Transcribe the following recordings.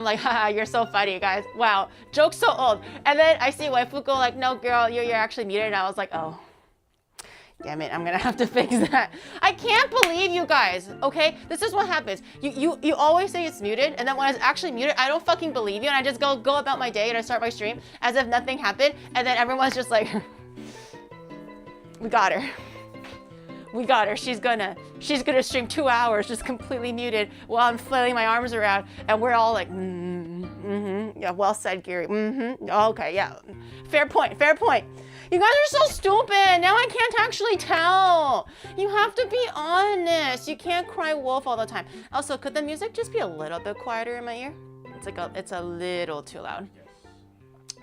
I'm like, haha, you're so funny, guys. Wow, joke's so old. And then I see waifu go like, no, girl, you're actually muted. And I was like, oh, damn it, I'm gonna have to fix that. I can't believe you guys, okay? This is what happens. You always say it's muted, and then when it's actually muted, I don't fucking believe you, and I just go about my day and I start my stream as if nothing happened, and then everyone's just like, we got her. We got her. She's gonna stream 2 hours just completely muted while I'm flailing my arms around, and we're all like, yeah, well said, Gary. Okay, yeah, fair point, fair point. You guys are so stupid. Now I can't actually tell. You have to be honest. You can't cry wolf all the time. Also, could the music just be a little bit quieter in my ear? It's a little too loud.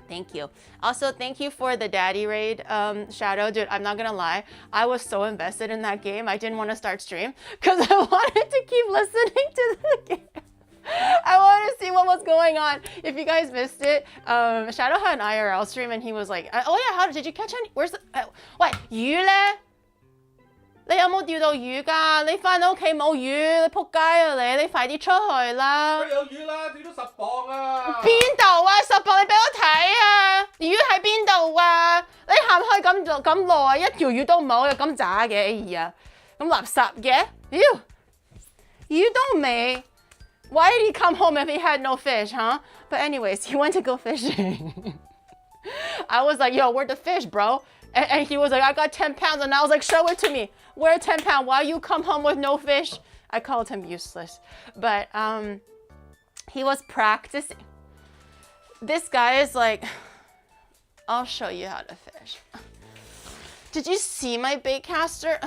Thank you. Also, thank you for the daddy raid, Shadow. Dude, I'm not gonna lie. I was so invested in that game. I didn't want to start stream because I wanted to keep listening to the game. I wanted to see what was going on. If you guys missed it, Shadow had an IRL stream and he was like, oh yeah, how did you catch any? Where's the, 喂，魚呢？你有冇釣到魚㗎？你返到屋企冇魚，你仆街啊你快啲出去啦！有魚啦，釣到10磅啊！邊度啊？10磅你俾我睇啊！魚喺邊度啊？你行開咁耐，一條魚都冇，又咁渣嘅，哎呀，咁垃圾嘅，妖，魚都未。Why did he come home if he had no fish, huh? But anyways, he went to go fishing. I was like, yo, where'd the fish, bro? And he was like, I got 10 pounds. And I was like, show it to me. Where 10 pounds? Why you come home with no fish? I called him useless. But he was practicing. This guy is like, I'll show you how to fish. Did you see my bait caster?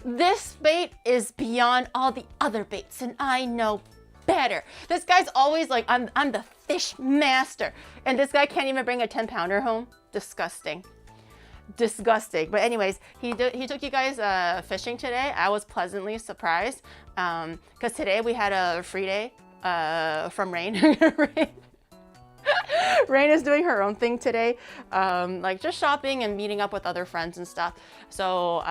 This bait is beyond all the other baits, and I know better. This guy's always like, I'm the fish master. And this guy can't even bring a 10-pounder home. Disgusting. Disgusting. But anyways, he took you guys fishing today. I was pleasantly surprised because today we had a free day from Rain. Rain is doing her own thing today, like just shopping and meeting up with other friends and stuff. So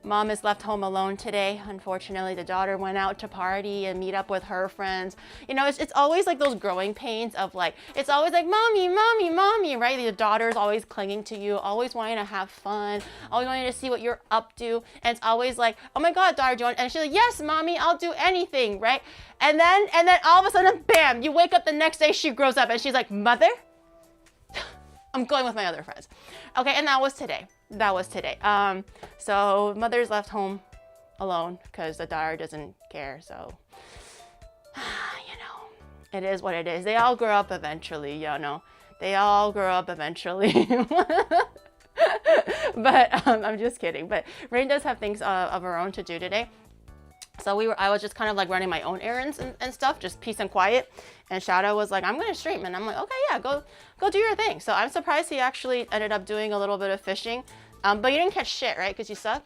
mom is left home alone today. Unfortunately, the daughter went out to party and meet up with her friends. You know, it's always like those growing pains of like, it's always like, mommy, mommy, mommy, right? The daughter's always clinging to you, always wanting to have fun, always wanting to see what you're up to. And it's always like, oh my God, daughter, do you want? And she's like, yes, mommy, I'll do anything, right? And then all of a sudden, bam, you wake up the next day, she grows up and she's like, mother, I'm going with my other friends. Okay, and that was today. That was today. So mother's left home alone because the daughter doesn't care. So, you know, it is what it is. They all grow up eventually, you know. They all grow up eventually. But I'm just kidding. But Rain does have things of her own to do today. So I was just kind of like running my own errands and stuff, just peace and quiet. And Shadow was like, I'm going to stream. And I'm like, okay, yeah, go do your thing. So I'm surprised he actually ended up doing a little bit of fishing. But you didn't catch shit, right? Because you suck?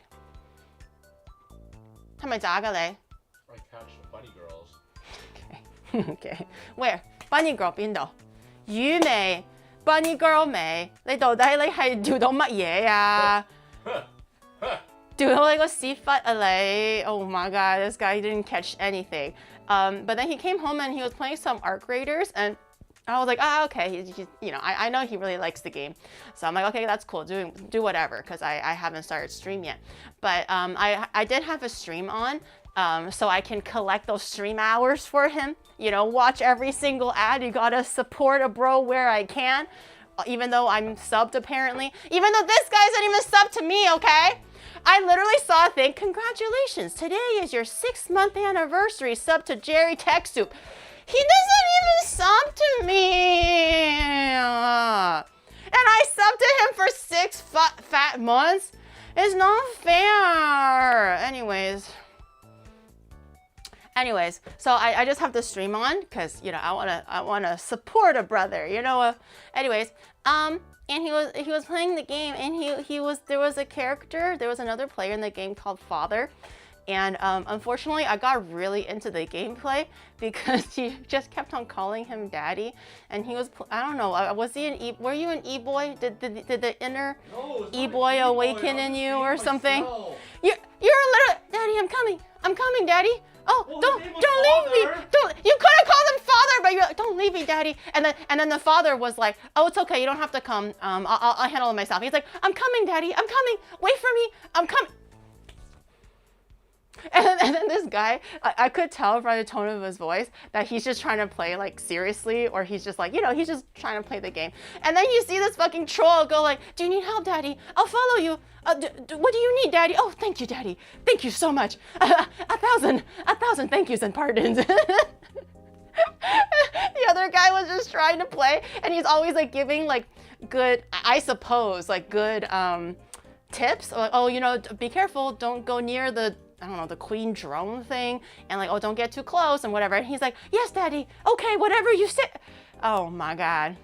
係咪渣㗎你? I catch the bunny girls. Okay. Okay. Where? Bunny girl 邊度? 魚未? Bunny girl 未? 你到底你係釣到乜嘢啊? 釣到你個屎忽啊你? Oh my God, this guy didn't catch anything. But then he came home and he was playing some Arc Raiders and I was like, ah, okay, you know, I know he really likes the game. So I'm like, okay, that's cool, do whatever, because I haven't started stream yet. But I did have a stream on, so I can collect those stream hours for him. You know, watch every single ad. You gotta support a bro where I can, even though I'm subbed apparently. Even though this guy isn't even subbed to me, okay? I literally saw a thing, congratulations, today is your 6-month anniversary sub to Jerry Tech Soup. He doesn't even sub to me. And I subbed to him for 6 fat months. It's not fair. Anyways, so I just have the stream on because, you know, I wanna support a brother, you know. Anyways, and he was playing the game, and there was a character, there was another player in the game called Father. And unfortunately, I got really into the gameplay because he just kept on calling him daddy. And he was, I don't know, was he an were you an e-boy? Did the inner e-boy awaken in you or something? You're literally, daddy, I'm coming, daddy. Oh, don't leave me. You could have called him father, but you're like, don't leave me, daddy. And then the father was like, oh, it's okay, you don't have to come. I'll handle it myself. He's like, I'm coming, daddy, I'm coming. Wait for me, I'm coming. And then this guy, I could tell from the tone of his voice that he's just trying to play like seriously, or he's just like, he's just trying to play the game. And then you see this fucking troll go like, do you need help, daddy? I'll follow you. What do you need, daddy? Oh, thank you, daddy. Thank you so much. 1,000 thank yous and pardons. The other guy was just trying to play, and he's always like giving like good, I suppose, like good tips. Like, oh, be careful, don't go near the, I don't know, the queen drone thing, and like, oh, don't get too close and whatever. And he's like, yes, daddy, okay, whatever you say. Oh my God.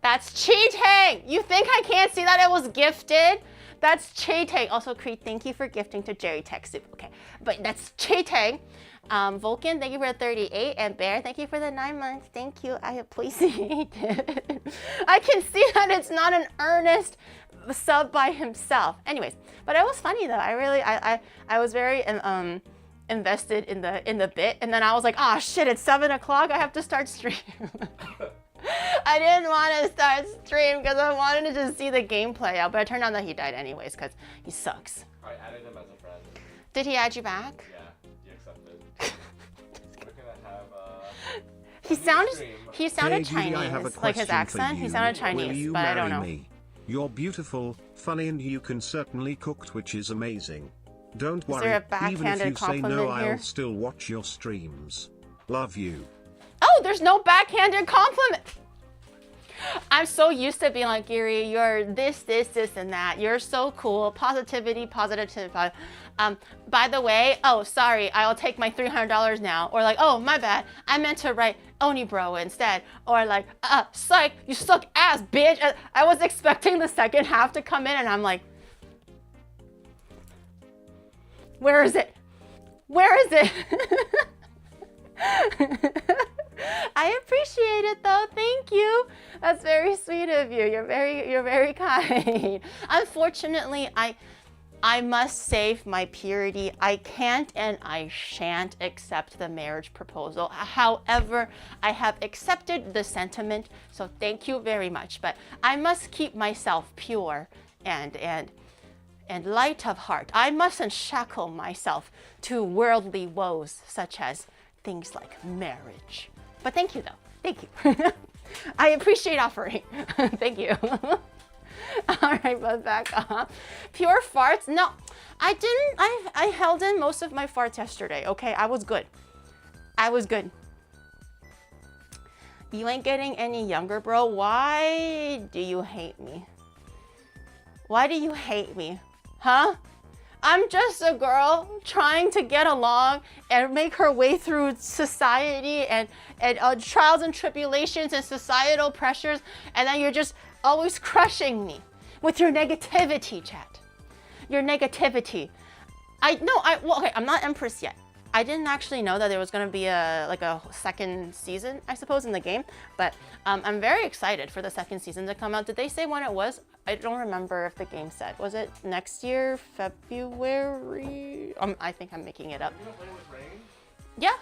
That's cheating. You think I can't see that it was gifted? That's cheating. Also, Creed, thank you for gifting to Jerry Tech Soup. Okay, but that's cheating. Vulcan, thank you for the 38. And Bear, thank you for the 9 months. Thank you. I appreciate it. I can see that it's not an earnest sub by himself. Anyways, but it was funny though. I was very invested in the bit, and then I was like, ah, shit, it's 7 o'clock. I have to start stream. I didn't want to start stream because I wanted to just see the gameplay out, but it turned out that he died anyways because he sucks. I added him as a friend. Did he add you back? Yeah, he accepted. We're gonna have He sounded Hey, Judy, I Chinese, have a like question his for accent. He you. sounded Will Chinese, you but I don't marry know. me? You're beautiful, funny, and you can certainly cook, which is amazing. Don't Is there worry, a even if backhanded you say no, compliment here? I'll still watch your streams. Love you. Oh, there's no backhanded compliment. I'm so used to being like, Giri, you're this, and that. You're so cool. Positivity, positive. By the way, oh, sorry, I'll take my $300 now. Or like, oh, my bad. I meant to write Oni bro instead. Or like, psych, you suck ass, bitch. I was expecting the second half to come in, and I'm like, where is it? Where is it? I appreciate it though. Thank you. That's very sweet of you. You're very kind. Unfortunately, I must save my purity. I can't and I shan't accept the marriage proposal. However, I have accepted the sentiment, so thank you very much. But I must keep myself pure and light of heart. I mustn't shackle myself to worldly woes such as things like marriage. But thank you though. Thank you. I appreciate offering. Thank you. All right, but back up. Pure farts? No, I didn't. I held in most of my farts yesterday. Okay, I was good. I was good. You ain't getting any younger, bro. Why do you hate me? Why do you hate me? Huh? I'm just a girl trying to get along and make her way through society and trials and tribulations and societal pressures, and then you're just always crushing me with your negativity, chat. Your negativity. Well, okay, I'm not Empress yet. I didn't actually know that there was going to be a second season, I suppose, in the game, but I'm very excited for the second season to come out. Did they say when it was? I don't remember if the game said. Was it next year, February? I think I'm making it up. You gonna play with Rain? Yeah.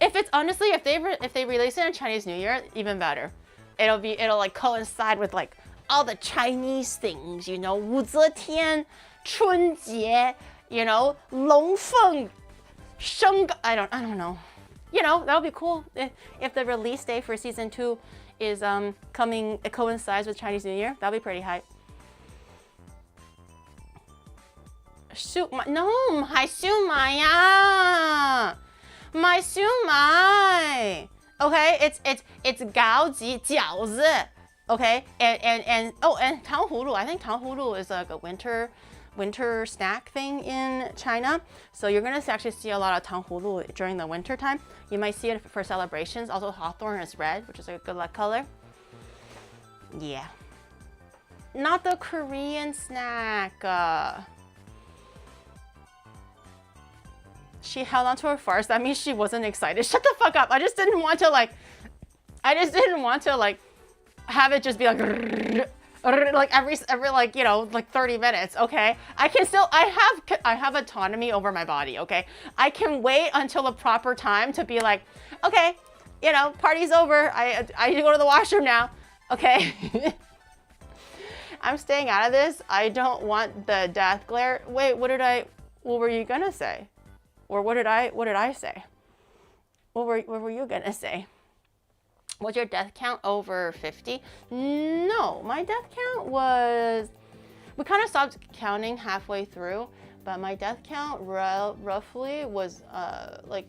If it's honestly, if they release it in Chinese New Year, even better. It'll like coincide with like all the Chinese things, you know, 武则天, 春节, you know, 龙凤, I don't know. You know, that would be cool if the release day for season 2 is it coincides with Chinese New Year. That'd be pretty hype. No, 还烧麦呀，买烧麦。Okay, it's 饺子. Okay, and 糖葫芦. I think 糖葫芦is like a winter snack thing in China. So you're gonna actually see a lot of 糖葫芦 during the winter time. You might see it for celebrations. Also, hawthorn is red, which is a good luck color. Yeah. Not the Korean snack. She held on to her farts. That means she wasn't excited. Shut the fuck up. I just didn't want to have it just be like, like every like, you know, like 30 minutes, okay? I can still, I have autonomy over my body, okay? I can wait until the proper time to be like, okay, you know, party's over. I need to go to the washroom now, okay? I'm staying out of this. I don't want the death glare. Wait, what were you gonna say? Or what did I say? What were you gonna say? Was your death count over 50? No, my death count was, we kind of stopped counting halfway through, but my death count roughly was like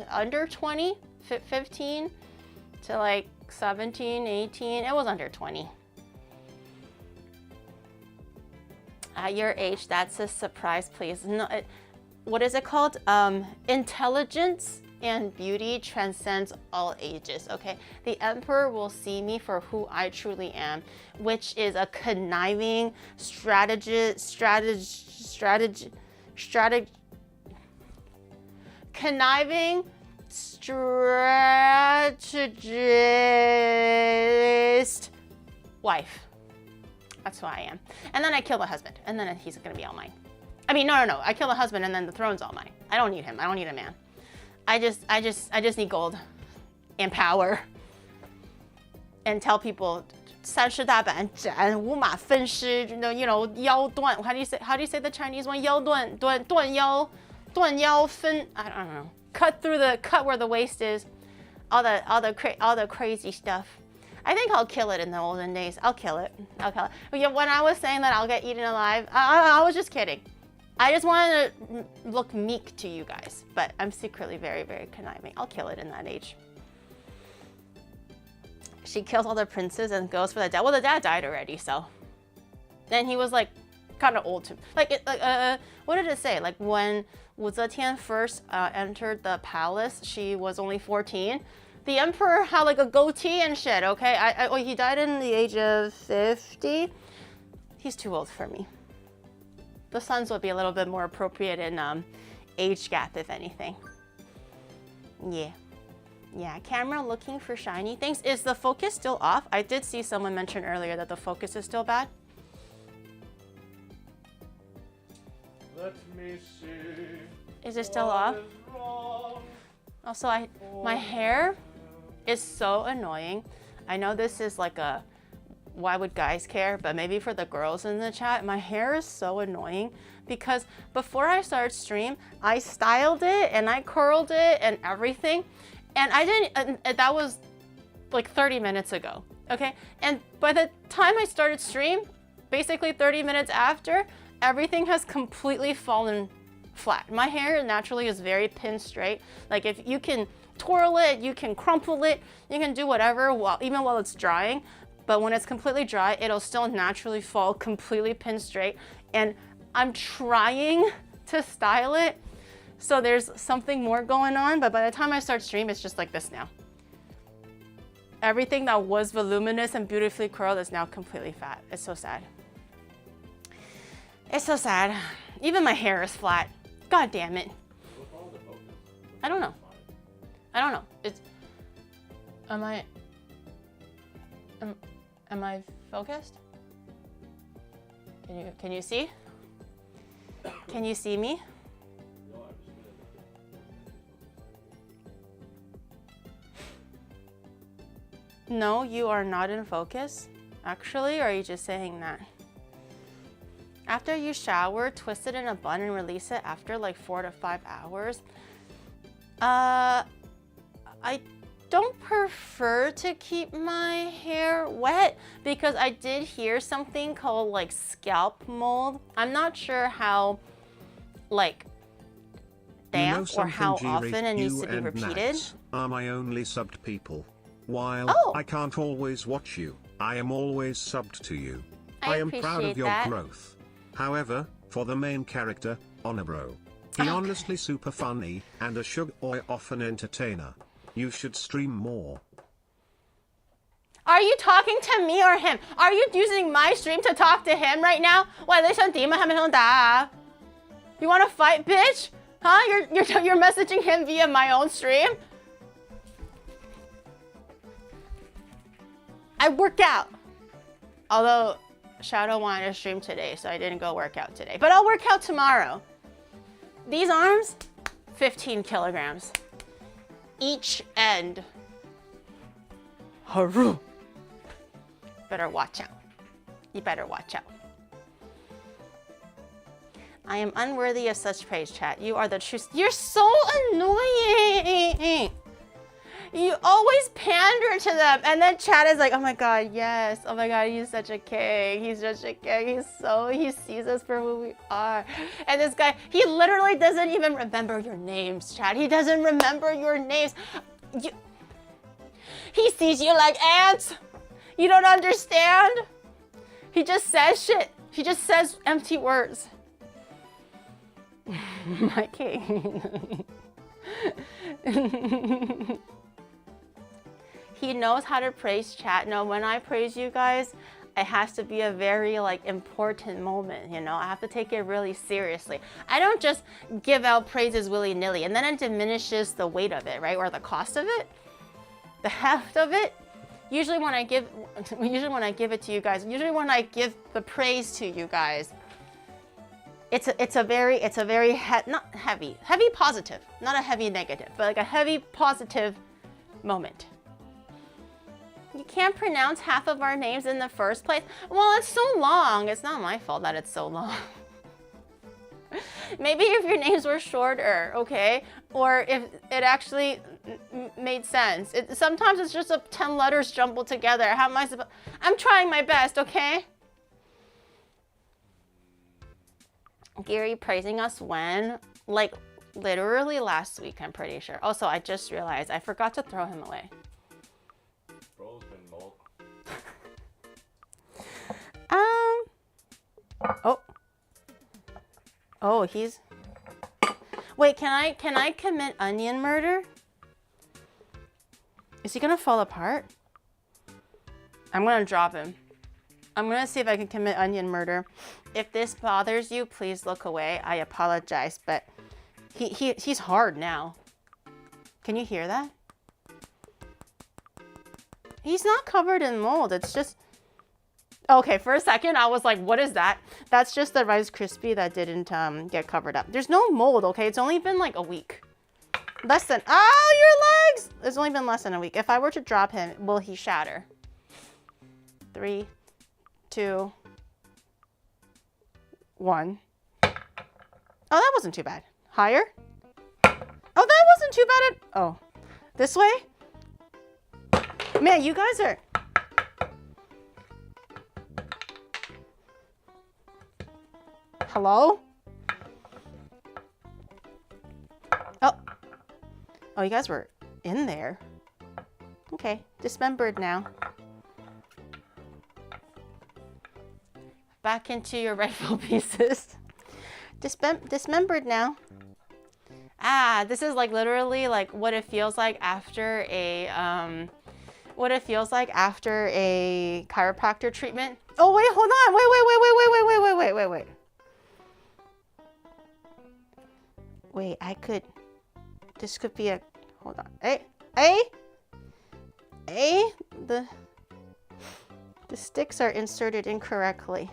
under 20, 15 to like 17, 18. It was under 20. At your age, that's a surprise, please. No, what is it called? Intelligence and beauty transcends all ages, okay? The emperor will see me for who I truly am, which is a conniving conniving strategist wife. That's who I am. And then I kill the husband, and then he's gonna be all mine. I mean, no. I kill the husband, and then the throne's all mine. I don't need him. I don't need a man. I just need gold and power. And tell people, 30大板斩，五马分尸, you know, 腰断. How do you say the Chinese one? 腰断腰分. I don't know. Cut where the waist is. All the crazy stuff. I think I'll kill it in the olden days. I'll kill it. When I was saying that I'll get eaten alive, I was just kidding. I just wanted to look meek to you guys, but I'm secretly very, very conniving. I'll kill it in that age. She kills all the princes and goes for the dad. Well, the dad died already, so. Then he was like kind of old too. What did it say? Like when Wu Zetian first entered the palace, she was only 14. The emperor had like a goatee and shit, okay? He died in the age of 50. He's too old for me. The sons would be a little bit more appropriate in age gap, if anything. Yeah, camera looking for shiny things. Is the focus still off? I did see someone mention earlier that the focus is still bad. Let me see. Is it still off? Also, my hair is so annoying. I know this is like a, why would guys care? But maybe for the girls in the chat, my hair is so annoying because before I started stream, I styled it and I curled it and everything. And I didn't, that was like 30 minutes ago, okay? And by the time I started stream, basically 30 minutes after, everything has completely fallen flat. My hair naturally is very pin straight. Like if you can twirl it, you can crumple it, you can do whatever even while it's drying. But when it's completely dry, it'll still naturally fall completely pin straight. And I'm trying to style it so there's something more going on, but by the time I start stream, it's just like this now. Everything that was voluminous and beautifully curled is now completely fat. It's so sad. It's so sad. Even my hair is flat. God damn it. I don't know. It's, am I focused? Can you see? Can you see me? No, you are not in focus. Actually, or are you just saying that? After you shower, twist it in a bun and release it after like 4 to 5 hours. I don't prefer to keep my hair wet because I did hear something called like scalp mold. I'm not sure how like damp or how often it needs to be repeated. Are my only subbed people. While I can't always watch you, I am always subbed to you. I am proud of your growth. However, for the main character, Honor, he honestly super funny and a sugar off an entertainer. You should stream more. Are you talking to me or him? Are you using my stream to talk to him right now? You want to fight, bitch? Huh? You're messaging him via my own stream? I work out. Although Shadow wanted to stream today, so I didn't go work out today. But I'll work out tomorrow. These arms, 15 kilograms. Each end. Haru. Better watch out. You better watch out. I am unworthy of such praise, chat. You are the truth. You're so annoying. You always pander to them. And then chat is like, oh my God, yes. Oh my God, he's such a king. He's such a king. He sees us for who we are. And this guy, he literally doesn't even remember your names, chat. He doesn't remember your names. He sees you like ants. You don't understand. He just says shit. He just says empty words. My king. He knows how to praise, chat. No, when I praise you guys, it has to be a very important moment, you know? I have to take it really seriously. I don't just give out praises willy-nilly, and then it diminishes the weight of it, right? Or the cost of it, the heft of it. Usually when I give it to you guys, usually when I give the praise to you guys, it's a very not heavy positive, not a heavy negative, but like a heavy positive moment. You can't pronounce half of our names in the first place. Well, it's so long. It's not my fault that it's so long. Maybe if your names were shorter, okay? Or if it actually made sense. Sometimes it's just 10 letters jumbled together. How am I supposed? I'm trying my best, okay? Gary praising us when? Like literally last week, I'm pretty sure. Also, I just realized I forgot to throw him away. Oh, he's... Wait, can I commit onion murder? Is he gonna fall apart? I'm gonna drop him. I'm gonna see if I can commit onion murder. If this bothers you, please look away. I apologize, but he's hard now. Can you hear that? He's not covered in mold. It's just... Okay, for a second, I was like, what is that? That's just the Rice Krispie that didn't get covered up. There's no mold, okay? It's only been like a week. Less than... Oh, your legs! It's only been less than a week. If I were to drop him, will he shatter? 3, 2, 1. Oh, that wasn't too bad. Higher? Oh, that wasn't too bad at... Oh. This way? Man, you guys are... Hello? Oh. Oh, you guys were in there. Okay, dismembered now. Back into your rightful pieces. Dismembered now. Ah, this is like literally like what it feels like after a chiropractor treatment. Oh wait, hold on. Wait. Wait, this could be a, hold on. The sticks are inserted incorrectly.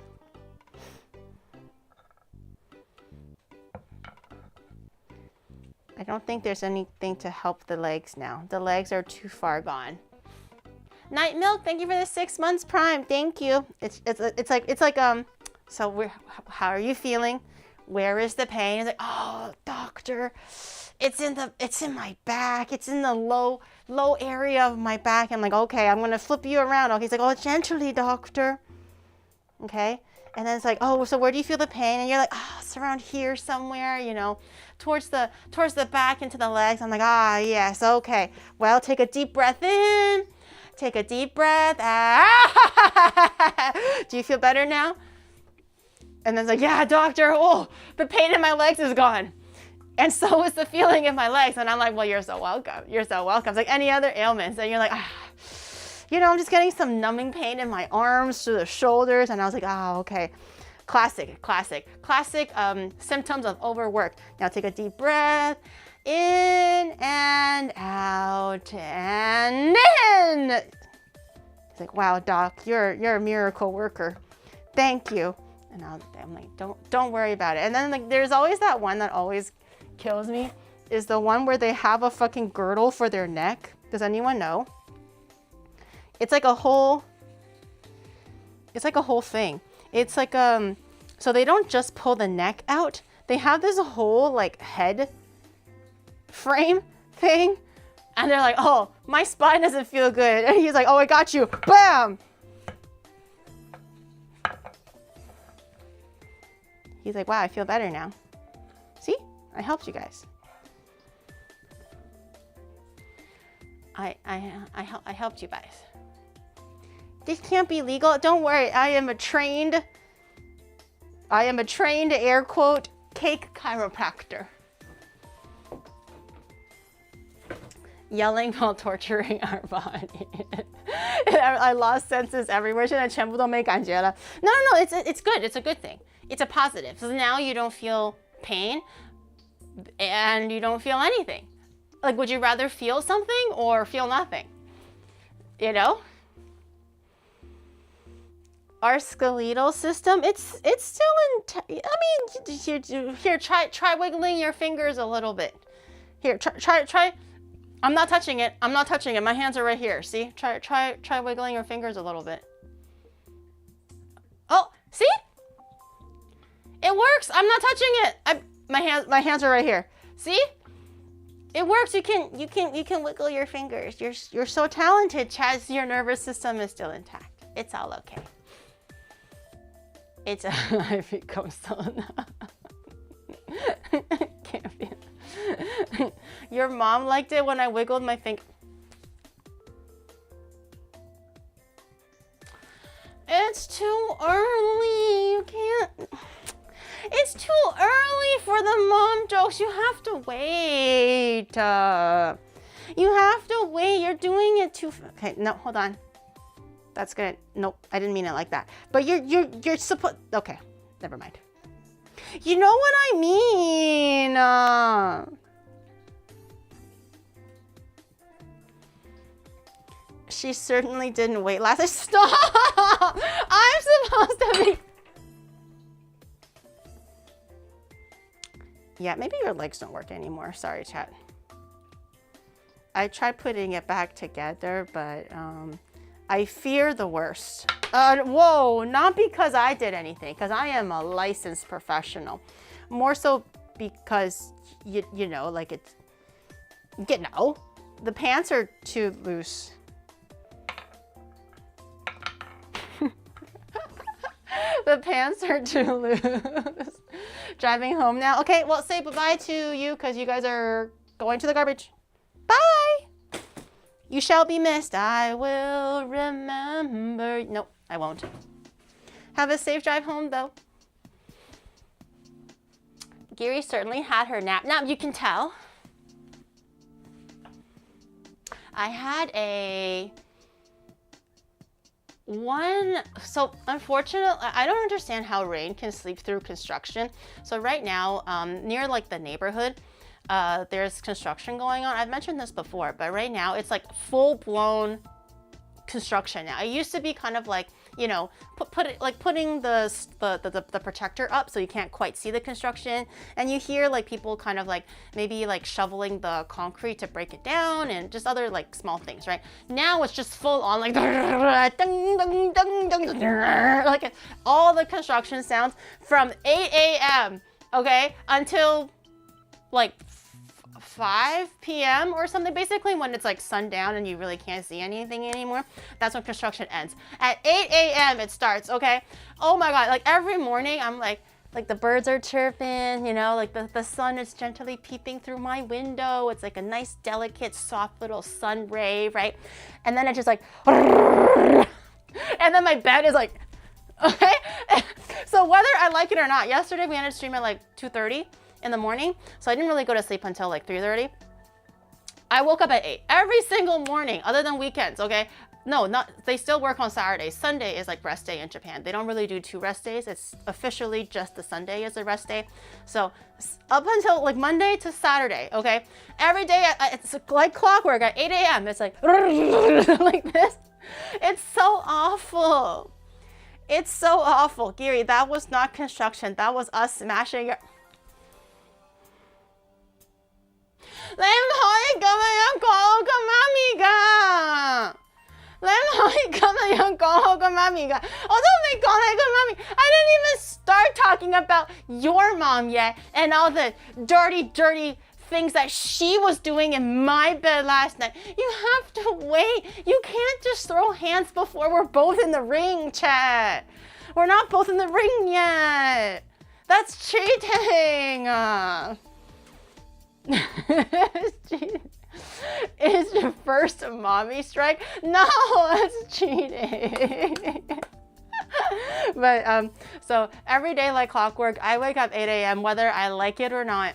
I don't think there's anything to help the legs now. The legs are too far gone. Night Milk, thank you for the 6 months Prime. Thank you. It's like so how are you feeling? Where is the pain? It's like, oh, doctor, it's in my back. It's in the low area of my back. I'm like, okay, I'm gonna flip you around. Okay, he's like, oh, gently, doctor. Okay, and then it's like, oh, so where do you feel the pain? And you're like, oh, it's around here somewhere, you know, towards the back into the legs. I'm like, ah, yes, okay. Well, take a deep breath in. Take a deep breath. Ah. Do you feel better now? And then it's like, yeah, doctor, oh, the pain in my legs is gone. And so is the feeling in my legs. And I'm like, well, you're so welcome. You're so welcome. It's like any other ailments. And you're like, you know, I'm just getting some numbing pain in my arms to the shoulders. And I was like, oh, okay. Classic symptoms of overwork. Now take a deep breath. In and out and in. He's like, wow, doc, you're a miracle worker. Thank you. And I'm like, don't worry about it. And then like, there's always that one that always kills me, is the one where they have a fucking girdle for their neck. Does anyone know? It's like a whole thing. It's like, so they don't just pull the neck out. They have this whole like head frame thing. And they're like, oh, my spine doesn't feel good. And he's like, oh, I got you. Bam! He's like, wow, I feel better now. See? I helped you guys. I helped you guys. This can't be legal. Don't worry. I am a trained air quote cake chiropractor. Yelling while torturing our body. I lost senses everywhere. 现在全部都没感觉了. No, it's good. It's a good thing. It's a positive. So now you don't feel pain and you don't feel anything. Like, would you rather feel something or feel nothing? You know? Our skeletal system, it's still in, here, try wiggling your fingers a little bit. Here, try. I'm not touching it. My hands are right here. See? Try wiggling your fingers a little bit. Oh, see? It works. I'm not touching it. My hands are right here. See? It works. You can wiggle your fingers. You're so talented, Chaz. Your nervous system is still intact. It's all okay. I've become so can't be. Your mom liked it when I wiggled my finger. It's too early. You can't. It's too early for the mom jokes. You have to wait. You have to wait. You're doing it too. Okay, no, hold on. That's good. Nope, I didn't mean it like that. But you're supposed. Okay, never mind. You know what I mean. She certainly didn't wait last. Stop! I'm supposed to be. Yeah, maybe your legs don't work anymore. Sorry, chat. I tried putting it back together, but I fear the worst. Whoa, not because I did anything, because I am a licensed professional. More so because, you know, like it's, the pants are too loose. The pants are too loose. Driving home now. Okay, well, say bye-bye to you because you guys are going to the garbage. Bye. You shall be missed. I will remember. Nope, I won't. Have a safe drive home, though. Giri certainly had her nap. Now, you can tell. I had so unfortunately, I don't understand how Rain can sleep through construction. So right now, near like the neighborhood, there's construction going on. I've mentioned this before, but right now it's like full-blown construction now. It used to be kind of like, you know, putting the protector up so you can't quite see the construction, and you hear like people kind of like maybe like shoveling the concrete to break it down and just other like small things, right? Now it's just full on like like all the construction sounds from 8 a.m. okay until like 5 p.m. or something, basically when it's like sundown and you really can't see anything anymore. That's when construction ends. At 8 a.m. it starts, okay? Oh my God, like every morning I'm like the birds are chirping, you know, like the sun is gently peeping through my window. It's like a nice, delicate, soft little sun ray, right? And then it's just like, and then my bed is like, okay? So whether I like it or not, yesterday we ended stream at like 2:30 in the morning, so I didn't really go to sleep until like 3:30. I woke up at 8 every single morning, other than weekends, okay? No, they still work on Saturdays. Sunday is like rest day in Japan. They don't really do 2 rest days. It's officially just the Sunday is a rest day. So up until like Monday to Saturday, okay? Every day, it's like clockwork at 8 a.m. It's like, like this. It's so awful. It's so awful. Gary, that was not construction. That was us smashing your... 你唔可以咁樣講個媽咪㗎。你唔可以咁樣講我個媽咪㗎。我都未講你個媽咪。I didn't even start talking about your mom yet and all the dirty, dirty things that she was doing in my bed last night. You have to wait. You can't just throw hands before we're both in the ring, chat. We're not both in the ring yet. That's cheating. Is your first mommy strike? No, that's cheating. But so every day like clockwork, I wake up 8 a.m. whether I like it or not,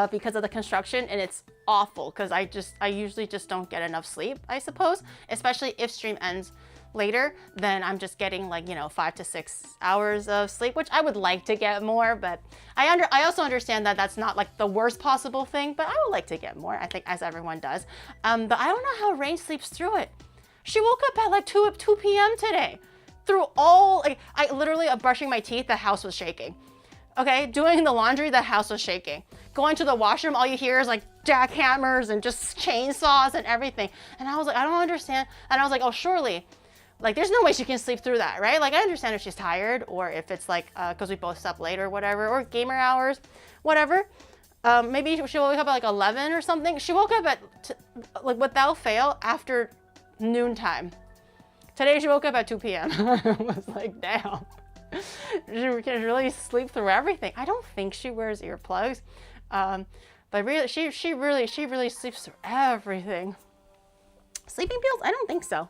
because of the construction, and it's awful because I usually just don't get enough sleep, I suppose, especially if stream ends later, then I'm just getting like, 5 to 6 hours of sleep, which I would like to get more, but I also understand that that's not like the worst possible thing, but I would like to get more, I think, as everyone does. But I don't know how Rain sleeps through it. She woke up at like 2 p.m. today. Through all, like, I literally, brushing my teeth, the house was shaking. Okay, doing the laundry, the house was shaking. Going to the washroom, all you hear is like jackhammers and just chainsaws and everything. And I was like, I don't understand. And I was like, oh, surely, like, there's no way she can sleep through that, right? Like, I understand if she's tired or if it's like, because we both slept late or whatever, or gamer hours, whatever. Maybe she'll wake up at like 11 or something. She woke up at, like, without fail, after noontime. Today she woke up at 2 p.m. I was like, damn. She can really sleep through everything. I don't think she wears earplugs. But really, she really sleeps through everything. Sleeping pills? I don't think so.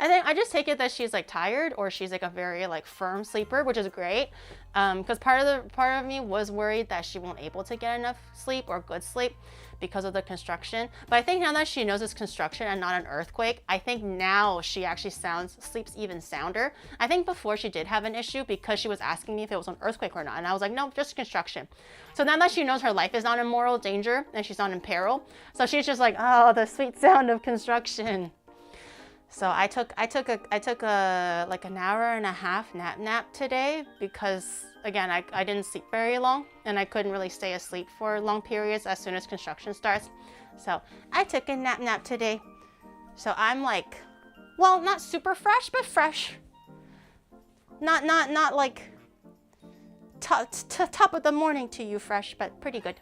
I just take it that she's like tired, or she's like a very like firm sleeper, which is great. Because part of me was worried that she won't able to get enough sleep or good sleep because of the construction. But I think now that she knows it's construction and not an earthquake, I think now she actually sleeps even sounder. I think before she did have an issue because she was asking me if it was an earthquake or not. And I was like, no, just construction. So now that she knows her life is not in mortal danger and she's not in peril, so she's just like, oh, the sweet sound of construction. So I took a like an hour and a half nap today because, again, I didn't sleep very long and I couldn't really stay asleep for long periods as soon as construction starts. So I took a nap today. So I'm like, well, not super fresh, but fresh. Not like top of the morning to you fresh, but pretty good.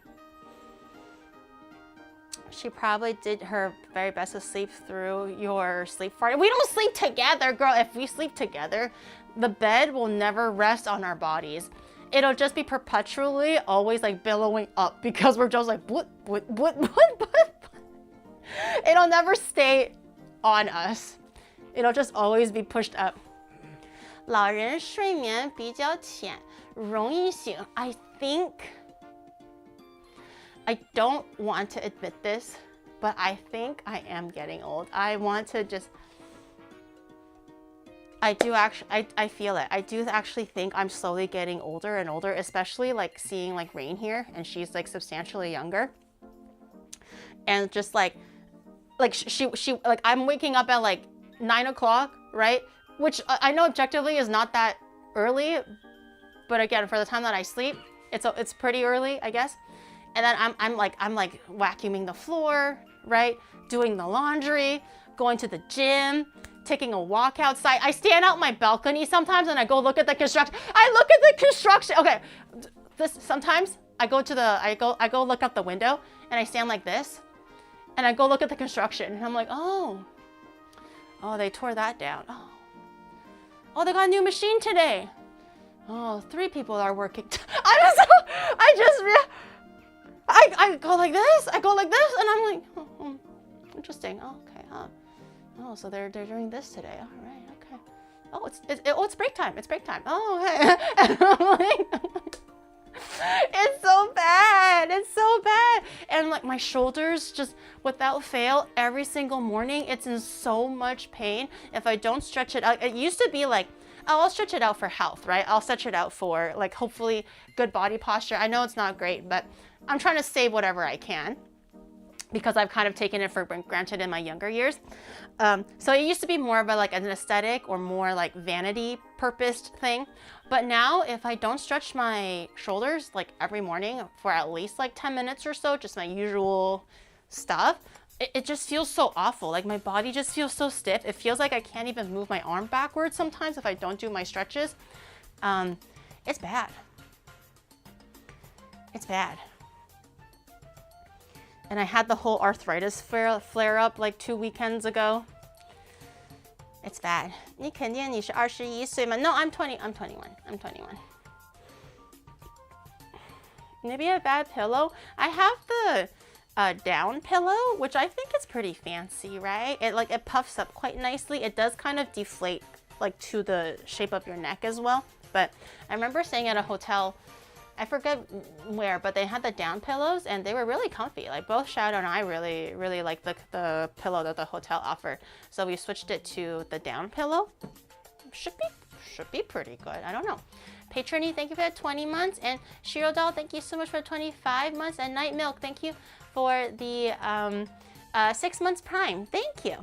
She probably did her very best to sleep through your sleep party. We don't sleep together, girl. If we sleep together, the bed will never rest on our bodies. It'll just be perpetually always like billowing up because we're just like, what. It'll never stay on us. It'll just always be pushed up. 老人睡眠比较浅，容易醒. I think, I don't want to admit this, but I think I am getting old. I want to just, I feel it. I do actually think I'm slowly getting older and older, especially like seeing like Rain here, and she's like substantially younger. And just like she like, I'm waking up at like 9 o'clock, right? Which I know objectively is not that early, but again, for the time that I sleep, it's pretty early, I guess. And then I'm like vacuuming the floor, right? Doing the laundry, going to the gym, taking a walk outside. I stand out my balcony sometimes and I go look at the construction. I look at the construction. Okay, sometimes I go look out the window and I stand like this, and I go look at the construction and I'm like, oh, they tore that down. Oh, they got a new machine today. Oh, 3 people are working. I go like this, and I'm like, oh, interesting. Oh, okay. Oh, so they're doing this today. All right, okay. Oh, it's break time. It's break time. Oh, okay. And I'm like, it's so bad. It's so bad. And like my shoulders, just without fail, every single morning, it's in so much pain if I don't stretch it out. It used to be like, oh, I'll stretch it out for health, right? I'll stretch it out for like hopefully good body posture. I know it's not great, but I'm trying to save whatever I can. because I've kind of taken it for granted in my younger years. So it used to be more of a, like an aesthetic or more like vanity purposed thing. But now if I don't stretch my shoulders like every morning for at least like 10 minutes or so, just my usual stuff, it just feels so awful. Like my body just feels so stiff. It feels like I can't even move my arm backwards sometimes if I don't do my stretches. It's bad. It's bad. And I had the whole arthritis flare up like 2 weekends ago. It's bad. 你肯定你是21岁吗? No, I'm 21. I'm 21. Maybe a bad pillow. I have the down pillow, which I think is pretty fancy, right? It puffs up quite nicely. It does kind of deflate like to the shape of your neck as well. But I remember staying at a hotel, I forget where, but they had the down pillows and they were really comfy. Like both Shadow and I really liked the pillow that the hotel offered. So we switched it to the down pillow. Should be pretty good. I don't know. Patrony, thank you for the 20 months. And Shiro Doll, thank you so much for 25 months. And Night Milk, thank you for the 6 months Prime. Thank you.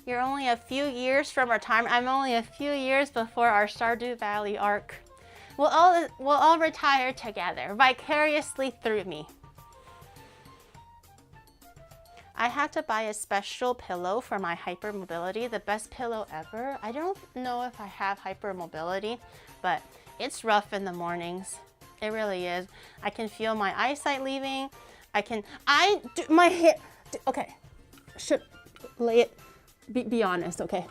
You're only a few years from retirement. I'm only a few years before our Stardew Valley arc. We'll all retire together, vicariously through me. I had to buy a special pillow for my hypermobility, the best pillow ever. I don't know if I have hypermobility, but it's rough in the mornings. It really is. I can feel my eyesight leaving. My hair, okay, should lay it, be honest, okay,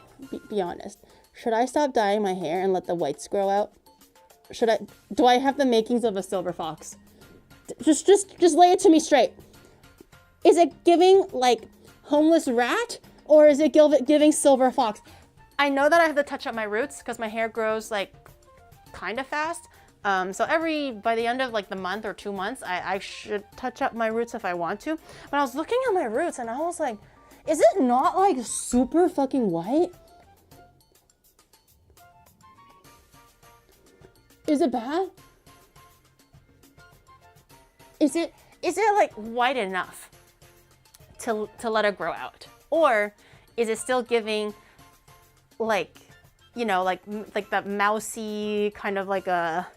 be honest. Should I stop dyeing my hair and let the whites grow out? Do I have the makings of a silver fox? Just lay it to me straight. Is it giving like homeless rat or is it giving silver fox? I know that I have to touch up my roots because my hair grows like kind of fast. So by the end of like the month or 2 months, I should touch up my roots if I want to. But I was looking at my roots and I was like, is it not like super fucking white? Is it bad? Is it like white enough to let it grow out? Or is it still giving like, you know, like that mousy kind of like a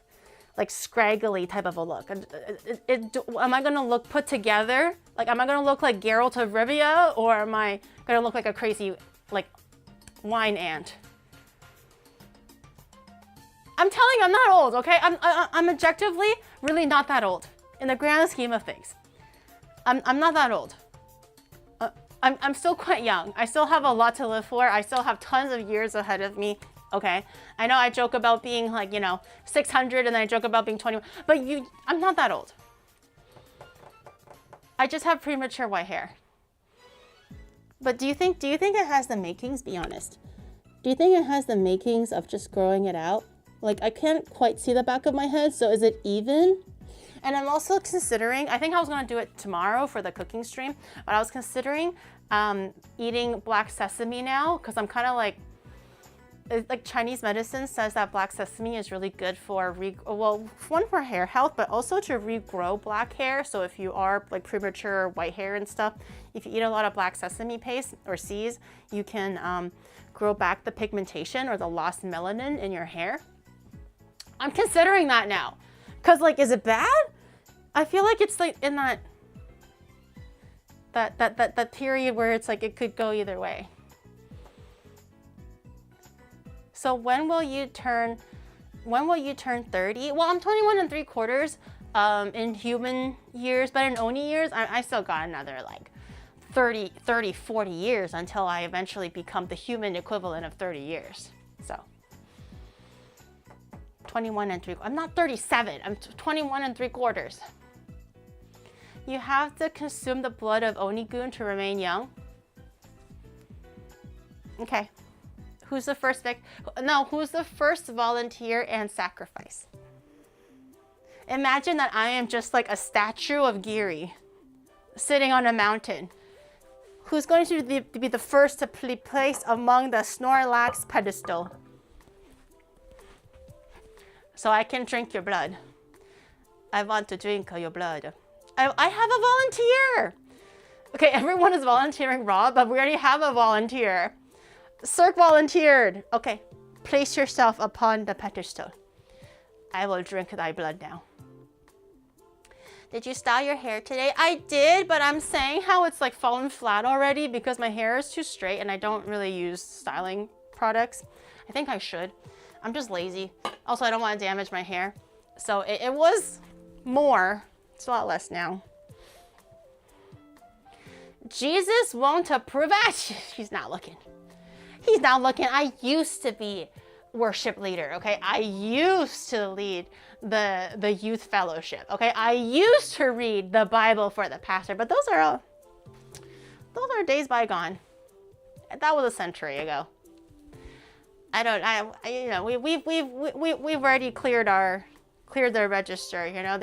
scraggly type of a look? Am I gonna look put together? Like, am I gonna look like Geralt of Rivia, or am I gonna look like a crazy like wine ant? I'm telling you, I'm not old, okay? I'm objectively really not that old in the grand scheme of things. I'm not that old. I'm still quite young. I still have a lot to live for. I still have tons of years ahead of me, okay? I know I joke about being like, you know, 600 and then I joke about being 21, but I'm not that old. I just have premature white hair. But do you think it has the makings? Be honest. Do you think it has the makings of just growing it out? Like, I can't quite see the back of my head, so is it even? And I'm also considering, I think I was gonna do it tomorrow for the cooking stream, but I was considering eating black sesame now, because I'm kind of like Chinese medicine says that black sesame is really good for, one for hair health, but also to regrow black hair. So if you are like premature white hair and stuff, if you eat a lot of black sesame paste or seeds, you can grow back the pigmentation or the lost melanin in your hair. I'm considering that now. Cause like, is it bad? I feel like it's like in that period where it's like, it could go either way. So when will you turn 30? Well, I'm 21 3/4 in human years, but in Oni years, I still got another like 30, 40 years until I eventually become the human equivalent of 30 years. So 21 3/4. I'm not 37, I'm 21 3/4. You have to consume the blood of Onigun to remain young. Okay. Who's the first who's the first volunteer and sacrifice? Imagine that I am just like a statue of Giri sitting on a mountain. Who's going to be the first to be placed among the Snorlax pedestal? So I can drink your blood. I want to drink your blood. I have a volunteer. Okay, everyone is volunteering raw, but we already have a volunteer. Cirque volunteered. Okay, place yourself upon the pedestal. I will drink thy blood now. Did you style your hair today? I did, but I'm saying how it's like fallen flat already because my hair is too straight and I don't really use styling products. I think I should. I'm just lazy. Also, I don't want to damage my hair. So it was more. It's a lot less now. Jesus won't approve. He's not looking. He's not looking. I used to be worship leader, okay? I used to lead the youth fellowship, okay? I used to read the Bible for the pastor, but those are days bygone. That was a century ago. You know, we've already cleared the register, you know?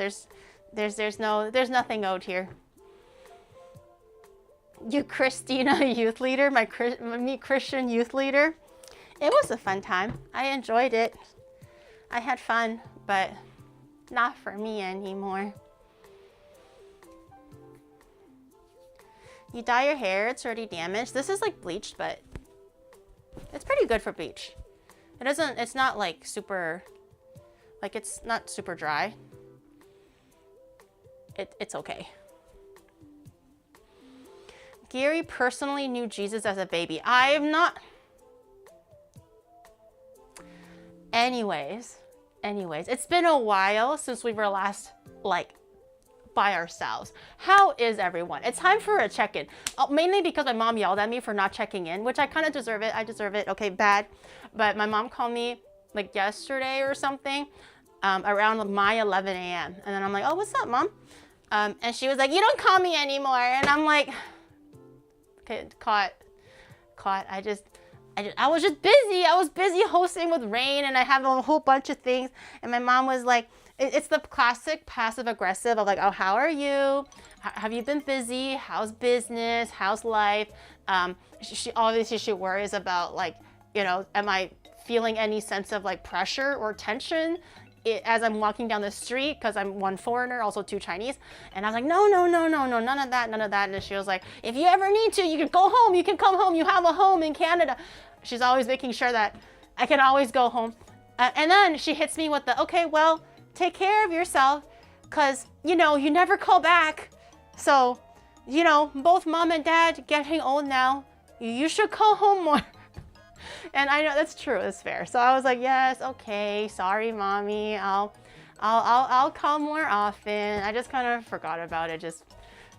There's nothing owed here. You Christina youth leader, me Christian youth leader. It was a fun time. I enjoyed it. I had fun, but not for me anymore. You dye your hair, it's already damaged. This is like bleached, but it's pretty good for bleach. It's not like super, like it's not super dry. It's okay. Gary personally knew Jesus as a baby. I am not. Anyways, it's been a while since we were last like by ourselves. How is everyone? It's time for a check-in. Mainly because my mom yelled at me for not checking in, which I kind of deserve it. I deserve it. Okay, bad. But my mom called me like yesterday or something around my 11 a.m. And then I'm like, oh, what's up, Mom? And she was like, you don't call me anymore. And I'm like, okay, caught. I was just busy. I was busy hosting with Rain and I have a whole bunch of things. And my mom was like, it's the classic passive aggressive of like, oh, how are you? Have you been busy? How's business? How's life? She obviously worries about like, you know, am I feeling any sense of like pressure or tension as I'm walking down the street, because I'm one foreigner, also two Chinese. And I was like, no, none of that. And she was like, if you ever need to, you can go home, you can come home, you have a home in Canada. She's always making sure that I can always go home. And then she hits me with the, okay, well, take care of yourself, because, you know, you never call back. So, you know, both Mom and Dad getting old now, you should call home more. And I know that's true, it's fair. So I was like, yes, okay, sorry, Mommy. I'll call more often. I just kind of forgot about it just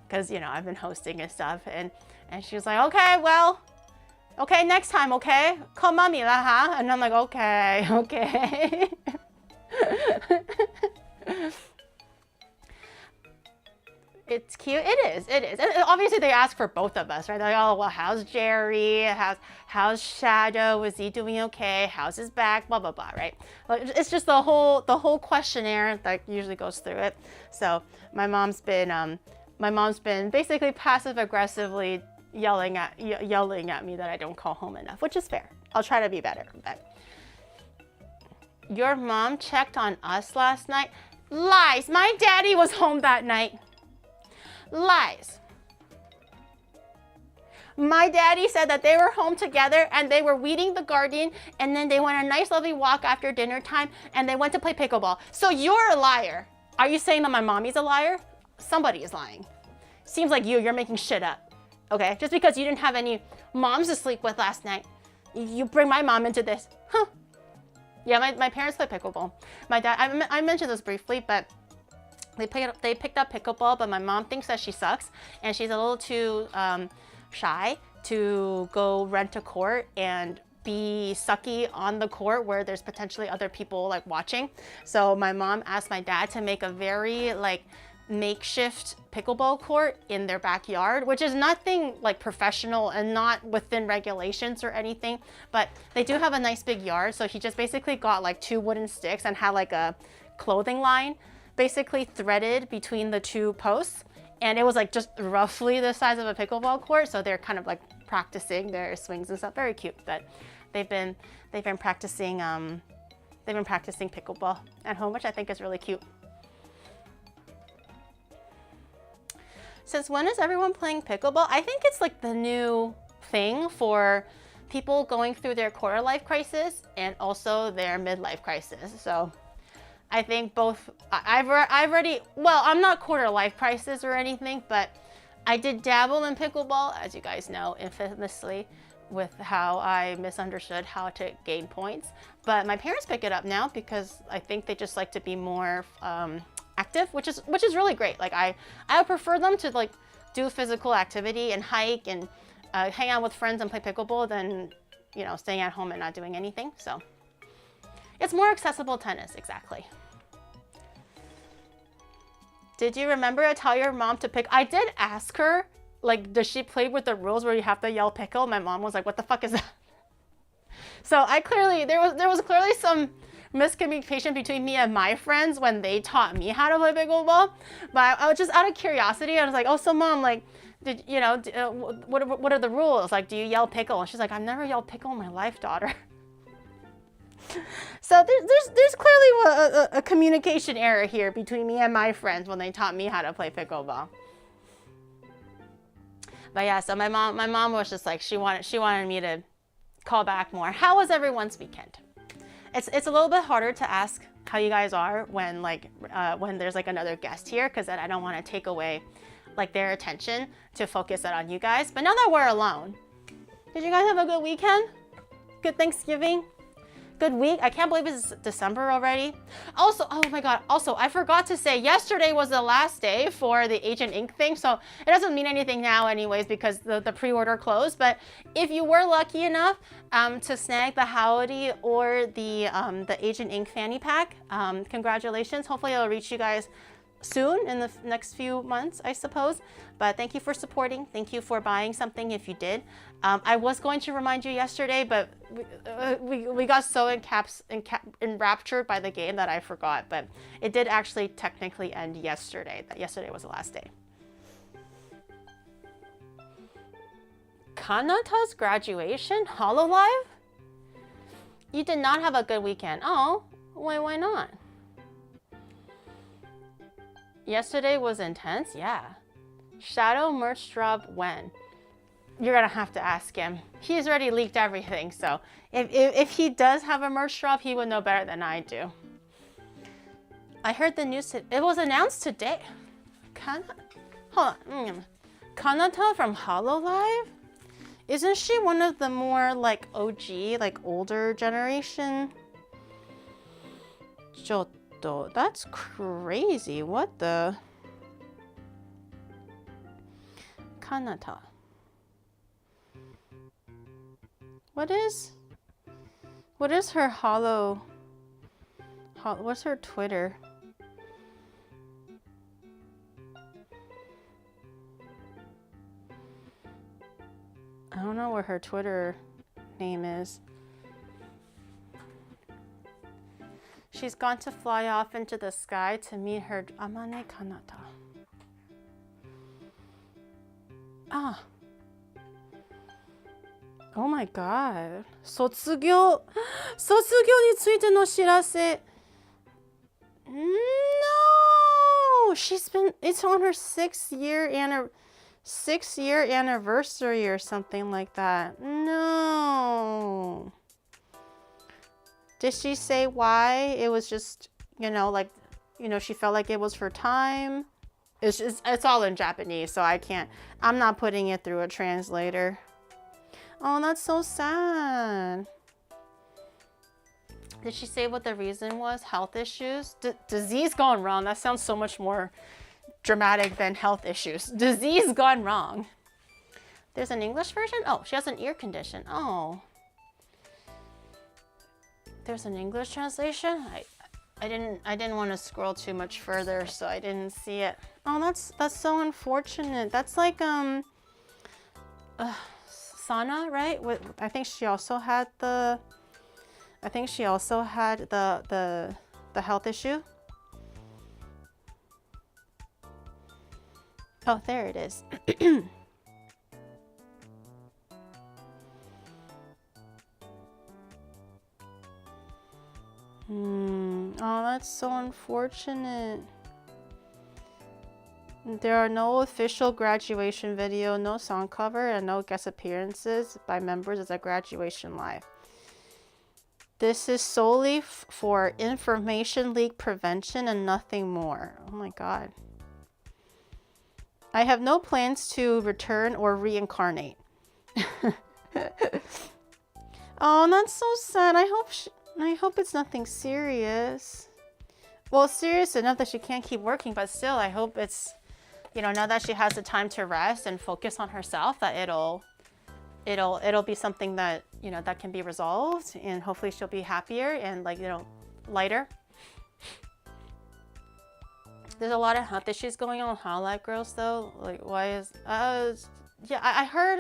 because, you know, I've been hosting and stuff. And she was like, okay, well, okay, next time, okay? Call Mommy, huh? And I'm like, okay. It's cute. It is. And obviously, they ask for both of us, right? They're like, oh, well, how's Jerry? How's Shadow? Is he doing okay? How's his back? Blah blah blah, right? It's just the whole questionnaire that usually goes through it. So my mom's been basically passive aggressively yelling at me that I don't call home enough, which is fair. I'll try to be better. But your mom checked on us last night. Lies. My daddy was home that night. Lies. My daddy said that they were home together and they were weeding the garden and then they went a nice lovely walk after dinner time and they went to play pickleball. So you're a liar. Are you saying that my mommy's a liar? Somebody is lying. Seems like you're making shit up. Okay, just because you didn't have any moms to sleep with last night, you bring my mom into this. Huh. Yeah, my parents play pickleball. My dad, I mentioned this briefly, but they picked up pickleball, but my mom thinks that she sucks and she's a little too shy to go rent a court and be sucky on the court where there's potentially other people like watching. So my mom asked my dad to make a very like makeshift pickleball court in their backyard, which is nothing like professional and not within regulations or anything, but they do have a nice big yard. So he just basically got like 2 wooden sticks and had like a clothing line basically threaded between the 2 posts, and it was like just roughly the size of a pickleball court. So they're kind of like practicing their swings and stuff. Very cute. But they've been practicing pickleball at home, which I think is really cute. Since when is everyone playing pickleball? I think it's like the new thing for people going through their quarter life crisis and also their midlife crisis. So I think both, I've already, well, I'm not quarter life crisis or anything, but I did dabble in pickleball, as you guys know, infamously, with how I misunderstood how to gain points. But my parents pick it up now because I think they just like to be more active, which is really great. Like I would prefer them to like do physical activity and hike and hang out with friends and play pickleball than, you know, staying at home and not doing anything. So it's more accessible tennis, exactly. Did you remember to tell your mom to pick? I did ask her, like, does she play with the rules where you have to yell pickle? My mom was like, what the fuck is that? So I clearly, there was clearly some miscommunication between me and my friends when they taught me how to play pickleball. But I was just out of curiosity. I was like, oh, so mom, like, did you know, what are the rules? Like, do you yell pickle? And she's like, I've never yelled pickle in my life, daughter. So there's clearly a communication error here between me and my friends when they taught me how to play pickleball. But yeah, so my mom was just like, she wanted me to call back more. How was everyone's weekend? It's a little bit harder to ask how you guys are when when there's like another guest here, because then I don't want to take away like their attention to focus it on you guys. But now that we're alone, did you guys have a good weekend? Good Thanksgiving? Good week? I can't believe it's December already. Also, oh my God, also I forgot to say yesterday was the last day for the Agent Ink thing, so it doesn't mean anything now anyways because the pre-order closed. But if you were lucky enough to snag the Howdy or the Agent Ink fanny pack, congratulations. Hopefully it'll reach you guys soon in the next few months, I suppose. But thank you for supporting. Thank you for buying something if you did. I was going to remind you yesterday, but we got so enraptured by the game that I forgot. But it did actually technically end yesterday. That yesterday was the last day. Kanata's graduation? Hololive? You did not have a good weekend. Oh, why not? Yesterday was intense, yeah. Shadow merch drop when? You're gonna have to ask him. He's already leaked everything, so if he does have a merch drop, he would know better than I do. I heard the news, it was announced today. Hold on. Kanata from Hololive? Isn't she one of the more like OG, like older generation? That's crazy. What the? Kanata. What is her what's her Twitter? I don't know what her Twitter name is. She's gone to fly off into the sky to meet her Amane Kanata. Ah. Oh my god. 卒業についての知らせ. No! It's on her 6-year anniversary or something like that. No. Did she say why? It was just, you know, like, you know, she felt like it was for time. It's all in Japanese, so I'm not putting it through a translator. Oh, that's so sad. Did she say what the reason was? Health issues? Disease gone wrong. That sounds so much more dramatic than health issues. Disease gone wrong. There's an English version? Oh, she has an ear condition. Oh. There's an English translation? I didn't want to scroll too much further, so I didn't see it. Oh, that's so unfortunate. That's like Sana, right? I think she also had the health issue. Oh, there it is. Oh, that's so unfortunate. There are no official graduation video, no song cover, and no guest appearances by members as a graduation live. This is solely for information leak prevention and nothing more. Oh my god. I have no plans to return or reincarnate. Oh, that's so sad. I hope it's nothing serious. Well, serious enough that she can't keep working, but still, I hope it's, you know, now that she has the time to rest and focus on herself, that it'll be something that, you know, that can be resolved, and hopefully she'll be happier and, like, you know, lighter. There's a lot of health issues going on with Highlight Girls though. Like, why is yeah, I heard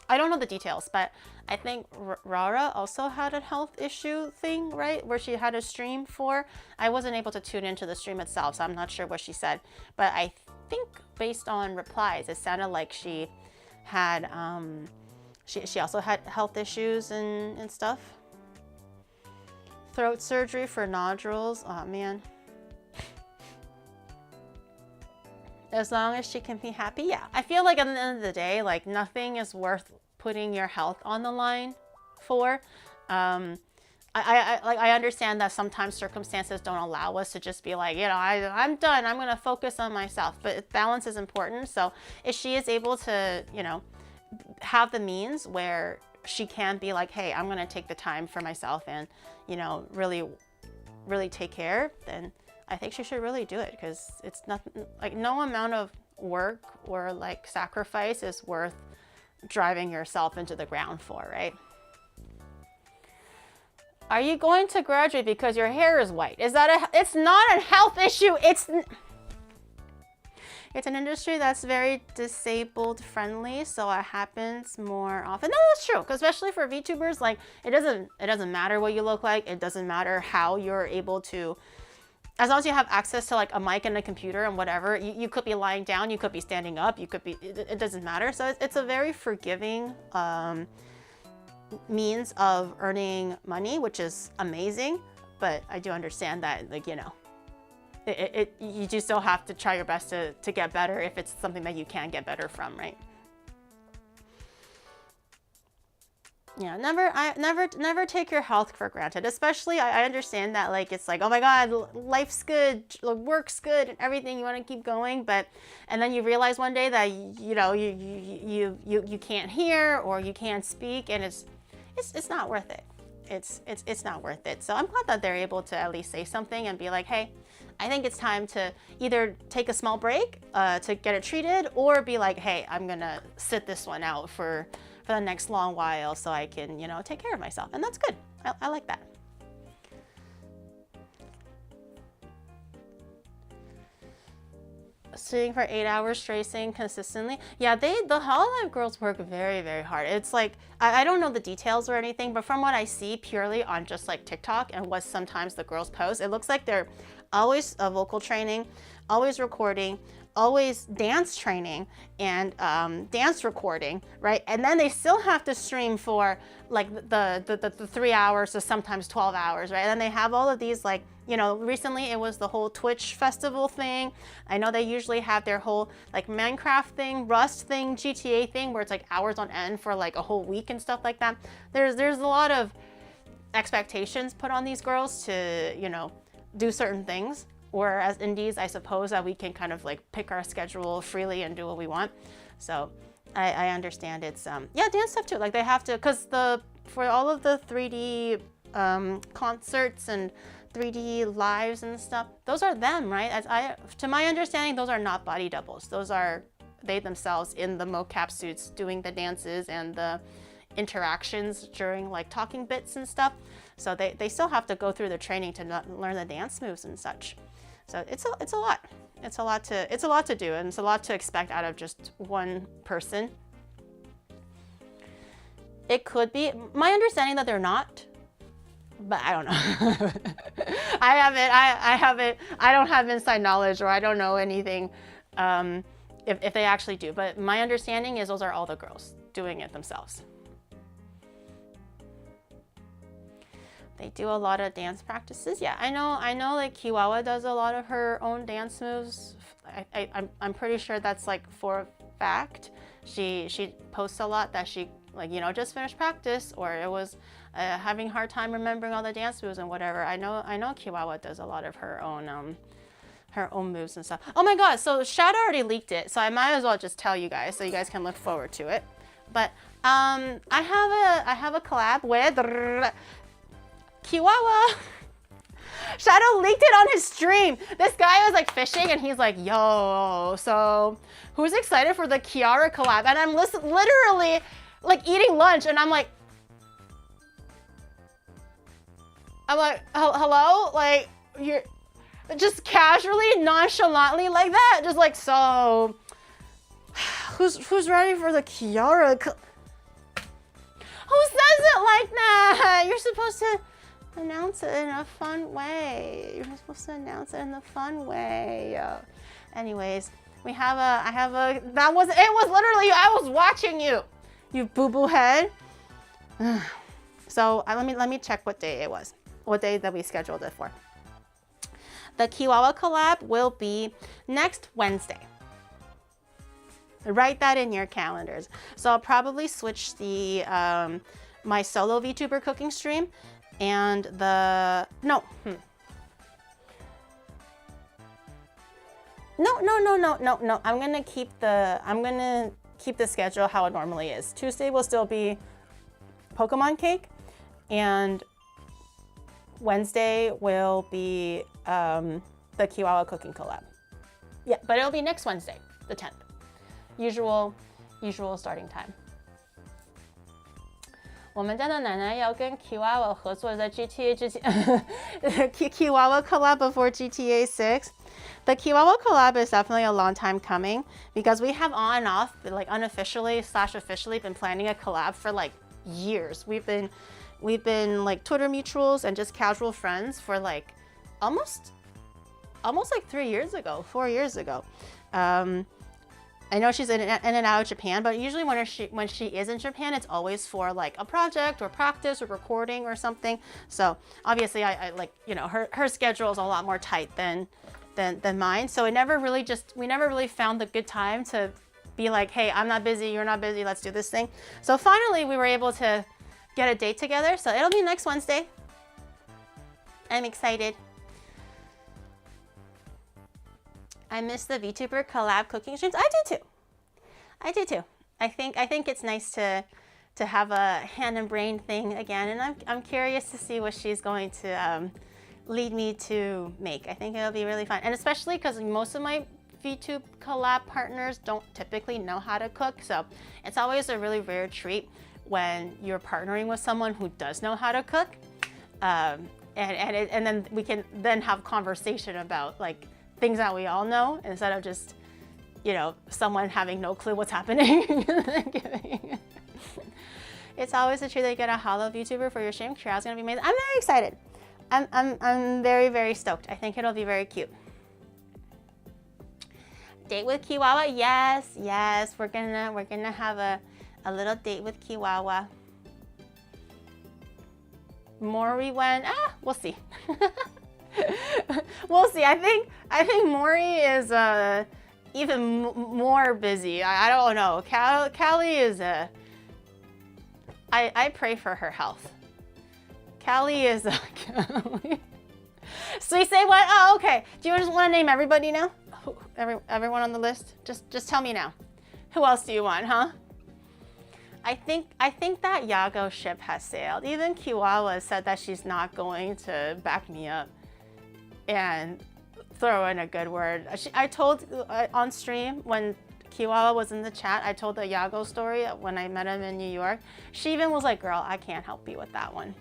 I don't know the details, but I think Rara also had a health issue thing, right? Where she had a stream for. I wasn't able to tune into the stream itself, so I'm not sure what she said. But I think based on replies, it sounded like she had she also had health issues and stuff. Throat surgery for nodules. Oh man. As long as she can be happy, yeah. I feel like at the end of the day, like, nothing is worth putting your health on the line for. I understand that sometimes circumstances don't allow us to just be like, you know, I'm done. I'm gonna focus on myself. But balance is important. So if she is able to, you know, have the means where she can be like, hey, I'm gonna take the time for myself and, you know, really take care, then I think she should really do it, because it's nothing, like, no amount of work or like sacrifice is worth driving yourself into the ground for, right? Are you going to graduate because your hair is white? Is that it's not a health issue. It's an industry that's very disabled friendly, so it happens more often. No, that's true, because especially for VTubers, like, it doesn't matter what you look like. It doesn't matter how you're able to, as long as you have access to like a mic and a computer and whatever, you could be lying down, you could be standing up, you could be, it doesn't matter. So it's a very forgiving means of earning money, which is amazing. But I do understand that, like, you know, you do still have to try your best to get better if it's something that you can get better from, right? Yeah, never take your health for granted. Especially, I understand that, like, it's like, oh my God, life's good, work's good, and everything. You want to keep going, and then you realize one day that, you know, you can't hear or you can't speak, and it's not worth it. It's not worth it. So I'm glad that they're able to at least say something and be like, hey, I think it's time to either take a small break to get it treated, or be like, hey, I'm gonna sit this one out for the next long while so I can, you know, take care of myself. And that's good. I like that. Sitting for 8 hours straight, sitting consistently. Yeah, the Hololive girls work very, very hard. It's like, I don't know the details or anything, but from what I see purely on just like TikTok and what sometimes the girls post, it looks like they're always vocal training, always recording, always dance training, and dance recording, right? And then they still have to stream for like the 3 hours to sometimes 12 hours, right? And then they have all of these, like, you know, recently it was the whole Twitch festival thing. I know they usually have their whole like Minecraft thing, Rust thing, GTA thing, where it's like hours on end for like a whole week and stuff like that. There's a lot of expectations put on these girls to, you know, do certain things. Or as indies, I suppose that we can kind of like pick our schedule freely and do what we want. So I understand it's, yeah, dance stuff too. Like they have to, because for all of the 3D concerts and 3D lives and stuff, those are them, right? To my understanding, those are not body doubles. Those are they themselves in the mocap suits doing the dances and the interactions during like talking bits and stuff. So they still have to go through the training to learn the dance moves and such. So it's a lot. It's a lot to do, and it's a lot to expect out of just one person. It could be my understanding that they're not, but I don't know. I don't have inside knowledge, or I don't know anything if they actually do. But my understanding is those are all the girls doing it themselves. They do a lot of dance practices. Yeah, I know like Kiwawa does a lot of her own dance moves. I'm pretty sure that's like for a fact. She posts a lot that she like, you know, just finished practice, or it was having a hard time remembering all the dance moves and whatever. I know Kiwawa does a lot of her own moves and stuff. Oh my god, so Shadow already leaked it, so I might as well just tell you guys so you guys can look forward to it. But I have a collab with Kiwawa. Shadow leaked it on his stream. This guy was like fishing and he's like, yo, so who's excited for the Kiara collab? And I'm literally like eating lunch and I'm like, hello? Like, you're just casually, nonchalantly like that. Just like, so who's ready for the Kiara? Who says it like that? You're supposed to announce it in a fun way. You're supposed to announce it in a fun way. Anyways, it was literally, I was watching you, you boo-boo head. So let me check what day it was, what day that we scheduled it for. The Kiwawa collab will be next Wednesday. Write that in your calendars. So I'll probably switch the my solo VTuber cooking stream and the no. I'm gonna keep the schedule how it normally is. Tuesday will still be Pokemon cake, and Wednesday will be the Kiwawa cooking collab. Yeah, but it'll be next Wednesday, the 10th. Usual starting time. 我们家的奶奶要跟 Kiwawa 合作在 GTA 之前Kiwawa collab before GTA 6. The Kiwawa collab is definitely a long time coming because we have on and off, like unofficially / officially, been planning a collab for like years. We've been like Twitter mutuals and just casual friends for like almost like 4 years ago. I know she's in and out of Japan, but usually when she is in Japan, it's always for like a project or practice or recording or something. So obviously I like, you know, her schedule is a lot more tight than mine. So we never really found the good time to be like, hey, I'm not busy, you're not busy, let's do this thing. So finally we were able to get a date together. So it'll be next Wednesday. I'm excited. I miss the VTuber collab cooking streams. I do too. I think it's nice to have a hand and brain thing again, and I'm curious to see what she's going to lead me to make. I think it'll be really fun, and especially because most of my VTube collab partners don't typically know how to cook, so it's always a really rare treat when you're partnering with someone who does know how to cook, and then we can then have conversation about like things that we all know instead of just, you know, someone having no clue what's happening. It's always a treat that you get a hollow VTuber for your stream. Kira's gonna be amazing. I'm very excited. I'm very, very stoked. I think it'll be very cute. Date with Kiwawa? Yes. We're gonna have a little date with Kiwawa. Mori when? We'll see. We'll see. I think Mori is even more busy. I don't know. Callie is I pray for her health. Callie is Callie. So you say what? Oh, okay. Do you just want to name everybody now? Everyone on the list? Just tell me now. Who else do you want, huh? I think that Yago ship has sailed. Even Kiwawa said that she's not going to back me up and throw in a good word. I told on stream when Kiwawa was in the chat, I told the Yago story when I met him in New York. She even was like, girl, I can't help you with that one.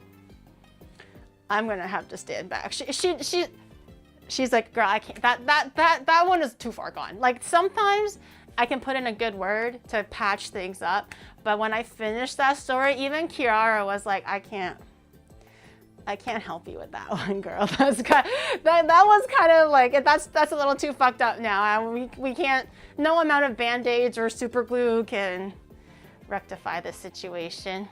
I'm gonna have to stand back. She's like, girl, I can't, that one is too far gone. Like sometimes I can put in a good word to patch things up, but when I finished that story, even Kiara was like, I can't help you with that one, girl. That was kind of like, that's a little too fucked up now. We can't, no amount of band-aids or super glue can rectify the situation.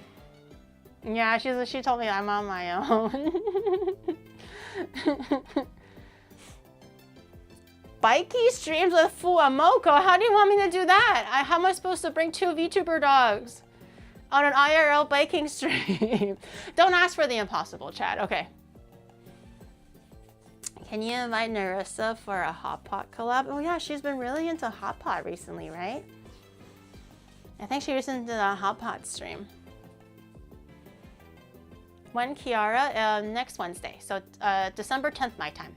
Yeah, she told me I'm on my own. Bikey streams with Fuamoko. How do you want me to do that? How am I supposed to bring 2 VTuber dogs on an IRL biking stream? Don't ask for the impossible, Chad. Okay. Can you invite Narissa for a Hot Pot collab? Oh yeah, she's been really into Hot Pot recently, right? I think she was into the Hot Pot stream. When, Kiara? Next Wednesday. So December 10th my time.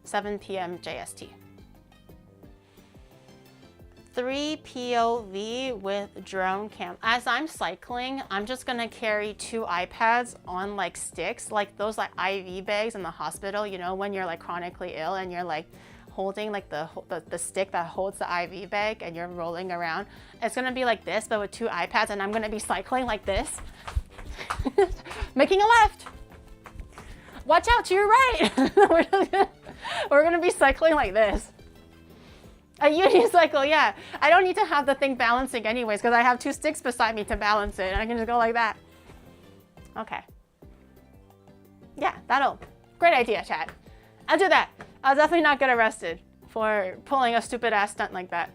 7 p.m. JST. 3 POV with drone cam. As I'm cycling, I'm just gonna carry 2 iPads on like sticks, like those like IV bags in the hospital, you know, when you're like chronically ill and you're like holding like the stick that holds the IV bag and you're rolling around. It's gonna be like this, but with 2 iPads, and I'm gonna be cycling like this, making a left. Watch out to your right. We're gonna be cycling like this. A unicycle, yeah. I don't need to have the thing balancing anyways because I have 2 sticks beside me to balance it and I can just go like that. Okay. Yeah, great idea, chat. I'll do that. I'll definitely not get arrested for pulling a stupid ass stunt like that.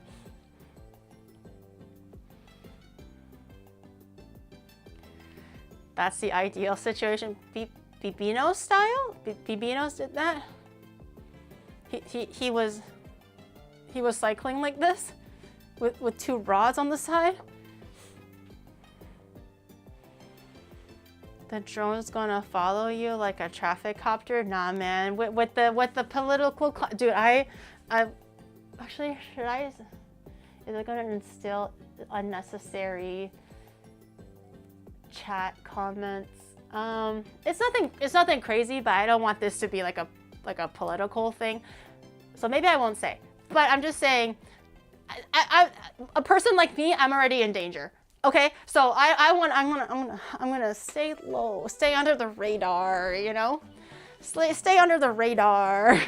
That's the ideal situation. Bibino style? Bibinos did that? He was cycling like this with 2 rods on the side. The drone's gonna follow you like a traffic copter? Nah, man. With the political dude, I actually should I? Is it gonna instill unnecessary chat comments? It's nothing crazy, but I don't want this to be like a political thing. So maybe I won't say. But I'm just saying, a person like me, I'm already in danger. Okay, so I'm gonna stay low, stay under the radar, you know, stay under the radar.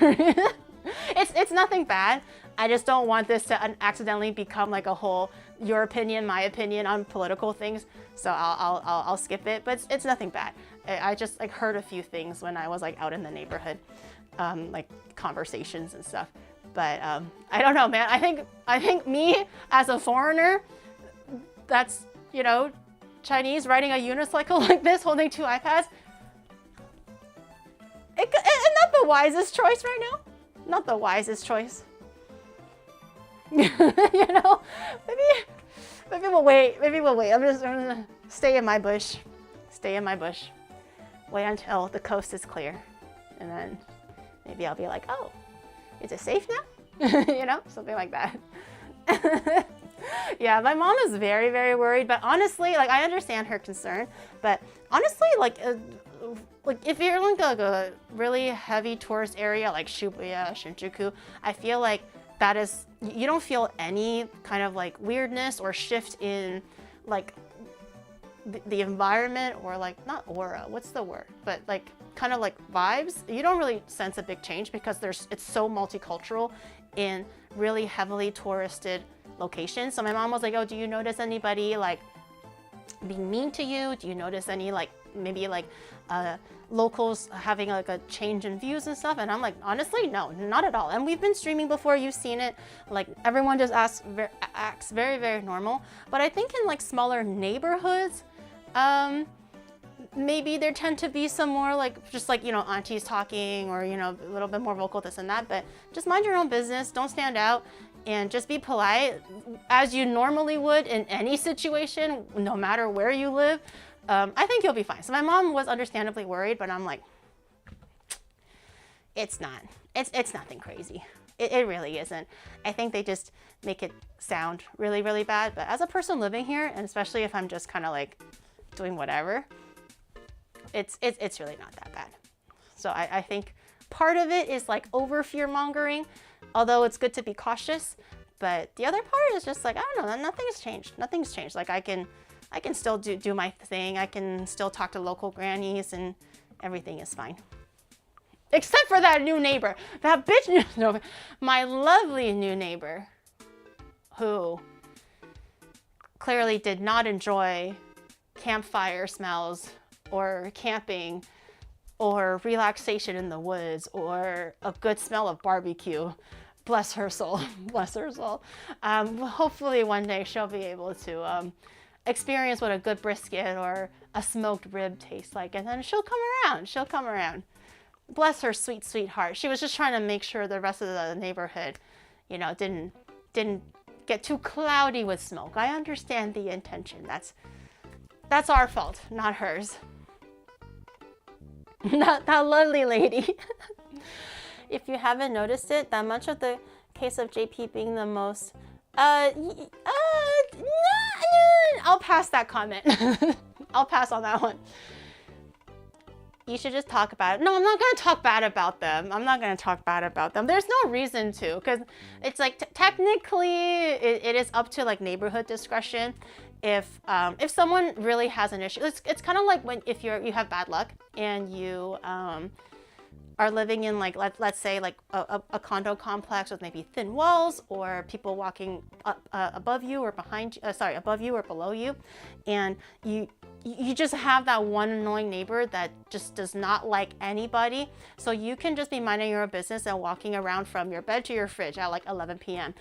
It's nothing bad. I just don't want this to accidentally become like a whole your opinion, my opinion on political things. So I'll skip it. But it's nothing bad. I just like heard a few things when I was like out in the neighborhood, like conversations and stuff. But I don't know, man. I think me as a foreigner, that's, you know, Chinese riding a unicycle like this, holding 2 iPads. It's not the wisest choice right now. Not the wisest choice. You know, maybe we'll wait. Maybe we'll wait. I'm gonna stay in my bush. Stay in my bush. Wait until the coast is clear, and then maybe I'll be like, oh. Is it safe now? You know, something like that. Yeah, my mom is very, very worried, but honestly, like I understand her concern, but honestly, like if you're in like a really heavy tourist area like Shibuya, Shinjuku, I feel like that is, you don't feel any kind of like weirdness or shift in like the environment or like, not aura, what's the word? But like kind of like vibes. You don't really sense a big change because it's so multicultural in really heavily touristed locations. So my mom was like, oh, do you notice anybody like being mean to you? Do you notice any like maybe like locals having like a change in views and stuff? And I'm like, honestly, no, not at all. And we've been streaming before, you've seen it. Like everyone just acts very, very normal. But I think in like smaller neighborhoods, maybe there tend to be some more like, just like, you know, aunties talking or, you know, a little bit more vocal, this and that, but just mind your own business, don't stand out, and just be polite as you normally would in any situation, no matter where you live. I think you'll be fine. So my mom was understandably worried, but I'm like, it's nothing crazy. It really isn't. I think they just make it sound really, really bad. But as a person living here, and especially if I'm just kind of like doing whatever, it's really not that bad. So I think part of it is like over fear mongering, although it's good to be cautious. But the other part is just like, I don't know, nothing's changed. Nothing's changed. Like I can still do my thing. I can still talk to local grannies and everything is fine. Except for that new neighbor. That bitch, no, my lovely new neighbor who clearly did not enjoy campfire smells or camping or relaxation in the woods or a good smell of barbecue. bless her soul, bless her soul. Hopefully one day she'll be able to experience what a good brisket or a smoked rib tastes like, and then she'll come around. She'll come around. Bless her sweet, sweet heart. She was just trying to make sure the rest of the neighborhood, you know, didn't get too cloudy with smoke. I understand the intention. That's our fault, not hers. Not that lovely lady. If you haven't noticed it, that much of the case of JP being the most, I'll pass that comment. I'll pass on that one. You should just talk about it. No, I'm not going to talk bad about them. I'm not going to talk bad about them. There's no reason to, because it's like technically it is up to like neighborhood discretion. If someone really has an issue, it's kind of like when if you have bad luck and you are living in like let's say like a condo complex with maybe thin walls or people walking up above you or behind you, above you or below you, and you just have that one annoying neighbor that just does not like anybody. So you can just be minding your own business and walking around from your bed to your fridge at like 11 p.m.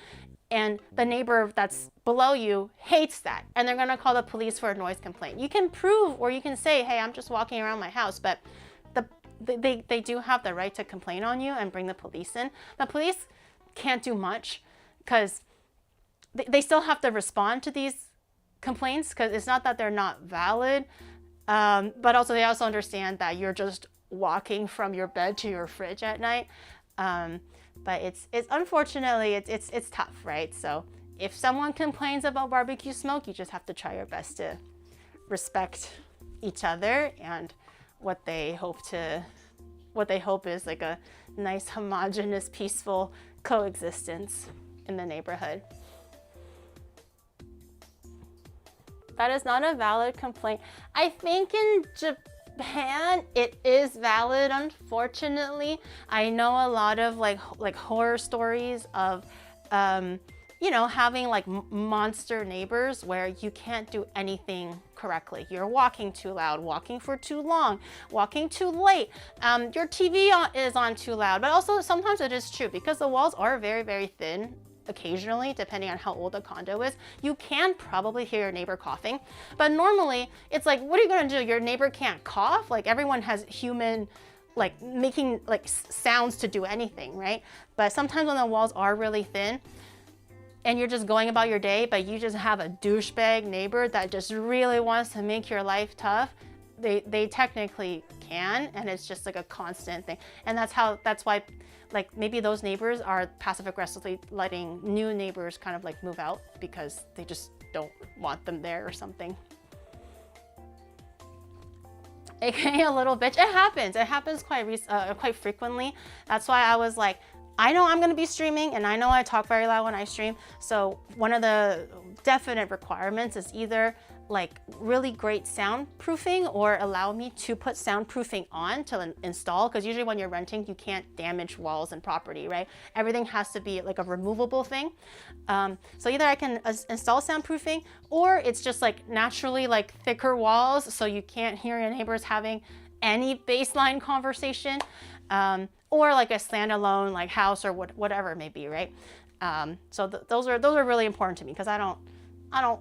And the neighbor that's below you hates that, and they're gonna call the police for a noise complaint. You can prove, or you can say, hey, I'm just walking around my house, but they do have the right to complain on you and bring the police in. The police can't do much because they still have to respond to these complaints, because it's not that they're not valid, but also they also understand that you're just walking from your bed to your fridge at night. But it's unfortunately it's tough, right? So if someone complains about barbecue smoke, you just have to try your best to respect each other and what they hope is like a nice, homogeneous, peaceful coexistence in the neighborhood. That is not a valid complaint. I think in Japan it is valid, unfortunately. I know a lot of like horror stories of you know, having like monster neighbors where you can't do anything correctly. You're walking too loud, walking for too long, walking too late. Your TV is on too loud, but also sometimes it is true because the walls are very, very thin. Occasionally, depending on how old the condo is, you can probably hear your neighbor coughing. But normally, it's like, what are you gonna do? Your neighbor can't cough? Like everyone has human, like making like sounds to do anything, right? But sometimes when the walls are really thin, and you're just going about your day, but you just have a douchebag neighbor that just really wants to make your life tough, they technically can, and it's just like a constant thing. And that's why like maybe those neighbors are passive aggressively letting new neighbors kind of like move out because they just don't want them there or something. AKA a little bitch. It happens quite frequently. That's why I was like, I know I'm gonna be streaming and I know I talk very loud when I stream. So one of the definite requirements is either like really great soundproofing or allow me to put soundproofing on to install, because usually when you're renting, you can't damage walls and property, right? Everything has to be like a removable thing. So either I can install soundproofing, or it's just like naturally like thicker walls so you can't hear your neighbors having any baseline conversation. Or like a standalone like house or whatever it may be, right? So those are really important to me because I don't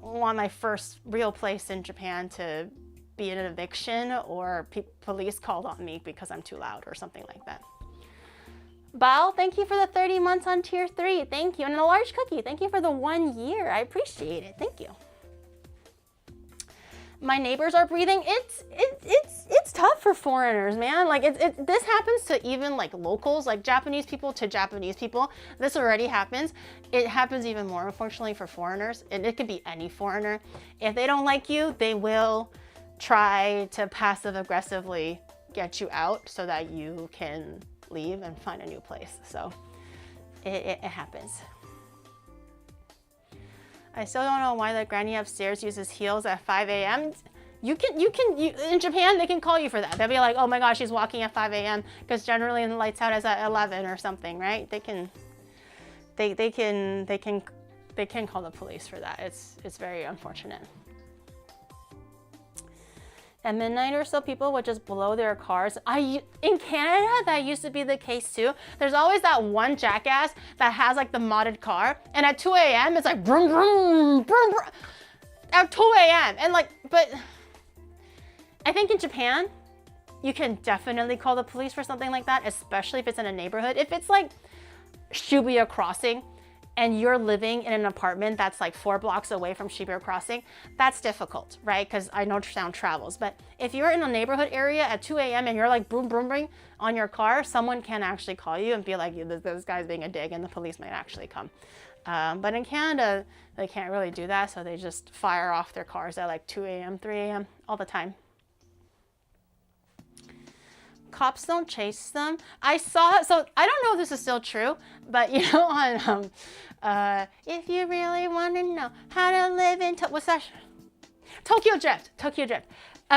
want my first real place in Japan to be an eviction or police called on me because I'm too loud or something like that. Bao, thank you for the 30 months on tier 3. Thank you. And a large cookie. Thank you for the 1 year. I appreciate it. Thank you. My neighbors are breathing. It's tough for foreigners, man. Like this happens to even like locals, like Japanese people to Japanese people. This already happens. It happens even more, unfortunately, for foreigners. And it could be any foreigner. If they don't like you, they will try to passive aggressively get you out so that you can leave and find a new place. So it happens. I still don't know why the granny upstairs uses heels at 5 a.m. You in Japan, they can call you for that. They'll be like, oh my gosh, she's walking at 5 a.m. because generally the lights out is at 11 or something, right? They can call the police for that. It's very unfortunate. At midnight or so, people would just blow their cars. In Canada, that used to be the case too. There's always that one jackass that has like the modded car, and at 2 a.m. it's like vroom, vroom, vroom, vroom, at 2 a.m. And like, but I think in Japan, you can definitely call the police for something like that, especially if it's in a neighborhood. If it's like Shibuya Crossing, and you're living in an apartment that's like 4 blocks away from Shibuya Crossing, that's difficult, right? Because I know sound travels. But if you're in a neighborhood area at 2 a.m. and you're like boom, boom, boom on your car, someone can actually call you and be like, this guy's being a dig, and the police might actually come. But in Canada, they can't really do that, so they just fire off their cars at like 2 a.m., 3 a.m. all the time. Cops don't chase them. I saw, so I don't know if this is still true, but you know, on if you really want to know how to live in what's that? Tokyo Drift.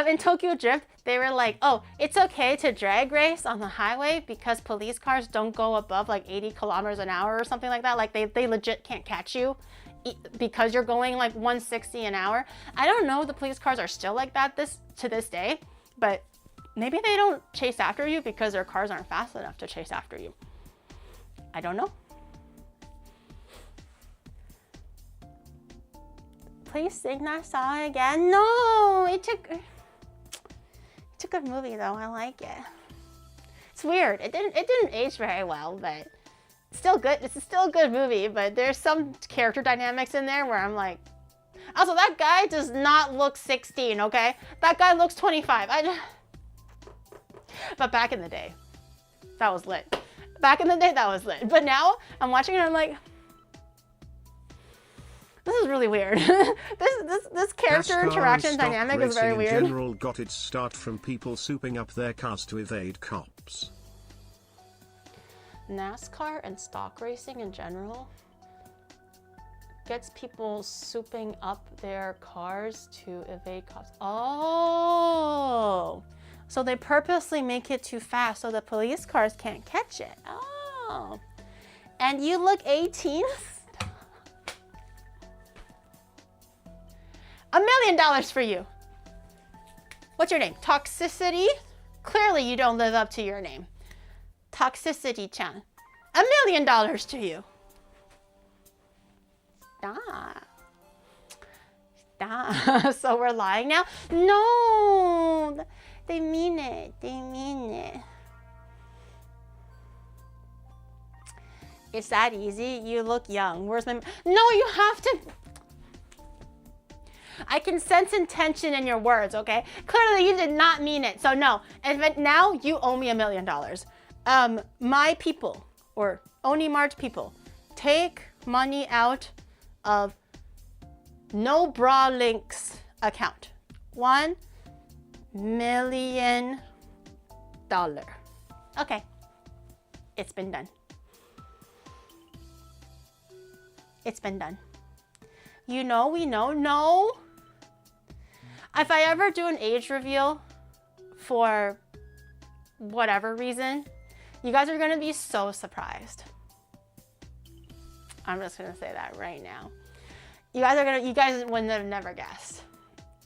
In Tokyo Drift, they were like, oh, it's okay to drag race on the highway because police cars don't go above like 80 kilometers an hour or something like that. Like they legit can't catch you because you're going like 160 an hour. I don't know if the police cars are still like that to this day, but maybe they don't chase after you because their cars aren't fast enough to chase after you. I don't know. Please sing that song again. No, it's a good movie though. I like it. It's weird. It didn't age very well, but it's still good. It's still a good movie, but there's some character dynamics in there where I'm like, also that guy does not look 16, okay? That guy looks 25. But back in the day, that was lit. But now I'm watching it and I'm like, this is really weird. this character interaction dynamic is very weird. In general got its start from people souping up their cars to evade cops. NASCAR and stock racing in general gets people souping up their cars to evade cops. Oh. So they purposely make it too fast so the police cars can't catch it. Oh. And you look 18? $1 million for you. What's your name? Toxicity? Clearly you don't live up to your name. Toxicity-chan. $1 million to you. Stop. So we're lying now? No. They mean it. It's that easy. You look young. Where's my... No, you have to... I can sense intention in your words, okay? Clearly you did not mean it. So no. And now you owe me $1 million. My people, or Onimart people, take money out of No Bra Links account. $1 million. Okay, it's been done. It's been done. You know, we know. No. If I ever do an age reveal for whatever reason, you guys are gonna be so surprised. I'm just gonna say that right now. You guys would have never guessed.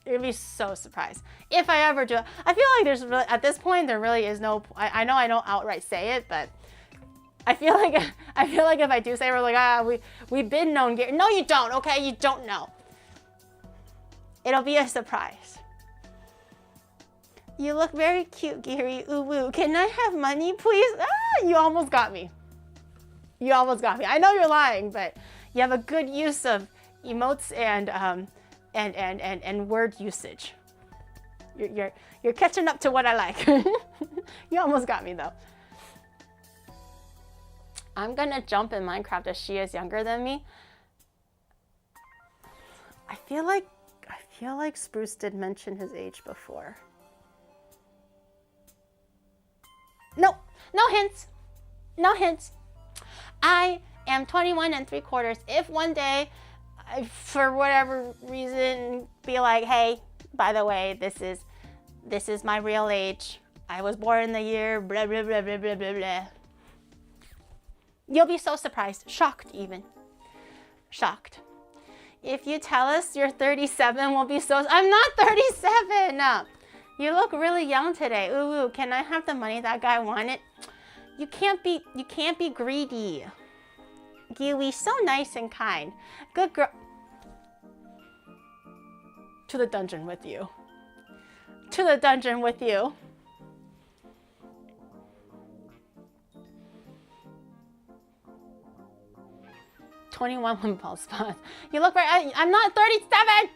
You're gonna be so surprised. If I ever do it, I feel like there's really, at this point, there really is no, I know I don't outright say it, but I feel like if I do say it, we're like, we've been known. No, you don't, okay? You don't know. It'll be a surprise. You look very cute, Gary. Ooh, woo. Can I have money, please? Ah, you almost got me. You almost got me. I know you're lying, but you have a good use of emotes and word usage. You're catching up to what I like. You almost got me though. I'm gonna jump in Minecraft as she is younger than me. I feel like Spruce did mention his age before. No hints. No hints. I am 21 3/4. If one day, for whatever reason, be like, hey, by the way, this is my real age. I was born in the year blah blah blah blah blah blah blah. You'll be so surprised, shocked even, shocked. If you tell us you're 37, we'll be so. I'm not 37. You look really young today. Ooh, can I have the money that guy wanted? You can't be greedy. Yui, so nice and kind. Good girl. To the dungeon with you. To the dungeon with you. $21 bald spots. You look right. I'm not 37.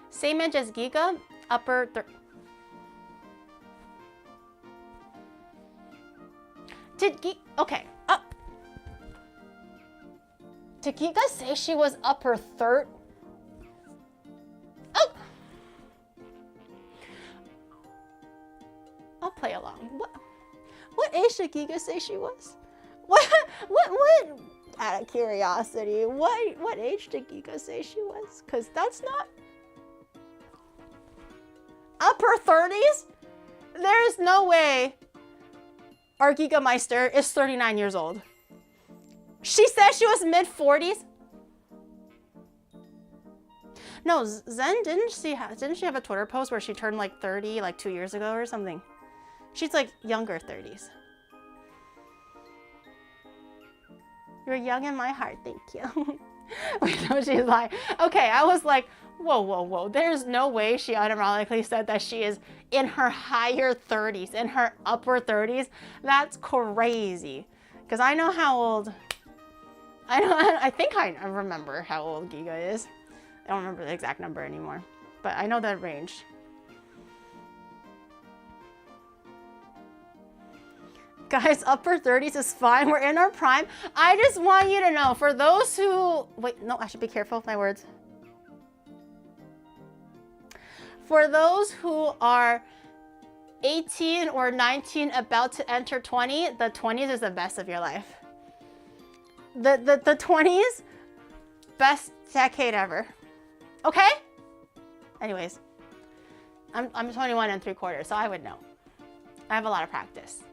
Same age as Giga. Upper. Okay. Did Giga say she was upper third? Oh. I'll play along. What age did Giga say she was? What? Out of curiosity, what age did Giga say she was? Cause that's not upper 30s. There is no way our Giga Meister is 39 years old. She said she was mid 40s. No, Zen didn't she have a Twitter post where she turned like 30 like 2 years ago or something? She's like younger 30s. You're young in my heart, thank you. Wait, no, she's like, okay, I was like, whoa. There's no way she automatically said that she is in her higher 30s, in her upper 30s. That's crazy. Because I know how old, I think I remember how old Giga is. I don't remember the exact number anymore, but I know that range. Guys, upper 30s is fine. We're in our prime. I just want you to know, for those who... Wait, no, I should be careful with my words. For those who are 18 or 19 about to enter 20, the 20s is the best of your life. The 20s, best decade ever. Okay? Anyways, I'm 21 and 3/4, so I would know. I have a lot of practice.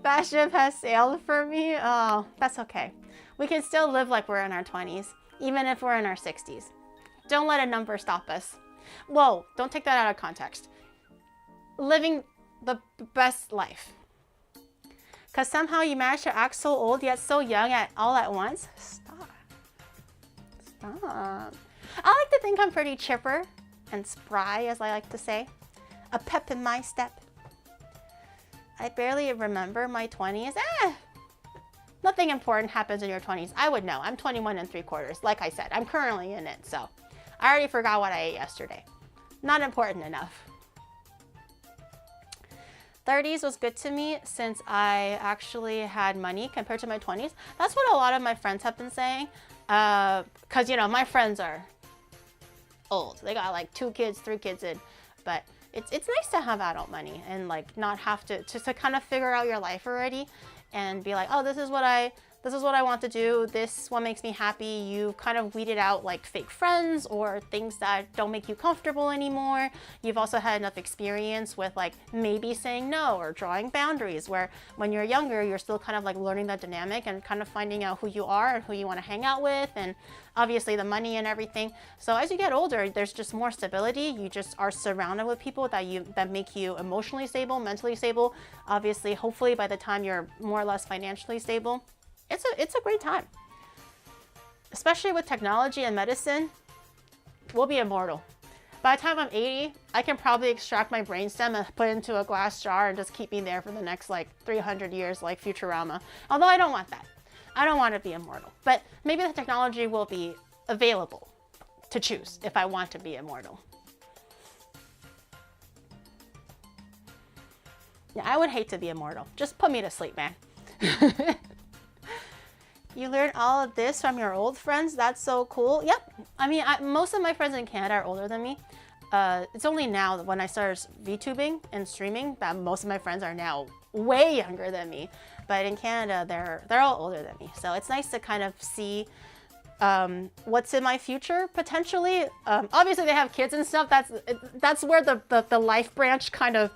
That ship has sailed for me. Oh, that's okay. We can still live like we're in our 20s, even if we're in our 60s. Don't let a number stop us. Whoa, don't take that out of context. Living the best life. Because somehow you manage to act so old yet so young all at once. Stop. I like to think I'm pretty chipper and spry, as I like to say. A pep in my step. I barely remember my 20s. Nothing important happens in your 20s. I would know. I'm 21 and 3/4. Like I said, I'm currently in it, so I already forgot what I ate yesterday. Not important enough. 30s was good to me since I actually had money compared to my 20s. That's what a lot of my friends have been saying. Because, you know, my friends are old. They got like 2 kids, 3 kids in. But it's nice to have adult money and like not have to kind of figure out your life already and be like, oh, this is what I want to do. This is what makes me happy. You kind of weeded out like fake friends or things that don't make you comfortable anymore. You've also had enough experience with like maybe saying no or drawing boundaries, where when you're younger, you're still kind of like learning that dynamic and kind of finding out who you are and who you want to hang out with, and obviously the money and everything. So as you get older, there's just more stability. You just are surrounded with people that make you emotionally stable, mentally stable. Obviously, hopefully by the time you're more or less financially stable, it's a great time. Especially with technology and medicine, we'll be immortal. By the time I'm 80, I can probably extract my brainstem and put it into a glass jar and just keep me there for the next like 300 years like Futurama. Although I don't want that. I don't want to be immortal. But maybe the technology will be available to choose if I want to be immortal. Yeah, I would hate to be immortal. Just put me to sleep, man. You learned all of this from your old friends? That's so cool. Yep. I mean, most of my friends in Canada are older than me. It's only now that when I started VTubing and streaming that most of my friends are now way younger than me. But in Canada, they're all older than me. So it's nice to kind of see what's in my future potentially. Obviously, they have kids and stuff. That's where the life branch kind of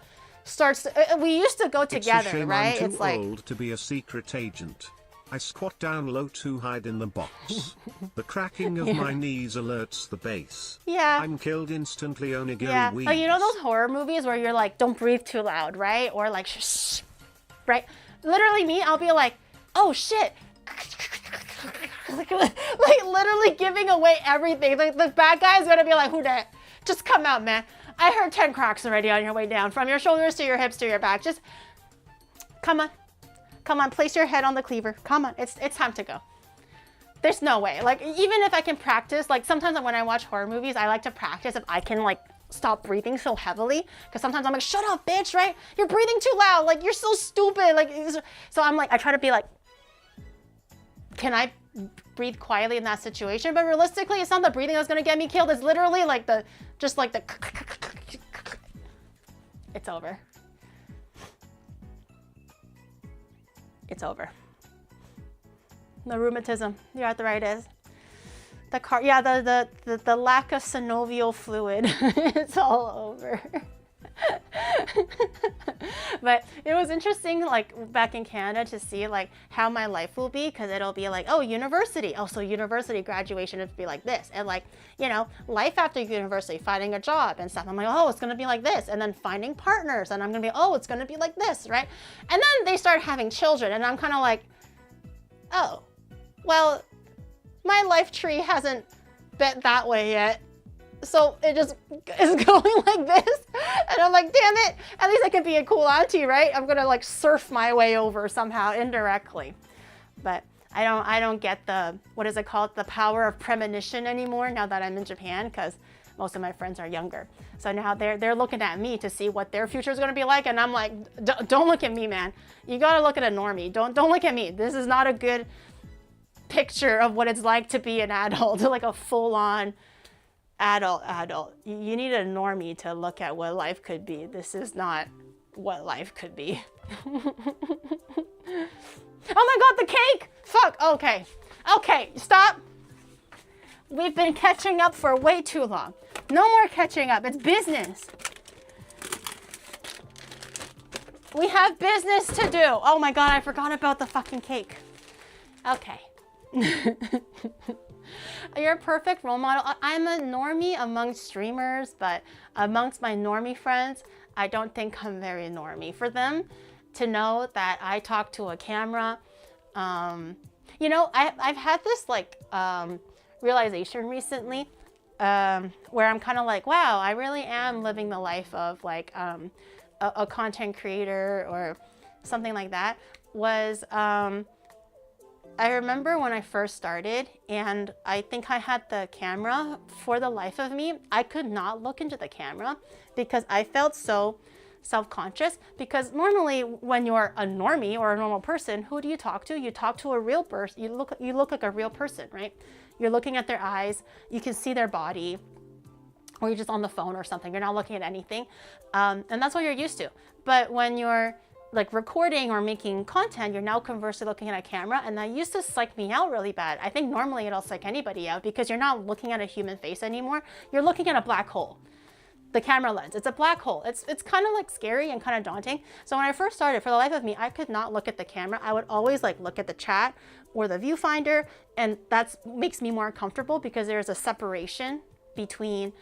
starts. We used to go together, it's a shame right? I'm too old to be a secret agent. I squat down low to hide in the box. The cracking of my knees alerts the base. Yeah. I'm killed instantly, onigiri Yeah. weeds. Like, you know those horror movies where you're like, don't breathe too loud, right? Or like, shh, right? Literally me, I'll be like, oh shit. like literally giving away everything. Like the bad guy's gonna be like, who that? Just come out, man. I heard 10 cracks already on your way down. From your shoulders to your hips to your back. Just, come on. Come on, place your head on the cleaver. Come on, it's time to go. There's no way. Like, even if I can practice, like sometimes when I watch horror movies, I like to practice if I can like stop breathing so heavily. Because sometimes I'm like, shut up, bitch, right? You're breathing too loud. Like, you're so stupid. Like, so I'm like, I try to be like, can I breathe quietly in that situation? But realistically, it's not the breathing that's gonna get me killed. It's literally like just like the, it's over. It's over. The rheumatism, the arthritis, the lack of synovial fluid. It's all over. But it was interesting, like back in Canada, to see like how my life will be, because it'll be like, oh, university. Oh, so university graduation would be like this, and like, you know, life after university, finding a job and stuff. I'm like, oh, it's gonna be like this, and then finding partners, and I'm gonna be, oh, it's gonna be like this, right? And then they start having children, and I'm kind of like, oh, well, my life tree hasn't bent that way yet. So it just is going like this. And I'm like, damn it, at least I can be a cool auntie, right? I'm gonna like surf my way over somehow indirectly. But I don't get the, what is it called? The power of premonition anymore now that I'm in Japan, because most of my friends are younger. So now they're looking at me to see what their future is gonna be like. And I'm like, don't look at me, man. You gotta look at a normie. Don't look at me. This is not a good picture of what it's like to be an adult, like a full-on adult. You need a normie to look at what life could be. This is not what life could be. Oh my god, the cake! Fuck, okay, stop. We've been catching up for way too long. No more catching up, it's business. We have business to do. Oh my god, I forgot about the fucking cake. Okay. You're a perfect role model. I'm a normie amongst streamers, but amongst my normie friends, I don't think I'm very normie. For them to know that I talk to a camera, you know, I've had this like realization recently where I'm kind of like, wow, I really am living the life of like a content creator or something like that. Was I remember when I first started, and I think I had the camera. For the life of me, I could not look into the camera because I felt so self-conscious. Because normally when you're a normie or a normal person, who do you talk to? You talk to a real person. You look like a real person, right? You're looking at their eyes, you can see their body, or you're just on the phone or something. You're not looking at anything. And that's what you're used to. But when you're like recording or making content, you're now conversely looking at a camera, and that used to psych me out really bad. I think normally it'll psych anybody out because you're not looking at a human face anymore. You're looking at a black hole. The camera lens, it's a black hole. It's kind of like scary and kind of daunting. So when I first started, for the life of me, I could not look at the camera. I would always like look at the chat or the viewfinder, and that makes me more comfortable because there's a separation between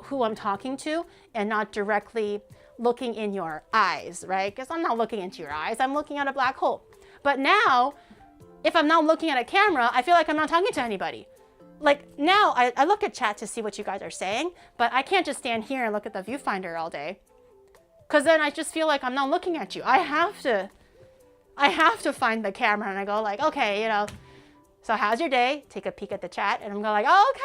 who I'm talking to and not directly looking in your eyes, right? Because I'm not looking into your eyes, I'm looking at a black hole. But now, if I'm not looking at a camera, I feel like I'm not talking to anybody. Like now, I look at chat to see what you guys are saying, but I can't just stand here and look at the viewfinder all day. Because then I just feel like I'm not looking at you. I have to find the camera, and I go like, okay, you know, so how's your day? Take a peek at the chat, and I'm going like, oh, okay,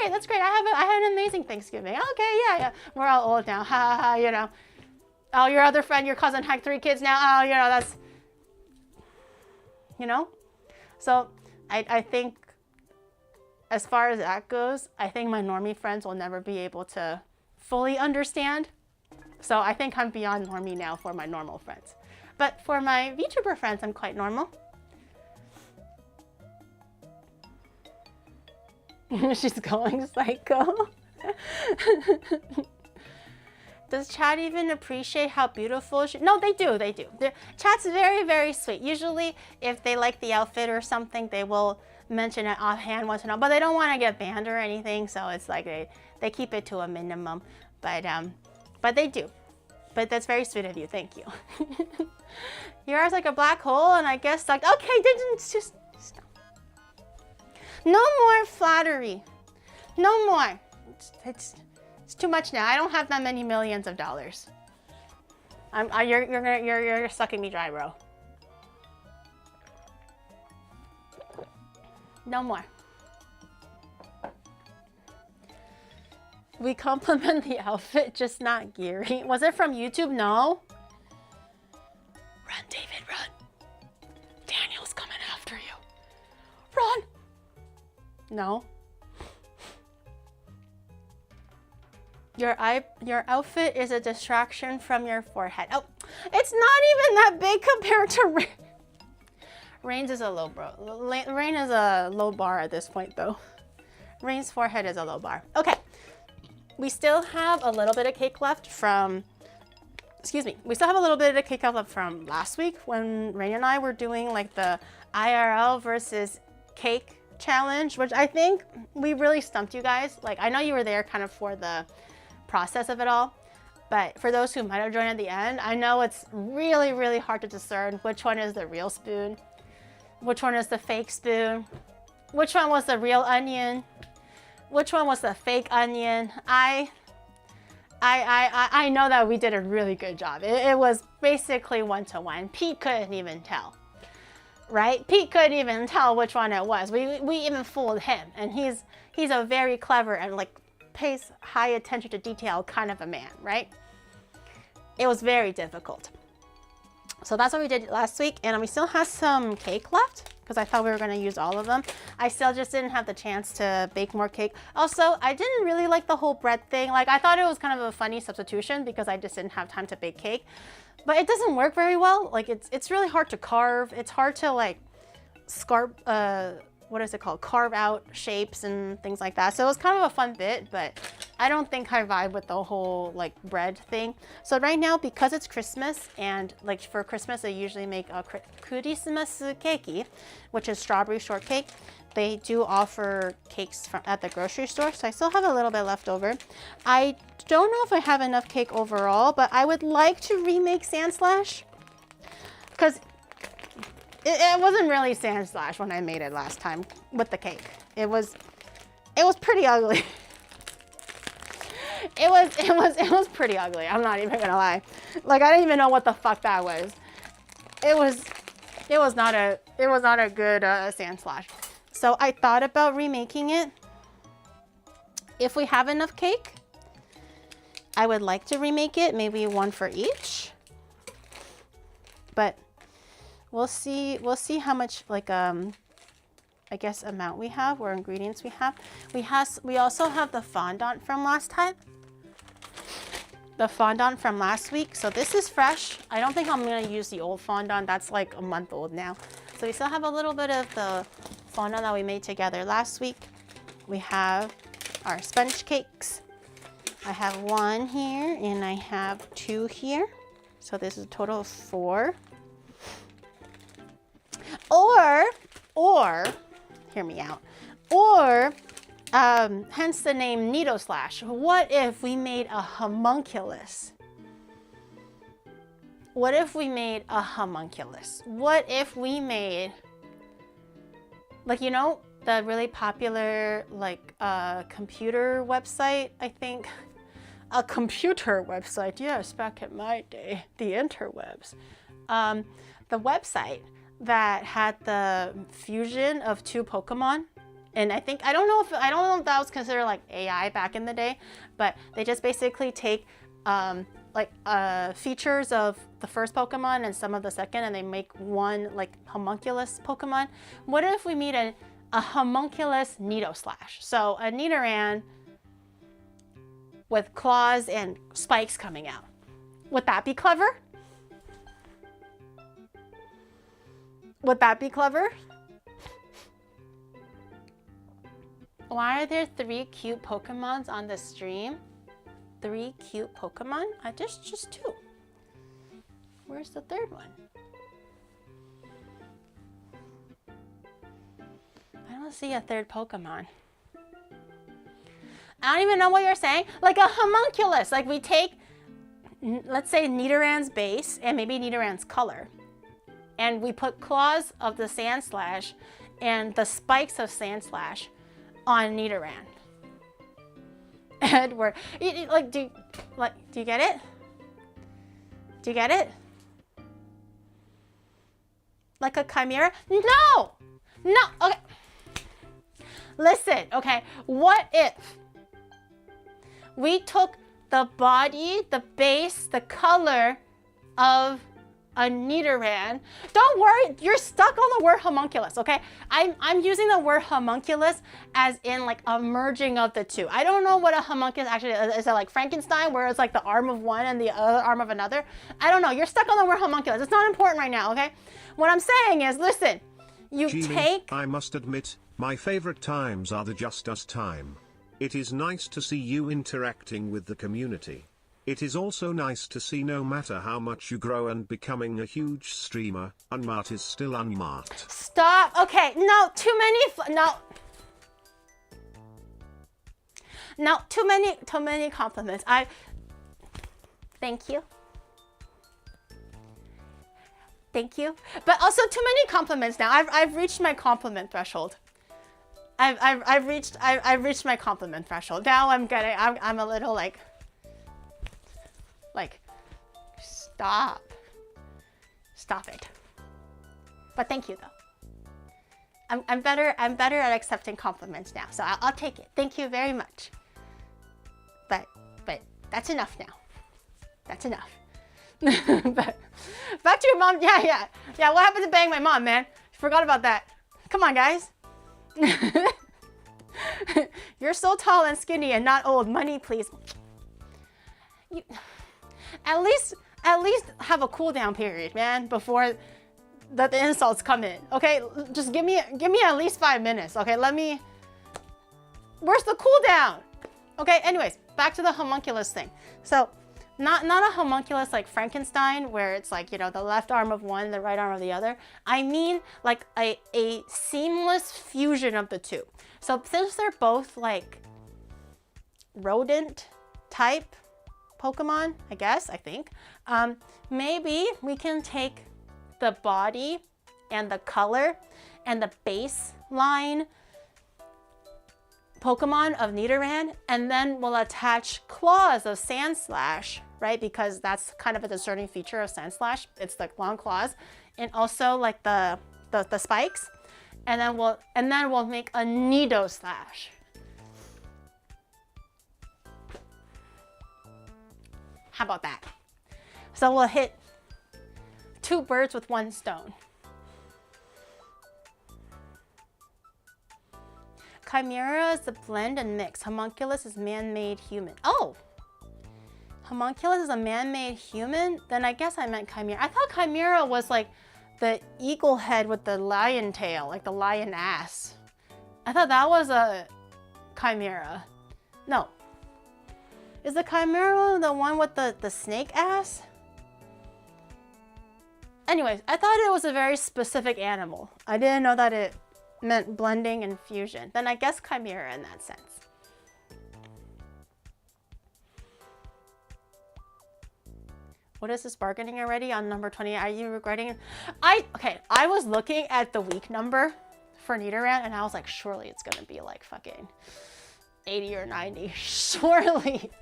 yeah, that's great. I had an amazing Thanksgiving. Okay, yeah. We're all old now, ha ha ha, you know. Oh, your other friend, your cousin had 3 kids now. Oh, you know, that's, you know. So I think as far as that goes, I think my normie friends will never be able to fully understand. So I think I'm beyond normie now for my normal friends. But for my VTuber friends, I'm quite normal. She's going psycho. Does chat even appreciate how beautiful she... No, they do, they do. Chat's very, very sweet. Usually, if they like the outfit or something, they will mention it offhand once in a while, but they don't want to get banned or anything, so it's like they keep it to a minimum. But they do. But that's very sweet of you, thank you. Yours like a black hole, and I guess like, okay, just stop. No more flattery. No more. It's too much now. I don't have that many millions of dollars. You're sucking me dry, bro. No more. We compliment the outfit, just not Geary. Was it from YouTube? No. Run, David, run. Daniel's coming after you. Run. No. Your outfit is a distraction from your forehead. Oh, it's not even that big compared to Rain. Rain's is a low Rain is a low bar at this point though. Rain's forehead is a low bar. Okay. We still have a little bit of cake left from, we still have a little bit of cake left from last week when Rain and I were doing like the IRL versus cake challenge, which I think we really stumped you guys. Like, I know you were there kind of for the process of it all, but for those who might have joined at the end, I know it's really, really hard to discern which one is the real spoon, which one is the fake spoon, which one was the real onion, which one was the fake onion. I know that we did a really good job. It was basically one-to-one. Pete couldn't even tell, right? Pete couldn't even tell which one it was. We even fooled him, and he's a very clever and like pays high attention to detail kind of a man, right? It was very difficult. So that's what we did last week, and we still have some cake left because I thought we were going to use all of them. I still just didn't have the chance to bake more cake. Also, I didn't really like the whole bread thing. Like, I thought it was kind of a funny substitution because I just didn't have time to bake cake. But it doesn't work very well. Like, it's really hard to carve. It's hard to like what is it called? Carve out shapes and things like that. So it was kind of a fun bit, but I don't think I vibe with the whole like bread thing. So right now, because it's Christmas, and like for Christmas, they usually make a Christmas cake, which is strawberry shortcake. They do offer cakes at the grocery store, so I still have a little bit left over. I don't know if I have enough cake overall, but I would like to remake NidoSlash because it wasn't really NidoSlash when I made it last time with the cake. It was pretty ugly. It was pretty ugly. I'm not even gonna lie. Like, I didn't even know what the fuck that was. It was not a good NidoSlash. So I thought about remaking it. If we have enough cake, I would like to remake it, maybe one for each. But we'll see how much like I guess amount we have or ingredients we have. We also have the fondant from last time. The fondant from last week. So this is fresh. I don't think I'm gonna use the old fondant. That's like a month old now. So we still have a little bit of the fondant that we made together last week. We have our sponge cakes. I have one here and I have two here. So this is a total of 4. Or, hear me out, or, hence the name NidoSlash. What if we made a homunculus? What if we made a homunculus? What if we made, like, you know, the really popular, like, computer website, I think? A computer website, yes, back in my day, the interwebs. The website that had the fusion of 2 Pokemon, and I don't know if that was considered like AI back in the day, but they just basically take features of the first Pokemon and some of the second, and they make one like homunculus Pokemon. What if we made a homunculus NidoSlash? So a Nidoran with claws and spikes coming out. Would that be clever? Would that be clever? Why are there 3 cute Pokemons on the stream? 3 cute Pokemon. Just 2. Where's the third one? I don't see a third Pokemon. I don't even know what you're saying. Like a homunculus. Like we take, let's say, Nidoran's base and maybe Nidoran's color. And we put claws of the Sandslash and the spikes of Sandslash on Nidoran. Edward, do you get it? Do you get it? Like a chimera? No! No, okay. Listen, okay, what if we took the body, the base, the color of a Nidoran? Don't worry, you're stuck on the word homunculus, okay? I'm using the word homunculus as in like a merging of the two. I don't know what a homunculus actually is. Is it like Frankenstein where it's like the arm of one and the other arm of another? I don't know. You're stuck on the word homunculus. It's not important right now, okay? What I'm saying is, listen, you take... I must admit, my favorite times are the Just Us time. It is nice to see you interacting with the community. It is also nice to see no matter how much you grow and becoming a huge streamer, Unmart is still unmarked. Stop. Okay, no, too many, no, too many compliments. Thank you. Thank you. But also too many compliments now. I've reached my compliment threshold. I've reached my compliment threshold. Now I'm a little like, stop it. But thank you though. I'm better at accepting compliments now, so I'll take it. Thank you very much. But that's enough now. That's enough. But back to your mom. Yeah. What happened to bang my mom, man? Forgot about that. Come on, guys. You're so tall and skinny and not old. Money, please. At least have a cool down period, man, before the insults come in. Okay, just give me at least 5 minutes. Okay, where's the cool down? Okay, anyways, back to the homunculus thing. So not a homunculus like Frankenstein where it's like, you know, the left arm of one, the right arm of the other. I mean like a seamless fusion of the two. So since they're both like rodent type Pokemon, I think, maybe we can take the body and the color and the baseline Pokemon of Nidoran, and then we'll attach claws of Sandslash, right? Because that's kind of a discerning feature of Sandslash. It's like long claws, and also like the spikes, and then we'll make a NidoSlash. How about that? So we'll hit 2 birds with 1 stone. Chimera is a blend and mix. Homunculus is man-made human. Oh! Homunculus is a man-made human? Then I guess I meant Chimera. I thought Chimera was like the eagle head with the lion tail, like the lion ass. I thought that was a Chimera. No. Is the Chimera the one with the snake ass? Anyways, I thought it was a very specific animal. I didn't know that it meant blending and fusion. Then I guess Chimera in that sense. What is this bargaining already on number 20? Are you regretting it? I was looking at the week number for Nidoran and I was like, surely it's gonna be like fucking 80 or 90. Surely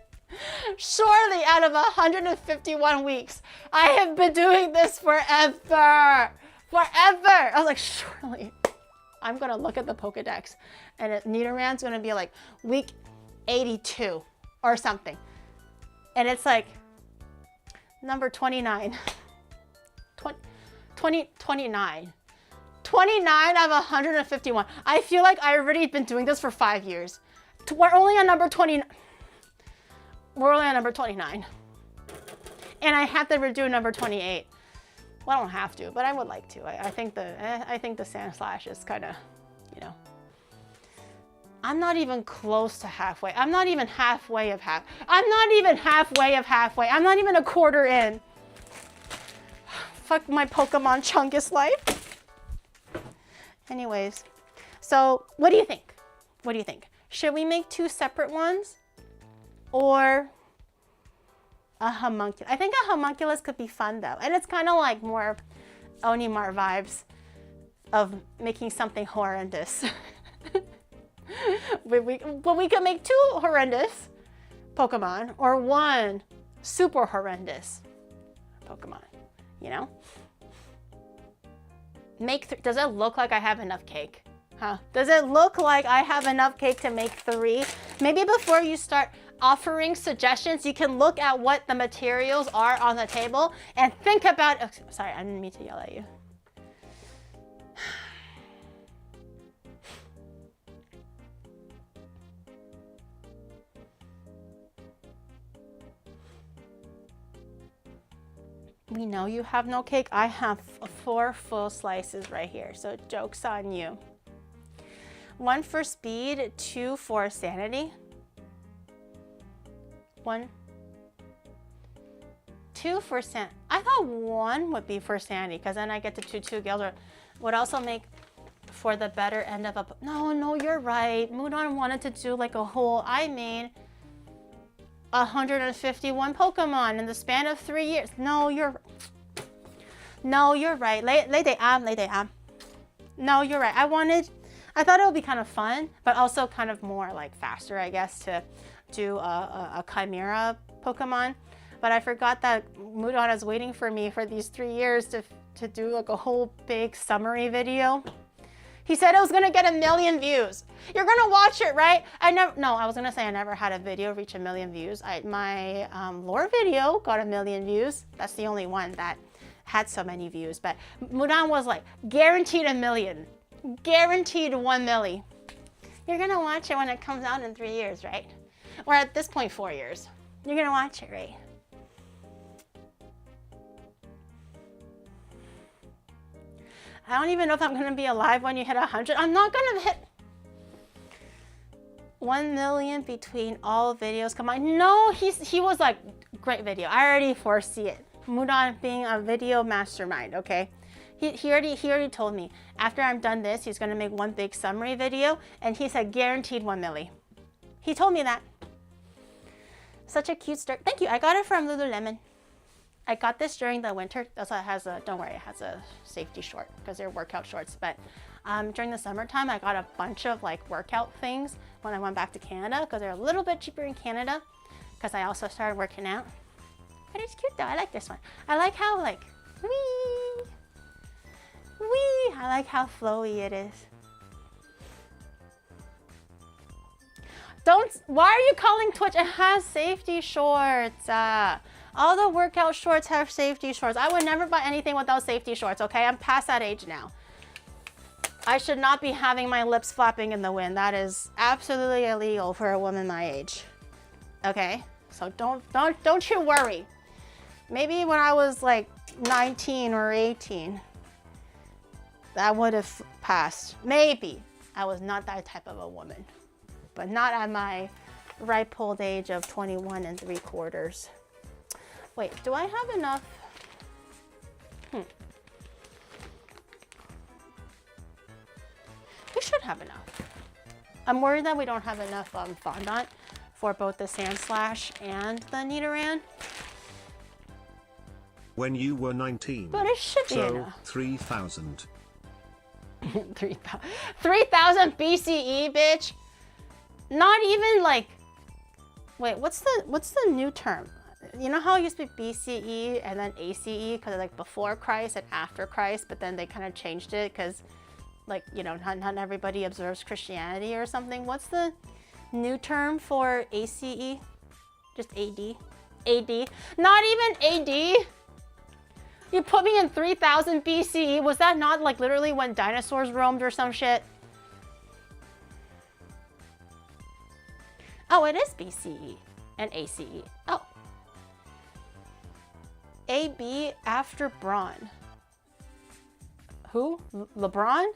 out of 151 weeks. I have been doing this forever. I was like, surely. I'm gonna look at the Pokedex and Nidoran's gonna be like week 82 or something. And it's like number 29. 29 out of 151. I feel like I've already been doing this for 5 years. We're only on number 29. We're only on number 29. And I have to redo number 28. Well, I don't have to, but I would like to. I think the Sandslash is kind of, you know. I'm not even close to halfway. I'm not even halfway of half. I'm not even halfway of halfway. I'm not even a quarter in. Fuck my Pokemon Chungus life. Anyways, so what do you think? What do you think? Should we make 2 separate ones? Or a homunculus? I think a homunculus could be fun though. And it's kind of like more Onimar vibes of making something horrendous. But we could make 2 horrendous Pokemon or 1 super horrendous Pokemon, you know? Does it look like I have enough cake? Huh? Does it look like I have enough cake to make 3? Maybe before you start offering suggestions, you can look at what the materials are on the table and think about, oh, sorry, I didn't mean to yell at you. We know you have no cake. I have 4 full slices right here, so joke's on you. 1 for speed, 2 for sanity. 1, 2 for sanity. I thought 1 would be for sanity, because then I get to 2 gills. Would also make for the better end of a... No, you're right. Mudan wanted to do like a whole... I made 151 Pokemon in the span of 3 years. No, you're right. Lay am. No, you're right. I thought it would be kind of fun, but also kind of more like faster, I guess, to do a Chimera Pokemon. But I forgot that Mudan is waiting for me for these 3 years to do like a whole big summary video. He said it was gonna get 1 million views. You're gonna watch it, right? I was gonna say I never had a video reach 1 million views. My lore video got 1 million views. That's the only one that had so many views. But Mudan was like, guaranteed 1 million. Guaranteed 1 milli. You're gonna watch it when it comes out in 3 years, right? Or at this point, 4 years. You're gonna watch it, right? I don't even know if I'm gonna be alive when you hit 100. I'm not gonna hit 1 million between all videos combined. No, he was like, great video. I already foresee it. Mudan being a video mastermind, okay? He already told me after I'm done this, he's gonna make 1 big summary video, and he said guaranteed 1 milli. He told me that. Such a cute start. Thank you. I got it from Lululemon. I got this during the winter. That's why it has a, don't worry, it has a safety short because they're workout shorts. But during the summertime, I got a bunch of like workout things when I went back to Canada because they're a little bit cheaper in Canada because I also started working out. But it's cute though. I like this one. I like how like, wee, I like how flowy it is. Why are you calling Twitch? It has safety shorts. All the workout shorts have safety shorts. I would never buy anything without safety shorts, okay? I'm past that age now. I should not be having my lips flapping in the wind. That is absolutely illegal for a woman my age. Okay? So don't you worry. Maybe when I was like 19 or 18, that would have passed. Maybe. I was not that type of a woman. But not at my ripe old age of 21 3/4. Wait, do I have enough? We should have enough. I'm worried that we don't have enough fondant for both the NidoSlash and the Nidoran. When you were 19. But it should be so enough. 3,000. 3,000 BCE, bitch. Not even like, wait, what's the new term? You know how it used to be BCE and then ACE because like before Christ and after Christ, but then they kind of changed it because like, you know, not everybody observes Christianity or something. What's the new term for ACE? Just AD? AD? Not even AD? You put me in 3000 BCE. Was that not like literally when dinosaurs roamed or some shit? Oh, it is BCE and ACE. Oh. AB after Braun. Who? LeBron?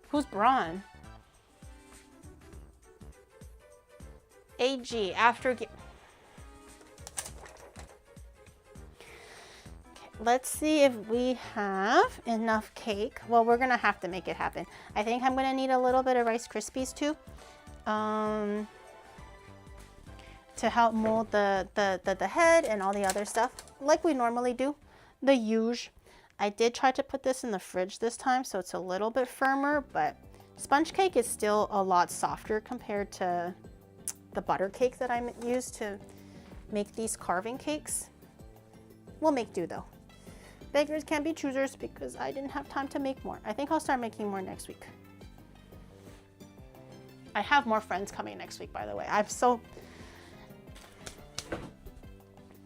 Who's Braun? AG after. Let's see if we have enough cake. Well, we're gonna have to make it happen. I think I'm gonna need a little bit of Rice Krispies too, to help mold the head and all the other stuff like we normally do, the usual. I did try to put this in the fridge this time, so it's a little bit firmer, but sponge cake is still a lot softer compared to the butter cake that I used to make these carving cakes. We'll make do though. Beggars can't be choosers because I didn't have time to make more. I think I'll start making more next week. I have more friends coming next week, by the way.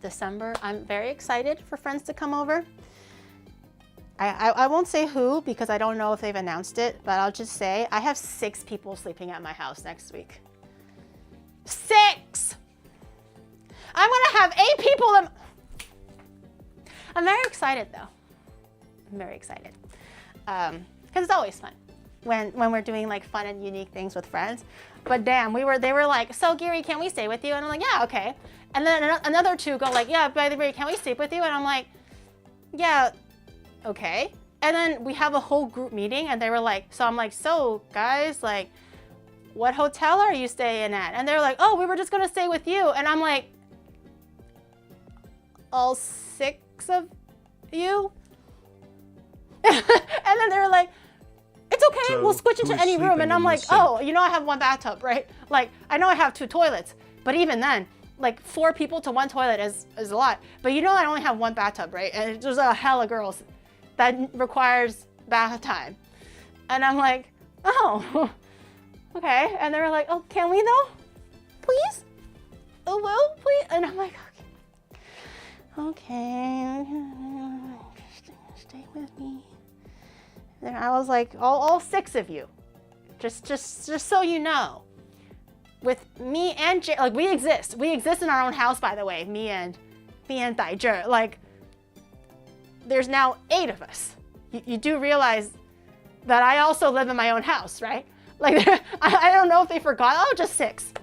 December, I'm very excited for friends to come over. I won't say who because I don't know if they've announced it, but I'll just say I have 6 people sleeping at my house next week. 6! I'm gonna have 8 people. I'm very excited though. I'm very excited. Because it's always fun when we're doing like fun and unique things with friends. But damn, they were like, so Gary, can we stay with you? And I'm like, yeah, okay. And then another 2 go like, yeah, by the way, can we sleep with you? And I'm like, yeah, okay. And then we have a whole group meeting and they were like, so I'm like, so guys, like, what hotel are you staying at? And they're like, oh, we were just gonna stay with you. And I'm like, all 6 of you? And then they were like, it's okay, so we'll switch into any room. And I'm like, oh, you know I have 1 bathtub, right? Like, I know I have 2 toilets, but even then, like 4 people to 1 toilet is a lot. But you know I only have 1 bathtub, right? And there's a hell of girls that requires bath time. And I'm like, oh, okay. And they were like, oh, can we though? Please? Oh, well, please? And I'm like, okay, stay with me. And I was like, all 6 of you, just so you know, with me and Jay, like we exist in our own house, by the way, me and Dai Zhe, like there's now 8 of us. You do realize that I also live in my own house, right? Like I don't know if they forgot, oh, just 6.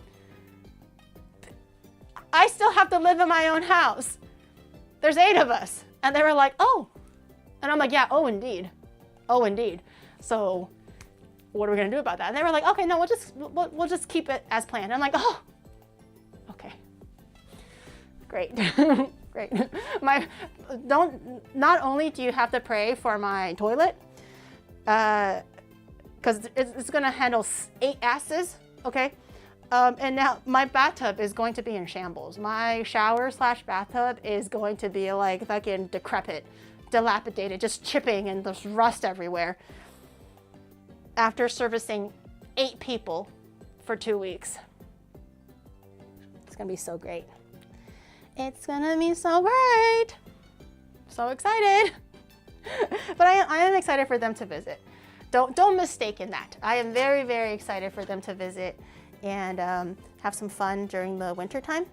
I still have to live in my own house. There's 8 of us. And they were like, oh. And I'm like, yeah, oh, indeed. Oh, indeed. So what are we gonna do about that? And they were like, okay, no, we'll just keep it as planned. I'm like, oh, okay. Great, great. Not only do you have to pray for my toilet, because it's gonna handle 8 asses, okay? And now my bathtub is going to be in shambles. My shower/bathtub is going to be like fucking decrepit, dilapidated, just chipping and there's rust everywhere. After servicing 8 people for 2 weeks. It's gonna be so great. It's gonna be so great. So excited. But I am excited for them to visit. Don't mistake in that. I am very, very excited for them to visit and have some fun during the winter time,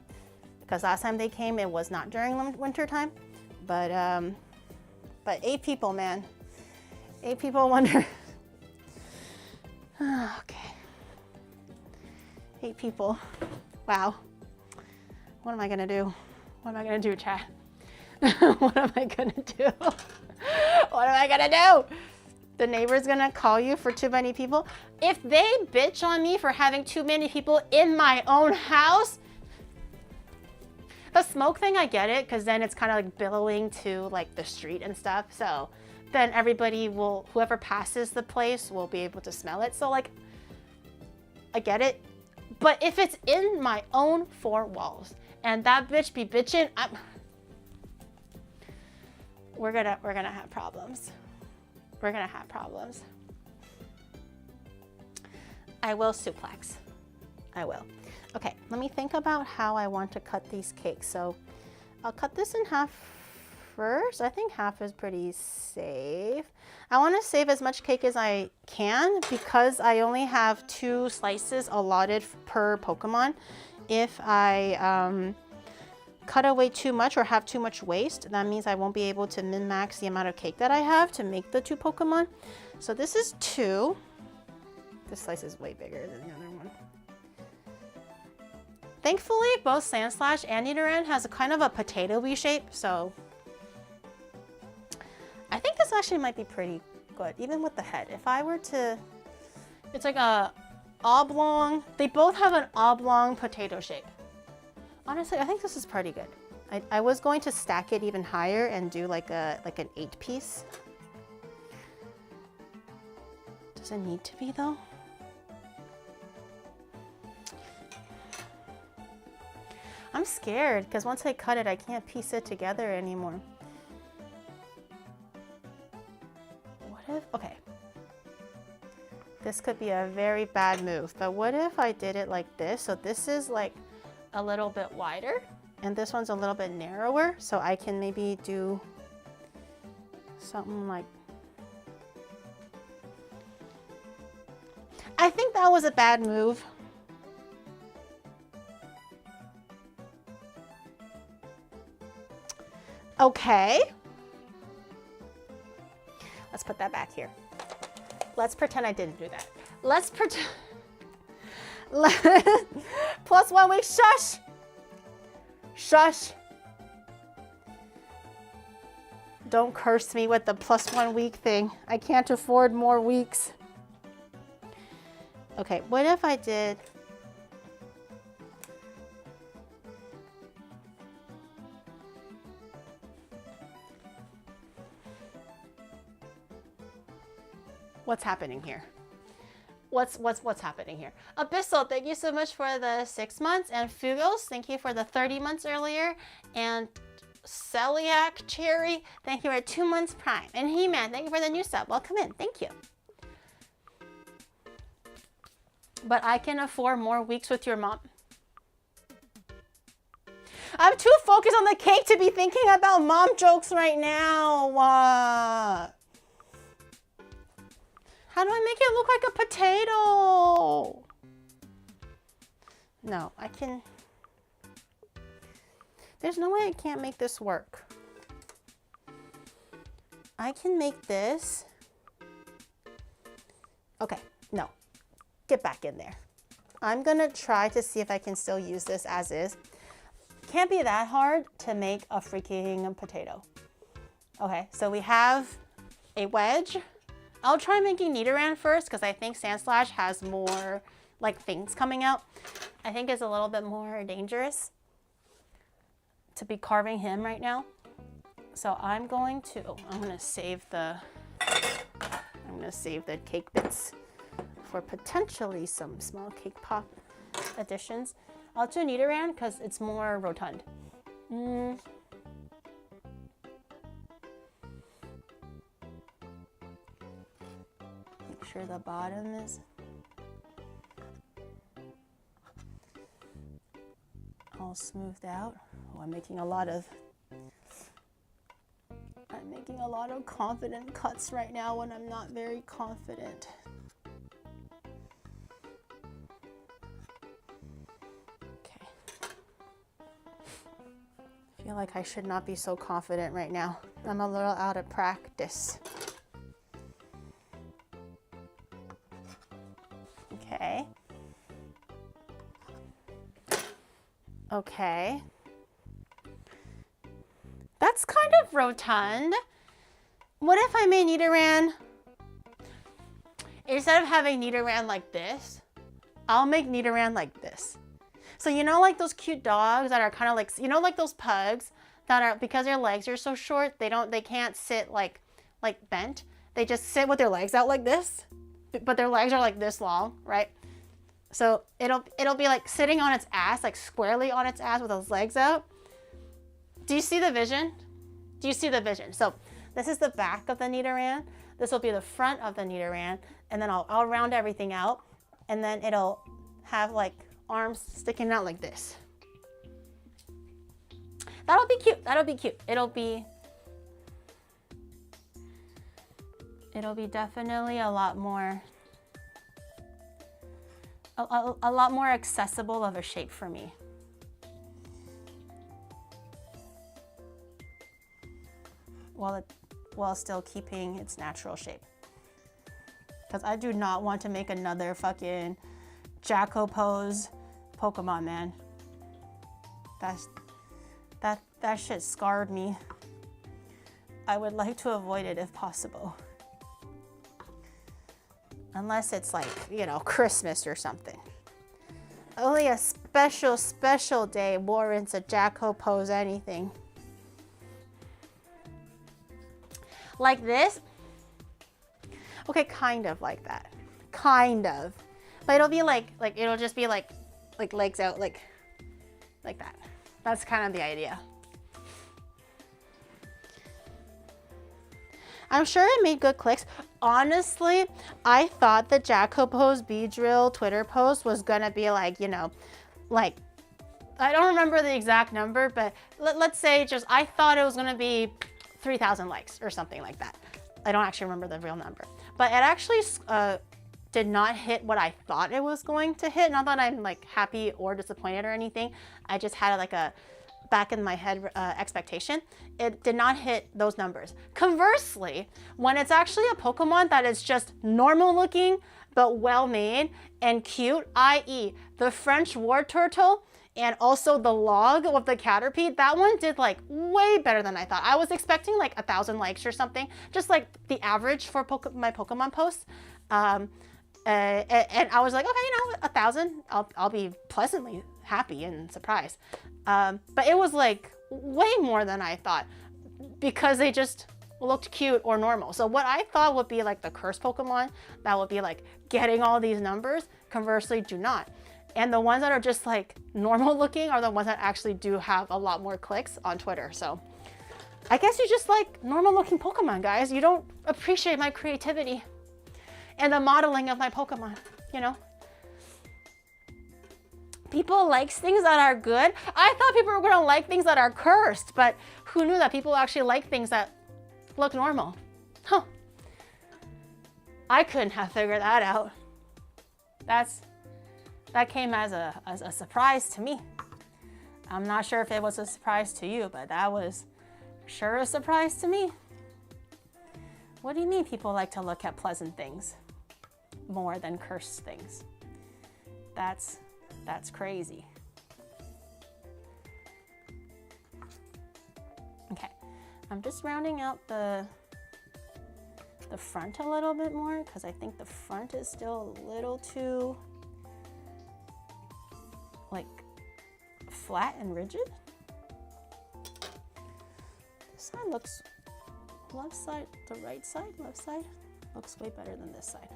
because last time they came it was not during winter time. But 8 people, man. 8 people wonder. Okay. 8 people. Wow. What am I gonna do? What am I gonna do, chat? What am I gonna do? What am I gonna do? The neighbor's gonna call you for too many people? If they bitch on me for having too many people in my own house, the smoke thing, I get it, because then it's kind of like billowing to like the street and stuff. So then everybody will, whoever passes the place will be able to smell it. So like, I get it. But if it's in my own 4 walls and that bitch be bitching, we're gonna have problems. We're gonna have problems. I will suplex. I will. Okay, let me think about how I want to cut these cakes. So I'll cut this in half first. I think half is pretty safe. I want to save as much cake as I can because I only have 2 slices allotted per Pokemon. If I cut away too much or have too much waste, that means I won't be able to min-max the amount of cake that I have to make the 2 Pokemon. So this is 2. This slice is way bigger than the other one. Thankfully, both NidoSlash and Nidoran has a kind of a potato-y shape, so I think this actually might be pretty good, even with the head. If I were to, it's like a oblong, they both have an oblong potato shape. Honestly, I think this is pretty good. I was going to stack it even higher and do like an 8-piece. Does it need to be though? I'm scared because once I cut it, I can't piece it together anymore. What if, okay. This could be a very bad move, but what if I did it like this? So this is like a little bit wider and this one's a little bit narrower. So I can maybe do something like, I think that was a bad move. Okay. Let's put that back here. Let's pretend I didn't do that. Let's pretend. Plus 1 week, shush. Shush. Don't curse me with the plus 1 week thing. I can't afford more weeks. Okay, what if I did? What's happening here? What's happening here? Abyssal, thank you so much for the 6 months, and Fugos, thank you for the 30 months earlier, and Celiac Cherry, thank you for 2 months prime, and He-Man, thank you for the new sub. Welcome in, thank you. But I can afford more weeks with your mom. I'm too focused on the cake to be thinking about mom jokes right now. How do I make it look like a potato? No, I can. There's no way I can't make this work. I can make this. Okay, no. Get back in there. I'm gonna try to see if I can still use this as is. Can't be that hard to make a freaking potato. Okay, so we have a wedge. I'll try making Nidoran first because I think NidoSlash has more like things coming out. I think it's a little bit more dangerous to be carving him right now. So I'm gonna save the cake bits for potentially some small cake pop additions. I'll do Nidoran because it's more rotund. Make sure the bottom is all smoothed out. Oh, I'm making a lot of confident cuts right now when I'm not very confident. Okay. I feel like I should not be so confident right now. I'm a little out of practice. Okay. Okay. That's kind of rotund. What if I made Nidoran, instead of having Nidoran like this, I'll make Nidoran like this. So you know like those cute dogs that are kind of like, you know like those pugs that are, because their legs are so short, they can't sit like bent. They just sit with their legs out like this, but their legs are like this long, right? So it'll be like sitting on its ass, like squarely on its ass with those legs out. Do you see the vision? Do you see the vision? So this is the back of the Nidoran. This will be the front of the Nidoran, and then I'll round everything out, and then it'll have like arms sticking out like this. That'll be cute. That'll be cute. It'll be definitely a lot more accessible of a shape for me. While still keeping its natural shape. Because I do not want to make another fucking Jacko pose Pokemon, man. That shit scarred me. I would like to avoid it if possible. Unless it's like, you know, Christmas or something. Only a special day warrants a Jacko pose anything. Like this? Okay, kind of like that. Kind of. But it'll be like it'll just be like legs out, like that. That's kind of the idea. I'm sure it made good clicks. Honestly, I thought the Jacko pose Beedrill Twitter post was gonna be like, you know, like, I don't remember the exact number, but let's say just, I thought it was gonna be 3,000 likes or something like that. I don't actually remember the real number. But it actually did not hit what I thought it was going to hit. Not that I'm like happy or disappointed or anything. I just had like a back in my head expectation. It did not hit those numbers. Conversely, when it's actually a Pokemon that is just normal looking but well made and cute, i.e. the French war turtle and also the log of the Caterpie, that one did like way better than I thought. I was expecting like 1,000 likes or something, just like the average for my Pokemon posts. And I was like, okay, you know, 1,000, I'll be pleasantly happy and surprised. But it was like way more than I thought because they just looked cute or normal. So what I thought would be like the cursed Pokemon that would be like getting all these numbers, conversely do not. And the ones that are just like normal looking are the ones that actually do have a lot more clicks on Twitter. So I guess you just like normal looking Pokemon, guys. You don't appreciate my creativity and the modeling of my Pokemon, you know? People like things that are good. I thought people were gonna like things that are cursed, but who knew that people actually like things that look normal? Huh. I couldn't have figured that out. That came as a surprise to me. I'm not sure if it was a surprise to you, but that was sure a surprise to me. What do you mean people like to look at pleasant things more than cursed things? That's crazy. Okay, I'm just rounding out the front a little bit more because I think the front is still a little too like flat and rigid. This side looks, left side, the right side, left side looks way better than this side.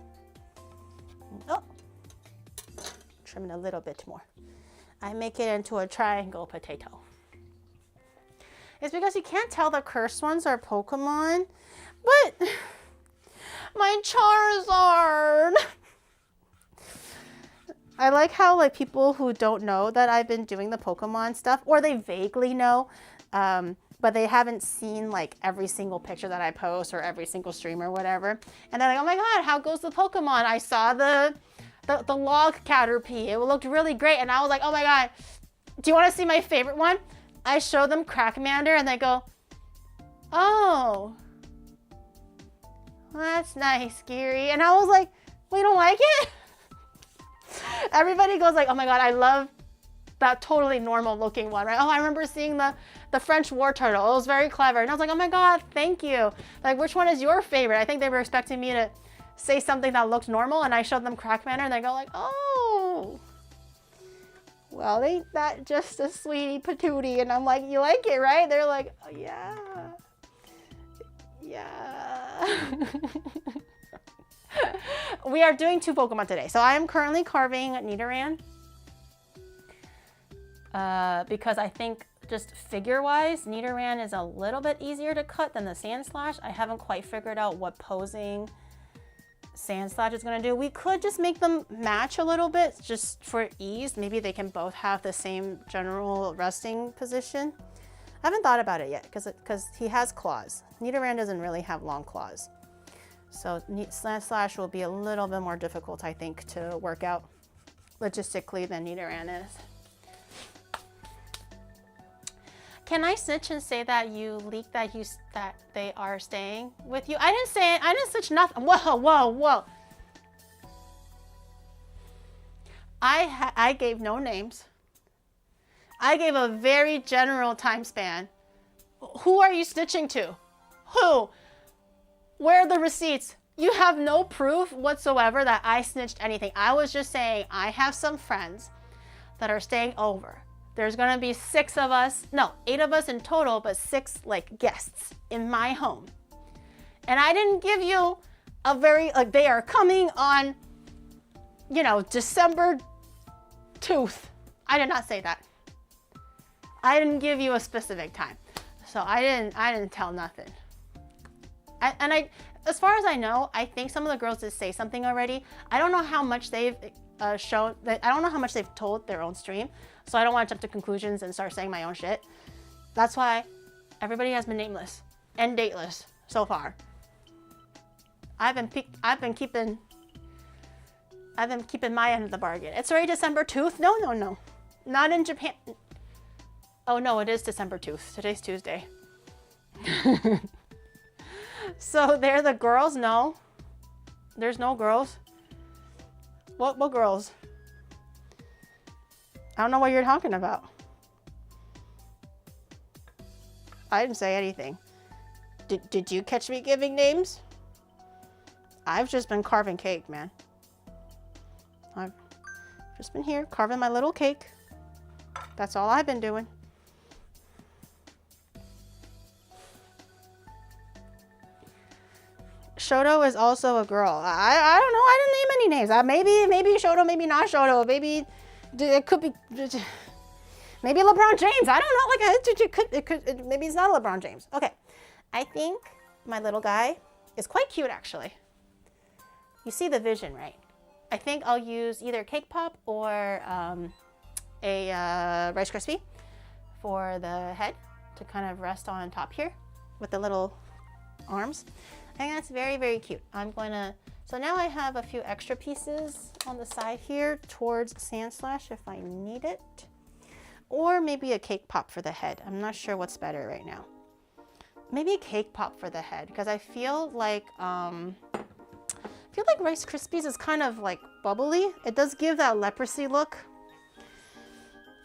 Oh, trim it a little bit more. I make it into a triangle potato. It's because you can't tell the cursed ones are Pokemon, but my Charizard. I like how like people who don't know that I've been doing the Pokemon stuff, or they vaguely know, but they haven't seen like every single picture that I post or every single stream or whatever. And they're like, oh my God, how goes the Pokemon? I saw the log Caterpie. It looked really great. And I was like, oh my God, do you want to see my favorite one? I show them Crackmander and they go, oh, that's nice, Geary. And I was like, well, you don't like it? Everybody goes like, oh my God, I love that totally normal looking one, right? Oh, I remember seeing the French war turtle. It was very clever. And I was like, oh my God, thank you. Like, which one is your favorite? I think they were expecting me to say something that looked normal, and I showed them Crackmander and they go like, oh, well, ain't that just a sweetie patootie? And I'm like, you like it, right? They're like, oh, yeah. We are doing 2 Pokemon today. So I am currently carving Nidoran because I think just figure-wise, Nidoran is a little bit easier to cut than the Sandslash. I haven't quite figured out what posing Sandslash is going to do. We could just make them match a little bit just for ease. Maybe they can both have the same general resting position. I haven't thought about it yet because he has claws. Nidoran doesn't really have long claws. So Sandslash will be a little bit more difficult, I think, to work out logistically than Nidoran is. Can I snitch and say that you leaked that they are staying with you? I didn't say it. I didn't snitch nothing. Whoa. I gave no names. I gave a very general time span. Who are you snitching to? Who? Where are the receipts? You have no proof whatsoever that I snitched anything. I was just saying I have some friends that are staying over. There's gonna be 6 of us, no, 8 of us in total, but 6 like guests in my home. And I didn't give you a very, like they are coming on, you know, December 2nd. I did not say that. I didn't give you a specific time. So I didn't tell nothing. As far as I know, I think some of the girls did say something already. I don't know how much they've shown, I don't know how much they've told their own stream. So I don't want to jump to conclusions and start saying my own shit. That's why everybody has been nameless and dateless so far. I've been keeping my end of the bargain. It's already December 2nd. No. Not in Japan. Oh no, it is December 2nd. Today's Tuesday. So they're the girls? No. There's no girls. What girls? I don't know what you're talking about. I didn't say anything. Did you catch me giving names? I've just been carving cake, man. I've just been here carving my little cake. That's all I've been doing. Shoto is also a girl. I don't know. I didn't name any names. Maybe Shoto, maybe not Shoto. Maybe it could be maybe LeBron James. I don't know. Like maybe it's not LeBron James. Okay, I think my little guy is quite cute actually. You see the vision, right? I think I'll use either cake pop or a Rice Krispie for the head to kind of rest on top here with the little arms. I think that's very, very cute. So now I have a few extra pieces on the side here towards Sandslash if I need it. Or maybe a cake pop for the head. I'm not sure what's better right now. Maybe a cake pop for the head because I feel like Rice Krispies is kind of like bubbly. It does give that leprosy look.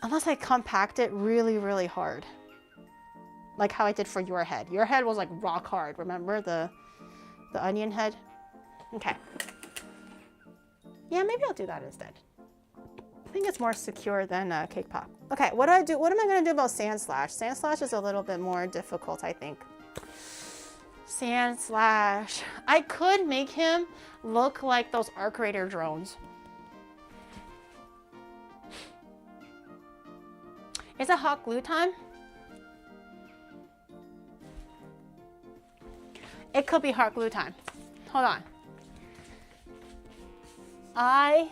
Unless I compact it really, really hard. Like how I did for your head. Your head was like rock hard. Remember the onion head? Okay. Yeah, maybe I'll do that instead. I think it's more secure than cake pop. Okay, what am I gonna do about Sandslash? Sandslash is a little bit more difficult, I think. Sandslash. I could make him look like those Arc Raider drones. Is it hot glue time? It could be hot glue time. Hold on. I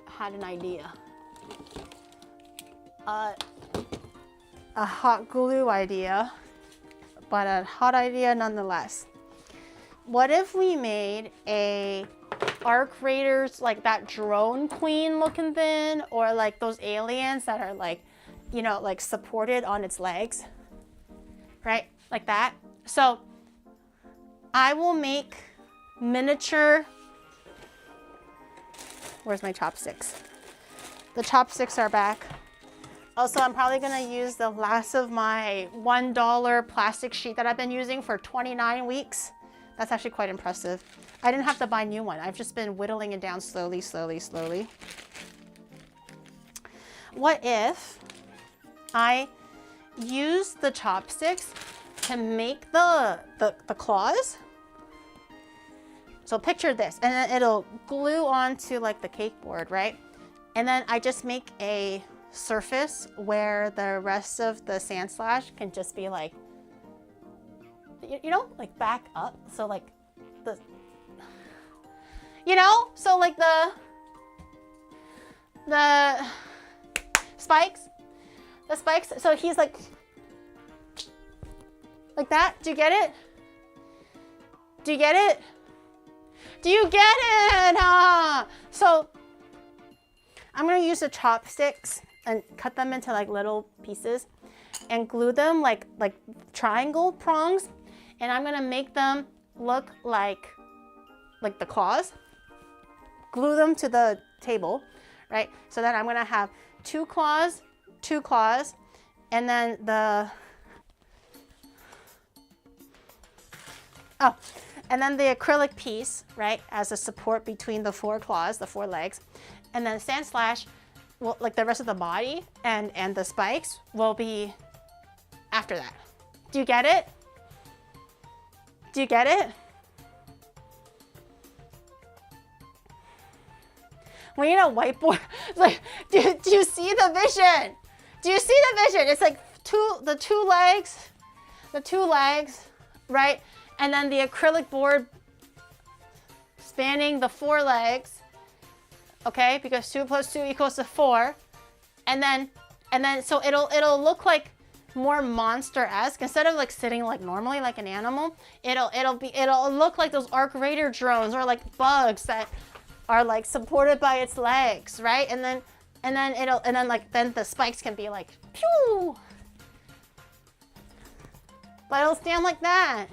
had an idea. A hot glue idea, but a hot idea nonetheless. What if we made a Arc Raiders, like that drone queen looking thing, or like those aliens that are like, you know, like supported on its legs, right? Like that. So I will make miniature, where's my chopsticks? The chopsticks are back. Also, I'm probably gonna use the last of my $1 plastic sheet that I've been using for 29 weeks. That's actually quite impressive. I didn't have to buy a new one. I've just been whittling it down slowly, slowly, slowly. What if I use the chopsticks to make the claws? So picture this, and then it'll glue onto like the cake board, right? And then I just make a surface where the rest of the Sandslash can just be like, you know, like back up. So like the, you know, so like the spikes, so he's like that. Do you get it? Do you get it? Do you get it? So I'm gonna use the chopsticks and cut them into like little pieces and glue them like triangle prongs, and I'm gonna make them look like the claws. Glue them to the table, right? So then I'm gonna have 2 claws, 2 claws, and then the, and then the acrylic piece, right, as a support between the 4 claws, the 4 legs, and then NidoSlash, well, like the rest of the body and the spikes will be after that. Do you get it? Do you get it? We need a whiteboard. It's like, do you see the vision? Do you see the vision? It's like the two legs, right? And then the acrylic board spanning the 4 legs, okay? Because 2 plus 2 equals to 4. And then so it'll look like more monster-esque. Instead of like sitting like normally like an animal, it'll look like those Arc Raider drones or like bugs that are like supported by its legs, right? And then the spikes can be like pew. But it'll stand like that.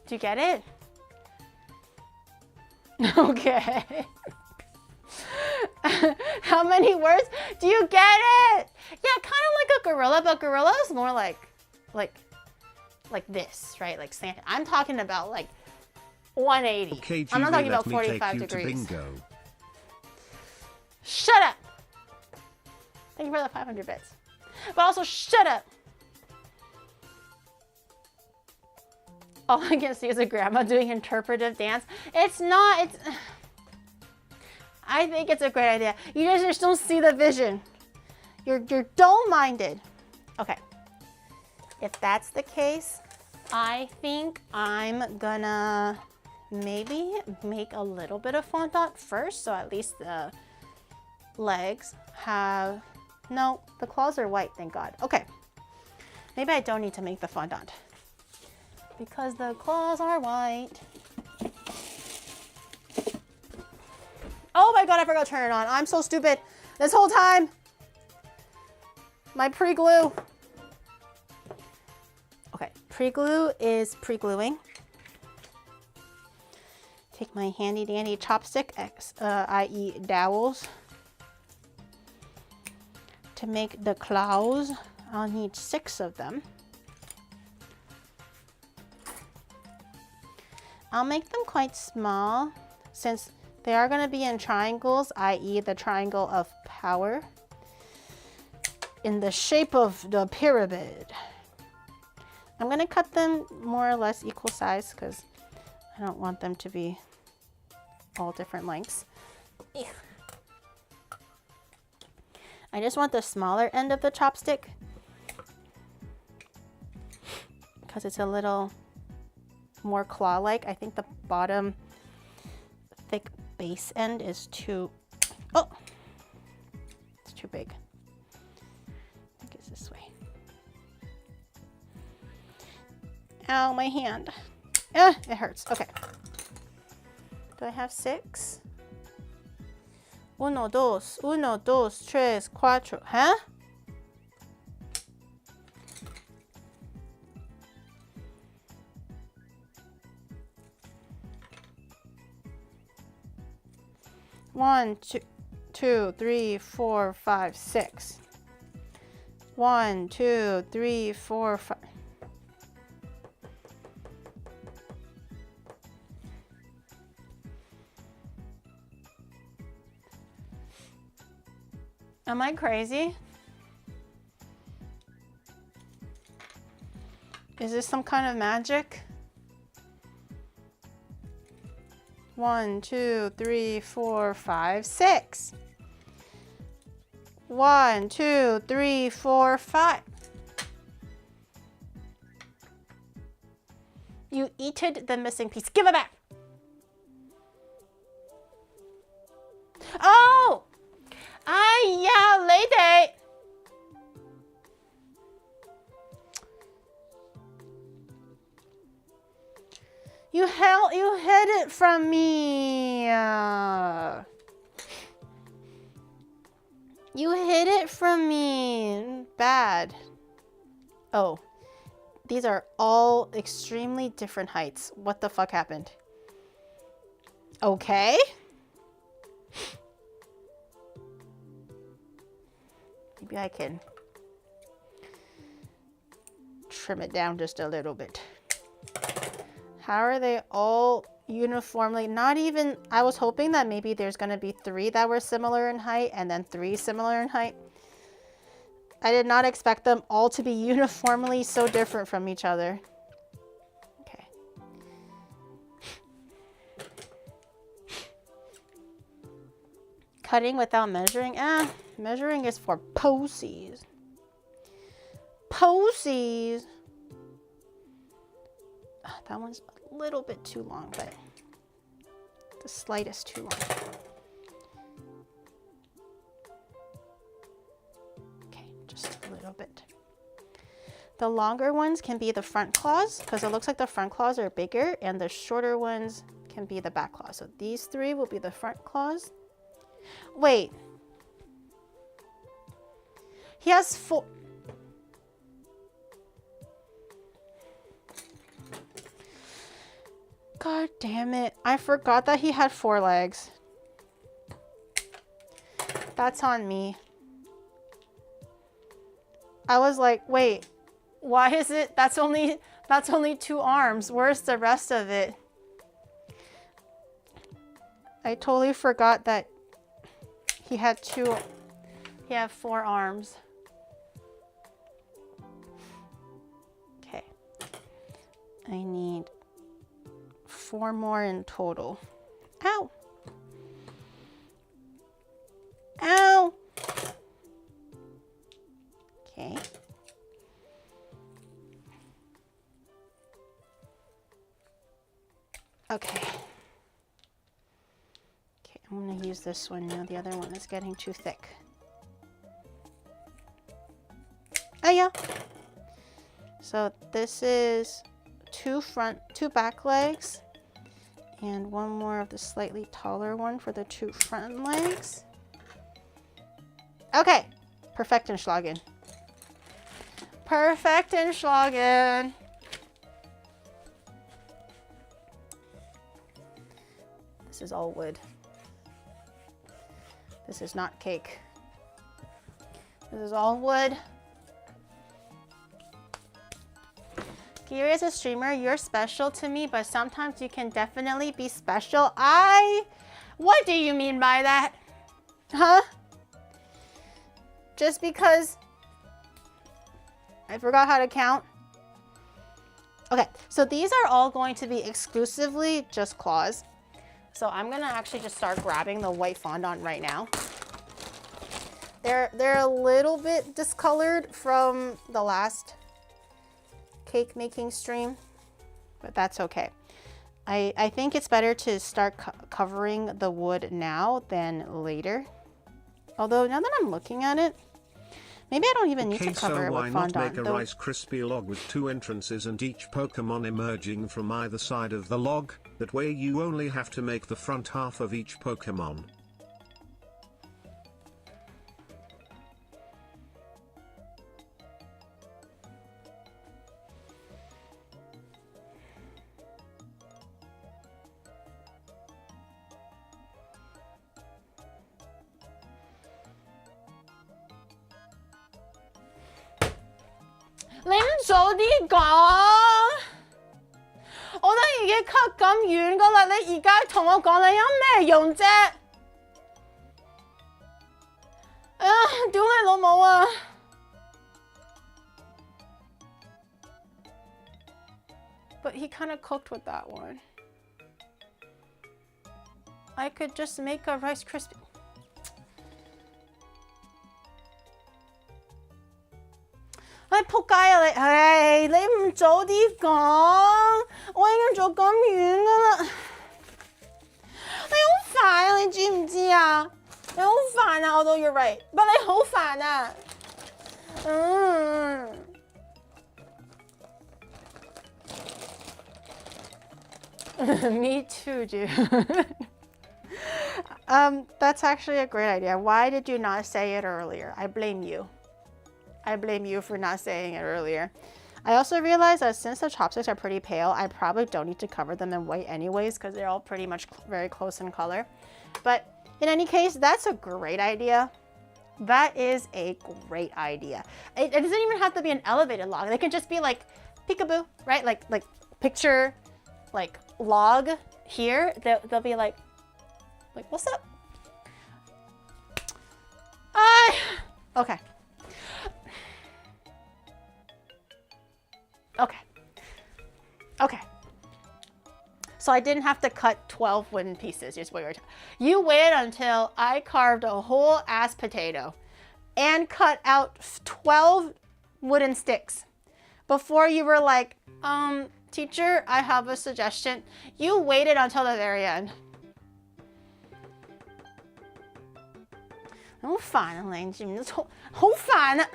Do you get it? Okay. How many words? Do you get it? Yeah, kind of like a gorilla, but gorilla is more like this, right? Like Santa. I'm talking about like 180. Okay, I'm not talking about 45 degrees. Shut up. Thank you for the 500 bits. But also, shut up. All I can see is a grandma doing interpretive dance. It's not. I think it's a great idea. You guys just don't see the vision. You're dull-minded. Okay. If that's the case, I think I'm gonna maybe make a little bit of fondant first, so at least the legs have, no, the claws are white, thank God. Okay, maybe I don't need to make the fondant because the claws are white. Oh my God, I forgot to turn it on. I'm so stupid. This whole time, my pre-glue. Okay, pre-glue is pre-gluing. Take my handy dandy chopstick, i.e. dowels. To make the claws, I'll need 6 of them. I'll make them quite small since they are going to be in triangles, i.e. the triangle of power, in the shape of the pyramid. I'm going to cut them more or less equal size because I don't want them to be all different lengths. Ew. I just want the smaller end of the chopstick because it's a little more claw-like. I think the bottom thick base end is too, oh, it's too big. I think it's this way. Ow, my hand. It hurts. Okay. Do I have 6? 1, 2, 1, 2, 3, 4. Huh? One, 2, 3, 4, 5, 6. 1, 2, 3, 4, 5. Am I crazy? Is this some kind of magic? 1, 2, 3, 4, 5, 6. 1, 2, 3, 4, 5. You eated the missing piece. Give it back. Oh! Yeah, lady. You hid it from me. You hid it from me. Bad. Oh, These are all extremely different heights. What the fuck happened? Okay. Maybe I can trim it down just a little bit. How are they all uniformly, not even, I was hoping that maybe there's gonna be 3 that were similar in height and then 3 similar in height. I did not expect them all to be uniformly so different from each other. Okay. Cutting without measuring? Measuring is for posies. Posies! That one's a little bit too long, but the slightest too long. Okay, just a little bit. The longer ones can be the front claws because it looks like the front claws are bigger, and the shorter ones can be the back claws. So these 3 will be the front claws. Wait. He has 4. God damn it. I forgot that he had 4 legs. That's on me. I was like, wait, why is it? That's only 2 arms. Where's the rest of it? I totally forgot that he had 4 arms. Okay. I need 4 more in total. Ow! Ow! Okay. Okay. Okay, I'm gonna use this one now. The other one is getting too thick. Oh yeah. So this is 2 back legs. And 1 more of the slightly taller one for the 2 front legs. Okay, Perfektenschlagen. Perfektenschlagen. This is all wood. This is not cake. This is all wood. Here is a streamer, you're special to me, but sometimes you can definitely be special. What do you mean by that? Huh? Just because I forgot how to count? Okay, so these are all going to be exclusively just claws. So I'm gonna actually just start grabbing the white fondant right now. They're a little bit discolored from the last cake making stream, but that's okay. I think it's better to start covering the wood now than later. Although now that I'm looking at it, maybe I don't even need to cover it with fondant. Why not make a Rice Krispie log with 2 entrances and each Pokemon emerging from either side of the log? That way you only have to make the front half of each Pokemon. cut 咁遠噶啦，你而家同我講你有咩用啫？啊，屌你老母啊！ But he kind of cooked with that one. I could just make a Rice Krispie. Ay, 仆街啊你！唉，你唔早啲講，我已經做咁遠噶啦。你好煩啊！你知唔知啊？你好煩啊！Although you're right, but 你好煩啊。Me too, dude. That's actually a great idea. Why did you not say it earlier? I blame you. I blame you for not saying it earlier. I also realized that since the chopsticks are pretty pale, I probably don't need to cover them in white anyways because they're all pretty much very close in color. But in any case, that's a great idea. That is a great idea. It doesn't even have to be an elevated log. They can just be like peekaboo, right? Like picture, like log here. They'll be like what's up? Okay. Okay. Okay. So I didn't have to cut 12 wooden pieces, is what you waited until I carved a whole ass potato and cut out 12 wooden sticks before you were like, teacher, I have a suggestion. You waited until the very end. 好煩啊，你知唔知？好煩啊！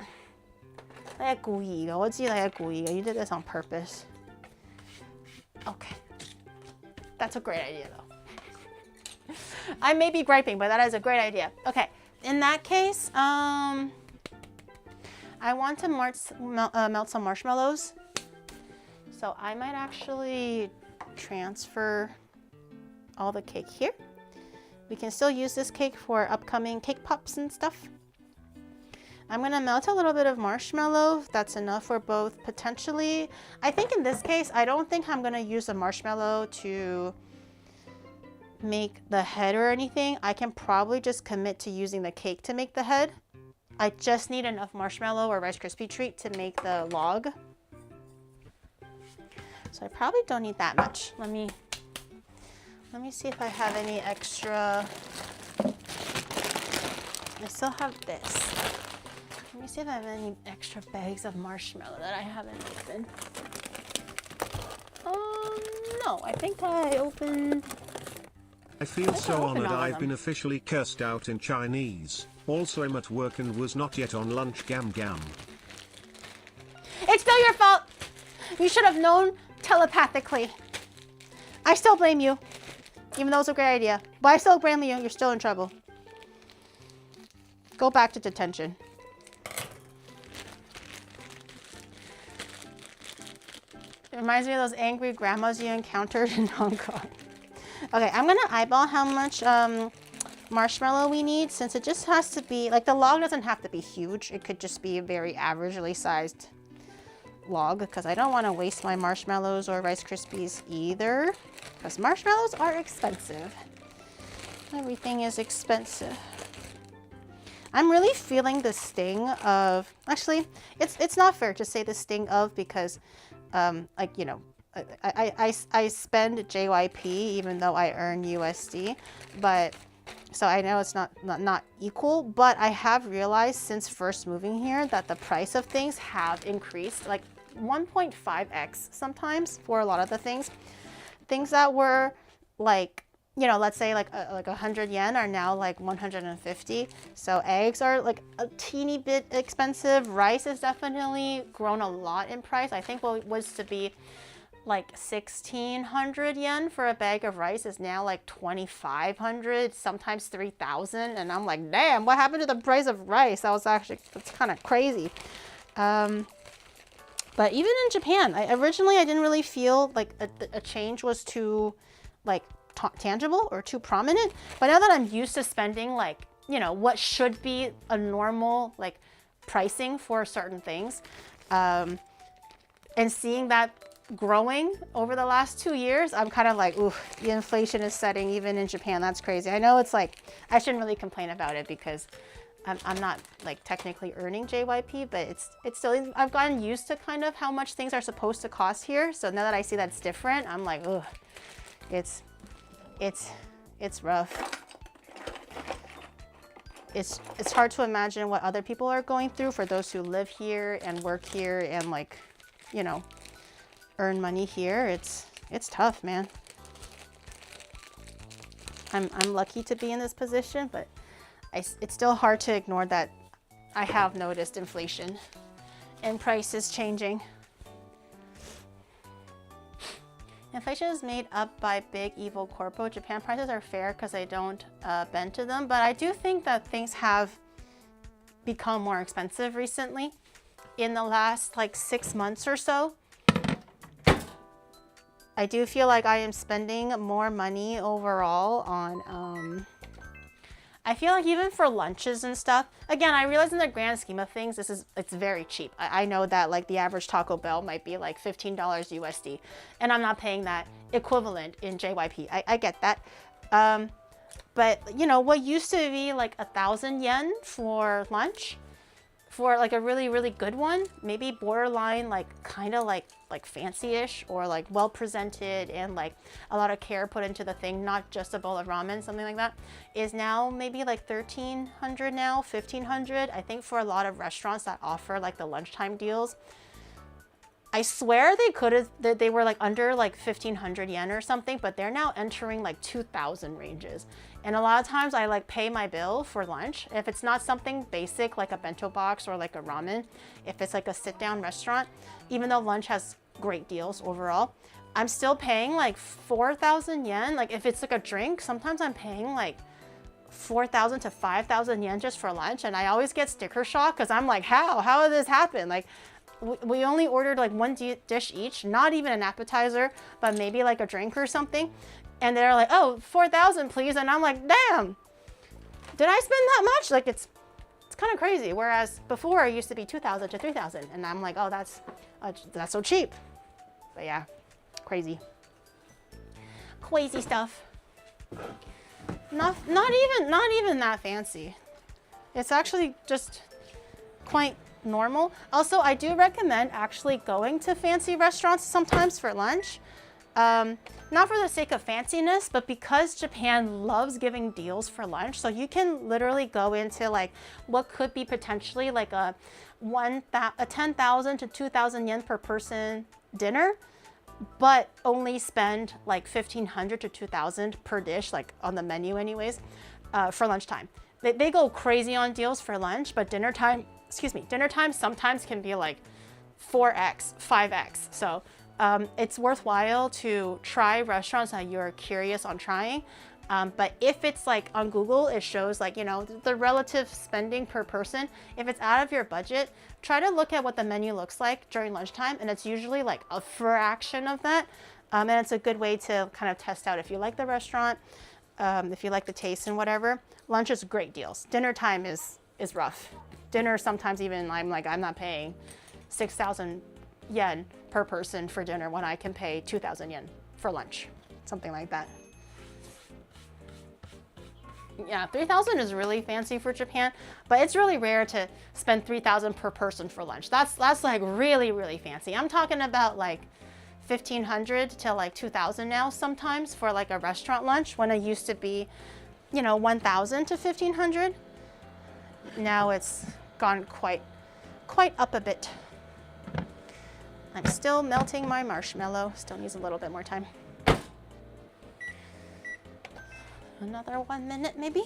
你係故意嘅，我知你係故意嘅。You did this on purpose. Okay. That's a great idea, though. I may be griping, but that is a great idea. Okay. In that case, I want to melt some marshmallows. So I might actually transfer all the cake here. We can still use this cake for upcoming cake pops and stuff. I'm gonna melt a little bit of marshmallow. That's enough for both potentially. I think in this case, I don't think I'm gonna use the marshmallow to make the head or anything. I can probably just commit to using the cake to make the head. I just need enough marshmallow or Rice Krispie treat to make the log. So I probably don't need that much. Let me see if I have any extra. I still have this. Let me see if I have any extra bags of marshmallow that I haven't opened. No, I think I opened. I feel so honored I've been officially cursed out in Chinese. Also, I'm at work and was not yet on lunch. Gam gam. It's still your fault. You should have known telepathically. I still blame you. Even though it's a great idea. But I still blame you. You're still in trouble. Go back to detention. It reminds me of those angry grandmas you encountered in Hong Kong. Okay, I'm gonna eyeball how much marshmallow we need, since it just has to be, like, the log doesn't have to be huge. It could just be a very averagely sized log, because I don't want to waste my marshmallows or Rice Krispies either, because marshmallows are expensive. Everything is expensive. I'm really feeling the sting of, actually, it's not fair to say the sting of, because like, you know, I spend JYP even though I earn USD, but so I know it's not equal, but I have realized since first moving here that the price of things have increased like 1.5x sometimes for a lot of the things. Things that were like, you know, let's say like 100 yen are now like 150. So eggs are like a teeny bit expensive. Rice has definitely grown a lot in price. I think what was to be like 1,600 yen for a bag of rice is now like 2,500, sometimes 3,000. And I'm like, damn, what happened to the price of rice? That's kind of crazy. But even in Japan, originally I didn't really feel like a change was too like tangible or too prominent. But now that I'm used to spending like, you know, what should be a normal like pricing for certain things, and seeing that growing over the last 2 years, I'm kind of like, ooh, the inflation is setting even in Japan. That's crazy. I know it's like, I shouldn't really complain about it because I'm not like technically earning JYP, but it's still, I've gotten used to kind of how much things are supposed to cost here. So now that I see that's different, I'm like, ugh, it's rough. It's hard to imagine what other people are going through for those who live here and work here and like, you know, earn money here. It's tough, man. I'm lucky to be in this position, but it's still hard to ignore that I have noticed inflation and prices changing. Inflation is made up by big evil corpo. Japan prices are fair because they don't bend to them, but I do think that things have become more expensive recently. in the last like 6 months or so. I do feel like I am spending more money overall on, I feel like even for lunches and stuff, again, I realize in the grand scheme of things, it's very cheap. I know that like the average Taco Bell might be like $15 USD, and I'm not paying that equivalent in JYP. I get that. But you know, what used to be like 1,000 yen for lunch, for like a really, really good one, maybe borderline like kind of like fancy-ish or like well presented and like a lot of care put into the thing, not just a bowl of ramen, something like that, is now maybe like 1,300 now, 1,500. I think for a lot of restaurants that offer like the lunchtime deals, I swear they could have, they were like under like 1,500 yen or something, but they're now entering like 2,000 ranges. And a lot of times I like pay my bill for lunch. If it's not something basic like a bento box or like a ramen, if it's like a sit down restaurant, even though lunch has great deals overall, I'm still paying like 4,000 yen. Like if it's like a drink, sometimes I'm paying like 4,000 to 5,000 yen just for lunch. And I always get sticker shock because I'm like, how did this happen? Like, we only ordered like one dish each, not even an appetizer, but maybe like a drink or something. And they're like, oh, 4,000 please. And I'm like, damn, did I spend that much? Like it's kind of crazy. Whereas before it used to be 2,000 to 3,000. And I'm like, oh, that's so cheap. But yeah, crazy stuff. Not even that fancy. It's actually just quite normal. Also, I do recommend actually going to fancy restaurants sometimes for lunch. Not for the sake of fanciness, but because Japan loves giving deals for lunch. So you can literally go into like what could be potentially like a 10,000 to 2,000 yen per person dinner, but only spend like 1,500 to 2,000 per dish, like on the menu anyways, for lunchtime. They go crazy on deals for lunch, but dinner time sometimes can be like 4x, 5x. So it's worthwhile to try restaurants that you're curious on trying. But if it's like on Google, it shows like, you know, the relative spending per person. If it's out of your budget, try to look at what the menu looks like during lunchtime. And it's usually like a fraction of that. And it's a good way to kind of test out if you like the restaurant, if you like the taste and whatever. Lunch is great deals. Dinner time is rough. Dinner sometimes even I'm not paying 6,000 yen per person for dinner when I can pay 2,000 yen for lunch, something like that. Yeah, 3,000 is really fancy for Japan, but it's really rare to spend 3,000 per person for lunch. That's like really, really fancy. I'm talking about like 1,500 to like 2,000 now sometimes for like a restaurant lunch, when it used to be, you know, 1,000 to 1,500. Now it's gone quite up a bit. I'm still melting my marshmallow. Still needs a little bit more time. Another 1 minute maybe.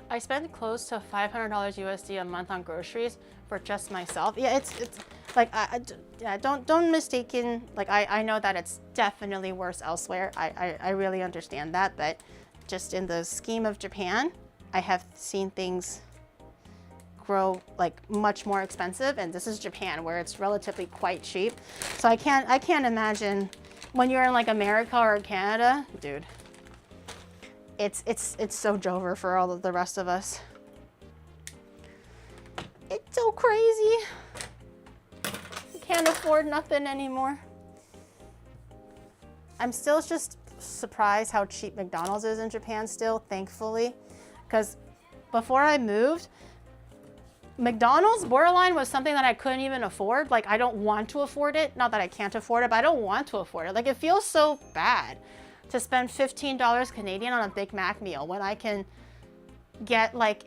I spend close to $500 USD a month on groceries for just myself. Yeah, it's like, yeah, don't mistaken, like I know that it's definitely worse elsewhere. I really understand that, but just in the scheme of Japan, I have seen things grow like much more expensive, and this is Japan where it's relatively quite cheap. So I can't imagine when you're in like America or Canada, dude. It's so jover for all of the rest of us. It's so crazy. You can't afford nothing anymore. I'm still just surprised how cheap McDonald's is in Japan still, thankfully. Because before I moved, McDonald's borderline was something that I couldn't even afford. Like, I don't want to afford it. Not that I can't afford it, but I don't want to afford it. Like, it feels so bad to spend $15 Canadian on a Big Mac meal when I can get like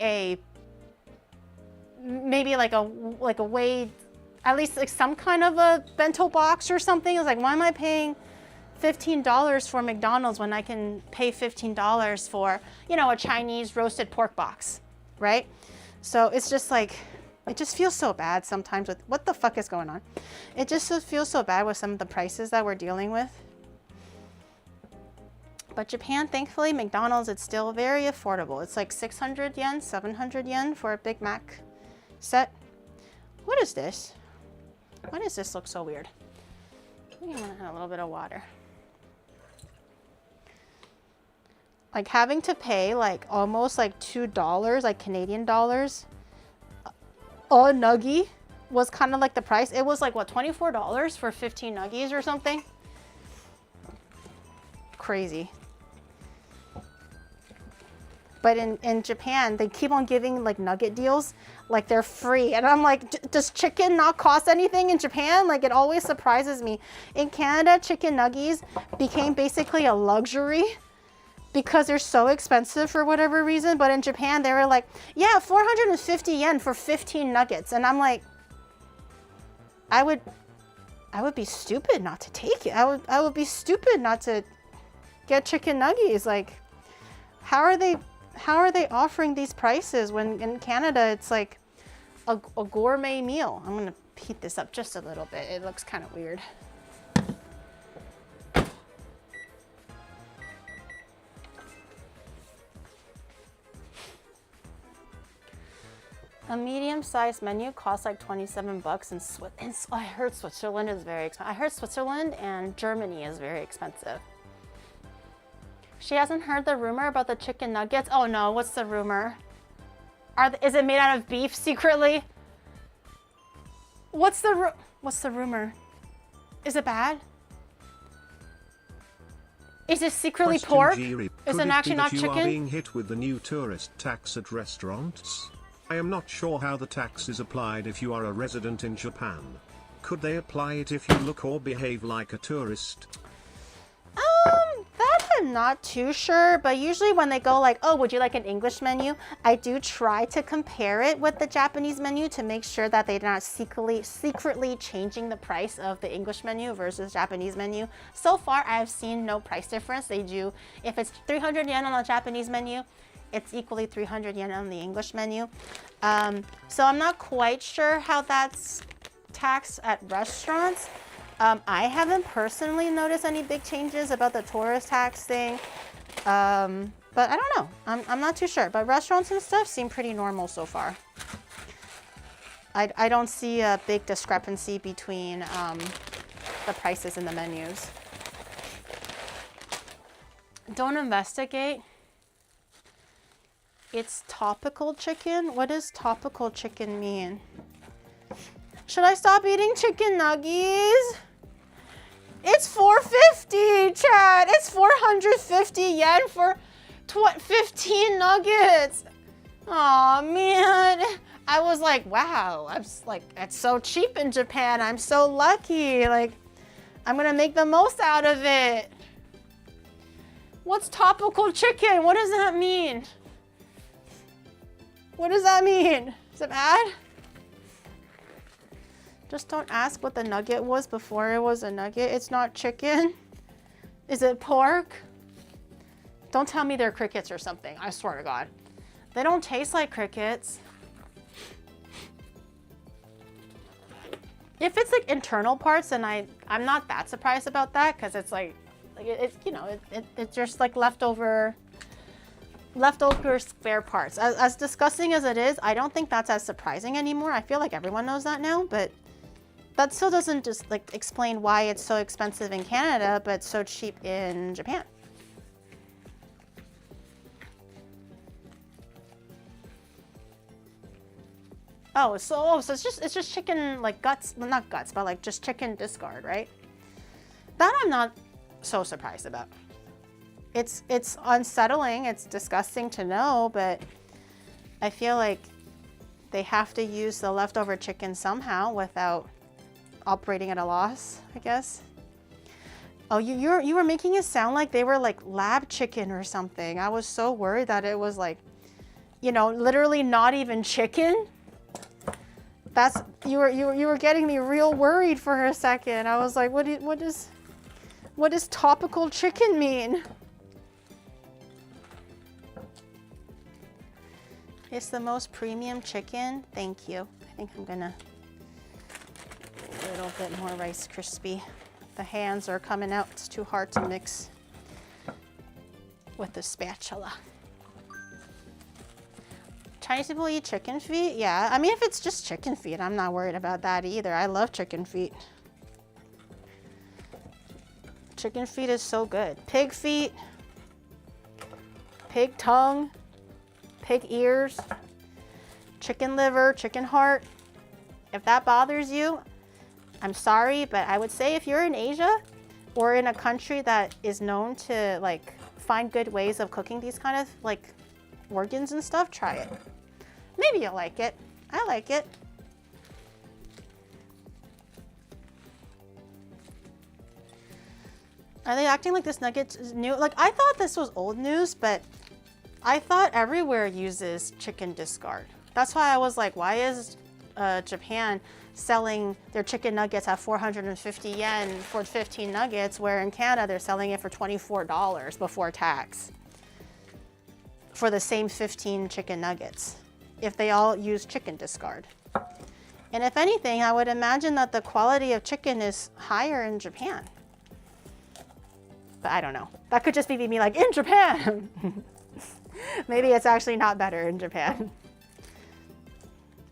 maybe like a way, at least like some kind of a bento box or something. It's like, why am I paying $15 for McDonald's when I can pay $15 for, you know, a Chinese roasted pork box, right? So it's just like, it just feels so bad sometimes with what the fuck is going on. It just feels so bad with some of the prices that we're dealing with. But Japan, thankfully, McDonald's, it's still very affordable. It's like 600 yen, 700 yen for a Big Mac set. What is this? Why does this look so weird? I think I'm gonna add a little bit of water. Like having to pay like almost like $2, like Canadian dollars, a nuggie was kind of like the price. It was like what, $24 for 15 nuggies or something? Crazy. But in Japan, they keep on giving like nugget deals, like they're free. And I'm like, does chicken not cost anything in Japan? Like it always surprises me. In Canada, chicken nuggies became basically a luxury because they're so expensive for whatever reason. But in Japan, they were like, yeah, 450 yen for 15 nuggets. And I'm like, I would be stupid not to take it. I would be stupid not to get chicken nuggies. Like, how are they offering these prices when in Canada it's like a gourmet meal? I'm gonna heat this up just a little bit. It looks kind of weird. A medium-sized menu costs like 27 bucks in I heard Switzerland is very expensive. I heard Switzerland and Germany is very expensive. She hasn't heard the rumor about the chicken nuggets. Oh no, what's the rumor? Is it made out of beef secretly? What's the rumor? Is it bad? Is it secretly pork? Is it actually not chicken? You are being hit with the new tourist tax at restaurants? I am not sure how the tax is applied if you are a resident in Japan. Could they apply it if you look or behave like a tourist? That I'm not too sure, but usually when they go like, oh, would you like an English menu? I do try to compare it with the Japanese menu to make sure that they're not secretly changing the price of the English menu versus Japanese menu. So far, I have seen no price difference. They do, if it's 300 yen on the Japanese menu, it's equally 300 yen on the English menu. So I'm not quite sure how that's taxed at restaurants. I haven't personally noticed any big changes about the tourist tax thing, but I don't know. I'm not too sure, but restaurants and stuff seem pretty normal so far. I don't see a big discrepancy between the prices and the menus. Don't investigate. It's topical chicken? What does topical chicken mean? Should I stop eating chicken nuggies? It's $450, Chad. It's 450 yen for 15 nuggets. Aw, man. I was like, wow, it's so cheap in Japan. I'm so lucky. Like, I'm gonna make the most out of it. What's topical chicken? What does that mean? What does that mean? Is it bad? Just don't ask what the nugget was before it was a nugget. It's not chicken. Is it pork? Don't tell me they're crickets or something. I swear to God. They don't taste like crickets. If it's like internal parts, then I'm not that surprised about that because it's like it's, you know, it's just like leftover spare parts. As disgusting as it is, I don't think that's as surprising anymore. I feel like everyone knows that now, but that still doesn't just like explain why it's so expensive in Canada, but so cheap in Japan. Oh, so it's just chicken, like guts, well, not guts, but like just chicken discard, right? That I'm not so surprised about. It's unsettling, it's disgusting to know, but I feel like they have to use the leftover chicken somehow without operating at a loss, I guess. Oh, you were making it sound like they were like lab chicken or something. I was so worried that it was like, you know, literally not even chicken. You were getting me real worried for a second. I was like, what does topical chicken mean? It's the most premium chicken. Thank you. I think I'm gonna a little bit more Rice Krispie. The hands are coming out. It's too hard to mix. with the spatula. Chinese people eat chicken feet? Yeah, I mean, if it's just chicken feet, I'm not worried about that either. I love chicken feet. Chicken feet is so good. Pig feet, pig tongue, pig ears, chicken liver, chicken heart. If that bothers you, I'm sorry, but I would say if you're in Asia or in a country that is known to like find good ways of cooking these kind of like organs and stuff, try it. Maybe you'll like it. I like it. Are they acting like this nugget is new? Like, I thought this was old news, but I thought everywhere uses chicken discard. That's why I was like, why is Japan selling their chicken nuggets at 450 yen for 15 nuggets, where in Canada they're selling it for $24 before tax for the same 15 chicken nuggets, if they all use chicken discard. And if anything, I would imagine that the quality of chicken is higher in Japan. But I don't know. That could just be me like, in Japan. Maybe it's actually not better in Japan.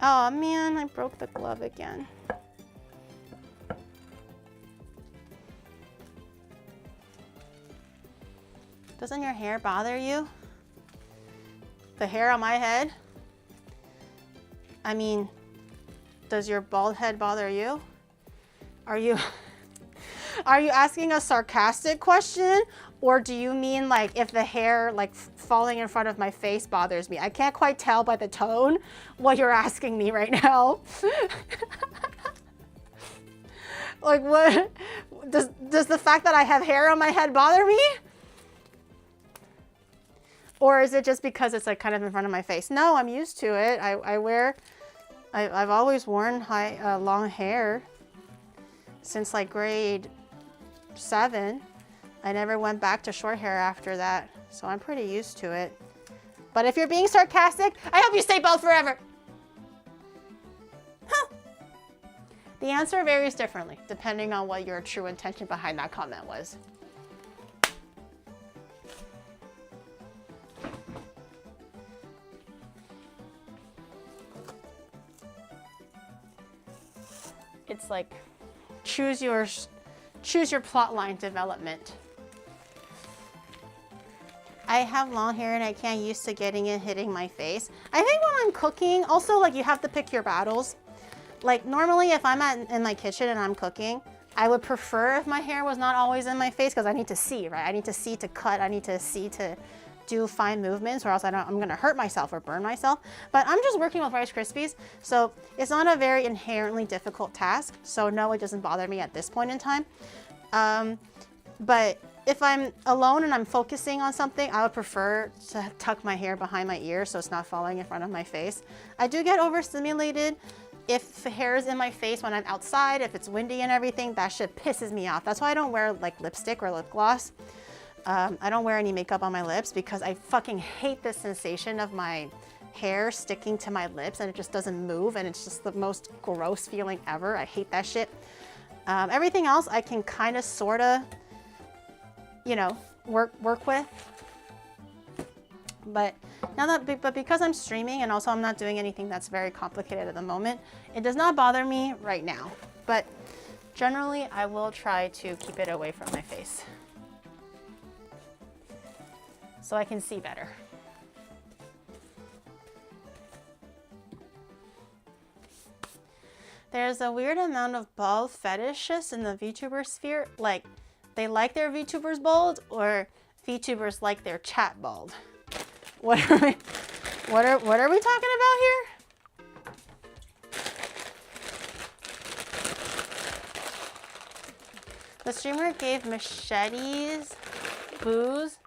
Oh man, I broke the glove again. Doesn't your hair bother you? The hair on my head? I mean, does your bald head bother you? Are you asking a sarcastic question? Or do you mean like if the hair like falling in front of my face bothers me? I can't quite tell by the tone what you're asking me right now. Like what, does the fact that I have hair on my head bother me? Or is it just because it's like kind of in front of my face? No, I'm used to it. I've always worn long hair since like grade 7. I never went back to short hair after that, so I'm pretty used to it. But if you're being sarcastic, I hope you stay bald forever. Huh. The answer varies differently, depending on what your true intention behind that comment was. It's like choose your plotline development. I have long hair and I can't used to getting it hitting my face. I think when I'm cooking, also like you have to pick your battles. Like normally if I'm in my kitchen and I'm cooking, I would prefer if my hair was not always in my face because I need to see, right? I need to see to cut, I need to see to do fine movements or else I'm gonna hurt myself or burn myself. But I'm just working with Rice Krispies, so it's not a very inherently difficult task. So no, it doesn't bother me at this point in time. But if I'm alone and I'm focusing on something, I would prefer to tuck my hair behind my ear so it's not falling in front of my face. I do get overstimulated if the hair is in my face when I'm outside, if it's windy and everything. That shit pisses me off. That's why I don't wear like lipstick or lip gloss. I don't wear any makeup on my lips because I fucking hate the sensation of my hair sticking to my lips and it just doesn't move and it's just the most gross feeling ever. I hate that shit. Everything else I can kind of sorta, you know, work with. But because I'm streaming and also I'm not doing anything that's very complicated at the moment, it does not bother me right now. But generally I will try to keep it away from my face so I can see better. There's a weird amount of bald fetishists in the VTuber sphere. Like, they like their VTubers bald, or VTubers like their chat bald. What are we talking about here? The streamer gave machetes, booze,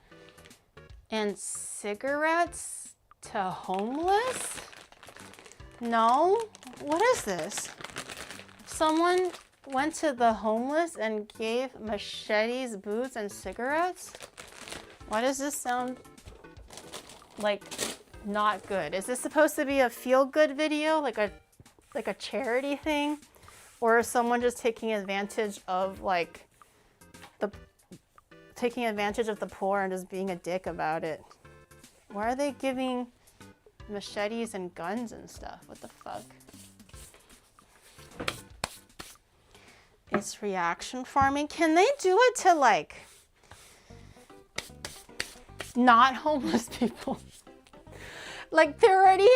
and cigarettes to homeless? No? What is this? Someone went to the homeless and gave machetes, booze, and cigarettes? Why does this sound like not good? Is this supposed to be a feel-good video, like a charity thing? Or is someone just taking advantage of like taking advantage of the poor and just being a dick about it. Why are they giving machetes and guns and stuff? What the fuck? It's reaction farming. Can they do it to like not homeless people? Like they're already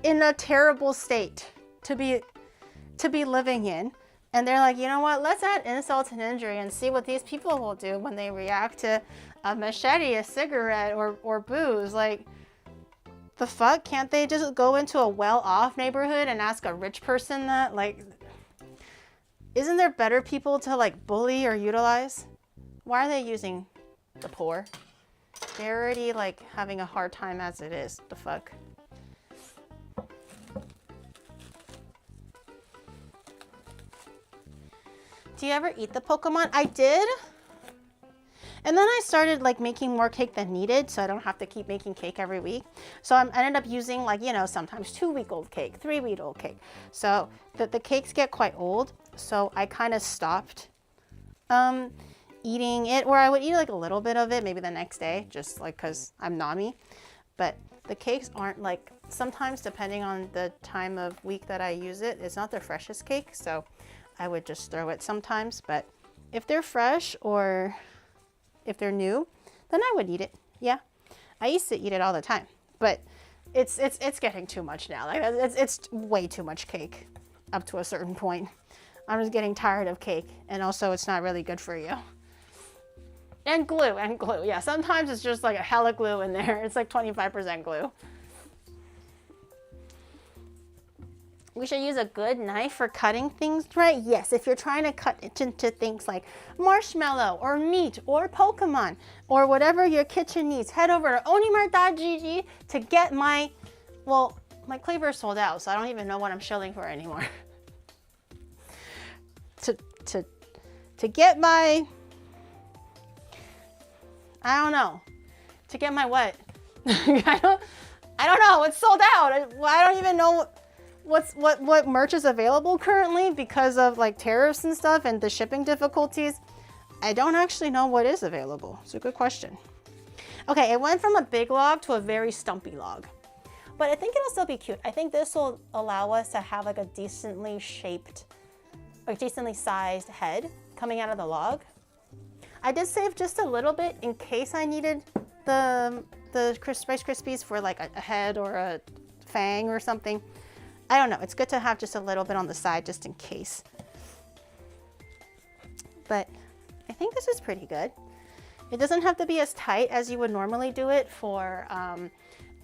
in a terrible state to be living in. And they're like, you know what, let's add insult and injury and see what these people will do when they react to a machete, a cigarette, or booze. Like, the fuck? Can't they just go into a well-off neighborhood and ask a rich person that? Like, isn't there better people to like bully or utilize? Why are they using the poor? They're already like having a hard time as it is. The fuck? Do you ever eat the Pokemon? I did. And then I started like making more cake than needed, so I don't have to keep making cake every week. So I ended up using like, you know, sometimes 2-week-old cake, 3-week-old cake. So the cakes get quite old. So I kind of stopped eating it, or I would eat like a little bit of it, maybe the next day, just like cause I'm Nami. But the cakes aren't like, sometimes depending on the time of week that I use it, it's not the freshest cake. So I would just throw it sometimes, but if they're fresh or if they're new, then I would eat it. Yeah, I used to eat it all the time, but it's getting too much now. Like it's way too much cake up to a certain point. I'm just getting tired of cake, and also it's not really good for you. And glue. Yeah, sometimes it's just like a hella glue in there. It's like 25% glue. We should use a good knife for cutting things, right? Yes, if you're trying to cut it into things like marshmallow or meat or Pokemon or whatever your kitchen needs, head over to onimart.gg to get my, well, my cleaver is sold out, so I don't even know what I'm shilling for anymore. to get my, I don't know, to get my what? I don't know, it's sold out. I don't even know what merch is available currently because of like tariffs and stuff and the shipping difficulties. I don't actually know what is available. It's a good question. Okay, it went from a big log to a very stumpy log, but I think it'll still be cute. I think this will allow us to have like a decently shaped, like decently sized head coming out of the log. I did save just a little bit in case I needed the Rice Krispies for like a head or a fang or something. I don't know, it's good to have just a little bit on the side just in case. But I think this is pretty good. It doesn't have to be as tight as you would normally do it for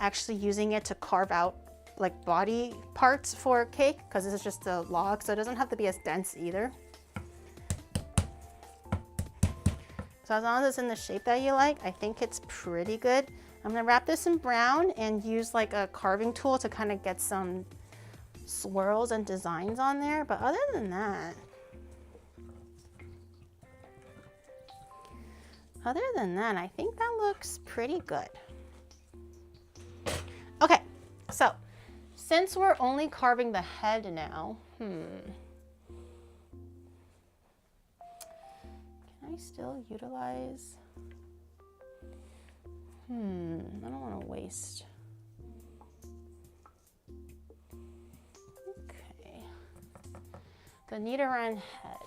actually using it to carve out like body parts for cake, because this is just a log, so it doesn't have to be as dense either. So as long as it's in the shape that you like, I think it's pretty good. I'm gonna wrap this in brown and use like a carving tool to kind of get some swirls and designs on there, but other than that, I think that looks pretty good. Okay, so since we're only carving the head now, can I still utilize? I don't want to waste. The Nidoran head.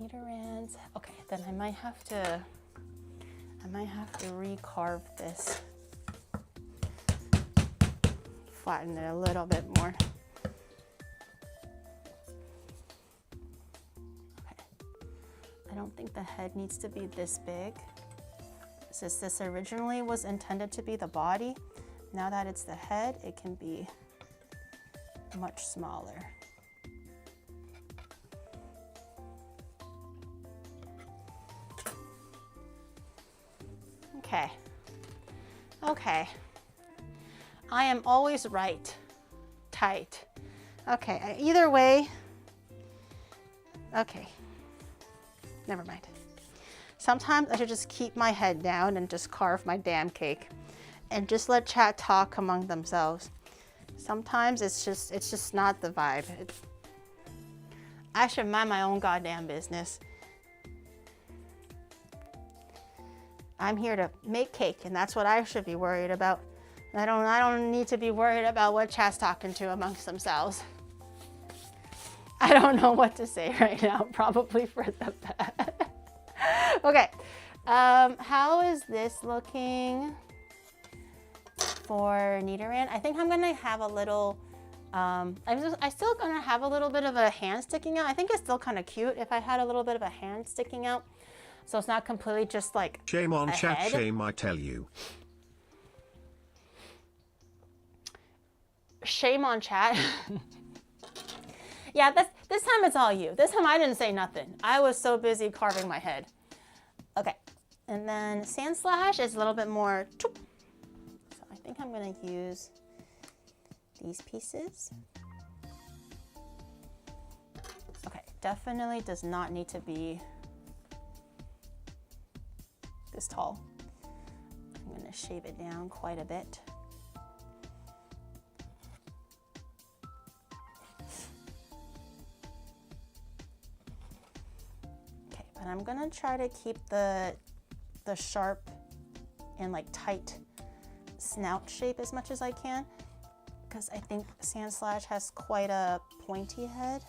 Nidoran's, okay, then I might have to recarve this. Flatten it a little bit more. Okay. I don't think the head needs to be this big. Since this originally was intended to be the body, now that it's the head, it can be much smaller. Okay. I am always right. Tight. Okay, either way. Okay. Never mind. Sometimes I should just keep my head down and just carve my damn cake and just let chat talk among themselves. Sometimes it's just not the vibe. I should mind my own goddamn business. I'm here to make cake, and that's what I should be worried about. I don't need to be worried about what chat's talking to amongst themselves. I don't know what to say right now. Probably for the best. Okay. How is this looking for Nidoran? I think I'm gonna have a little, I'm still gonna have a little bit of a hand sticking out. I think it's still kind of cute if I had a little bit of a hand sticking out. So it's not completely just like shame on a chat, head. shame I tell you. Shame on chat. Yeah, this time it's all you. This time I didn't say nothing. I was so busy carving my head. Okay, and then NidoSlash is a little bit more. So I think I'm gonna use these pieces. Okay, definitely does not need to be this tall. I'm gonna shave it down quite a bit. Okay, but I'm gonna try to keep the sharp and like tight snout shape as much as I can, because I think NidoSlash has quite a pointy head.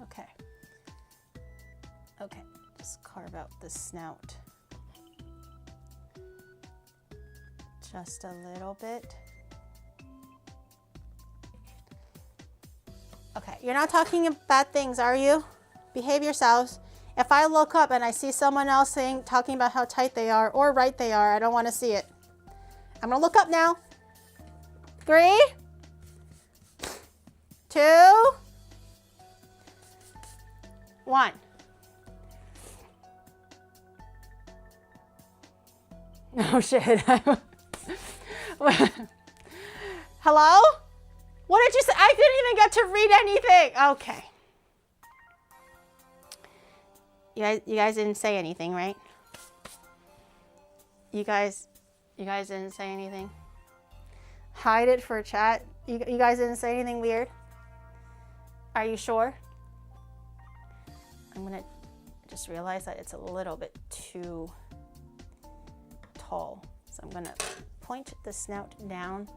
Okay. Okay, just carve out the snout. Just a little bit. Okay, you're not talking bad things, are you? Behave yourselves. If I look up and I see someone else talking about how tight they are or right they are, I don't want to see it. I'm gonna look up now. 3, 2, 1. Oh shit. Hello? What did you say? I didn't even get to read anything. Okay. You guys didn't say anything, right? You guys didn't say anything. Hide it for chat. You guys didn't say anything weird? Are you sure? I'm gonna just realize that it's a little bit too tall. So I'm gonna point the snout down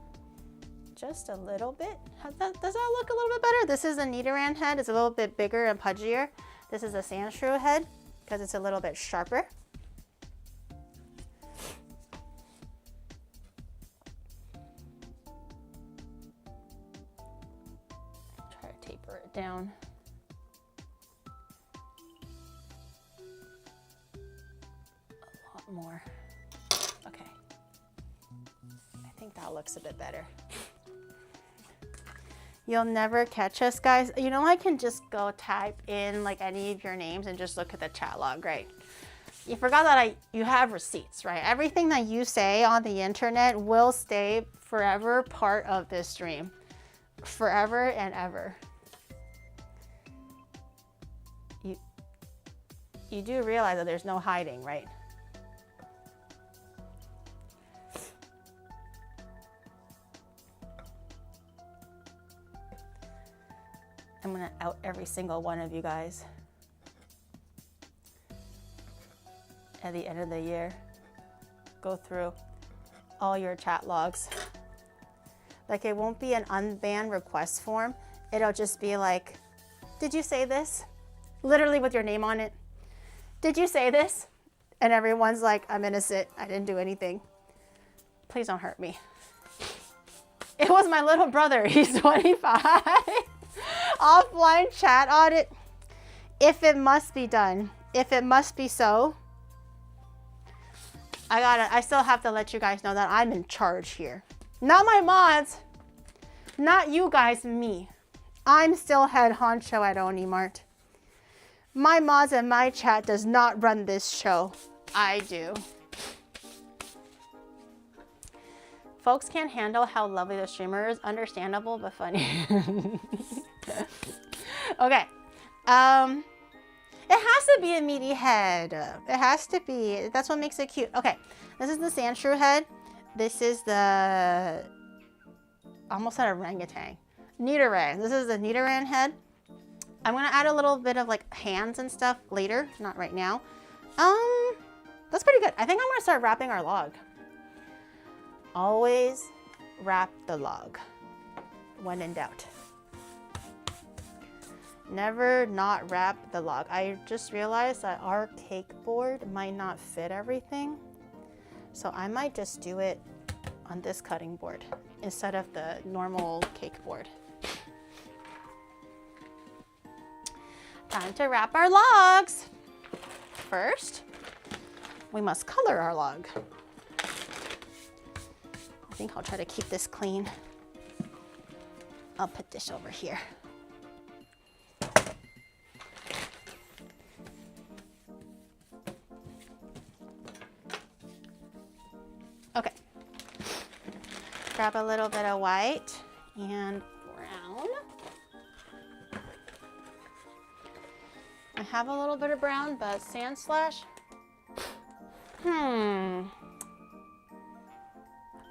just a little bit. Does that look a little bit better? This is a Nidoran head. It's a little bit bigger and pudgier. This is a Sandshrew head because it's a little bit sharper. Try to taper it down. A lot more. Okay. I think that looks a bit better. You'll never catch us, guys. You know, I can just go type in like any of your names and just look at the chat log, right? You forgot that you have receipts, right? Everything that you say on the internet will stay forever part of this stream. Forever and ever. You do realize that there's no hiding, right? I'm gonna out every single one of you guys at the end of the year. Go through all your chat logs. Like, it won't be an unbanned request form. It'll just be like, did you say this? Literally with your name on it. Did you say this? And everyone's like, I'm innocent. I didn't do anything. Please don't hurt me. It was my little brother. He's 25. Offline chat audit. If it must be done, if it must be so, I still have to let you guys know that I'm in charge here. Not my mods, not you guys, me. I'm still head honcho at Onimart. My mods and my chat does not run this show. I do. Folks can't handle how lovely the streamer is. Understandable, but funny. Okay. It has to be a meaty head. It has to be. That's what makes it cute. Okay, this is the sand shrew head. This is the, almost an orangutan. Nidoran. This is the Nidoran head. I'm gonna add a little bit of like hands and stuff later, not right now. That's pretty good. I think I'm gonna start wrapping our log. Always wrap the log when in doubt. Never not wrap the log. I just realized that our cake board might not fit everything. So I might just do it on this cutting board instead of the normal cake board. Time to wrap our logs. First, we must color our log. I think I'll try to keep this clean. I'll put this over here. Okay. Grab a little bit of white and brown. I have a little bit of brown, but NidoSlash.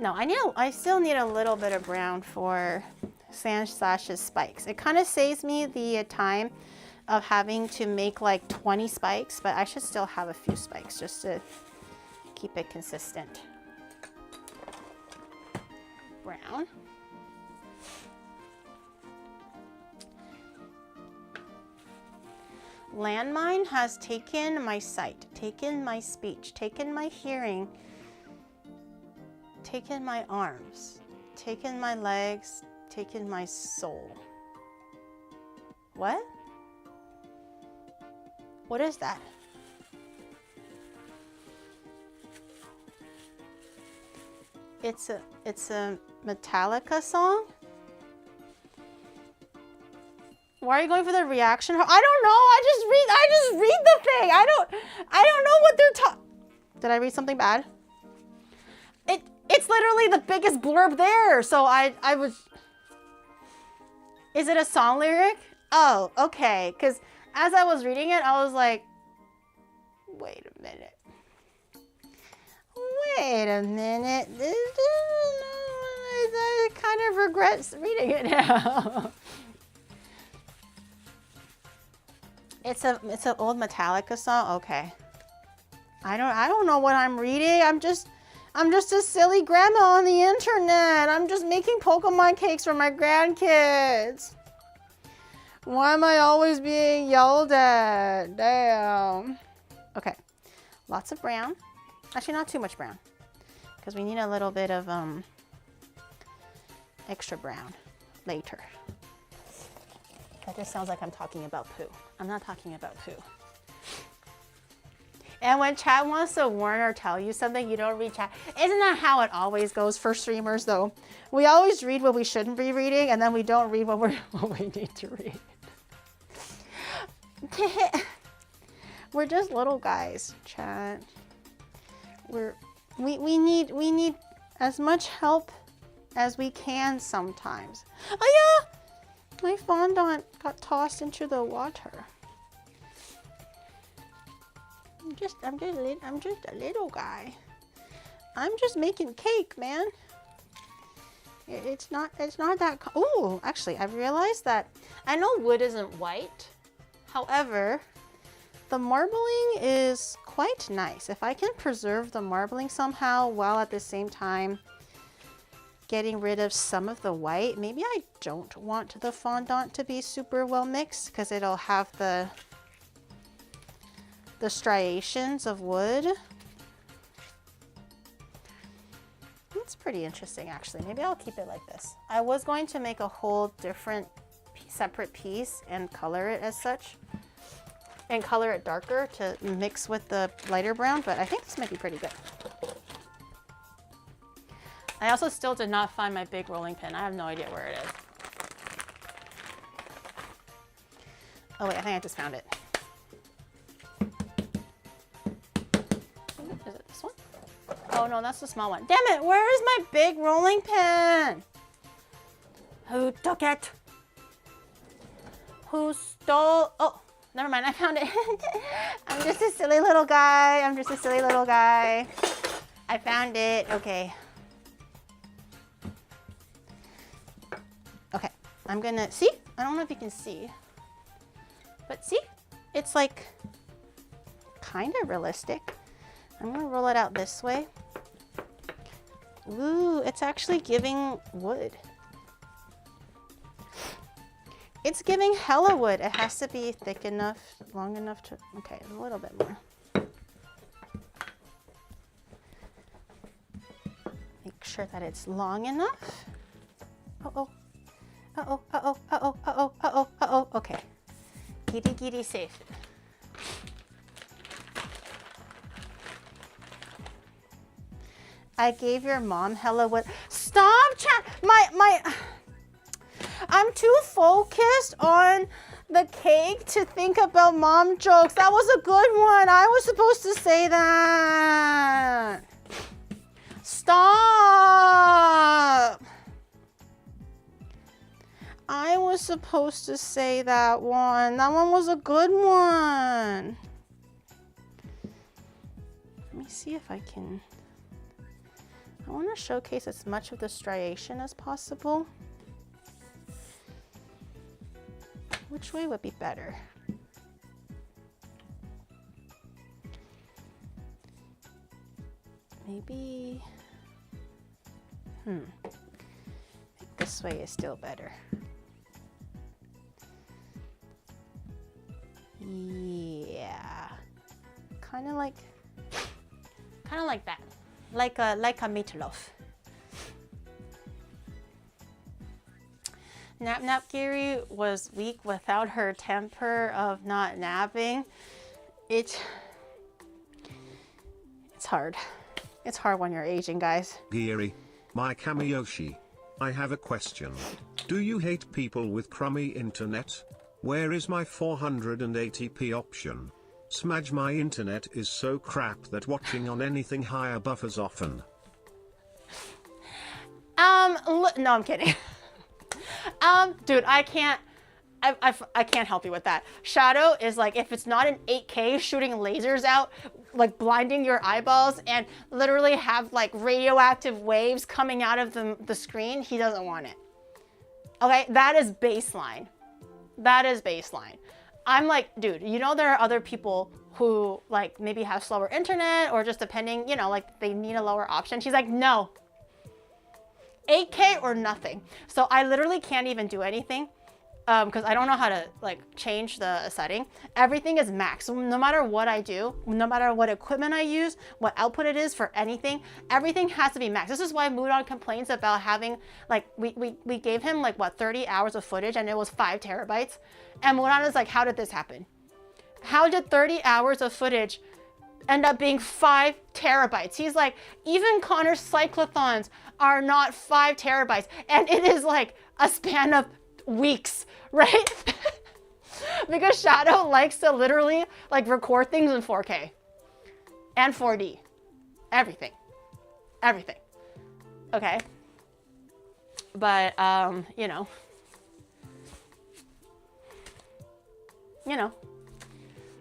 No, I still need a little bit of brown for NidoSlash's spikes. It kind of saves me the time of having to make like 20 spikes, but I should still have a few spikes just to keep it consistent. Brown. Landmine has taken my sight, taken my speech, taken my hearing, taken my arms, taken my legs, taken my soul. What? What is that? It's a Metallica song? Why are you going for the reaction? I don't know. I just read the thing. I don't know what they're talking. Did I read something bad? It's literally the biggest blurb there. So I was. Is it a song lyric? Oh, okay. Because as I was reading it, I was like, wait a minute. Wait a minute. I kind of regret reading it now. It's an old Metallica song. Okay. I don't know what I'm reading. I'm just a silly grandma on the internet. I'm just making Pokemon cakes for my grandkids. Why am I always being yelled at? Damn. Okay. Lots of brown. Actually, not too much brown, because we need a little bit of extra brown later. That just sounds like I'm talking about poo. I'm not talking about poo. And when chat wants to warn or tell you something, you don't read chat. Isn't that how it always goes for streamers, though? We always read what we shouldn't be reading, and then we don't read what we need to read. We're just little guys, chat. We need as much help as we can sometimes. Oh yeah! My fondant got tossed into the water. I'm just a little guy. I'm just making cake, man. It's not that. Oh, actually, I've realized that I know wood isn't white. However, the marbling is quite nice. If I can preserve the marbling somehow while at the same time getting rid of some of the white. Maybe I don't want the fondant to be super well mixed because it'll have the striations of wood. That's pretty interesting, actually. Maybe I'll keep it like this. I was going to make a whole different separate piece and color it as such and color it darker to mix with the lighter brown, but I think this might be pretty good. I also still did not find my big rolling pin. I have no idea where it is. Oh wait, I think I just found it. Is it this one? Oh no, that's the small one. Damn it, where is my big rolling pin? Who took it? Who stole? Oh, Never mind, I found it. I'm just a silly little guy. I'm just a silly little guy. I found it. Okay. Okay, I'm gonna, see? I don't know if you can see. But see? It's like kind of realistic. I'm gonna roll it out this way. Ooh, it's actually giving wood. It's giving hella wood. It has to be thick enough, long enough to, okay, a little bit more. Make sure that it's long enough. Uh-oh, uh-oh, uh-oh, uh-oh, uh-oh, uh-oh, uh-oh, okay. Giddy, giddy, safe. I gave your mom hella wood. Stop chat, I'm too focused on the cake to think about mom jokes. That was a good one. I was supposed to say that. Stop. I was supposed to say that one. That one was a good one. Let me see if I can. I want to showcase as much of the striation as possible. Which way would be better? Maybe, I think this way is still better. Yeah, kind of like that, like a meatloaf. Nap Nap Giri was weak without her temper of not napping. It's hard. It's hard when you're aging, guys. Giri, my Kamiyoshi, I have a question. Do you hate people with crummy internet? Where is my 480p option? Smudge, my internet is so crap that watching on anything higher buffers often. No, I'm kidding. Dude, I can't help you with that. Shadow is like, if it's not in 8K shooting lasers out, like blinding your eyeballs and literally have like radioactive waves coming out of the screen, he doesn't want it. Okay, that is baseline. That is baseline. I'm like, dude, you know there are other people who like maybe have slower internet or just depending, you know, like they need a lower option. She's like, no. 8K or nothing. So I literally can't even do anything because I don't know how to like change the setting. Everything is max. So no matter what I do, no matter what equipment I use, what output it is for anything, everything has to be max. This is why Mudon complains about having like, we gave him like what, 30 hours of footage and it was 5 terabytes. And Mudon is like, how did this happen? How did 30 hours of footage end up being 5 terabytes? He's like, even Connor's cyclothons are not 5 terabytes. And it is like a span of weeks, right? Because Shadow likes to literally like record things in 4K and 4D. Everything. Everything. Okay. But, you know.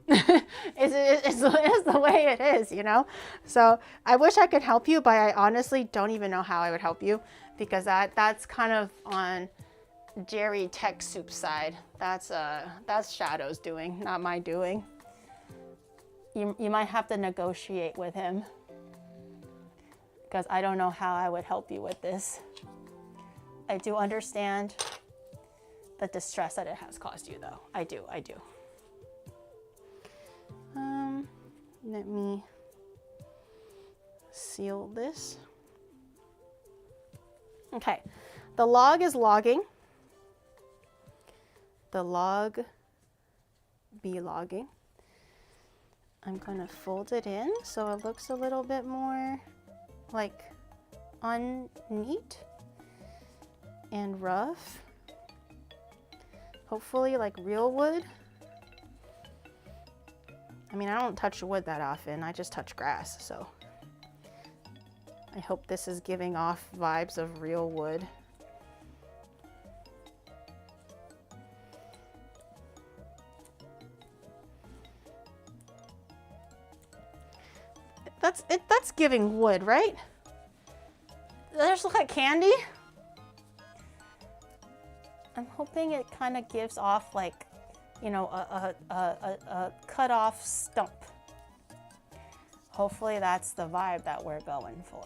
It's the way it is, you know? So I wish I could help you, but I honestly don't even know how I would help you because that's kind of on Jerry Tech Soup's side. That's Shadow's doing, not my doing. You might have to negotiate with him because I don't know how I would help you with this. I do understand the distress that it has caused you though. I do. Let me seal this. Okay, the log is logging. The log be logging. I'm gonna fold it in so it looks a little bit more like unneat and rough. Hopefully like real wood. I mean, I don't touch wood that often, I just touch grass, so I hope this is giving off vibes of real wood. That's giving wood, right? Does this look like candy? I'm hoping it kind of gives off like, you know, a cut off stump. Hopefully that's the vibe that we're going for.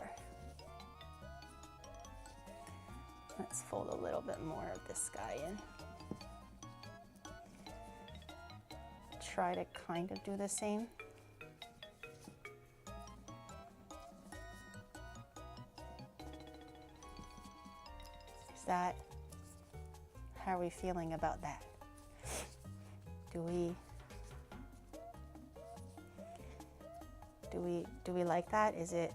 Let's fold a little bit more of this guy in. Try to kind of do the same. Is that, how are we feeling about that? Do we like that? Is it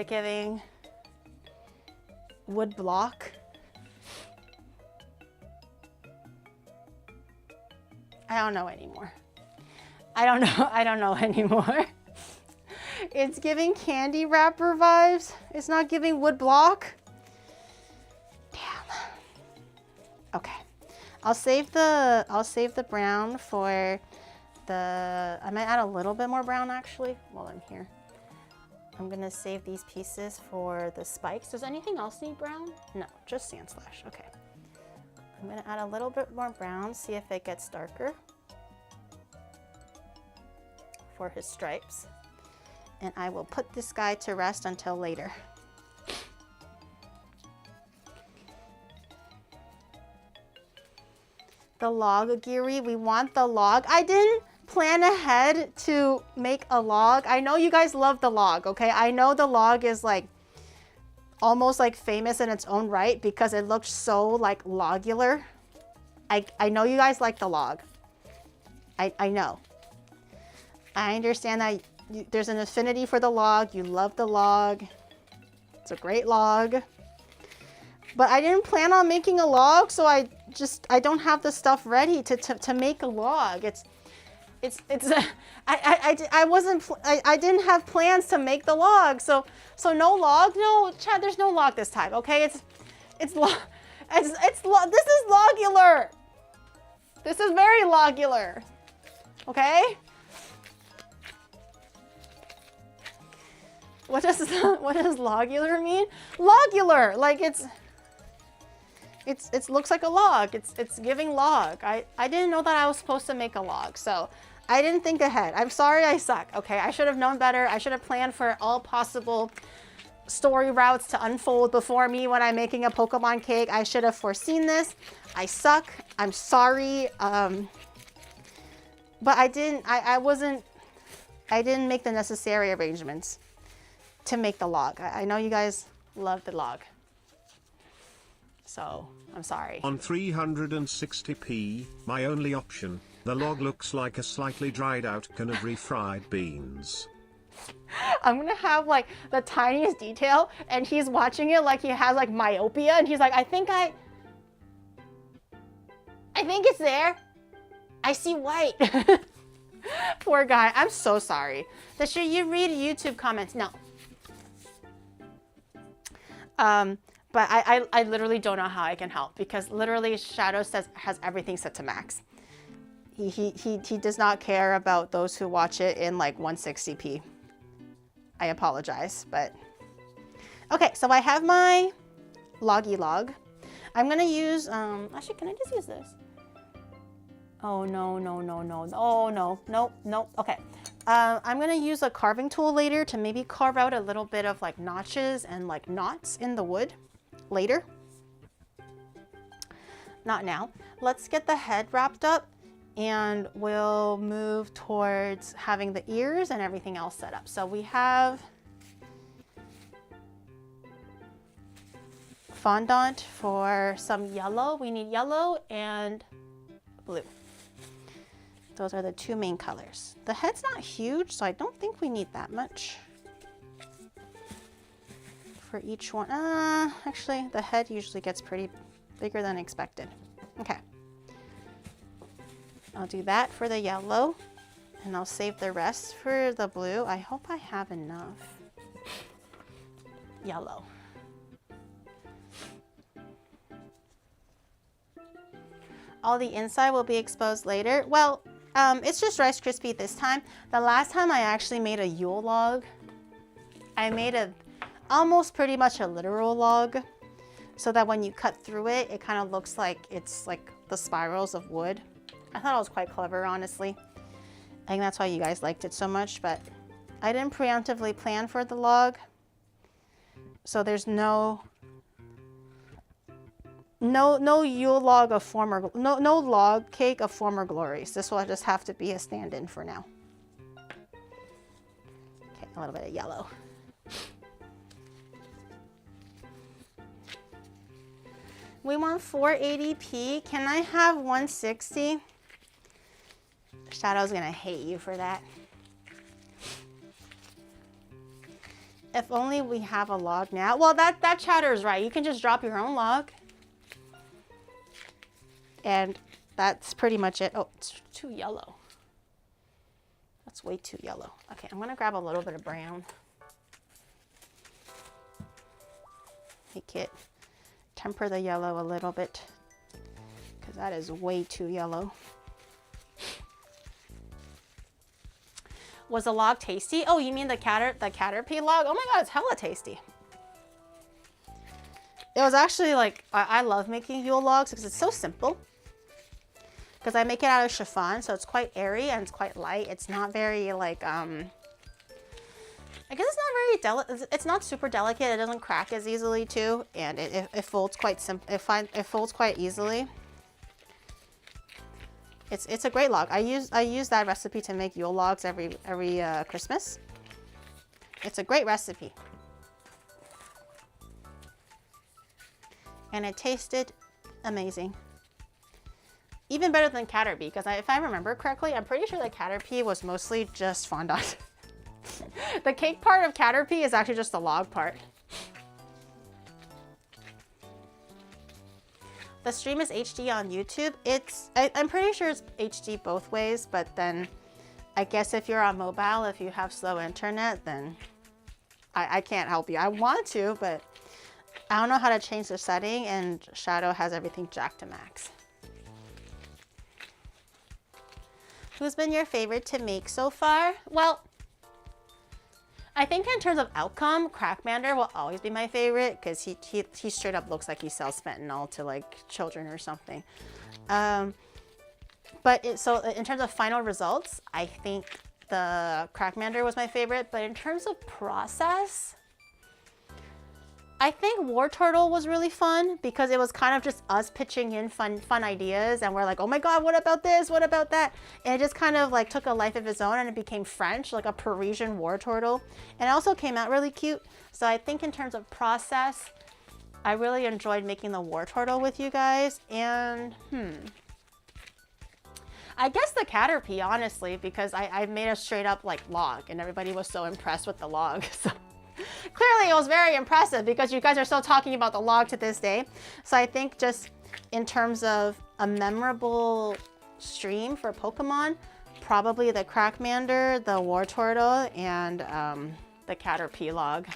giving wood block? I don't know anymore. I don't know anymore. It's giving candy wrapper vibes. It's not giving wood block. Damn. Okay. I'll save the brown for the, I might add a little bit more brown actually while I'm here. I'm gonna save these pieces for the spikes. Does anything else need brown? No, just NidoSlash. Okay. I'm gonna add a little bit more brown, see if it gets darker for his stripes. And I will put this guy to rest until later. The log, Giri, we want the log. I didn't plan ahead to make a log. I know you guys love the log, okay? I know the log is like almost like famous in its own right because it looks so like logular. I know you guys like the log. I know. I understand that there's an affinity for the log. You love the log. It's a great log. But I didn't plan on making a log, so I don't have the stuff ready to make a log. I didn't have plans to make the log, so no log. No, Chad, there's no log this time. Okay, this is logular. This is very logular. Okay. What does logular mean? Logular, like it looks like a log. It's giving log. I didn't know that I was supposed to make a log, so I didn't think ahead. I'm sorry, I suck. Okay, I should have known better. I should have planned for all possible story routes to unfold before me when I'm making a Pokemon cake. I should have foreseen this. I suck. I'm sorry. But I didn't make the necessary arrangements to make the log. I know you guys love the log. So, I'm sorry. On 360p, my only option, the log looks like a slightly dried out can of refried beans. I'm gonna have like the tiniest detail and he's watching it like he has like myopia and he's like, I think it's there. I see white. Poor guy. I'm so sorry. Should you read YouTube comments? No. But I literally don't know how I can help because literally Shadow has everything set to max. He does not care about those who watch it in like 160p. I apologize, but okay. So I have my loggy log. I'm gonna use actually, can I just use this? Oh no. Oh no. Nope. Okay. I'm gonna use a carving tool later to maybe carve out a little bit of like notches and like knots in the wood later. Not now. Let's get the head wrapped up and we'll move towards having the ears and everything else set up. So we have fondant for some yellow. We need yellow and blue. Those are the two main colors. The head's not huge, so I don't think we need that much for each one. Actually, the head usually gets pretty bigger than expected. Okay. I'll do that for the yellow, and I'll save the rest for the blue. I hope I have enough yellow. All the inside will be exposed later. Well, It's just Rice Krispie this time. The last time I actually made a Yule log, I made a almost pretty much a literal log, so that when you cut through it, it kind of looks like it's like the spirals of wood. I thought it was quite clever, honestly. I think that's why you guys liked it so much, but I didn't preemptively plan for the log. So there's no Yule log of former, no log cake of former glories. This will just have to be a stand-in for now. Okay, a little bit of yellow. We want 480p. Can I have 160? Shadow's gonna hate you for that. If only we have a log now. Well, that Chatter's right. You can just drop your own log. And that's pretty much it. Oh, it's too yellow. That's way too yellow. Okay, I'm gonna grab a little bit of brown. Make it temper the yellow a little bit, because that is way too yellow. Was the log tasty? Oh, you mean the Caterpie log? Oh my god, it's hella tasty. It was actually like, I love making Yule logs because it's so simple. Because I make it out of chiffon, so it's quite airy and it's quite light. It's not very like, I guess it's not very delicate. It's not super delicate. It doesn't crack as easily too, and it folds quite it folds quite easily. It's a great log. I use that recipe to make Yule logs every Christmas. It's a great recipe, and it tasted amazing. Even better than Caterpie, because if I remember correctly, I'm pretty sure that Caterpie was mostly just fondant. The cake part of Caterpie is actually just the log part. The stream is HD on YouTube. I'm pretty sure it's HD both ways, but then I guess if you're on mobile, if you have slow internet, then I can't help you. I want to, but I don't know how to change the setting, and Shadow has everything jacked to max. Who's been your favorite to make so far? Well, I think in terms of outcome, Crackmander will always be my favorite, because he straight up looks like he sells fentanyl to like children or something. So in terms of final results, I think the Crackmander was my favorite, but in terms of process, I think War Turtle was really fun, because it was kind of just us pitching in fun ideas, and we're like, oh my god, what about this? What about that? And it just kind of like took a life of its own, and it became French, like a Parisian War Turtle. And it also came out really cute. So I think in terms of process, I really enjoyed making the War Turtle with you guys. And I guess the Caterpie, honestly, because I made a straight up like log, and everybody was so impressed with the log. So clearly it was very impressive, because you guys are still talking about the log to this day. So I think just in terms of a memorable stream for Pokemon, probably the Crackmander, the War Turtle, and the Caterpie log.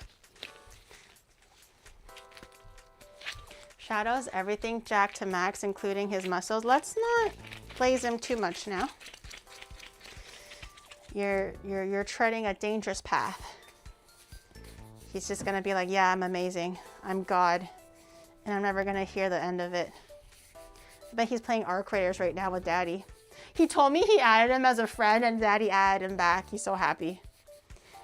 Shadow's everything jacked to max, including his muscles. Let's not praise him too much now. You're treading a dangerous path. He's just gonna be like, yeah, I'm amazing. I'm God. And I'm never gonna hear the end of it. I bet he's playing Arc Raiders right now with Daddy. He told me he added him as a friend, and Daddy added him back. He's so happy.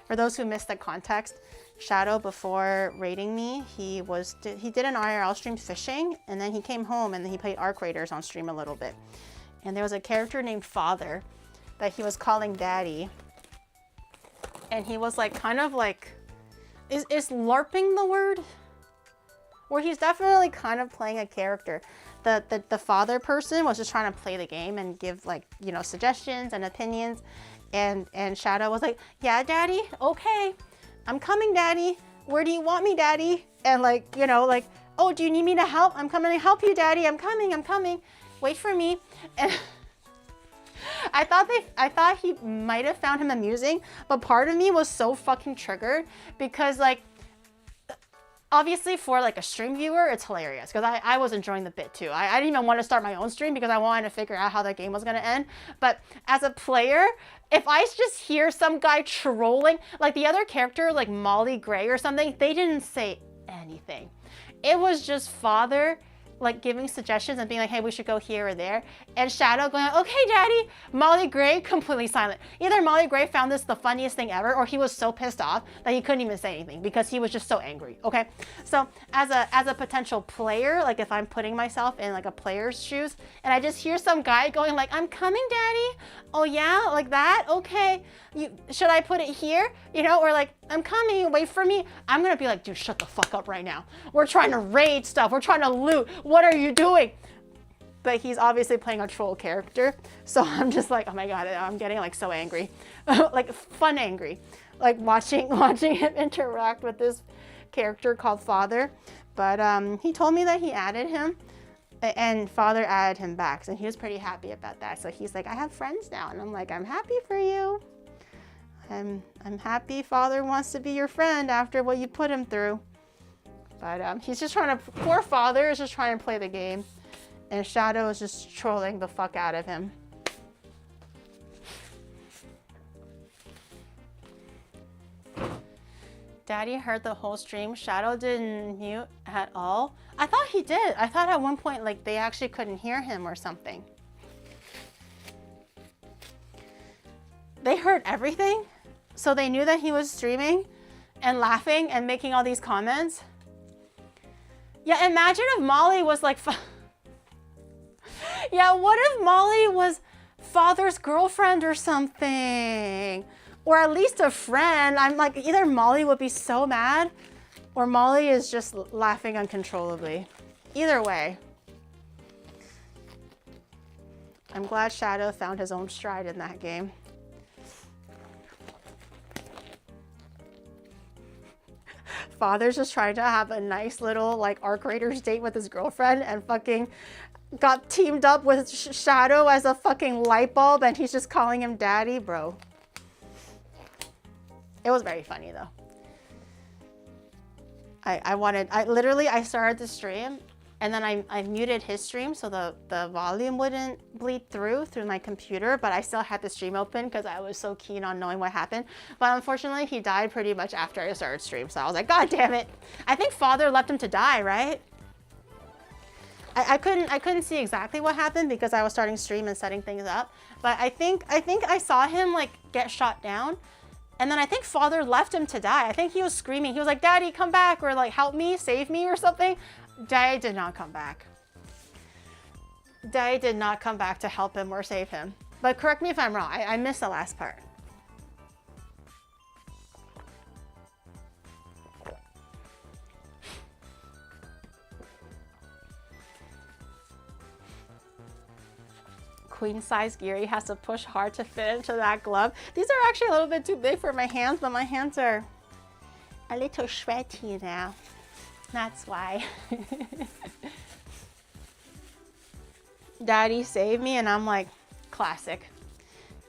For those who missed the context, Shadow, before raiding me, he did an IRL stream fishing, and then he came home and then he played Arc Raiders on stream a little bit. And there was a character named Father that he was calling Daddy. And he was like, kind of like, is LARPing the word? Where he's definitely kind of playing a character. The father person was just trying to play the game and give, like, you know, suggestions and opinions. And Shadow was like, yeah, Daddy, okay. I'm coming, Daddy. Where do you want me, Daddy? And like, you know, like, oh, do you need me to help? I'm coming to help you, Daddy. I'm coming. Wait for me. And I thought he might have found him amusing, but part of me was so fucking triggered, because like, obviously for like a stream viewer, it's hilarious because I was enjoying the bit too. I didn't even want to start my own stream because I wanted to figure out how the game was going to end. But as a player, if I just hear some guy trolling, like the other character, like Molly Gray or something, they didn't say anything. It was just Father like giving suggestions and being like, hey, we should go here or there. And Shadow going, okay, Daddy. Molly Gray completely silent. Either Molly Gray found this the funniest thing ever, or he was so pissed off that he couldn't even say anything because he was just so angry. Okay. So as a potential player, like if I'm putting myself in like a player's shoes and I just hear some guy going like, I'm coming, Daddy. Oh yeah, like that. Okay. Should I put it here? You know, or like, I'm coming, wait for me. I'm gonna be like, dude, shut the fuck up right now. We're trying to raid stuff. We're trying to loot. What are you doing? But he's obviously playing a troll character. So I'm just like, oh my God, I'm getting like so angry. Like fun angry. Like watching him interact with this character called Father. But he told me that he added him and Father added him back. So he was pretty happy about that. So he's like, I have friends now. And I'm like, I'm happy for you. I'm happy Father wants to be your friend after what you put him through. But he's just trying to, poor Father is just trying to play the game. And Shadow is just trolling the fuck out of him. Daddy heard the whole stream. Shadow didn't mute at all. I thought he did. I thought at one point like they actually couldn't hear him or something. They heard everything? So they knew that he was streaming and laughing and making all these comments? Yeah, imagine if Molly was like... Yeah, what if Molly was Father's girlfriend or something? Or at least a friend. I'm like, either Molly would be so mad or Molly is just laughing uncontrollably. Either way. I'm glad Shadow found his own stride in that game. Father's just trying to have a nice little like Arc Raiders date with his girlfriend and fucking got teamed up with Shadow as a fucking light bulb and he's just calling him daddy, bro. It was very funny though. I started the stream and then I muted his stream so the volume wouldn't bleed through my computer, but I still had the stream open because I was so keen on knowing what happened. But unfortunately, he died pretty much after I started stream, so I was like, God damn it. I think Father left him to die, right? I couldn't see exactly what happened because I was starting stream and setting things up, but I think I saw him like get shot down. And then I think Father left him to die. I think he was screaming. He was like, Daddy, come back, or like, help me, save me or something. Daddy did not come back. Daddy did not come back to help him or save him. But correct me if I'm wrong. I missed the last part. Queen size Geary has to push hard to fit into that glove. These are actually a little bit too big for my hands, but my hands are a little sweaty now. That's why. Daddy saved me, and I'm like, classic.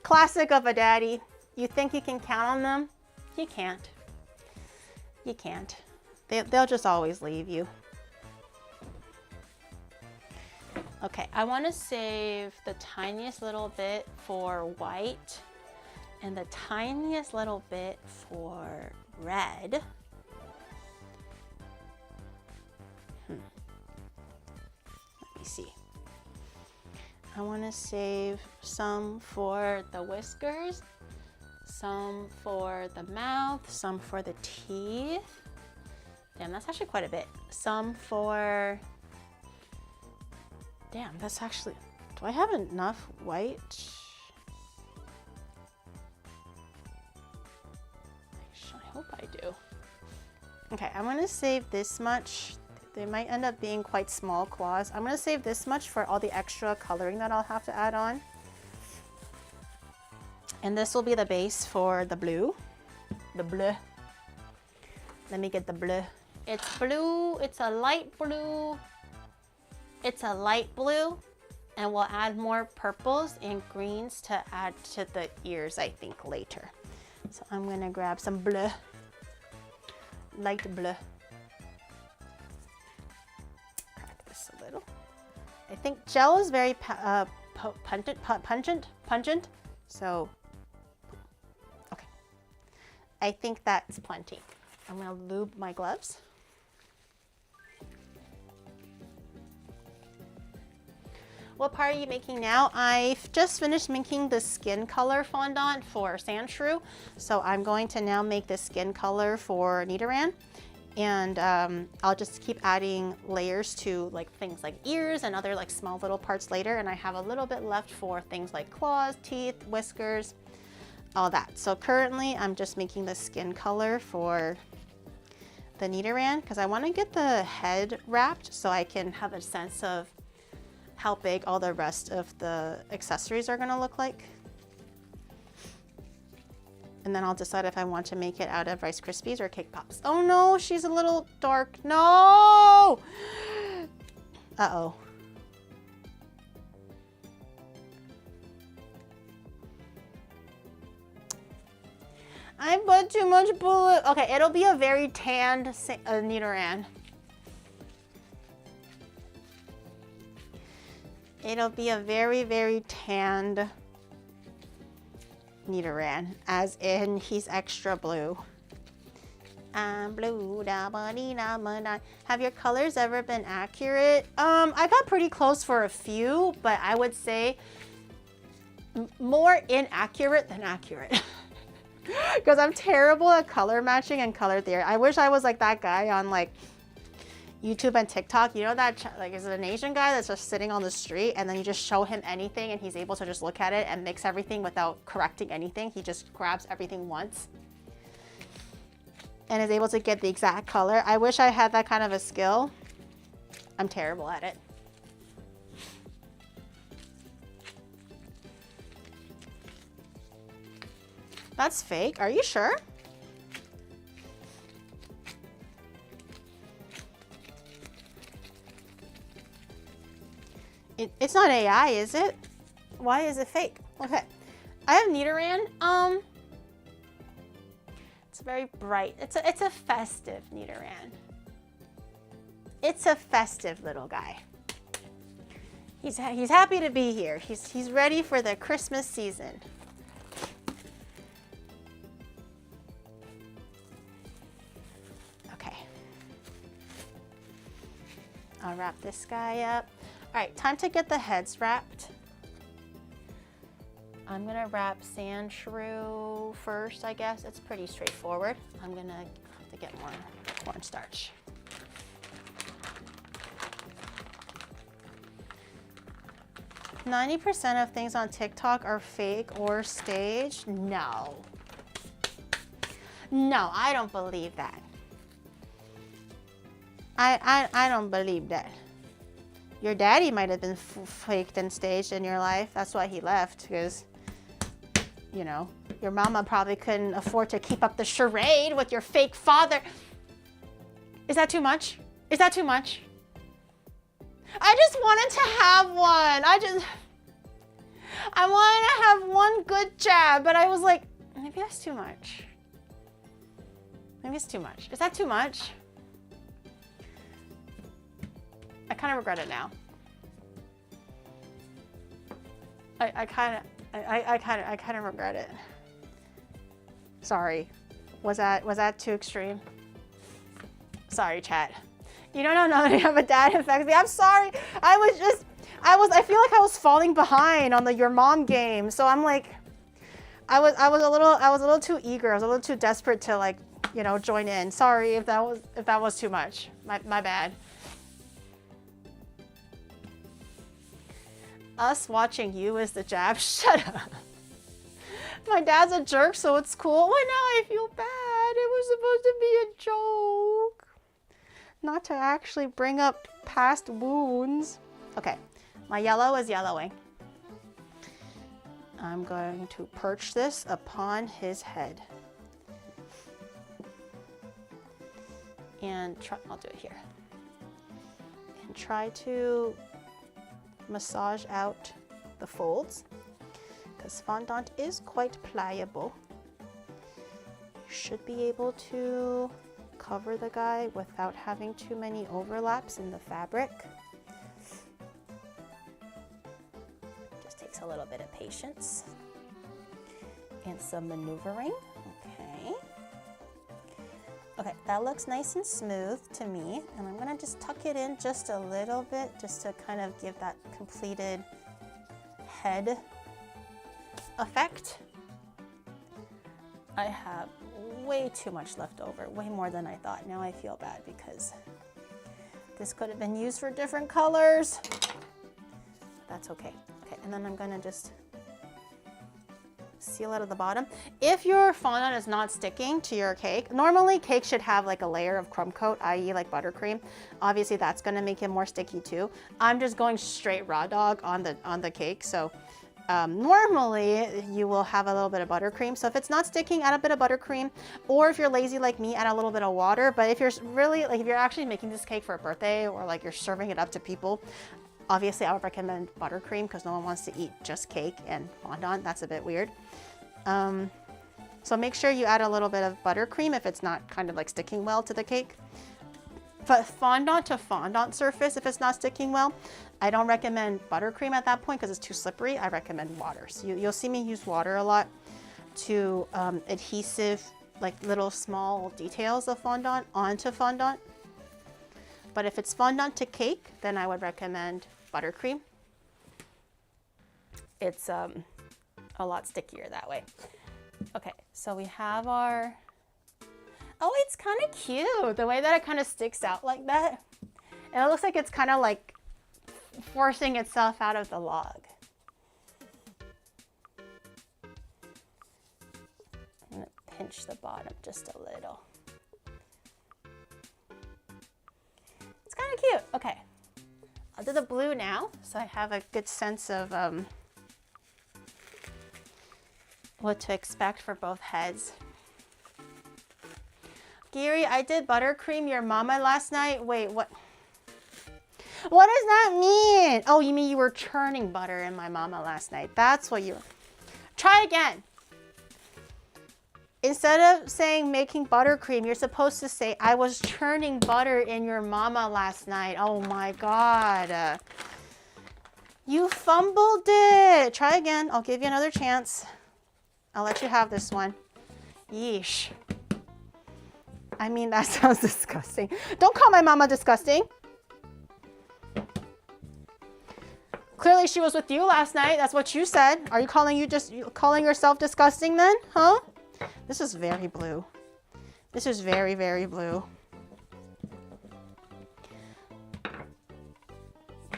Classic of a daddy. You think you can count on them? You can't. You can't. They'll just always leave you. Okay, I want to save the tiniest little bit for white and the tiniest little bit for red. Let me see. I want to save some for the whiskers, some for the mouth, some for the teeth. Damn, that's actually quite a bit. Some for... Damn, that's actually... Do I have enough white? I hope I do. Okay, I'm going to save this much. They might end up being quite small claws. I'm going to save this much for all the extra coloring that I'll have to add on. And this will be the base for the blue. The bleu. Let me get the bleu. It's blue. It's a light blue. It's a light blue. And we'll add more purples and greens to add to the ears, I think, later. So I'm going to grab some bleu. Light bleu. just a little. I think gel is very pungent. So, okay. I think that's plenty. I'm gonna lube my gloves. What part are you making now? I've just finished making the skin color fondant for Sandshrew. So I'm going to now make the skin color for Nidoran. And I'll just keep adding layers to like things like ears and other like small little parts later. And I have a little bit left for things like claws, teeth, whiskers, all that. So currently I'm just making the skin color for the Nidoran because I want to get the head wrapped so I can have a sense of how big all the rest of the accessories are going to look like. And then I'll decide if I want to make it out of Rice Krispies or Cake Pops. Oh no, she's a little dark. No! Uh-oh. I put too much blue. Okay, it'll be a very tanned Nidoran. It'll be a very, very tanned Nidoran, as in he's extra blue. I'm blue, da ba dee da ba da. Have your colors ever been accurate? I got pretty close for a few, but I would say more inaccurate than accurate. Because I'm terrible at color matching and color theory. I wish I was like that guy on like YouTube and TikTok. You know that like is it an Asian guy that's just sitting on the street and then you just show him anything and he's able to just look at it and mix everything without correcting anything. He just grabs everything once and is able to get the exact color. I wish I had that kind of a skill. I'm terrible at it. That's fake. Are you sure? It's not AI, is it? Why is it fake? Okay. I have Nidoran. It's very bright. It's a festive Nidoran. It's a festive little guy. He's happy to be here. He's ready for the Christmas season. Okay. I'll wrap this guy up. All right, time to get the heads wrapped. I'm gonna wrap Sandshrew first, I guess. It's pretty straightforward. I'm gonna have to get more cornstarch. "90% of things on TikTok are fake or staged." No. No, I don't believe that. I don't believe that. Your daddy might have been faked and staged in your life. That's why he left, because, you know, your mama probably couldn't afford to keep up the charade with your fake father. Is that too much? Is that too much? I just wanted to have one. I wanted to have one good jab, but I was like, maybe that's too much. Maybe it's too much. Is that too much? I kind of regret it now. I kind of regret it. Sorry. Was that too extreme? Sorry, chat. You don't know any of a dad affects me. I'm sorry. I feel like I was falling behind on the your mom game. So I'm like, I was a little too eager. I was a little too desperate to like, you know, join in. Sorry if that was too much. My bad. Us watching you is the jab. Shut up. My dad's a jerk, so it's cool. Well, now I feel bad. It was supposed to be a joke. Not to actually bring up past wounds. Okay, my yellow is yellowing. I'm going to perch this upon his head. And I'll do it here. And try to massage out the folds, because fondant is quite pliable. You should be able to cover the guy without having too many overlaps in the fabric. patience and some maneuvering. Okay. Okay, that looks nice and smooth to me. And I'm gonna just tuck it in just a little bit just to kind of give that completed head effect. I have way too much left over, way more than I thought. Now I feel bad because this could have been used for different colors. That's okay. Okay, and then I'm gonna just seal it at the bottom. If your fondant is not sticking to your cake, normally cake should have like a layer of crumb coat, i.e. like buttercream. Obviously that's gonna make it more sticky too. I'm just going straight raw dog on the cake, so normally you will have a little bit of buttercream. So if it's not sticking, add a bit of buttercream, or if you're lazy like me, add a little bit of water. But if you're really, like if you're actually making this cake for a birthday or like you're serving it up to people, obviously I would recommend buttercream because no one wants to eat just cake and fondant. That's a bit weird. So make sure you add a little bit of buttercream if it's not kind of like sticking well to the cake. But fondant to fondant surface, if it's not sticking well, I don't recommend buttercream at that point because it's too slippery. I recommend water. So you'll see me use water a lot to adhesive, like little small details of fondant onto fondant. But if it's fondant to cake, then I would recommend buttercream. It's a lot stickier that way. Okay, so we have our, oh, it's kind of cute. The way that it kind of sticks out like that. And it looks like it's kind of like forcing itself out of the log. I'm gonna pinch the bottom just a little. It's kind of cute. Okay, I'll do the blue now, so I have a good sense of what to expect for both heads. Gary, I did buttercream your mama last night. Wait, what? What does that mean? Oh, you mean you were churning butter in my mama last night. That's what you... Try again. Instead of saying making buttercream, you're supposed to say, I was churning butter in your mama last night. Oh my God. You fumbled it. Try again. I'll give you another chance. I'll let you have this one. Yeesh. I mean, that sounds disgusting. Don't call my mama disgusting. Clearly she was with you last night. That's what you said. Are you calling yourself disgusting then? Huh? This is very blue. This is very, very blue.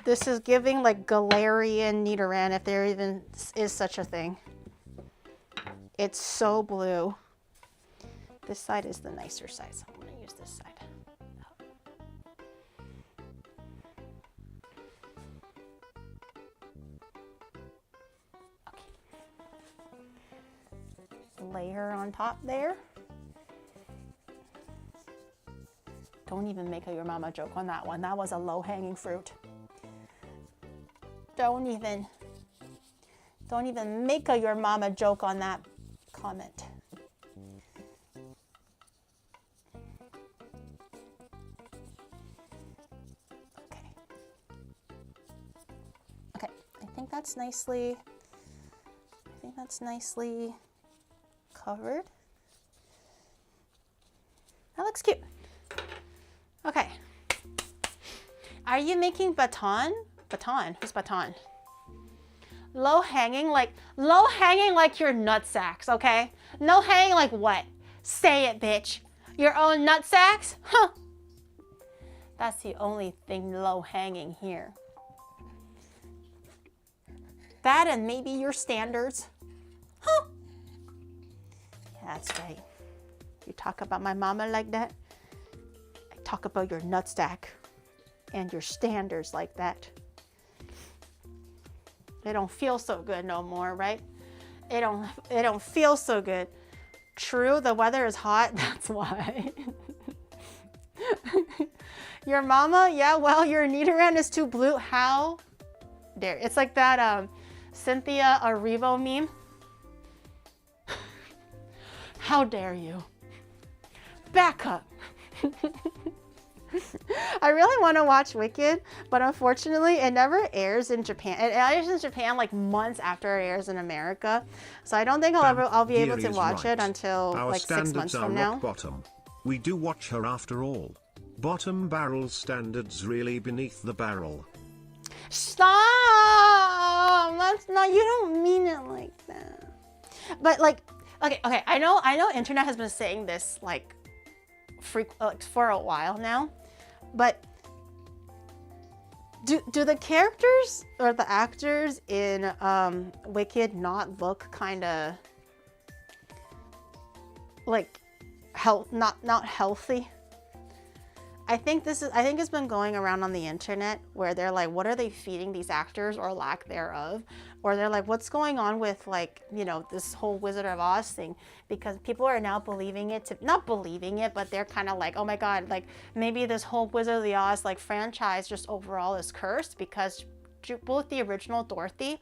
This is giving like Galarian Nidoran, if there even is such a thing. It's so blue. This side is the nicer side, so I'm gonna use this side. Okay. Layer on top there. Don't even make a your mama joke on that one. That was a low-hanging fruit. Don't even make a your mama joke on that comment. Okay. Okay, I think that's nicely covered. That looks cute. Okay. Are you making baton? Baton? Who's baton? Low hanging like your nut sacks, okay? No hanging like what? Say it, bitch. Your own nut sacks? Huh. That's the only thing low hanging here. That and maybe your standards. Huh. Yeah, that's right. You talk about my mama like that, I talk about your nut stack and your standards like that. It don't feel so good no more, right? It don't feel so good. True, the weather is hot, that's why. Your mama? Yeah, well, your Nidoran is too blue. How dare? It's like that Cynthia Erivo meme. How dare you? Back up. I really want to watch Wicked, but unfortunately it never airs in Japan. It airs in Japan like months after it airs in America. So I don't think I'll be able to watch it until like 6 months from now. Bottom. We do watch her after all. Bottom barrel standards really beneath the barrel. Stop! That's not, you don't mean it like that. But like, okay, I know internet has been saying this like for a while now, but do the characters or the actors in Wicked not look kind of like not healthy? I think it's been going around on the internet where they're like, what are they feeding these actors or lack thereof? Or they're like, what's going on with like, you know, this whole Wizard of Oz thing? Because people are now believing it not believing it, but they're kind of like, oh my God, like maybe this whole Wizard of the Oz like franchise just overall is cursed because both the original Dorothy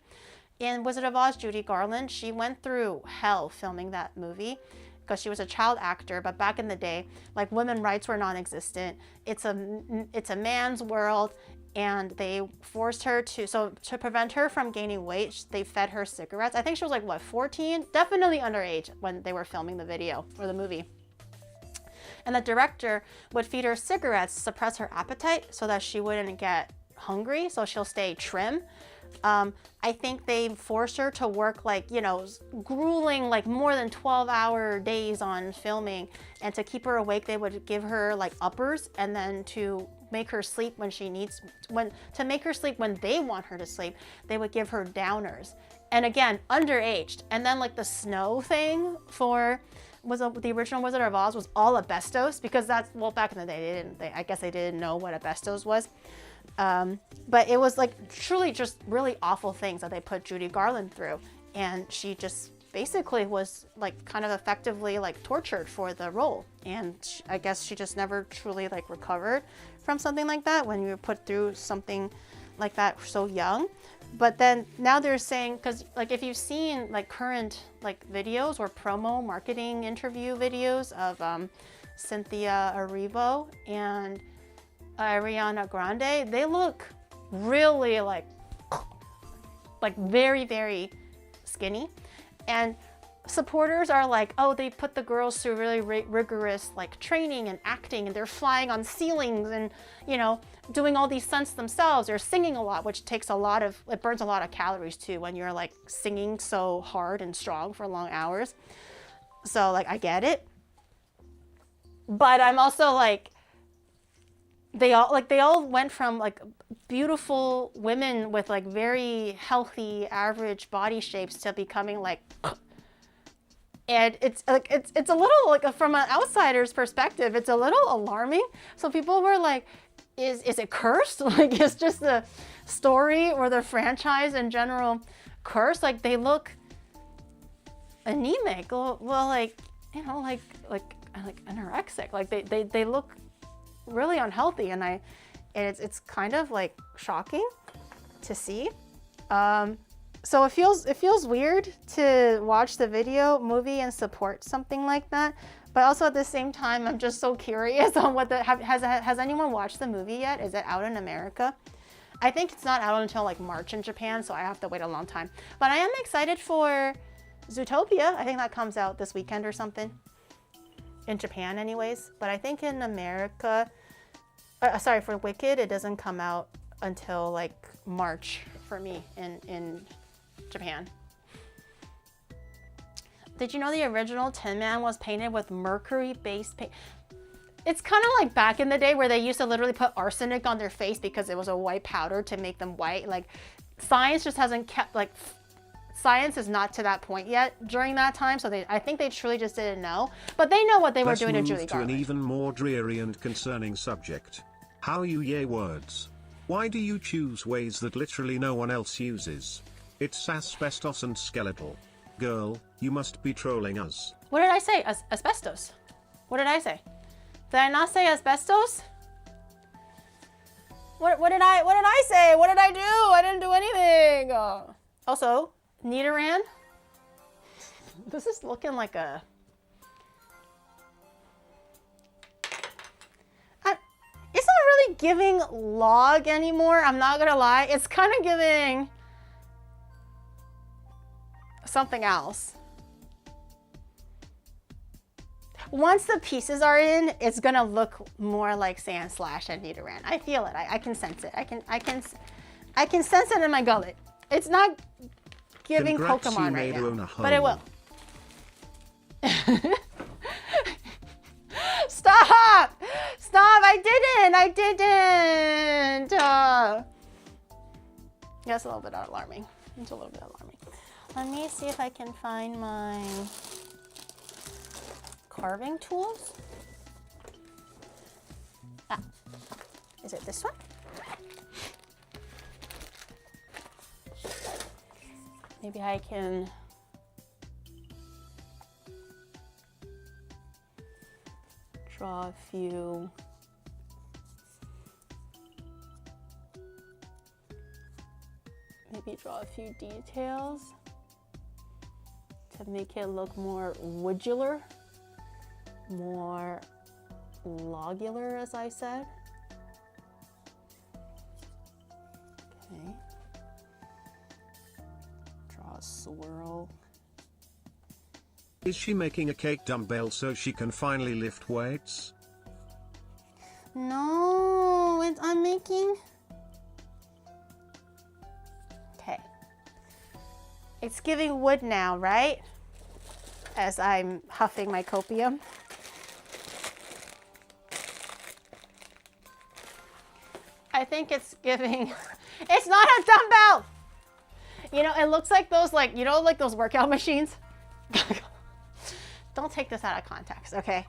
and Wizard of Oz, Judy Garland, she went through hell filming that movie, because she was a child actor, but back in the day, like women's rights were non-existent. It's a man's world, and they forced her to prevent her from gaining weight, they fed her cigarettes. I think she was like, what, 14? Definitely underage when they were filming the video or the movie. And the director would feed her cigarettes, suppress her appetite so that she wouldn't get hungry, so she'll stay trim. I think they forced her to work like, you know, grueling, like more than 12-hour days on filming. And to keep her awake, they would give her like uppers, and then to make her sleep when she needs, to make her sleep when they want her to sleep, they would give her downers. And again, underaged. And then like the snow thing for the original Wizard of Oz was all asbestos, because that's, well, back in the day, I guess they didn't know what asbestos was. But it was like truly just really awful things that they put Judy Garland through. And she just basically was like kind of effectively like tortured for the role. And I guess she just never truly like recovered from something like that when you're put through something like that so young. But then now they're saying, because like if you've seen like current like videos or promo marketing interview videos of Cynthia Erivo and Ariana Grande, they look really like very, very skinny. And supporters are like, oh, they put the girls through really rigorous like training and acting, and they're flying on ceilings and, you know, doing all these stunts themselves. They're singing a lot, which takes it burns a lot of calories too when you're like singing so hard and strong for long hours. So like, I get it. But I'm also like, they all went from like beautiful women with like very healthy average body shapes to becoming like, and it's like it's a little like, from an outsider's perspective, it's a little alarming. So people were like, is it cursed? Like, is just the story or the franchise in general cursed? Like, they look anemic. Well, like, you know, like anorexic. Like they look really unhealthy, and it's kind of like shocking to see. So it feels weird to watch the movie and support something like that, but also at the same time, I'm just so curious on what has anyone watched the movie yet? Is it out in America? I think it's not out until like March in Japan, so I have to wait a long time. But I am excited for Zootopia. I think that comes out this weekend or something. In Japan anyways, but I think in America, for Wicked, it doesn't come out until like March for me in Japan. Did you know the original Tin Man was painted with mercury-based paint? It's kind of like back in the day where they used to literally put arsenic on their face because it was a white powder to make them white. Like, science just hasn't kept, like, science is not to that point yet during that time, so I think they truly just didn't know. But they know what they were doing to Judy Garland. Let's move to an even more dreary and concerning subject. How you yay words. Why do you choose ways that literally no one else uses? It's asbestos and skeletal. Girl, you must be trolling us. What did I say? Asbestos. What did I say? Did I not say asbestos? What did I say? What did I do? I didn't do anything. Also, Nidoran. This is looking like is really giving log anymore. I'm not gonna lie. It's kind of giving something else. Once the pieces are in, it's gonna look more like NidoSlash and Nidoran. I feel it. I can sense it. I can sense it in my gullet. It's not giving Congrats, Pokemon right now, but it will. Stop! Stop! I didn't! Yeah, it's a little bit alarming. It's a little bit alarming. Let me see if I can find my carving tools. Ah, is it this one? Maybe I can draw a few details to make it look more woodular, more logular, as I said. Okay. Draw a swirl. Is she making a cake dumbbell so she can finally lift weights? No, I'm making... Okay. It's giving wood now, right? As I'm huffing my copium. I think it's giving... It's not a dumbbell! You know, it looks like those, like, you know, like those workout machines? Don't take this out of context, okay?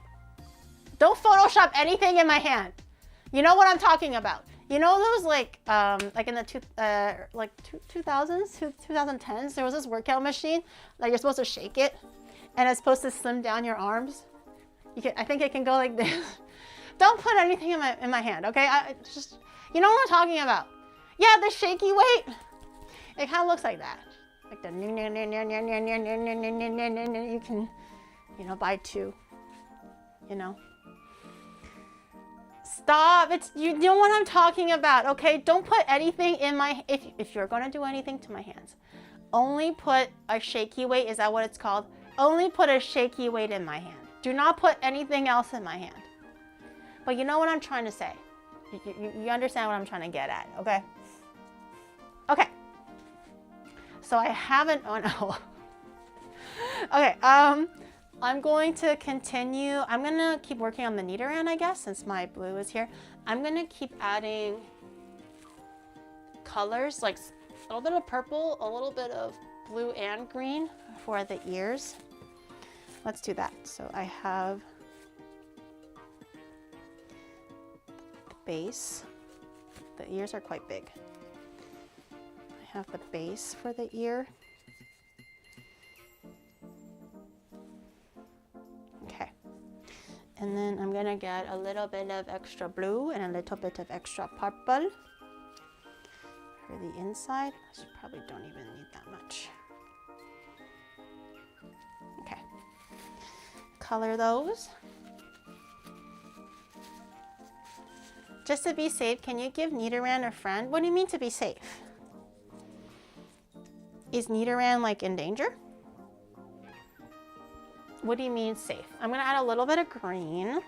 Don't Photoshop anything in my hand. You know what I'm talking about. You know those like in the 2000s, 2010s, there was this workout machine that you're supposed to shake it and it's supposed to slim down your arms. I think it can go like this. Don't put anything in my hand, okay? Just, you know what I'm talking about. Yeah, the shaky weight. It kind of looks like that. Like the you can, you know, buy two, you know. Stop, you know what I'm talking about, okay? Don't put anything in my, if you're gonna do anything to my hands, only put a shaky weight, is that what it's called? Only put a shaky weight in my hand. Do not put anything else in my hand. But you know what I'm trying to say. You understand what I'm trying to get at, okay? Okay. So I haven't, oh no. Okay, I'm going to continue. I'm gonna keep working on the Nidoran, I guess, since my blue is here. I'm gonna keep adding colors, like a little bit of purple, a little bit of blue and green for the ears. Let's do that. So I have the base. The ears are quite big. I have the base for the ear. Okay. And then I'm gonna get a little bit of extra blue and a little bit of extra purple for the inside. I probably don't even need that much. Okay. Color those. Just to be safe, can you give Nidoran a friend? What do you mean to be safe? Is Nidoran like in danger? What do you mean safe? I'm gonna add a little bit of green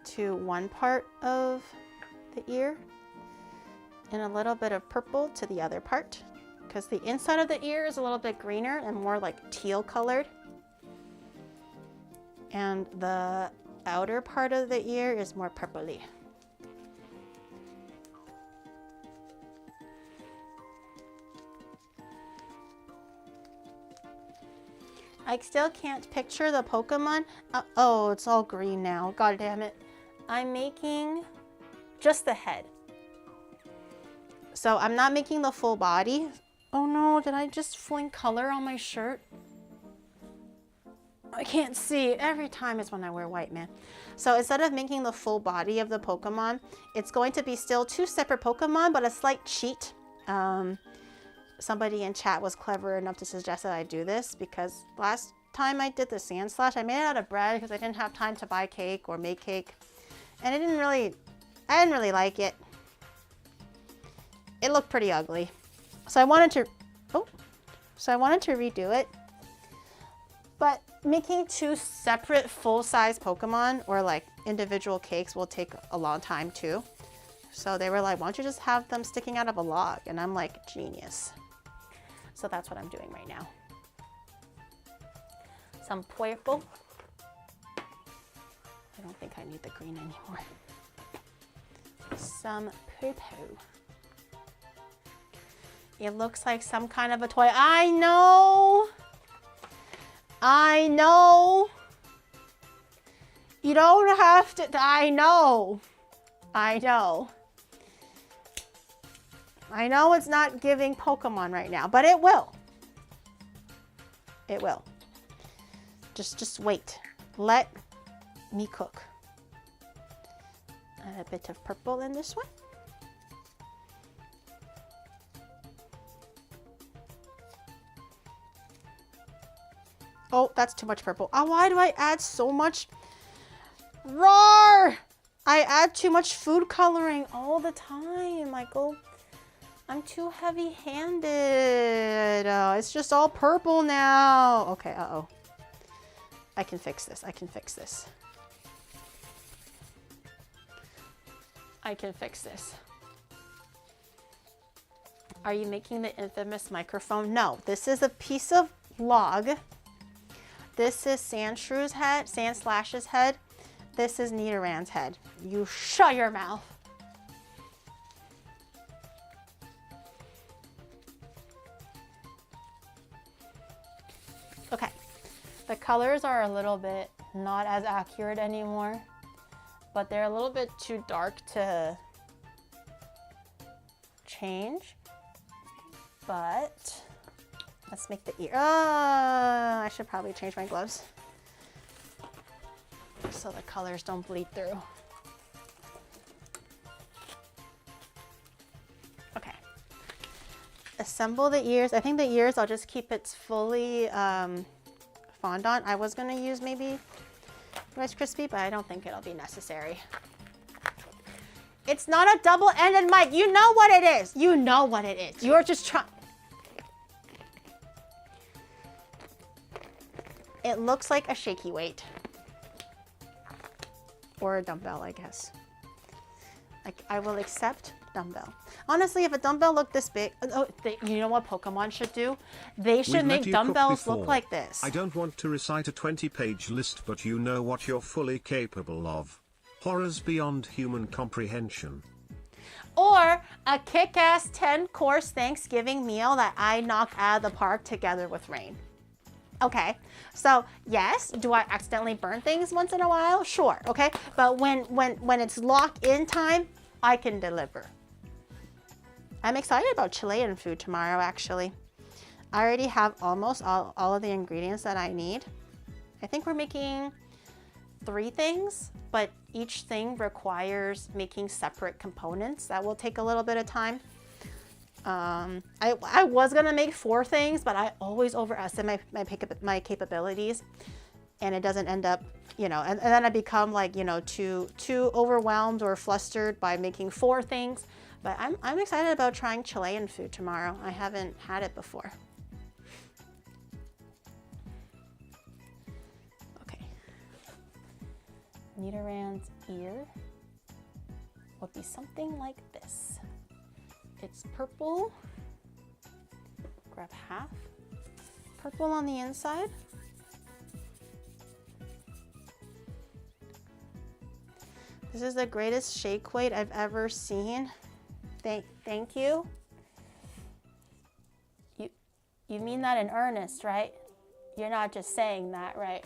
to one part of the ear and a little bit of purple to the other part, because the inside of the ear is a little bit greener and more like teal colored. And the outer part of the ear is more purpley. I still can't picture the Pokemon. Oh, it's all green now. God damn it. I'm making just the head. So I'm not making the full body. Oh no, did I just fling color on my shirt? I can't see. Every time is when I wear white, man. So instead of making the full body of the Pokemon, it's going to be still two separate Pokemon, but a slight cheat. Somebody in chat was clever enough to suggest that I do this, because last time I did the NidoSlash, I made it out of bread because I didn't have time to buy cake or make cake. And it didn't really I didn't really like it. It looked pretty ugly. So I wanted to, redo it. But making 2 separate full-size Pokemon or like individual cakes will take a long time too. So they were like, why don't you just have them sticking out of a log? And I'm like, genius. So that's what I'm doing right now. Some purple. I don't think I need the green anymore. Some purple. It looks like some kind of a toy. I know. I know. You don't have to. I know. I know. I know it's not giving Pokemon right now, but it will. It will. Just wait. Let me cook. Add a bit of purple in this one. Oh, that's too much purple. Oh, why do I add so much? Roar! I add too much food coloring all the time, Michael. I'm too heavy-handed. Oh, it's just all purple now. Okay, uh-oh. I can fix this. I can fix this. I can fix this. Are you making the infamous microphone? No, this is a piece of log. This is Sandslash's head. This is NidoRand's head. You shut your mouth. Okay, the colors are a little bit not as accurate anymore, but they're a little bit too dark to change. But let's make the ear. Oh, I should probably change my gloves so the colors don't bleed through. Okay. Assemble the ears. I think the ears, I'll just keep it fully fondant. I was gonna use maybe Rice Krispie, but I don't think it'll be necessary. It's not a double-ended mic. You know what it is. You know what it is. You're just trying. It looks like a shaky weight. Or a dumbbell, I guess. Like, I will accept dumbbell. Honestly, if a dumbbell looked this big, you know what Pokemon should do? They should make dumbbells look like this. I don't want to recite a 20-page list, but you know what you're fully capable of. Horrors beyond human comprehension. Or a kick-ass 10-course Thanksgiving meal that I knock out of the park together with Rain. Okay, so yes, do I accidentally burn things once in a while? Sure, okay? But when it's lock-in time, I can deliver. I'm excited about Chilean food tomorrow, actually. I already have almost all of the ingredients that I need. I think we're making 3 things, but each thing requires making separate components. That will take a little bit of time. I was gonna make 4 things, but I always overestimate my capabilities, and it doesn't end up, you know, and then I become like, you know, too overwhelmed or flustered by making 4 things. But I'm excited about trying Chilean food tomorrow. I haven't had it before. Okay. NidoRand's ear would be something like this. It's purple. Grab half. Purple on the inside. This is the greatest shake weight I've ever seen. Thank you. You mean that in earnest, right? You're not just saying that, right?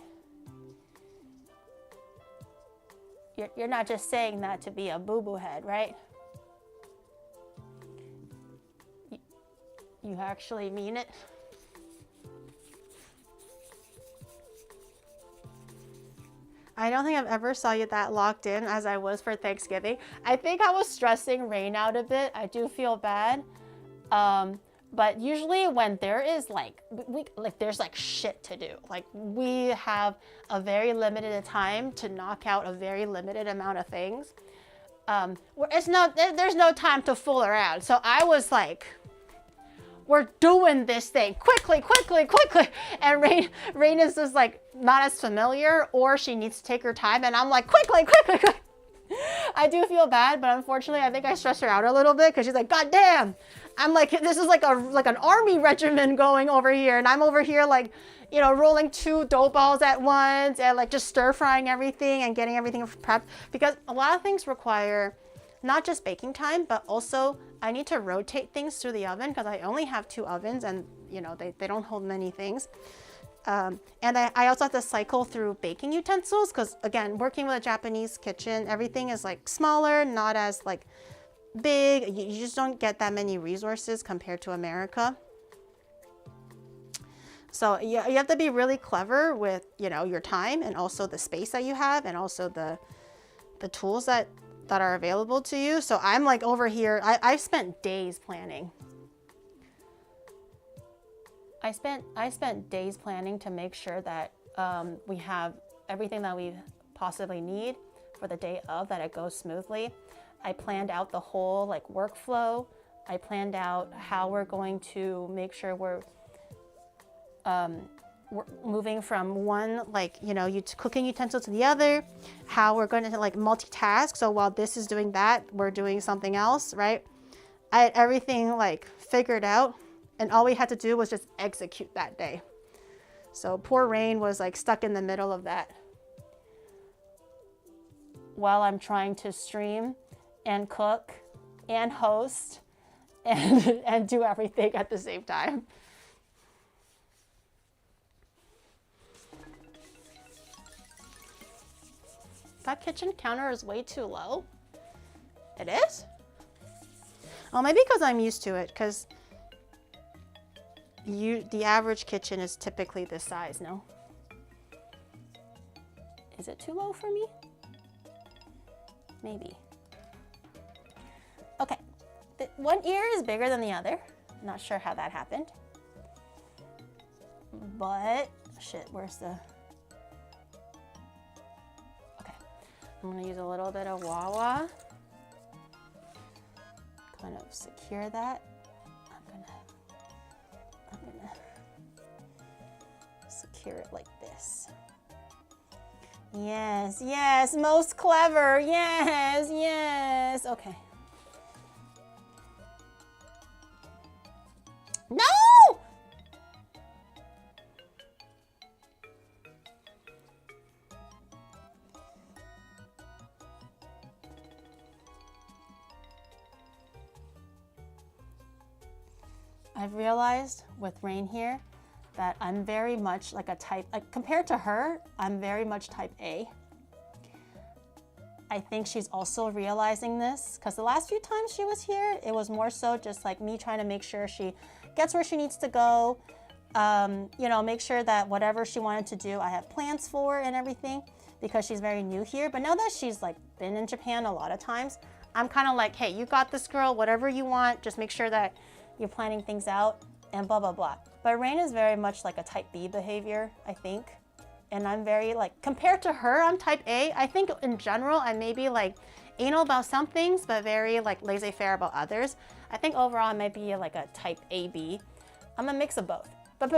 You're not just saying that to be a boo-boo head, right? You actually mean it? I don't think I've ever saw you that locked in as I was for Thanksgiving. I think I was stressing Rain out a bit. I do feel bad. But usually when there is like, there's like shit to do. Like we have a very limited time to knock out a very limited amount of things. there's no time to fool around. So I was like, we're doing this thing quickly, quickly, quickly. And Rain is just like not as familiar, or she needs to take her time. And I'm like, quickly, quickly, quickly. I do feel bad, but unfortunately, I think I stressed her out a little bit because she's like, God damn. I'm like, this is like an army regiment going over here. And I'm over here like, you know, rolling 2 dough balls at once and like just stir frying everything and getting everything prepped, because a lot of things require not just baking time, but also I need to rotate things through the oven because I only have 2 ovens and, you know, they don't hold many things. And I also have to cycle through baking utensils because, again, working with a Japanese kitchen, everything is like smaller, not as like big. You just don't get that many resources compared to America. So you have to be really clever with, you know, your time and also the space that you have and also the tools that are available to you. So I'm like over here, I've spent days planning. I spent days planning to make sure that we have everything that we possibly need for the day of, that it goes smoothly. I planned out the whole like workflow. I planned out how we're going to make sure we're moving from one, like, you know, cooking utensil to the other, how we're going to like multitask. So while this is doing that, we're doing something else, right? I had everything like figured out, and all we had to do was just execute that day. So poor Rain was like stuck in the middle of that while I'm trying to stream and cook and host and do everything at the same time. That kitchen counter is way too low. It is? Oh, maybe because I'm used to it, because the average kitchen is typically this size, no? Is it too low for me? Maybe. Okay, one ear is bigger than the other. Not sure how that happened. But, shit, where's the... I'm gonna use a little bit of Wawa, kind of secure that. I'm gonna secure it like this. Yes, yes, most clever, yes, yes, okay. No! I've realized with Rain here that I'm very much like a type, like compared to her, I'm very much type A. I think she's also realizing this because the last few times she was here, it was more so just like me trying to make sure she gets where she needs to go. You know, make sure that whatever she wanted to do, I have plans for and everything, because she's very new here. But now that she's like been in Japan a lot of times, I'm kind of like, hey, you got this, girl, whatever you want, just make sure that you're planning things out and blah, blah, blah. But Rain is very much like a type B behavior, I think. And I'm very like, compared to her, I'm type A. I think in general, I may be like anal about some things, but very like laissez-faire about others. I think overall I might be like a type AB. I'm a mix of both. But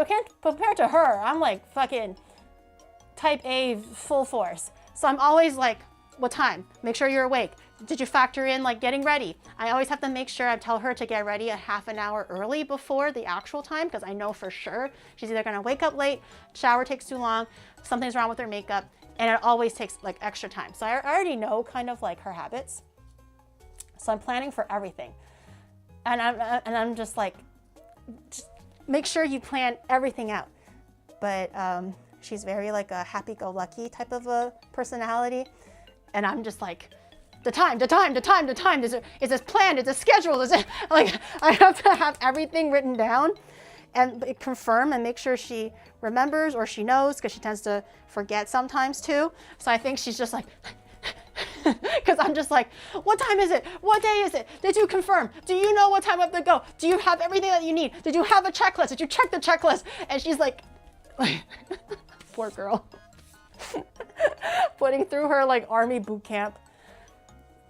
compared to her, I'm like fucking type A full force. So I'm always like, what time? Make sure you're awake. Did you factor in like getting ready? I always have to make sure I tell her to get ready a half an hour early before the actual time, because I know for sure she's either gonna wake up late, shower takes too long, something's wrong with her makeup, and it always takes like extra time. So I already know kind of like her habits. So I'm planning for everything. And I'm just like, just make sure you plan everything out. But she's very like a happy-go-lucky type of a personality. And I'm just like, the time. Is this planned? Is it scheduled? Is it like, I have to have everything written down and confirm and make sure she remembers or she knows, because she tends to forget sometimes too. So I think she's just like, because I'm just like, what time is it? What day is it? Did you confirm? Do you know what time I have to go? Do you have everything that you need? Did you have a checklist? Did you check the checklist? And she's like poor girl. Putting through her like army boot camp.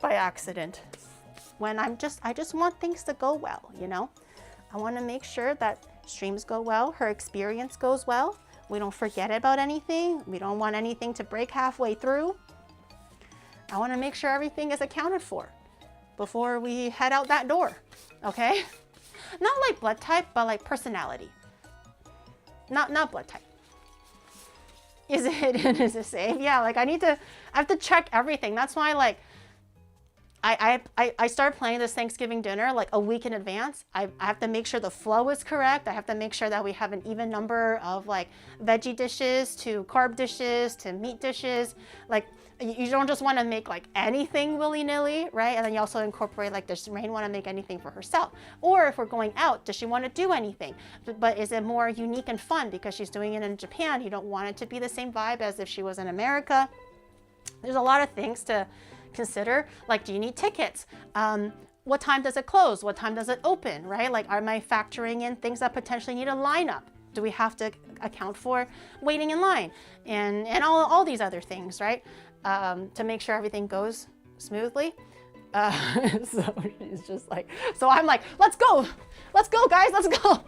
by accident. When I just want things to go well, you know? I want to make sure that streams go well, her experience goes well. We don't forget about anything. We don't want anything to break halfway through. I want to make sure everything is accounted for before we head out that door, okay? Not like blood type, but like personality. Not blood type. Is it hidden? Is it safe? Yeah, like I have to check everything. That's why like I started planning this Thanksgiving dinner like a week in advance. I have to make sure the flow is correct. I have to make sure that we have an even number of like veggie dishes to carb dishes to meat dishes. Like you don't just want to make like anything willy-nilly, right? And then you also incorporate like, does Rain want to make anything for herself? Or if we're going out, does she want to do anything? But is it more unique and fun because she's doing it in Japan? You don't want it to be the same vibe as if she was in America. There's a lot of things to consider, like, do you need tickets? What time does it close? What time does it open, right? Like, am I factoring in things that potentially need a lineup? Do we have to account for waiting in line and all these other things, right? To make sure everything goes smoothly. So she's just like, so I'm like, let's go guys, let's go.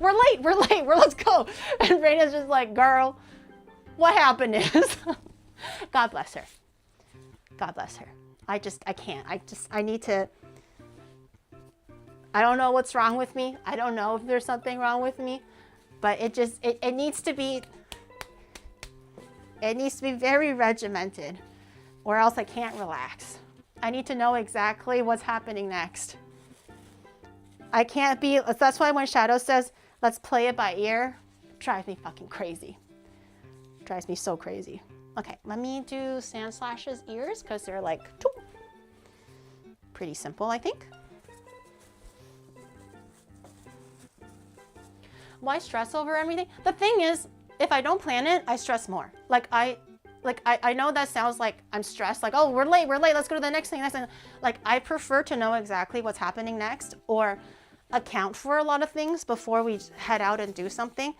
We're late, let's go. And Raina's just like, girl, what happened is, God bless her. God bless her. I can't. I need to, I don't know what's wrong with me. I don't know if there's something wrong with me, but it needs to be, very regimented or else I can't relax. I need to know exactly what's happening next. I can't be, that's why when Shadow says, let's play it by ear, it drives me fucking crazy. It drives me so crazy. Okay, let me do NidoSlash's ears because they're like pretty simple, I think. Why stress over everything? The thing is, if I don't plan it, I stress more. I know that sounds like I'm stressed, like, oh, we're late, let's go to the next thing. Like, I prefer to know exactly what's happening next or account for a lot of things before we head out and do something.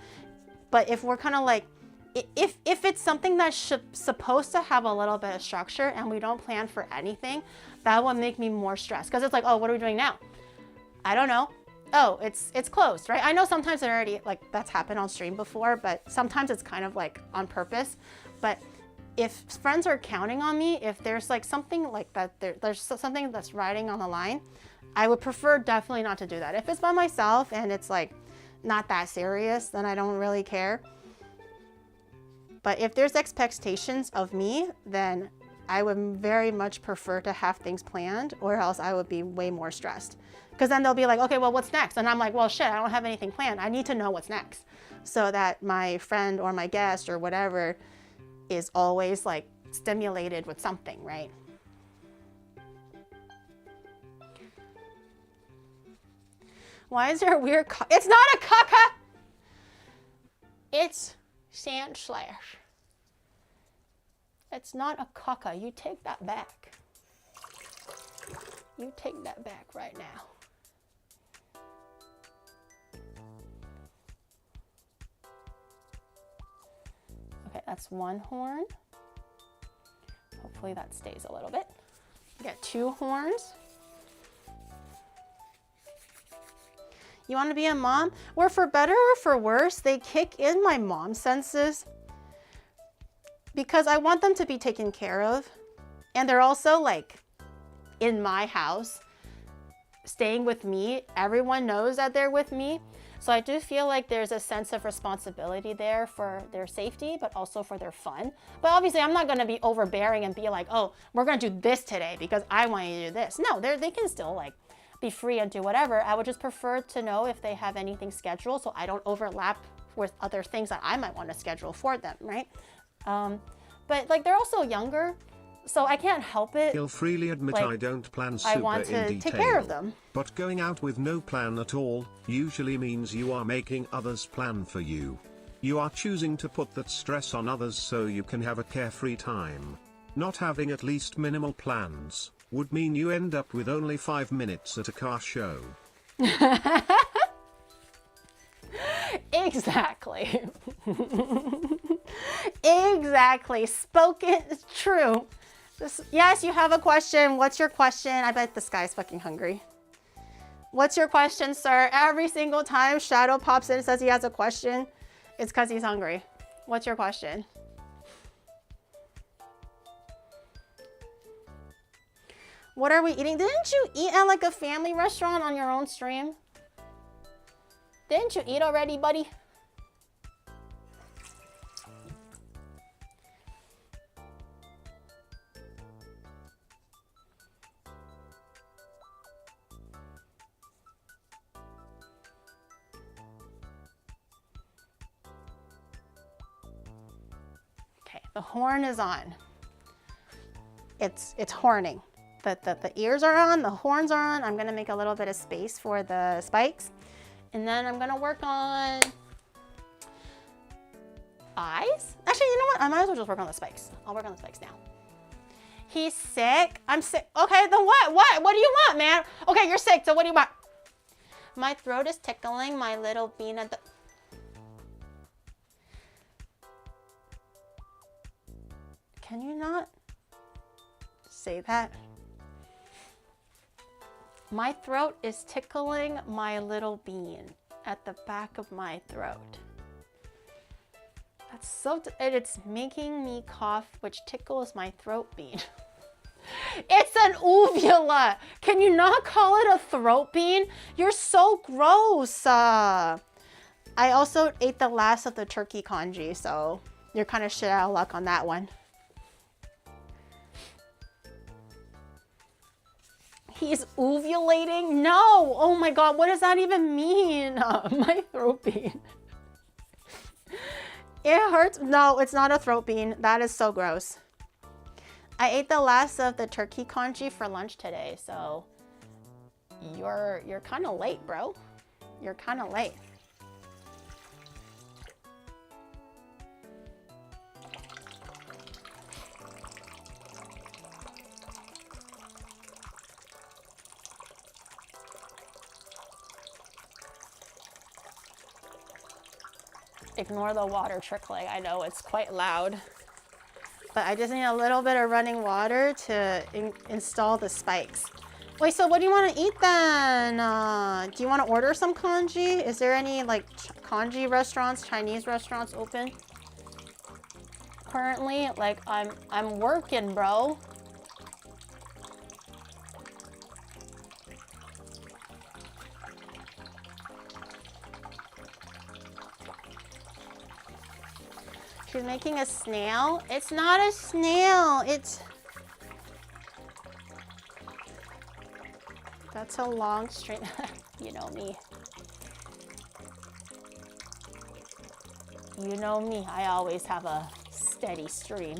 But if we're kind of like, if it's something that's supposed to have a little bit of structure and we don't plan for anything, that will make me more stressed. Because it's like, oh, what are we doing now? I don't know. Oh, it's closed, right? I know sometimes it already, like, that's happened on stream before, but sometimes it's kind of like on purpose. But if friends are counting on me, if there's like something like that, there's something that's riding on the line, I would prefer definitely not to do that. If it's by myself and it's like not that serious, then I don't really care. But if there's expectations of me, then I would very much prefer to have things planned or else I would be way more stressed. Because then they'll be like, okay, well, what's next? And I'm like, well, shit, I don't have anything planned. I need to know what's next so that my friend or my guest or whatever is always like stimulated with something, right? Why is there a weird It's not a caca. It's NidoSlash. It's not a caca. You take that back. You take that back right now. Okay, that's one horn. Hopefully that stays a little bit. You got two horns. You want to be a mom? Or for better or for worse, they kick in my mom senses because I want them to be taken care of. And they're also like in my house, staying with me. Everyone knows that they're with me. So I do feel like there's a sense of responsibility there for their safety, but also for their fun. But obviously I'm not gonna be overbearing and be like, oh, we're gonna do this today because I want you to do this. No, they can still like be free and do whatever. I would just prefer to know if they have anything scheduled so I don't overlap with other things that I might want to schedule for them, right? But like they're also younger, so I can't help it. He'll freely admit like, I don't plan super I want to in detail, take care of them. But going out with no plan at all usually means you are making others plan for you. You are choosing to put that stress on others so you can have a carefree time. Not having at least minimal plans would mean you end up with only 5 minutes at a car show. Exactly. Exactly. Spoken true. Yes, you have a question. What's your question? I bet this guy's fucking hungry. What's your question, sir? Every single time Shadow pops in and says he has a question, it's because he's hungry. What's your question? What are we eating? Didn't you eat at like a family restaurant on your own stream? Didn't you eat already, buddy? Okay, the horn is on. It's horning. The ears are on, the horns are on. I'm gonna make a little bit of space for the spikes. And then I'm gonna work on eyes. Actually, you know what? I might as well just work on the spikes. I'll work on the spikes now. He's sick. I'm sick. Okay, then what? What do you want, man? Okay, you're sick, so what do you want? My throat is tickling my little bean at the... Can you not say that? My throat is tickling my little bean at the back of my throat. That's so, and it's making me cough, which tickles my throat bean. It's an uvula. Can you not call it a throat bean? You're so gross. I also ate the last of the turkey congee, so you're kind of shit out of luck on that one. He's ovulating? No! Oh my god, what does that even mean? My throat bean. It hurts. No, it's not a throat bean. That is so gross. I ate the last of the turkey congee for lunch today, so you're kind of late, bro. You're kind of late. Ignore the water trickling. I know it's quite loud. But I just need a little bit of running water to install the spikes. Wait, so what do you want to eat then? Do you want to order some congee? Is there any like congee restaurants, Chinese restaurants open? Currently, like I'm working, bro. She's making a snail. It's not a snail. It's... That's a long string. You know me. You know me. I always have a steady stream.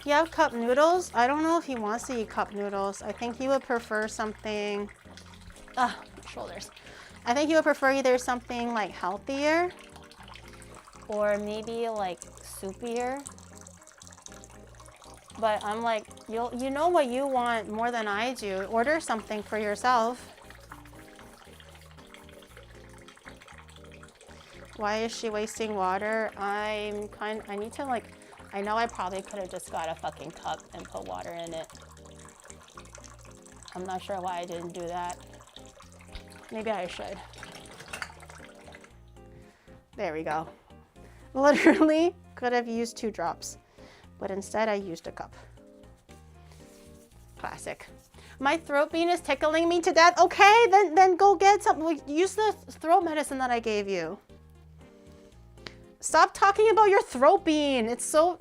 You have cup noodles? I don't know if he wants to eat cup noodles. I think he would prefer something... Ah, shoulders. I think he would prefer either something like healthier or maybe like soupier. But I'm like, you know what you want more than I do. Order something for yourself. Why is she wasting water? I need to like, I know I probably could have just got a fucking cup and put water in it. I'm not sure why I didn't do that. Maybe I should. There we go. Literally could have used 2 drops, but instead I used a cup. Classic. My throat bean is tickling me to death. Okay, then go get some. Use the throat medicine that I gave you. Stop talking about your throat bean. It's so...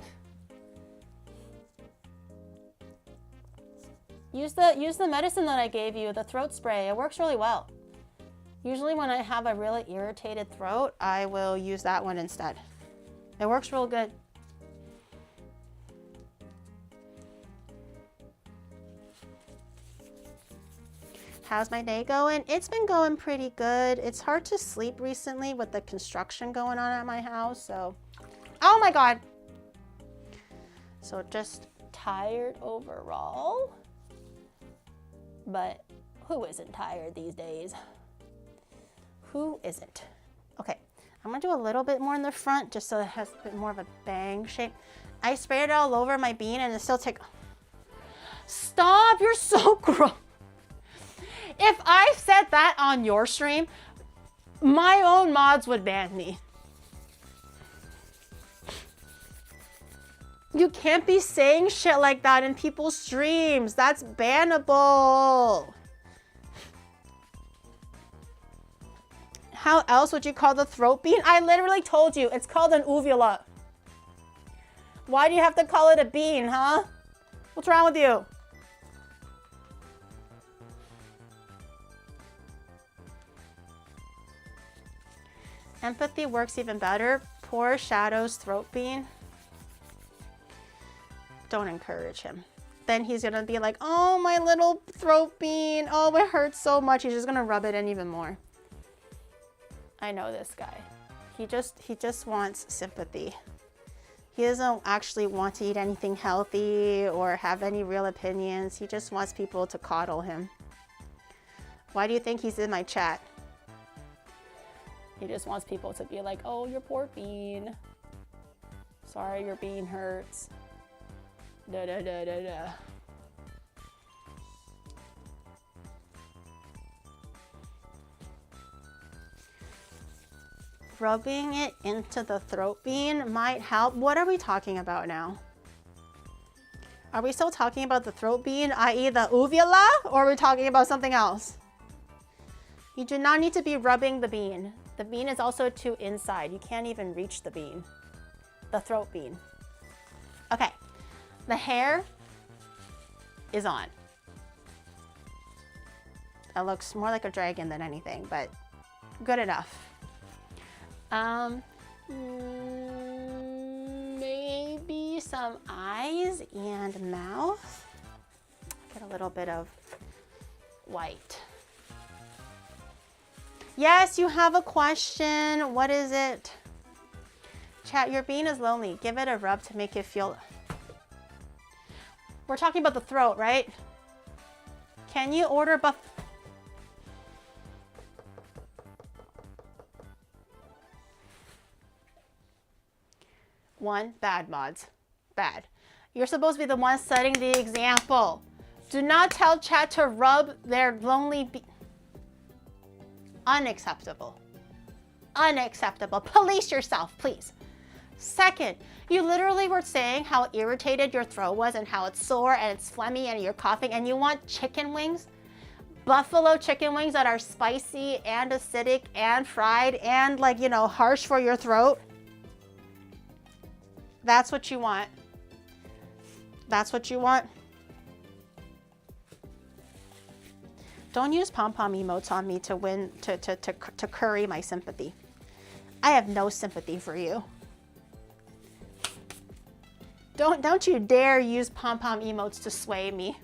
Use the medicine that I gave you, the throat spray. It works really well. Usually when I have a really irritated throat, I will use that one instead. It works real good. How's my day going? It's been going pretty good. It's hard to sleep recently with the construction going on at my house, so... Oh my god! So just tired overall. But who isn't tired these days? Who isn't? Okay, I'm gonna do a little bit more in the front just so it has a bit more of a bang shape. I sprayed it all over my bean and it still Stop, you're so gross. If I said that on your stream, my own mods would ban me. You can't be saying shit like that in people's streams. That's bannable. How else would you call the throat bean? I literally told you, it's called an uvula. Why do you have to call it a bean, huh? What's wrong with you? Empathy works even better. Poor Shadow's throat bean. Don't encourage him. Then he's gonna be like, oh, my little throat bean. Oh, it hurts so much. He's just gonna rub it in even more. I know this guy. He just wants sympathy. He doesn't actually want to eat anything healthy or have any real opinions. He just wants people to coddle him. Why do you think he's in my chat? He just wants people to be like, oh, your poor bean. Sorry, your bean hurts. Da da da da da. Rubbing it into the throat bean might help. What are we talking about now? Are we still talking about the throat bean, i.e. the uvula, or are we talking about something else? You do not need to be rubbing the bean. The bean is also too inside. You can't even reach the bean. The throat bean. Okay, the hair is on. That looks more like a dragon than anything, but good enough. Maybe some eyes and mouth. Get a little bit of white. Yes, you have a question. What is it? Chat, your bean is lonely. Give it a rub to make it feel... We're talking about the throat, right? Can you order buff... One, bad mods. Bad. You're supposed to be the one setting the example. Do not tell chat to rub their lonely Unacceptable. Unacceptable. Police yourself, please. Second, you literally were saying how irritated your throat was and how it's sore and it's phlegmy and you're coughing and you want chicken wings? Buffalo chicken wings that are spicy and acidic and fried and, like, you know, harsh for your throat? That's what you want. That's what you want. Don't use pom-pom emotes on me to win, to curry my sympathy. I have no sympathy for you. Don't you dare use pom-pom emotes to sway me.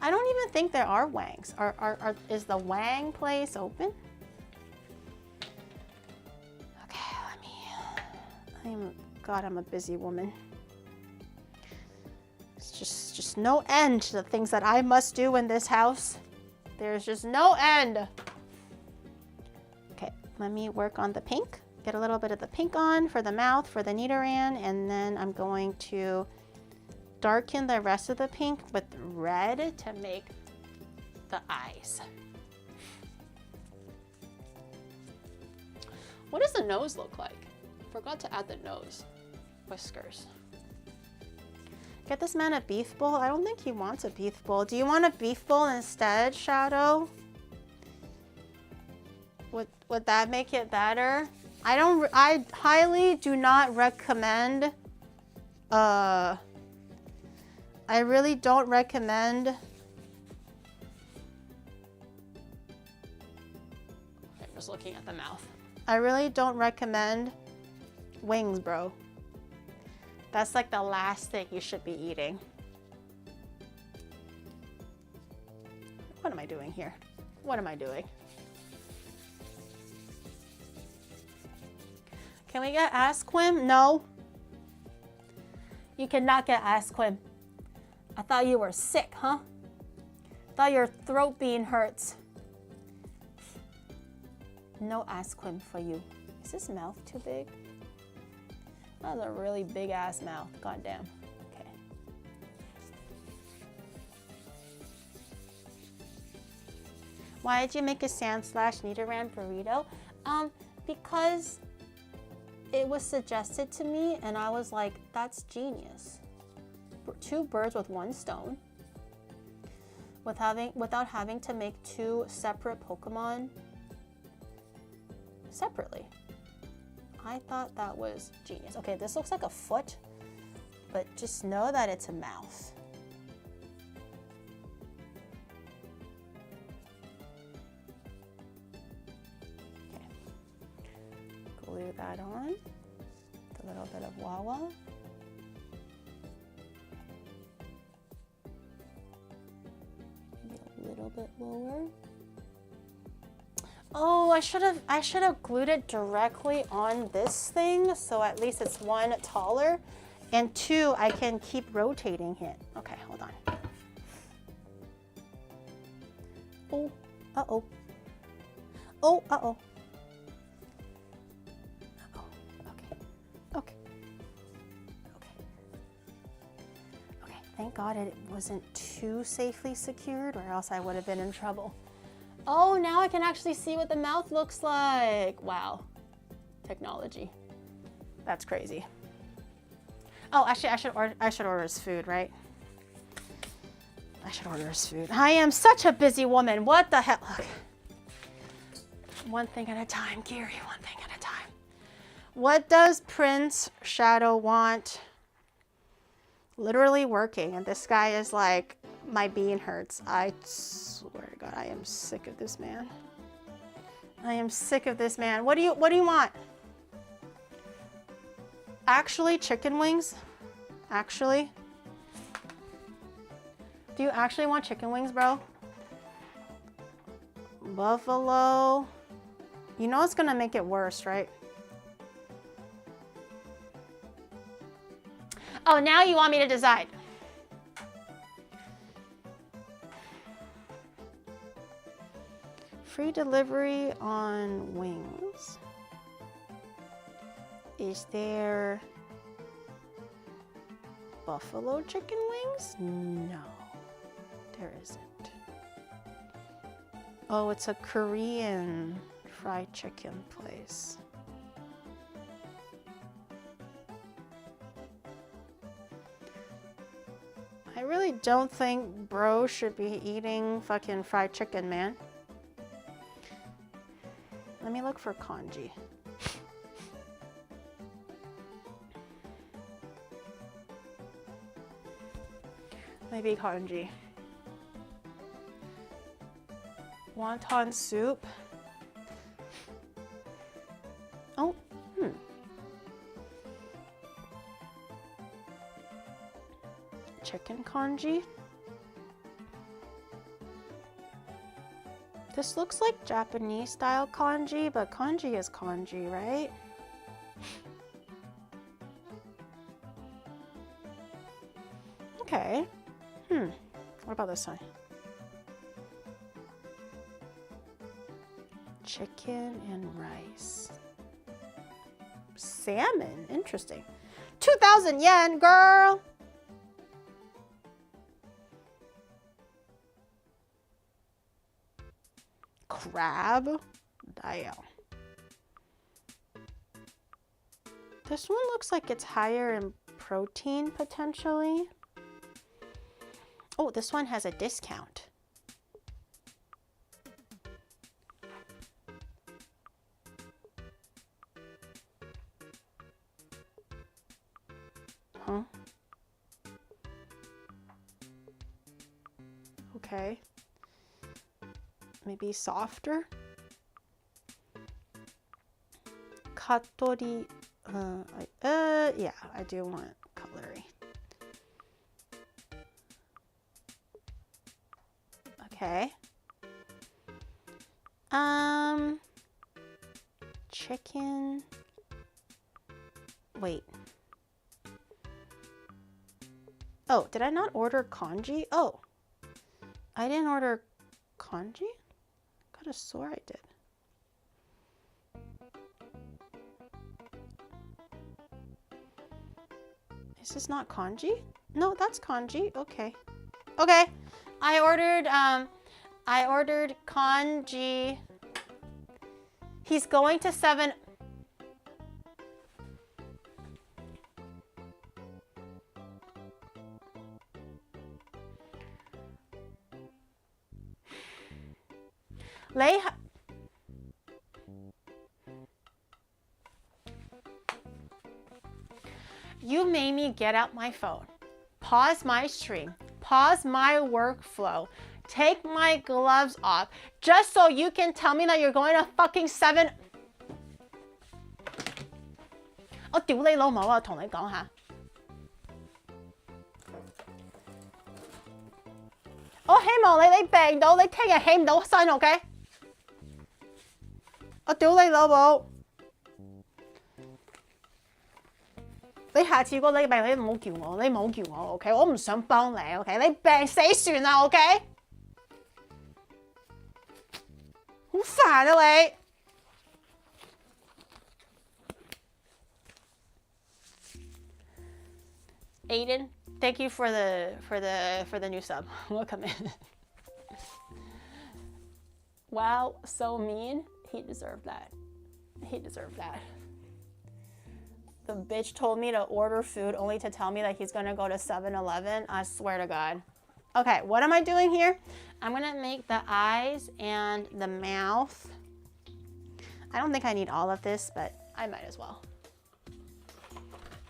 I don't even think there are wangs. Is the wang place open? Okay, I'm a busy woman. It's just no end to the things that I must do in this house. There's just no end. Okay, let me work on the pink. Get a little bit of the pink on for the mouth, for the Nidoran, and then I'm going to darken the rest of the pink with red to make the eyes. What does the nose look like? Forgot to add the nose. Whiskers. Get this man a beef bowl. I don't think he wants a beef bowl. Do you want a beef bowl instead, Shadow? Would that make it better? I highly do not recommend, I really don't recommend. I'm just looking at the mouth. I really don't recommend wings, bro. That's like the last thing you should be eating. What am I doing here? What am I doing? Can we get Asquim? No. You cannot get Asquim. I thought you were sick, huh? Thought your throat bean hurts. No Asquim for you. Is this mouth too big? That's a really big ass mouth. Goddamn. Okay. Why did you make a sand/slash Nidoran burrito? Because it was suggested to me and I was like, that's genius. 2 birds with 1 stone. Without having to make 2 separate Pokemon separately. I thought that was genius. Okay, this looks like a foot, but just know that it's a mouth. Okay. Glue that on. With a little bit of Wawa. Maybe a little bit lower. Oh, I should have glued it directly on this thing, so at least it's 1 taller, and 2 I can keep rotating it. Okay, hold on. Oh, uh-oh. Oh, uh-oh. Uh-oh. Okay. Okay. Okay. Okay, thank God it wasn't too safely secured, or else I would have been in trouble. Oh, now I can actually see what the mouth looks like. Wow. Technology. That's crazy. Oh, actually, I should order his food, right? I should order his food. I am such a busy woman. What the hell? Look. One thing at a time, Gary. One thing at a time. What does Prince Shadow want? Literally working, and this guy is like, my bean hurts. I swear to God, I am sick of this man. I am sick of this man. What do you want? Actually, chicken wings? Actually? Do you actually want chicken wings, bro? Buffalo. You know it's gonna make it worse, right? Oh, now you want me to decide. Free delivery on wings. Is there buffalo chicken wings? No, there isn't. Oh, it's a Korean fried chicken place. I really don't think bro should be eating fucking fried chicken, man. Let me look for kanji. Maybe kanji. Wonton soup. Oh, Chicken kanji. This looks like Japanese style kanji, but kanji is kanji, right? Okay. What about this one? Chicken and rice. Salmon, interesting. 2,000 yen, girl! Crab? Damn. This one looks like it's higher in protein, potentially. Oh, this one has a discount. Huh? Okay. Maybe softer? Katori. Yeah, I do want cutlery. Okay. Chicken. Wait. Oh, did I not order kanji? Oh, I didn't order kanji? Could have swore I did. This is not kanji? No, that's kanji. Okay. Okay. I ordered kanji. He's going to 7. You made me get out my phone, pause my stream, pause my workflow, take my gloves off, just so you can tell me that you're going to fucking 7. 我屌你老母啊！同你講下，我希望你病到，你聽日起唔到身 ，OK？ 我屌你老母！你下次如果你病，你唔好叫我，你唔好叫我 ，OK？ 我唔想幫你 ，OK？ 你病死算啦 ，OK？ 好煩啊你！ Aiden, thank you for the new sub. Welcome in. Wow, so mean. He deserved that. He deserved that. The bitch told me to order food only to tell me that he's gonna go to 7-Eleven. I swear to God. Okay, what am I doing here? I'm gonna make the eyes and the mouth. I don't think I need all of this, but I might as well.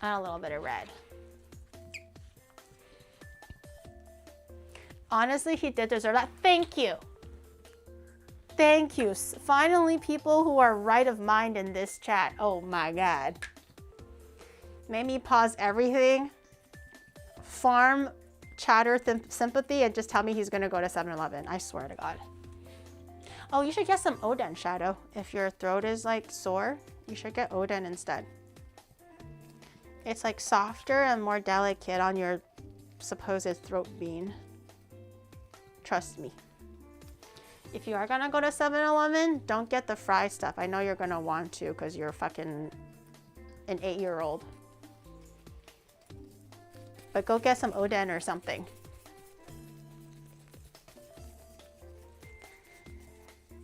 And a little bit of red. Honestly, he did deserve that. Thank you. Thank you. Finally, people who are right of mind in this chat. Oh my God. Made me pause everything, farm chatter sympathy, and just tell me he's gonna go to 7-Eleven. I swear to God. Oh, you should get some Oden, Shadow. If your throat is like sore, you should get Oden instead. It's like softer and more delicate on your supposed throat bean. Trust me. If you are gonna go to 7-Eleven, don't get the fried stuff. I know you're gonna want to because you're fucking an 8-year-old. But go get some Oden or something.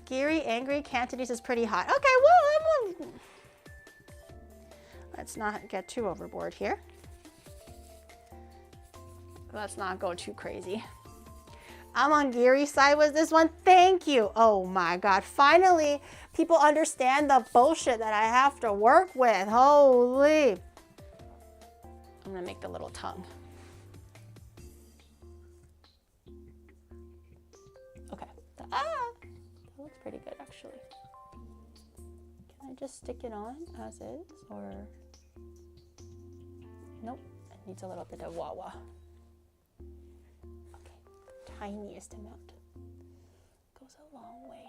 Geary, angry, Cantonese is pretty hot. Okay, well, let's not get too overboard here. Let's not go too crazy. I'm on Geary's side with this one. Thank you. Oh my God. Finally, people understand the bullshit that I have to work with. Holy. I'm gonna make the little tongue. Okay. That looks pretty good actually. Can I just stick it on as is or? Nope. It needs a little bit of wah-wah. Okay. Tiniest amount. Goes a long way.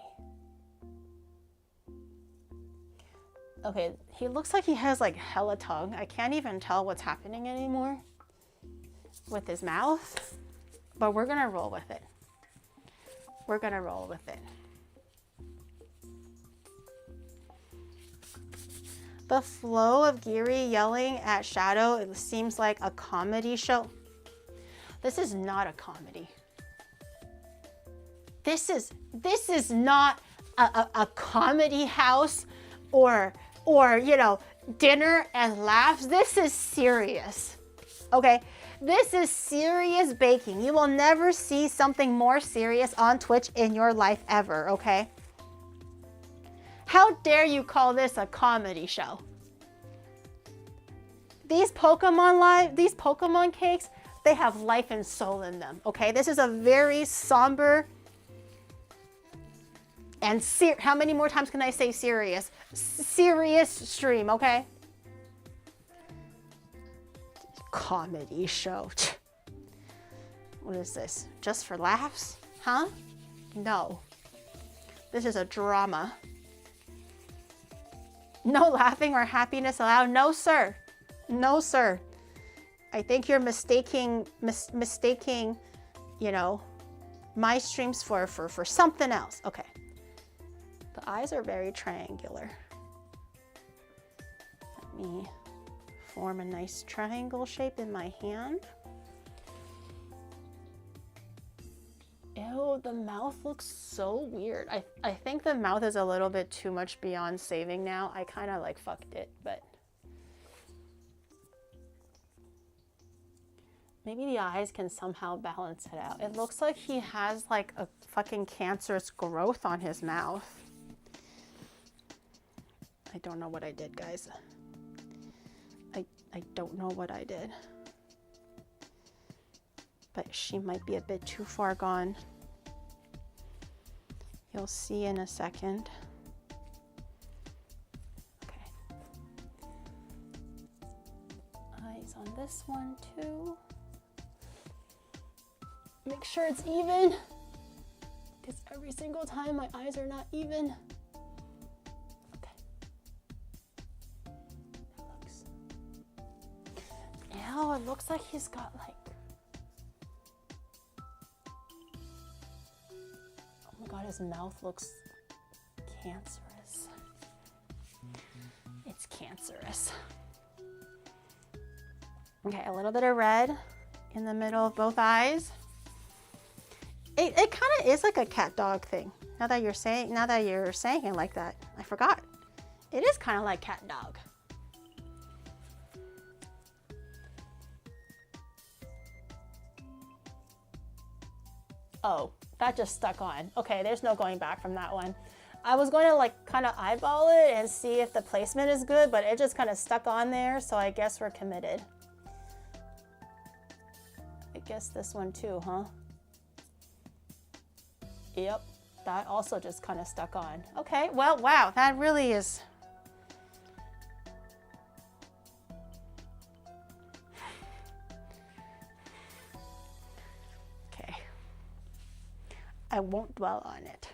Okay, he looks like he has like hella tongue. I can't even tell what's happening anymore with his mouth, but we're gonna roll with it. We're gonna roll with it. The flow of Geary yelling at Shadow, it seems like a comedy show. This is not a comedy. This is not a comedy house or you know, dinner and laughs. This is serious, okay? This is serious baking. You will never see something more serious on Twitch in your life ever, okay? How dare you call this a comedy show? These Pokemon cakes, they have life and soul in them, okay? This is a very somber and how many more times can I say serious? Serious stream, okay? Comedy show. What is this? Just for laughs? Huh? No. This is a drama. No laughing or happiness allowed. No, sir. No, sir. I think you're mistaking, you know, my streams for something else. Okay. The eyes are very triangular. Let me form a nice triangle shape in my hand. Ew, the mouth looks so weird. I think the mouth is a little bit too much beyond saving now. I kind of like fucked it, but maybe the eyes can somehow balance it out. It looks like he has like a fucking cancerous growth on his mouth. I don't know what I did, guys. I don't know what I did. But she might be a bit too far gone. You'll see in a second. Okay. Eyes on this one too. Make sure it's even, because every single time my eyes are not even. Okay. That looks. Ew, it looks like he's got like. Oh my god, his mouth looks cancerous. It's cancerous. Okay, a little bit of red in the middle of both eyes. It kind of is like a cat dog thing. Now that you're saying it like that, I forgot. It is kind of like cat dog. Oh, that just stuck on. Okay, there's no going back from that one. I was going to like kind of eyeball it and see if the placement is good, but it just kind of stuck on there, so I guess we're committed. I guess this one too, huh? Yep, that also just kind of stuck on. Okay, well, wow, that really is. Okay. I won't dwell on it.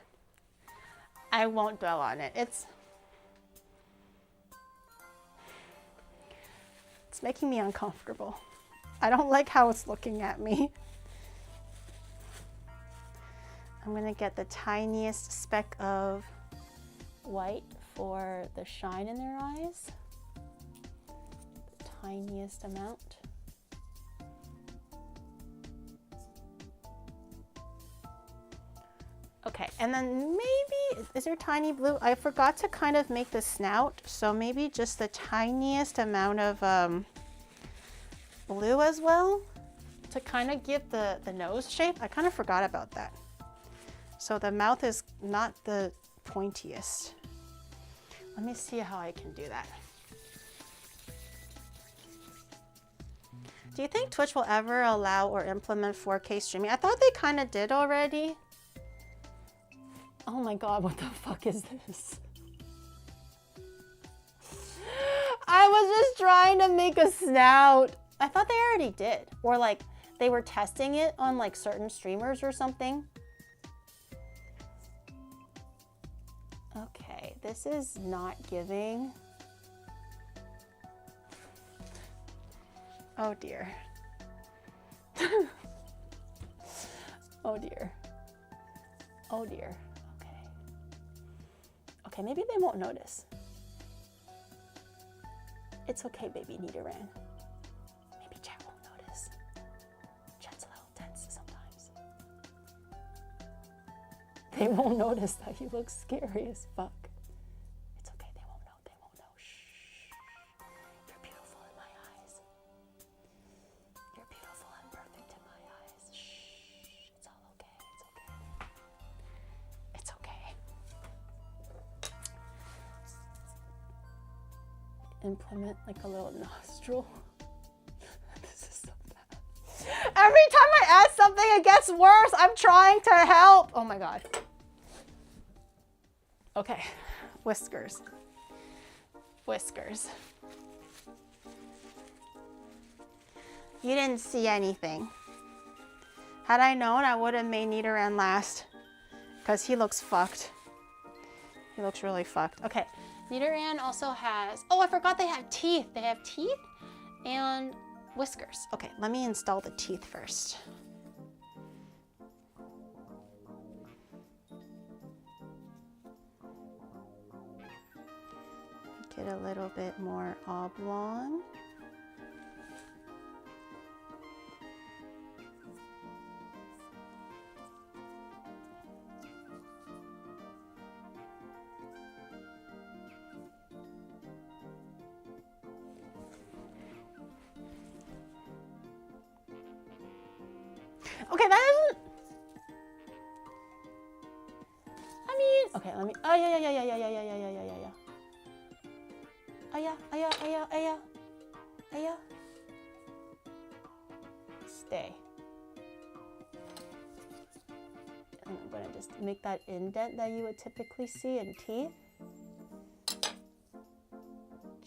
I won't dwell on it. It's making me uncomfortable. I don't like how it's looking at me. I'm gonna get the tiniest speck of white for the shine in their eyes. The tiniest amount. Okay, and then maybe, is there tiny blue? I forgot to kind of make the snout, so maybe just the tiniest amount of blue as well to kind of give the nose shape. I kind of forgot about that. So the mouth is not the pointiest. Let me see how I can do that. Do you think Twitch will ever allow or implement 4K streaming? I thought they kind of did already. Oh my god, what the fuck is this? I was just trying to make a snout. I thought they already did. Or like they were testing it on like certain streamers or something. Okay, this is not giving. Oh dear. Oh dear. Oh dear. Okay. Okay, maybe they won't notice. It's okay, baby Nidoran. Maybe chat won't notice. Chat's a little tense sometimes. They won't notice that he looks scary as fuck. It's okay, they won't know, they won't know. Shh. You're beautiful in my eyes. You're beautiful and perfect in my eyes. Shh. It's all okay, it's okay. It's okay. Implement like a little nostril. This is so bad. Every time I add something, it gets worse. I'm trying to help. Oh my god. Okay, whiskers. Whiskers. You didn't see anything. Had I known, I would have made Nidoran last, because he looks fucked. He looks really fucked. Okay, Nidoran also has, oh, I forgot they have teeth. They have teeth and whiskers. Okay, let me install the teeth first. Get a little bit more oblong. Okay, let me. Oh yeah, yeah, yeah, yeah, yeah, yeah, yeah, yeah, yeah, yeah. Oh yeah, oh yeah, oh yeah, oh yeah, oh yeah. Stay. And I'm gonna just make that indent that you would typically see in teeth.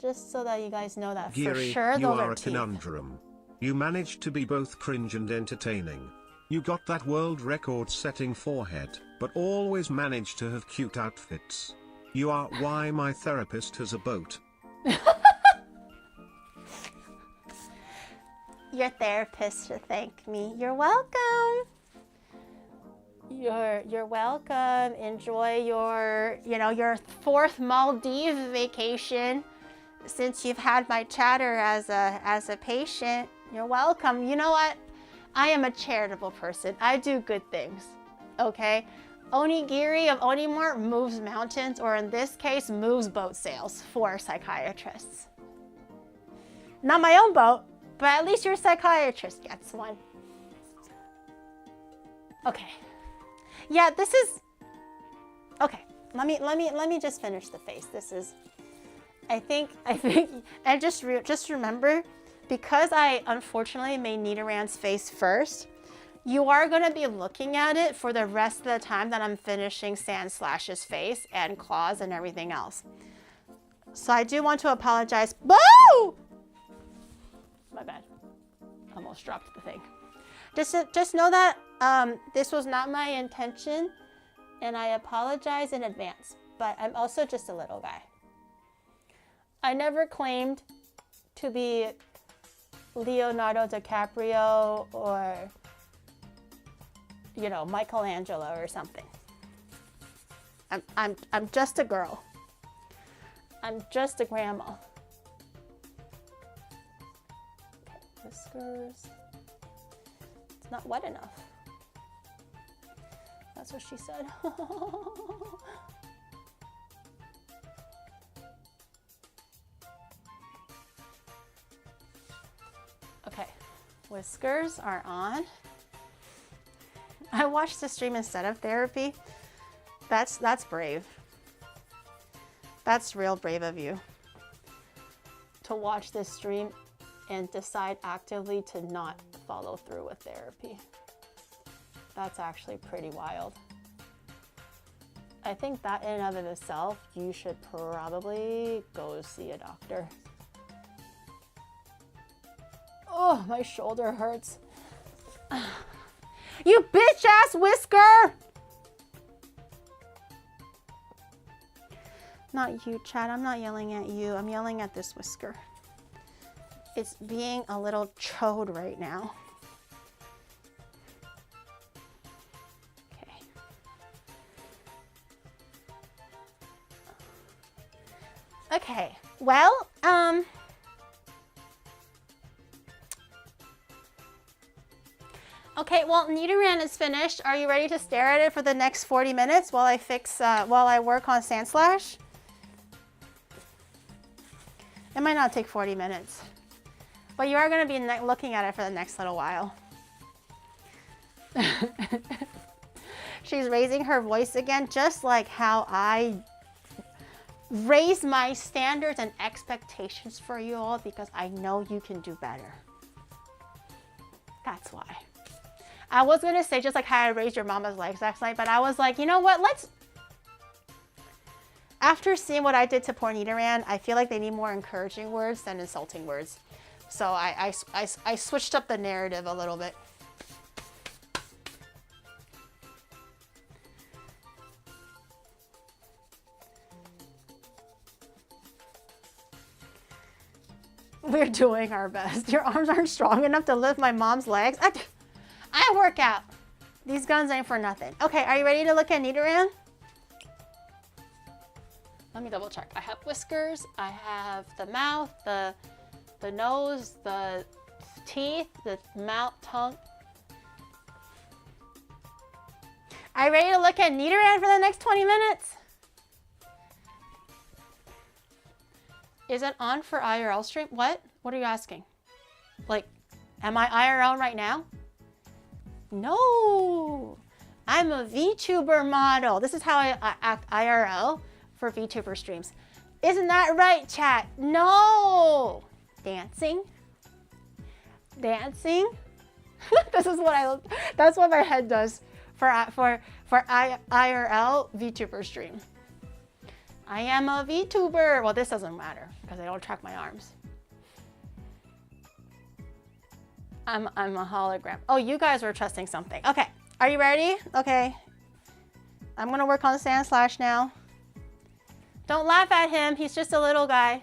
Just so that you guys know that Geary, for sure you those are are a teeth. conundrum. You managed to be both cringe and entertaining. You got that world record setting forehead, but always managed to have cute outfits. You are why my therapist has a boat. Your therapist should thank me. You're welcome. You're welcome. Enjoy your, your 4th Maldives vacation since you've had my chatter as a patient. You're welcome. You know what? I am a charitable person. I do good things. Okay? Onigiri of Onimart moves mountains, or in this case, moves boat sails for psychiatrists. Not my own boat, but at least your psychiatrist gets one. Okay. Yeah, this is okay. Let me just finish the face. This is I think and just remember, because I unfortunately made Nidoran's face first, you are going to be looking at it for the rest of the time that I'm finishing NidoSlash's face and claws and everything else. So I do want to apologize. Boo! My bad. Almost dropped the thing. Just know that this was not my intention, and I apologize in advance, but I'm also just a little guy. I never claimed to be Leonardo DiCaprio or, Michelangelo or something. I'm just a girl. I'm just a grandma. Okay, whiskers. It's not wet enough. That's what she said. Okay, whiskers are on. I watched the stream instead of therapy. That's brave. That's real brave of you to watch this stream and decide actively to not follow through with therapy. That's actually pretty wild. I think that in and of itself, you should probably go see a doctor. Oh, my shoulder hurts. You bitch ass whisker! Not you, Chad. I'm not yelling at you. I'm yelling at this whisker. It's being a little chode right now. Okay. Okay. Well, okay, well, Nidoran is finished. Are you ready to stare at it for the next 40 minutes while I work on NidoSlash? It might not take 40 minutes, but you are going to be looking at it for the next little while. She's raising her voice again, just like how I raise my standards and expectations for you all, because I know you can do better. That's why. I was going to say just like how I raised your mama's legs last night, but I was like, you know what, after seeing what I did to poor Nidoran, I feel like they need more encouraging words than insulting words. So I switched up the narrative a little bit. We're doing our best. Your arms aren't strong enough to lift my mom's legs. I work out. These guns ain't for nothing. Okay, are you ready to look at Nidoran? Let me double check. I have whiskers, I have the mouth, the nose, the teeth, the mouth, tongue. Are you ready to look at Nidoran for the next 20 minutes? Is it on for IRL stream? What? What are you asking? Like, am I IRL right now? No. I'm a VTuber model. This is how I act IRL for VTuber streams. Isn't that right, chat? No! Dancing. Dancing. This is what that's what my head does for IRL VTuber stream. I am a VTuber. Well, this doesn't matter because I don't track my arms. I'm a hologram. Oh, you guys were trusting something. Okay, are you ready? Okay. I'm gonna work on NidoSlash now. Don't laugh at him, he's just a little guy.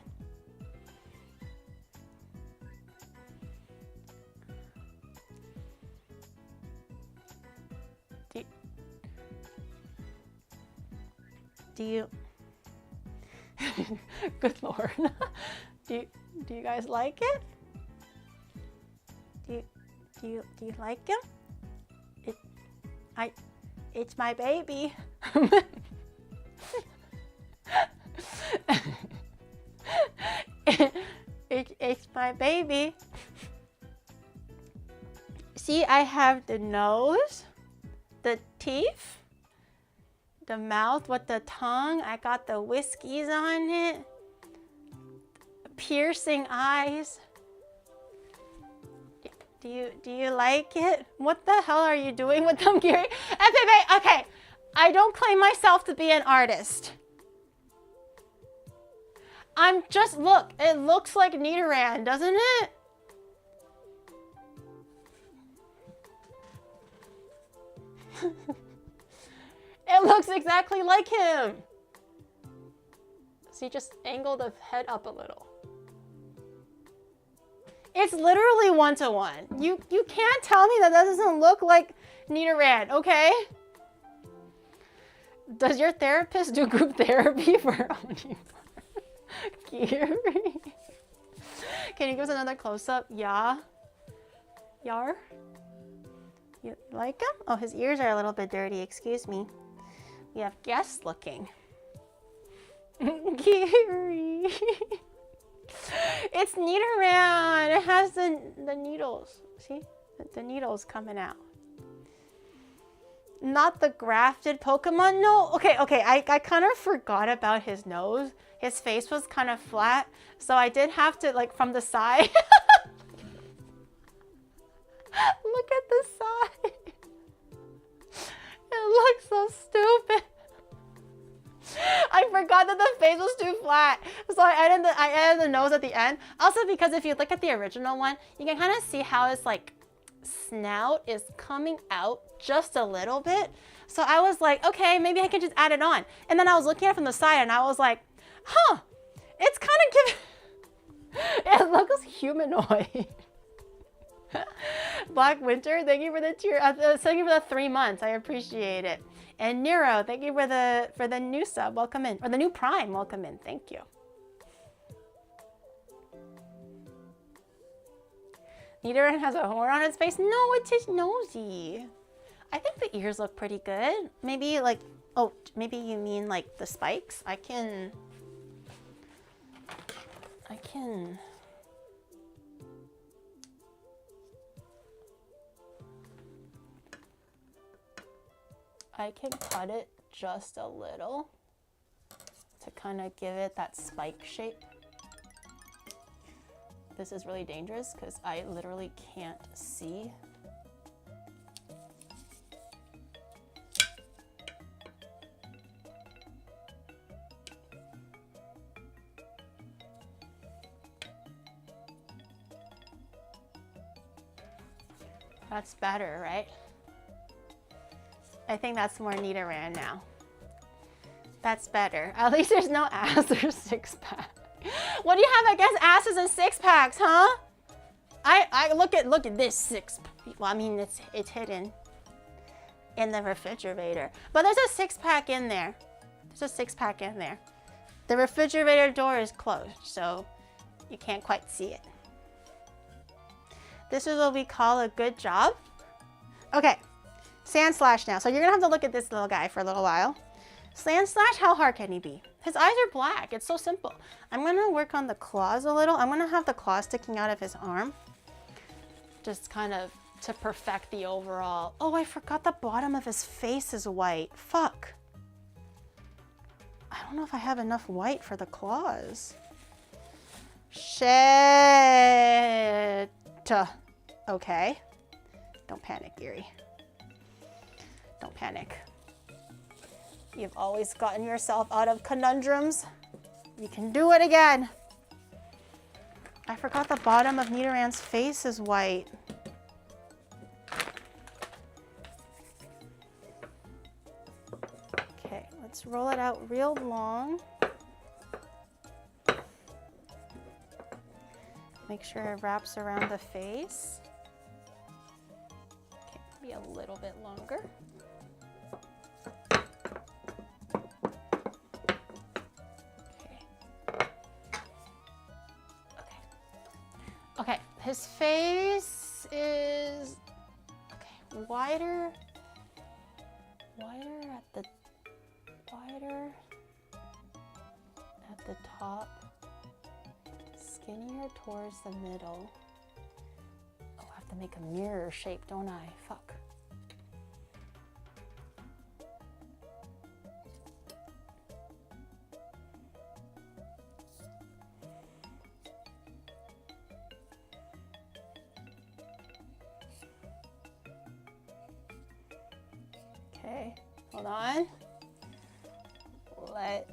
Do you good Lord. Do you guys like it? Do you like him? It's my baby. It's my baby. See, I have the nose, the teeth, the mouth with the tongue. I got the whiskies on it. Piercing eyes. Do you like it? What the hell are you doing with them, Gary? FFA, okay. I don't claim myself to be an artist. I'm just, look, it looks like Nidoran, doesn't it? It looks exactly like him. See, just angle the head up a little. It's literally 1-to-1. You can't tell me that doesn't look like Nidoran, okay? Does your therapist do group therapy for Omnivore? Gary? Can you give us another close-up? Yeah? Yar? You like him? Oh, his ears are a little bit dirty, excuse me. We have guests looking. Gary. It's Nidoran. It has the needles. See? The needles coming out. Not the grafted Pokemon? No. Okay. I kind of forgot about his nose. His face was kind of flat. So I did have to, like, from the side. Look at the side. It looks so stupid. I forgot that the face was too flat, so I added the nose at the end. Also, because if you look at the original one, you can kind of see how his like snout is coming out just a little bit. So I was like, okay, maybe I can just add it on. And then I was looking at it from the side, and I was like, huh, it's kind of giving. It looks humanoid. Black Winter, thank you for the tier. Thank you for the 3 months. I appreciate it. And Nero, thank you for the new sub. Welcome in, or the new Prime. Welcome in. Thank you. Nidoran has a horn on his face. No, it's his nosy. I think the ears look pretty good. Maybe like, oh, maybe you mean like the spikes. I can. I can cut it just a little to kind of give it that spike shape. This is really dangerous because I literally can't see. That's better, right? I think that's more Nidoran now. That's better. At least there's no ass or six-pack. What do you have against asses and six-packs, huh? I look at this six-pack. Well, I mean, it's hidden in the refrigerator. But there's a six-pack in there. There's a six-pack in there. The refrigerator door is closed, so you can't quite see it. This is what we call a good job. Okay. NidoSlash now. So you're gonna have to look at this little guy for a little while. NidoSlash, how hard can he be? His eyes are black. It's so simple. I'm gonna work on the claws a little. I'm gonna have the claws sticking out of his arm. Just kind of to perfect the overall. Oh, I forgot the bottom of his face is white. Fuck. I don't know if I have enough white for the claws. Shit. Okay. Don't panic, Erie. Don't panic. You've always gotten yourself out of conundrums. You can do it again. I forgot the bottom of Nidoran's face is white. Okay, let's roll it out real long. Make sure it wraps around the face. Okay, maybe a little bit longer. Okay, his face is wider at the top, skinnier towards the middle. Oh, I have to make a mirror shape, don't I? Fuck. Okay, hold on. Let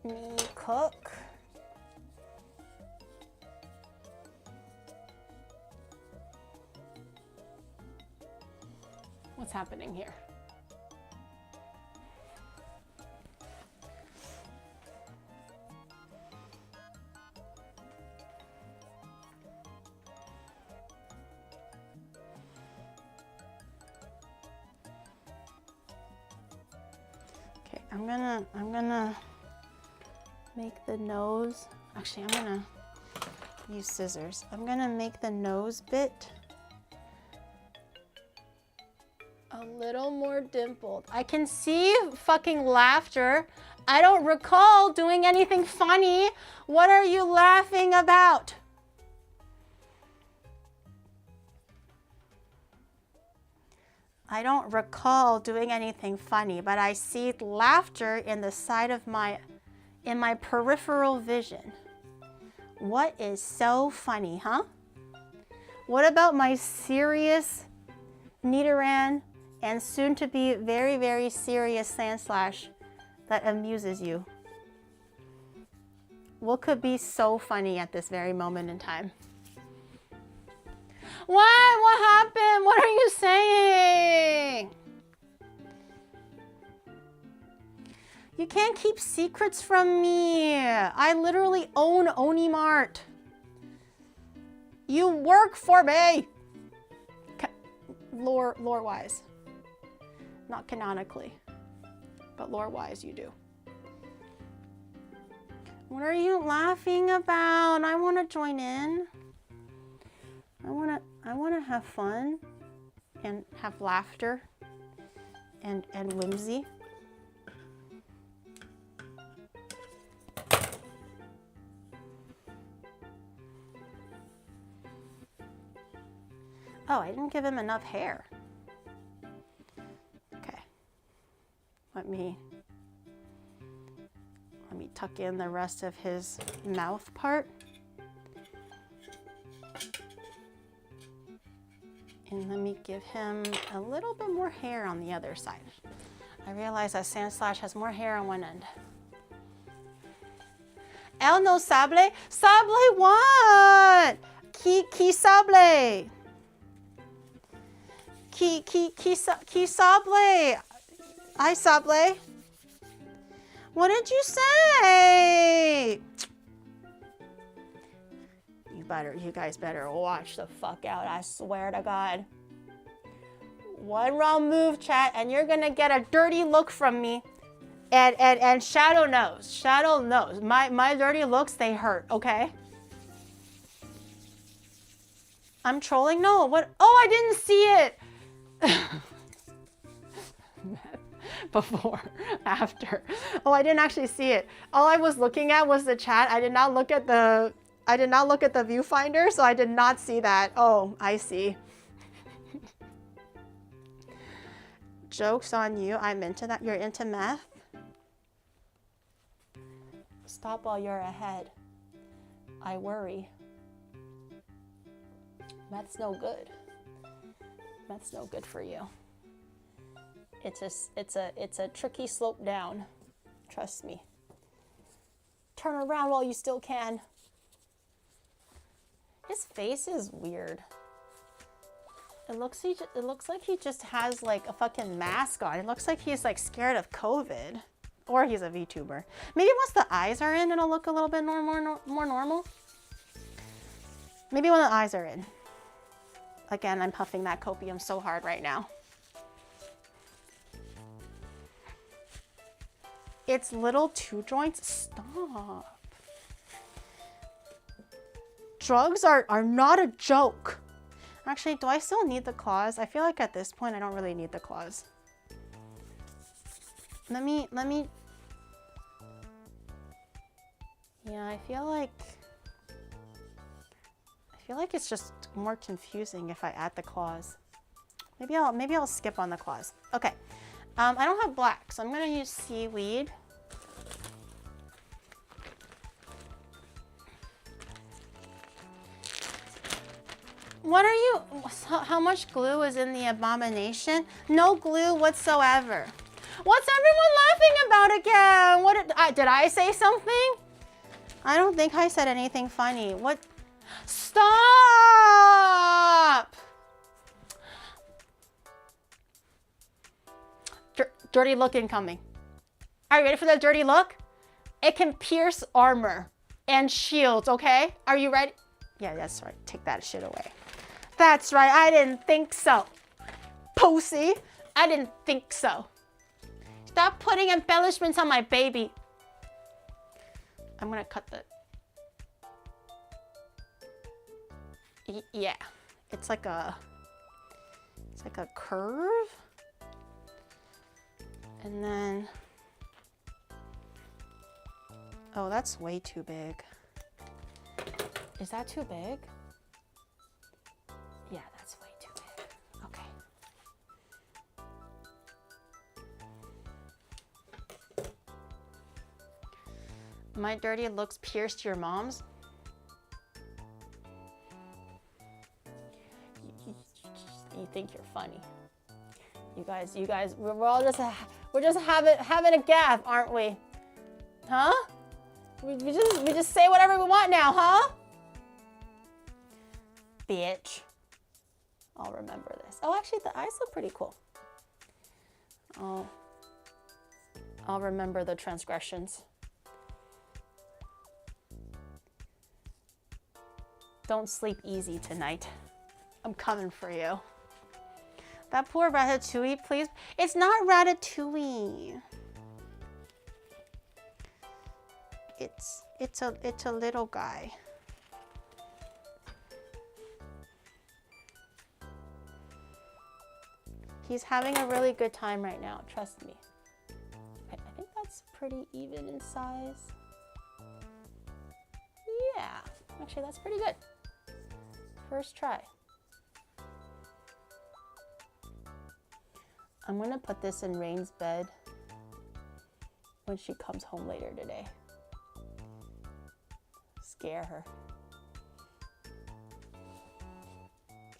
me cook. What's happening here? I'm gonna make the nose, actually I'm gonna use scissors. I'm gonna make the nose bit a little more dimpled. I can see fucking laughter. I don't recall doing anything funny. What are you laughing about? I don't recall doing anything funny, but I see laughter in the side of my peripheral vision. What is so funny, huh? What about my serious Nidoran and soon to be very, very serious Sandslash that amuses you? What could be so funny at this very moment in time? What? What happened? What are you saying? You can't keep secrets from me. I literally own Onimart. You work for me. Lore-wise. Not canonically, but lore-wise you do. What are you laughing about? I want to join in. I want to have fun and have laughter and whimsy. Oh, I didn't give him enough hair. Okay. Let me tuck in the rest of his mouth part. And let me give him a little bit more hair on the other side. I realize that Sandslash has more hair on one end. El no sable? Sable what? Ki sable. Ki sable. I sable. What did you say? You guys better watch the fuck out, I swear to God. One wrong move, chat, and you're gonna get a dirty look from me. And Shadow knows. My dirty looks, they hurt, okay? I'm trolling? No, what? Oh, I didn't see it. Before, after. Oh, I didn't actually see it. All I was looking at was the chat. I did not look at the viewfinder, so I did not see that. Oh, I see. Joke's on you. I'm into that. You're into meth? Stop while you're ahead. I worry. Meth's no good. Meth's no good for you. It's a tricky slope down. Trust me. Turn around while you still can. His face is weird. It looks like he just has like a fucking mask on. It looks like he's like scared of COVID. Or he's a VTuber. Maybe once the eyes are in, it'll look a little bit more normal. Maybe when the eyes are in. Again, I'm puffing that copium so hard right now. It's little two joints. Stop. Drugs are not a joke. Actually, do I still need the claws? I feel like at this point I don't really need the claws. Let me. Yeah, I feel like it's just more confusing if I add the claws. Maybe I'll skip on the claws. Okay. I don't have black, so I'm gonna use seaweed. What are you, how much glue is in the abomination? No glue whatsoever. What's everyone laughing about again? What did I say something? I don't think I said anything funny. What? Stop! Dirty look incoming. Are you ready for the dirty look? It can pierce armor and shields, okay? Are you ready? Yeah, that's right. Take that shit away. That's right. I didn't think so. Pussy. I didn't think so. Stop putting embellishments on my baby. I'm gonna cut the... Yeah. It's like a curve. And then... Oh, that's way too big. Is that too big? Yeah, that's way too big. Okay. My dirty looks pierced your mom's? You think you're funny. You guys, we're just having a gaffe, aren't we? Huh? We just say whatever we want now, huh? Bitch. I'll remember this. Oh, actually, the eyes look pretty cool. Oh, I'll remember the transgressions. Don't sleep easy tonight. I'm coming for you. That poor Ratatouille, please. It's not Ratatouille. It's a little guy. He's having a really good time right now, trust me. I think that's pretty even in size. Yeah, actually that's pretty good. First try. I'm gonna put this in Rain's bed when she comes home later today. Scare her.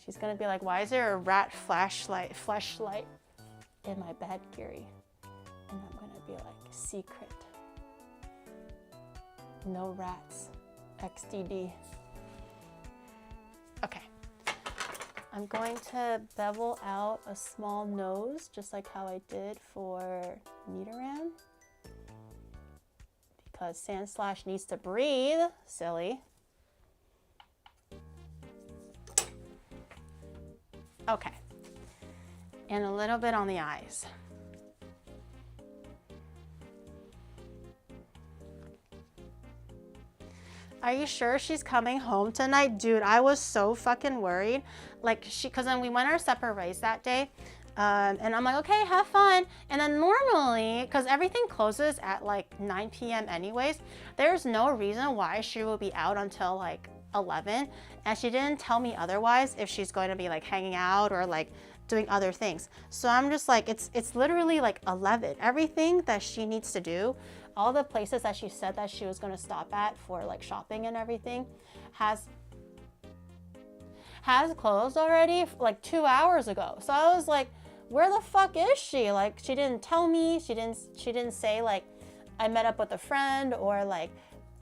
She's gonna be like, why is there a rat flashlight in my bed, Gary? And I'm gonna be like, secret. No rats. XDD. Okay. I'm going to bevel out a small nose, just like how I did for Nidoran. Because NidoSlash needs to breathe, silly. Okay. And a little bit on the eyes. Are you sure she's coming home tonight? Dude, I was so fucking worried. Like, because then we went our separate ways that day. And I'm like, okay, have fun. And then normally, because everything closes at like 9 p.m. anyways, there's no reason why she will be out until like 11. And she didn't tell me otherwise if she's going to be like hanging out or like doing other things. So I'm just like, it's literally like 11. Everything that she needs to do, all the places that she said that she was going to stop at for like shopping and everything has closed already like 2 hours ago. So I was like, where the fuck is she? Like, she didn't tell me. She didn't say like, I met up with a friend or like,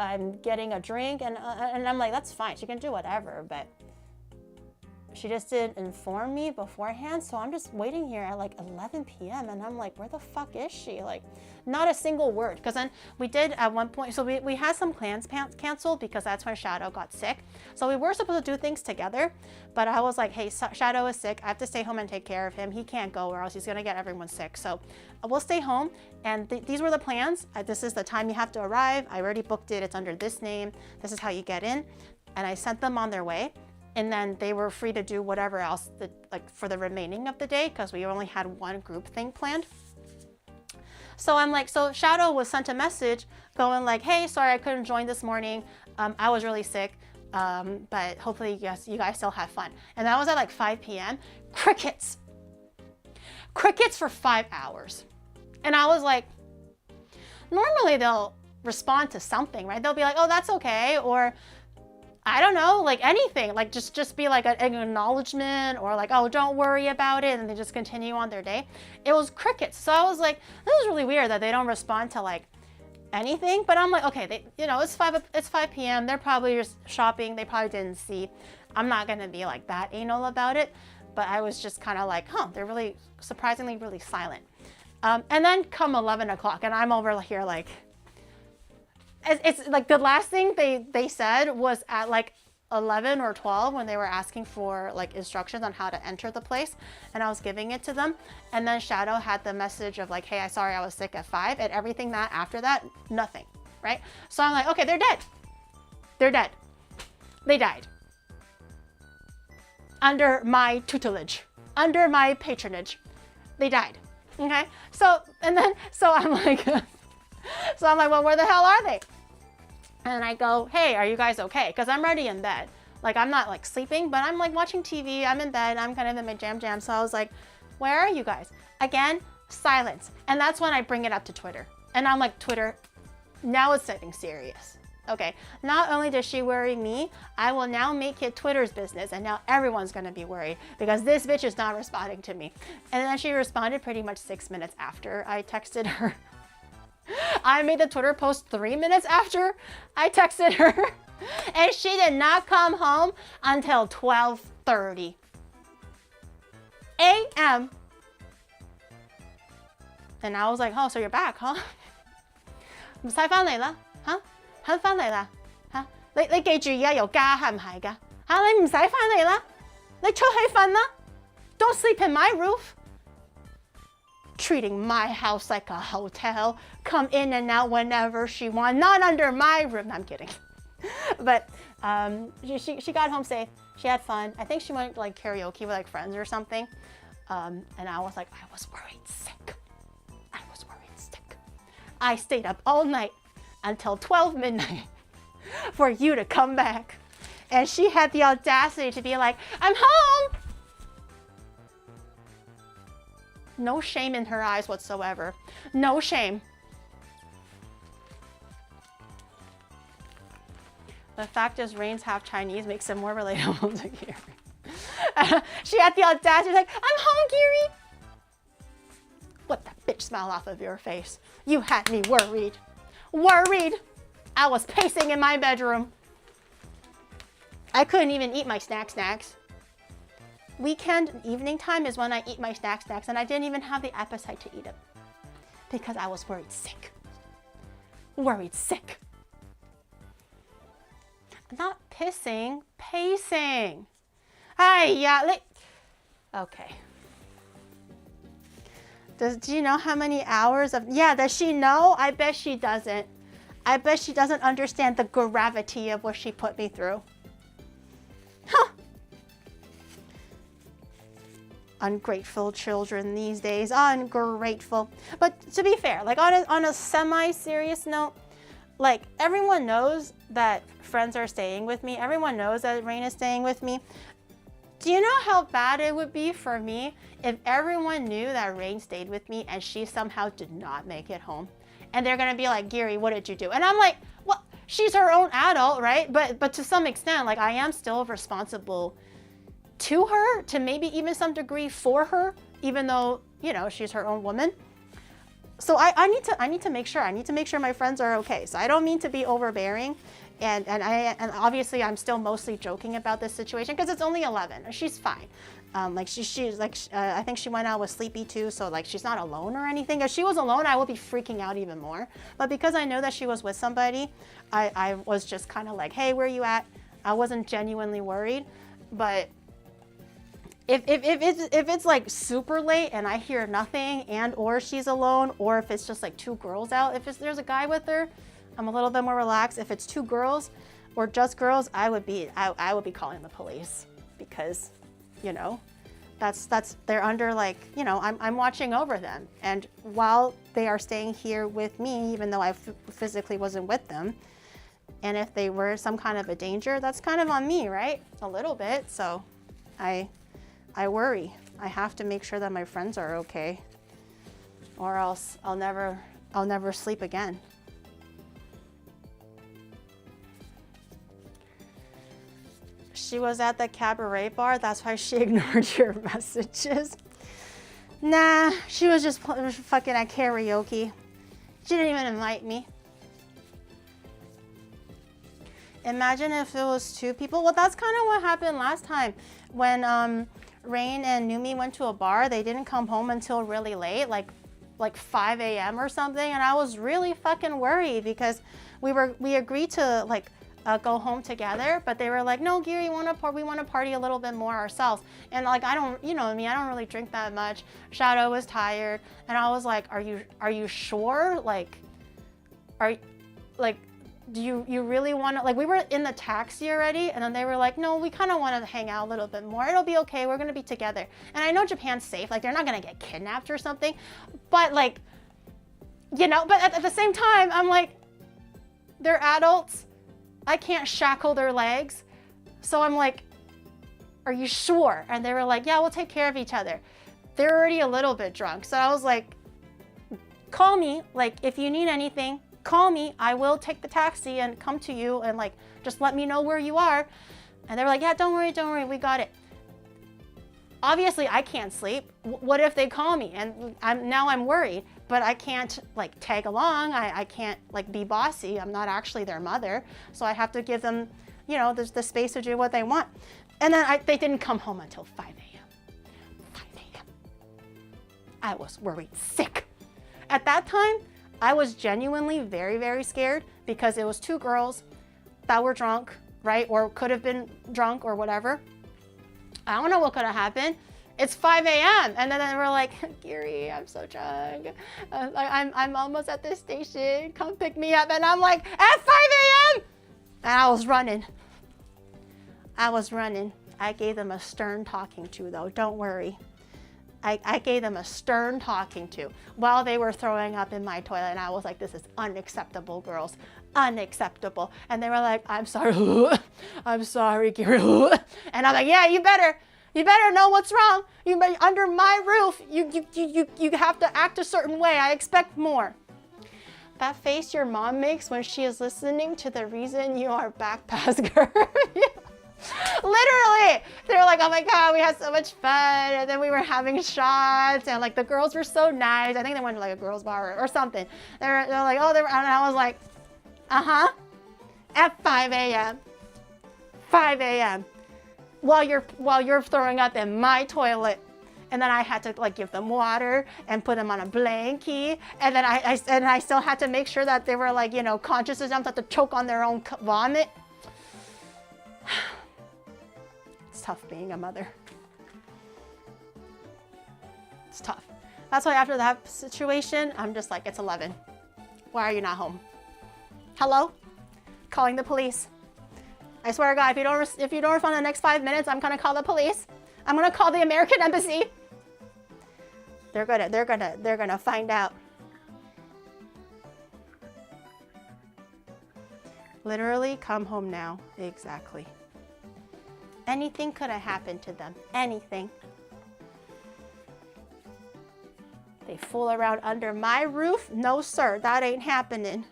I'm getting a drink. And I'm like, that's fine. She can do whatever. But she just didn't inform me beforehand. So I'm just waiting here at like 11 p.m. And I'm like, where the fuck is she? Like, not a single word. Because then we did at one point, so we had some plans canceled because that's when Shadow got sick. So we were supposed to do things together. But I was like, hey, Shadow is sick. I have to stay home and take care of him. He can't go or else he's going to get everyone sick. So we'll stay home. And these were the plans. This is the time you have to arrive. I already booked it. It's under this name. This is how you get in. And I sent them on their way. And then they were free to do whatever else like for the remaining of the day because we only had one group thing planned. So I'm like, so Shadow was sent a message going like, hey, sorry I couldn't join this morning. I was really sick, but hopefully you guys still have fun. And that was at like 5 p.m. Crickets. Crickets for 5 hours. And I was like, normally they'll respond to something, right? They'll be like, oh, that's okay. Or I don't know, like anything, like just be like an acknowledgement or like, oh, don't worry about it. And they just continue on their day. It was crickets. So I was like, this is really weird that they don't respond to like anything. But I'm like, okay, it's 5 p.m. They're probably just shopping. They probably didn't see. I'm not going to be like that anal about it. But I was just kind of like, they're really surprisingly really silent. And then come 11 o'clock and I'm over here like, it's like the last thing they said was at like 11 or 12 when they were asking for like instructions on how to enter the place, and I was giving it to them. And then Shadow had the message of like, hey, sorry I was sick at 5, and everything that after that, nothing, right? So I'm like, okay, they're dead. They're dead. They died. Under my tutelage, under my patronage, they died. Okay, so I'm like, well, where the hell are they? And I go, hey, are you guys okay? Because I'm already in bed. Like, I'm not like sleeping, but I'm like watching TV. I'm in bed. I'm kind of in my jam. So I was like, where are you guys? Again, silence. And that's when I bring it up to Twitter. And I'm like, Twitter, now it's getting serious. Okay, not only does she worry me, I will now make it Twitter's business, and now everyone's gonna be worried because this bitch is not responding to me. And then she responded pretty much 6 minutes after I texted her. I made the Twitter post 3 minutes after I texted her, and she did not come home until 12:30 a.m. And I was like, oh, so you're back, huh? 唔使返嚟啦，嚇？肯返嚟啦，嚇？你記住而家有家係唔係㗎？嚇，你唔使返嚟啦，你出去瞓啦。Don't sleep in my roof. Treating my house like a hotel. Come in and out whenever she wants. Not under my roof. No, I'm kidding. But she got home safe. She had fun. I think she went like karaoke with like friends or something. And I was like, I was worried sick. I was worried sick. I stayed up all night until 12 midnight for you to come back. And she had the audacity to be like, I'm home. No shame in her eyes whatsoever. No shame. The fact is Rain's half Chinese makes it more relatable to Gary. She had the audacity like, I'm home, Gary. What the bitch smile off of your face? You had me worried. Worried. I was pacing in my bedroom. I couldn't even eat my snacks. Weekend evening time is when I eat my snacks, and I didn't even have the appetite to eat it because I was worried sick. Worried sick. Not pissing, pacing. Okay. Do you know how many hours of, does she know? I bet she doesn't. I bet she doesn't understand the gravity of what she put me through. Huh. Ungrateful children these days, ungrateful. But to be fair, like on a semi-serious note, like everyone knows that friends are staying with me. Everyone knows that Rain is staying with me. Do you know how bad it would be for me if everyone knew that Rain stayed with me and she somehow did not make it home? And they're gonna be like, Gary, what did you do? And I'm like, well, she's her own adult, right? But to some extent, like I am still responsible to her, to maybe even some degree for her, even though, you know, she's her own woman. So I need to make sure my friends are okay. So I don't mean to be overbearing. And obviously I'm still mostly joking about this situation because it's only 11. She's fine. Like she's like, I think she went out with Sleepy too. So like she's not alone or anything. If she was alone, I would be freaking out even more. But because I know that she was with somebody, I was just kind of like, hey, where are you at? I wasn't genuinely worried. But if it's like super late and I hear nothing and or she's alone, or if it's just like two girls out, there's a guy with her, I'm a little bit more relaxed. If it's two girls or just girls, I would be calling the police because, you know, they're under like, you know, I'm watching over them. And while they are staying here with me, even though I physically wasn't with them, and if they were some kind of a danger, that's kind of on me, right? A little bit. So I worry. I have to make sure that my friends are okay, or else I'll never sleep again. She was at the cabaret bar, that's why she ignored your messages. Nah, she was just fucking at karaoke. She didn't even invite me. Imagine if it was two people. Well, that's kind of what happened last time. When Rain and Numi went to a bar, they didn't come home until really late, like 5 a.m. or something. And I was really fucking worried because we agreed to like, go home together, but they were like, no, Gary, we want to party a little bit more ourselves. And like, I don't, you know me, I don't really drink that much. Shadow was tired, and I was like, are you sure? Like, do you really want to, like, we were in the taxi already, and then they were like, no, we kind of want to hang out a little bit more. It'll be okay. We're going to be together. And I know Japan's safe. Like, they're not going to get kidnapped or something, but like, you know, but at the same time, I'm like, they're adults. I can't shackle their legs. So I'm like, are you sure? And they were like, yeah, we'll take care of each other. They're already a little bit drunk. So I was like, call me. Like, if you need anything, call me. I will take the taxi and come to you and like, just let me know where you are. And they were like, yeah, don't worry, we got it. Obviously, I can't sleep. What if they call me? And now I'm worried, but I can't like tag along. I can't like be bossy. I'm not actually their mother. So I have to give them, you know, the space to do what they want. And then they didn't come home until 5 a.m. 5 a.m. I was worried sick. At that time, I was genuinely very, very scared because it was two girls that were drunk, right? Or could have been drunk or whatever. I don't know what could have happened. It's 5 a.m. And then they were like, Gary, I'm so drunk. I'm almost at this station. Come pick me up. And I'm like, at 5 a.m. And I was running. I gave them a stern talking to though, don't worry. I gave them a stern talking to while they were throwing up in my toilet. And I was like, this is unacceptable, girls. Unacceptable. And they were like, I'm sorry. I'm sorry, Gary. And I'm like, yeah, you better know what's wrong. Under my roof, you have to act a certain way. I expect more. That face your mom makes when she is listening to the reason you are back past her. Literally, they were like, oh my God, we had so much fun. And then we were having shots and like the girls were so nice. I think they went to like a girls bar or something. They're like, oh, and I was like, at 5 a.m. 5 a.m. While you're throwing up in my toilet. And then I had to like give them water and put them on a blankie. And then I still had to make sure that they were like, you know, conscious enough not to choke on their own vomit. It's tough being a mother. It's tough. That's why after that situation, I'm just like, it's 11. Why are you not home? Hello? Calling the police. I swear to God, if you don't respond in the next 5 minutes, I'm gonna call the police. I'm gonna call the American embassy. They're gonna find out. Literally, come home now. Exactly. Anything could have happened to them. Anything. They fool around under my roof? No, sir, that ain't happening.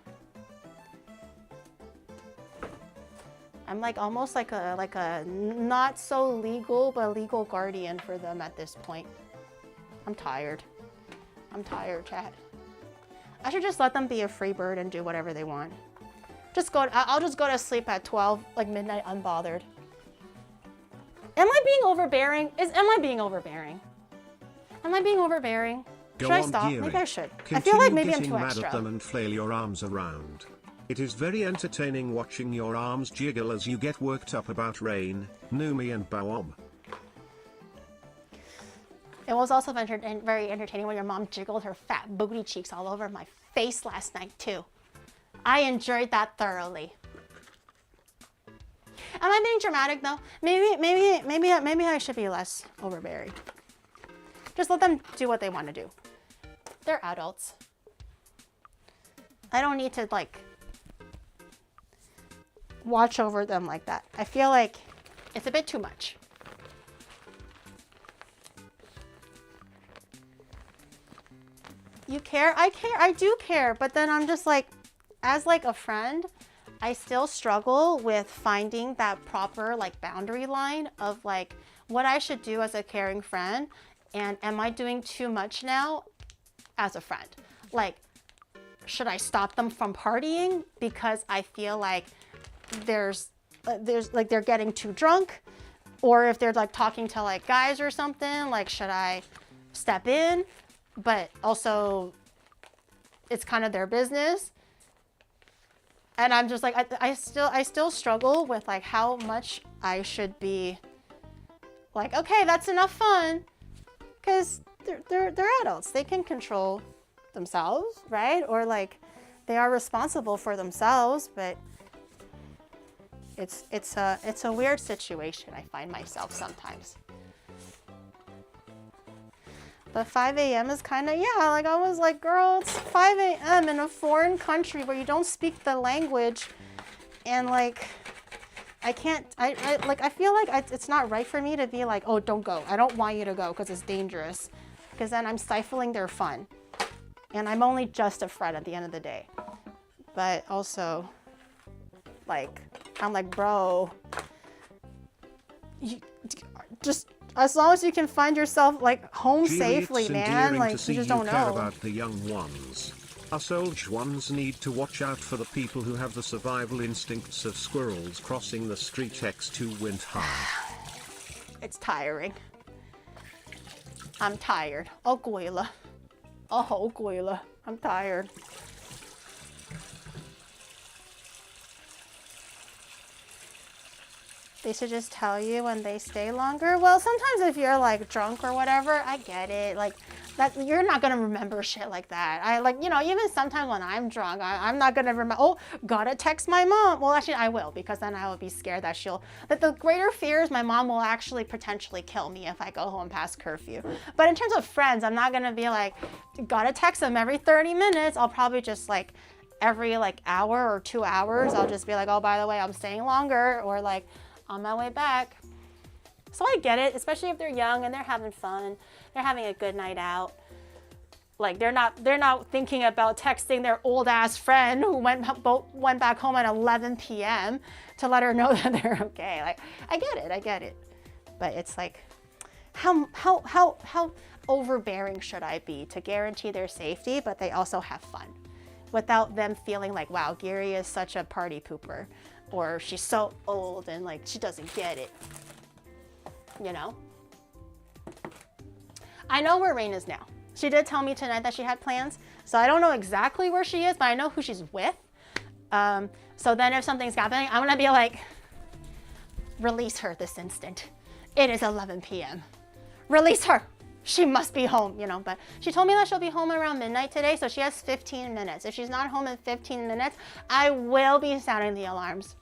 I'm like almost like a not so legal but legal guardian for them at this point. I'm tired. I'm tired, chat. I should just let them be a free bird and do whatever they want. I'll just go to sleep at 12, like midnight, unbothered. Am I being overbearing? Am I being overbearing? Am I being overbearing? Should I stop? Maybe I should. I feel like maybe I'm too extra. Mad at them and flail your arms around. It is very entertaining watching your arms jiggle as you get worked up about Rain, Numi and Bawom. It was also very entertaining when your mom jiggled her fat booty cheeks all over my face last night too. I enjoyed that thoroughly. Am I being dramatic though? Maybe I should be less overbearing. Just let them do what they want to do. They're adults. I don't need to like watch over them like that. I feel like it's a bit too much. You care? I care. I do care. But then I'm just like, as like a friend, I still struggle with finding that proper like boundary line of like what I should do as a caring friend, and am I doing too much now as a friend? Like, should I stop them from partying because I feel like there's like they're getting too drunk, or if they're like talking to like guys or something, like should I step in? But also it's kind of their business. And I'm just like, I still struggle with like how much I should be like, okay, that's enough fun, because they're adults. They can control themselves, right? Or like they are responsible for themselves, but it's a weird situation I find myself sometimes. But 5 a.m. is kind of, yeah, like I was like, girl, it's 5 a.m. in a foreign country where you don't speak the language. And like, I can't, I feel like it's not right for me to be like, oh, don't go. I don't want you to go because it's dangerous. Because then I'm stifling their fun. And I'm only just a friend at the end of the day. But also, like, I'm like, bro, you just, as long as you can find yourself like home safely, man, like you just don't know. Care about the young ones. Us old ones need to watch out for the people who have the survival instincts of squirrels crossing the street X2 wind high. It's tiring. I'm tired. Oh, Guila. Oh, Guila. I'm tired. They should just tell you when they stay longer. Well, sometimes if you're like drunk or whatever, I get it. Like that, you're not gonna remember shit like that. I like, you know, even sometimes when I'm drunk, I'm not gonna remember. Oh, gotta text my mom. Well, actually, I will, because then I will be scared that that the greater fear is my mom will actually potentially kill me if I go home past curfew. But in terms of friends, I'm not gonna be like, gotta text them every 30 minutes. I'll probably just like every like hour or 2 hours, I'll just be like, oh, by the way, I'm staying longer, or like, on my way back. So I get it, especially if they're young and they're having fun, they're having a good night out. Like they're not thinking about texting their old ass friend who went back home at 11 p.m. to let her know that they're okay. Like I get it. But it's like, how overbearing should I be to guarantee their safety, but they also have fun, without them feeling like, wow, Gary is such a party pooper, or she's so old and like she doesn't get it, you know? I know where Rain is now. She did tell me tonight that she had plans, so I don't know exactly where she is, but I know who she's with. So then if something's happening, I'm gonna be like, release her this instant. It is 11 p.m. Release her. She must be home, you know, but she told me that she'll be home around midnight today, so she has 15 minutes. If she's not home in 15 minutes, I will be sounding the alarms.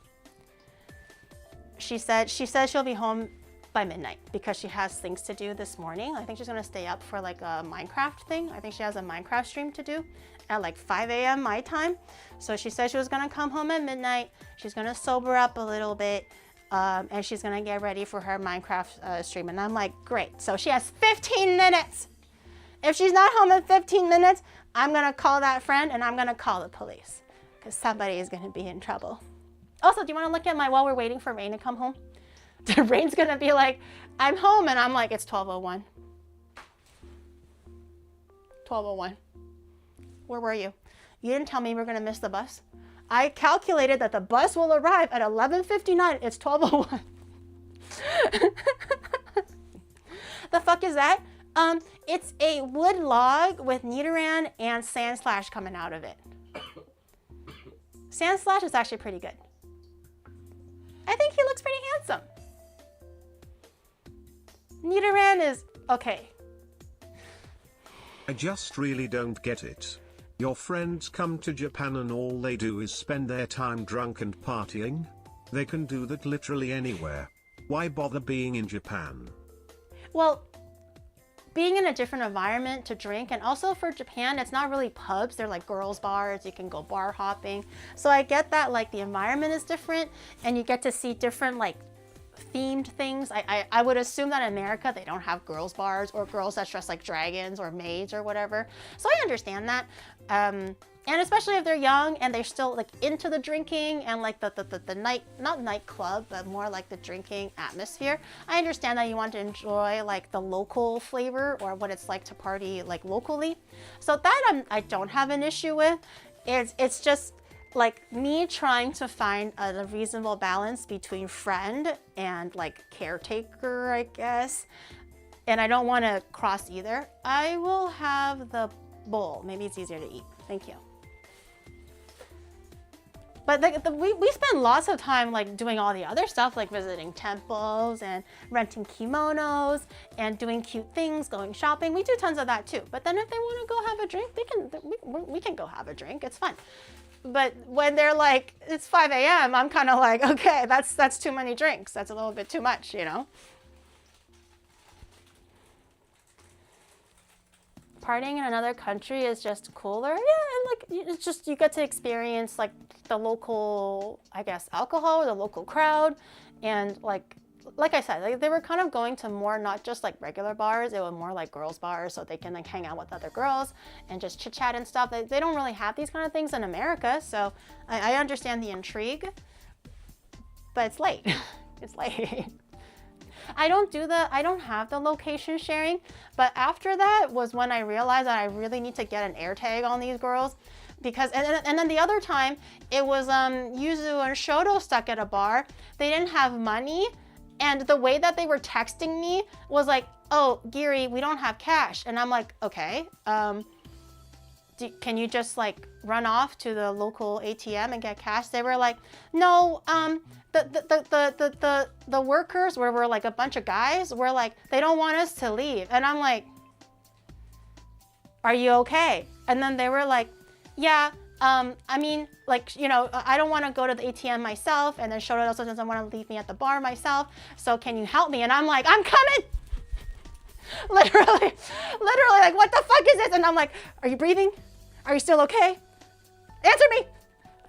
She said she'll be home by midnight because she has things to do this morning. I think she's gonna stay up for like a Minecraft thing. I think she has a Minecraft stream to do at like 5 a.m. my time. So she said she was gonna come home at midnight. She's gonna sober up a little bit, and she's gonna get ready for her Minecraft stream. And I'm like, great. So she has 15 minutes. If she's not home in 15 minutes, I'm gonna call that friend and I'm gonna call the police because somebody is gonna be in trouble. Also, do you wanna look at my, while we're waiting for Rain to come home? Rain's gonna be like, I'm home, and I'm like, it's 12:01. 12:01. Where were you? You didn't tell me we were gonna miss the bus. I calculated that the bus will arrive at 11:59. It's 12:01. The fuck is that? It's a wood log with Nidoran and NidoSlash coming out of it. NidoSlash is actually pretty good. I think he looks pretty handsome. Nidoran is okay. I just really don't get it. Your friends come to Japan and all they do is spend their time drunk and partying? They can do that literally anywhere. Why bother being in Japan? Well, being in a different environment to drink, and also for Japan, it's not really pubs, they're like girls bars, you can go bar hopping. So I get that like the environment is different and you get to see different like themed things. I would assume that in America they don't have girls bars or girls that dress like dragons or maids or whatever. So I understand that. And especially if they're young and they're still like into the drinking and like the night, not nightclub, but more like the drinking atmosphere. I understand that you want to enjoy like the local flavor or what it's like to party like locally. So that I don't have an issue with. It's just like me trying to find a reasonable balance between friend and like caretaker, I guess. And I don't want to cross either. I will have the bowl. Maybe it's easier to eat. Thank you. But we spend lots of time like doing all the other stuff, like visiting temples and renting kimonos and doing cute things, going shopping. We do tons of that too. But then if they want to go have a drink, we can go have a drink. It's fun. But when they're like, it's 5 a.m., I'm kind of like, okay, that's too many drinks. That's a little bit too much, you know? Partying in another country is just cooler. Yeah, and like, it's just, you get to experience like the local, I guess, alcohol, the local crowd. And like I said, like, they were kind of going to more, not just like regular bars, it was more like girls bars so they can like hang out with other girls and just chit chat and stuff. They don't really have these kind of things in America. So I understand the intrigue, but it's late. It's late. I don't have the location sharing, but after that was when I realized that I really need to get an air tag on these girls because, and then the other time it was Yuzu and Shoto stuck at a bar. They didn't have money, and the way that they were texting me was like, oh, Giri, we don't have cash. And I'm like, okay, can you just like run off to the local ATM and get cash? They were like, no, the workers were like a bunch of guys were like, they don't want us to leave. And I'm like, are you okay? And then they were like, yeah, I mean, like, you know, I don't want to go to the ATM myself, and then Shoto also doesn't want to leave me at the bar myself, so can you help me? And I'm like, I'm coming! literally, like, what the fuck is this? And I'm like, are you breathing? Are you still okay? Answer me!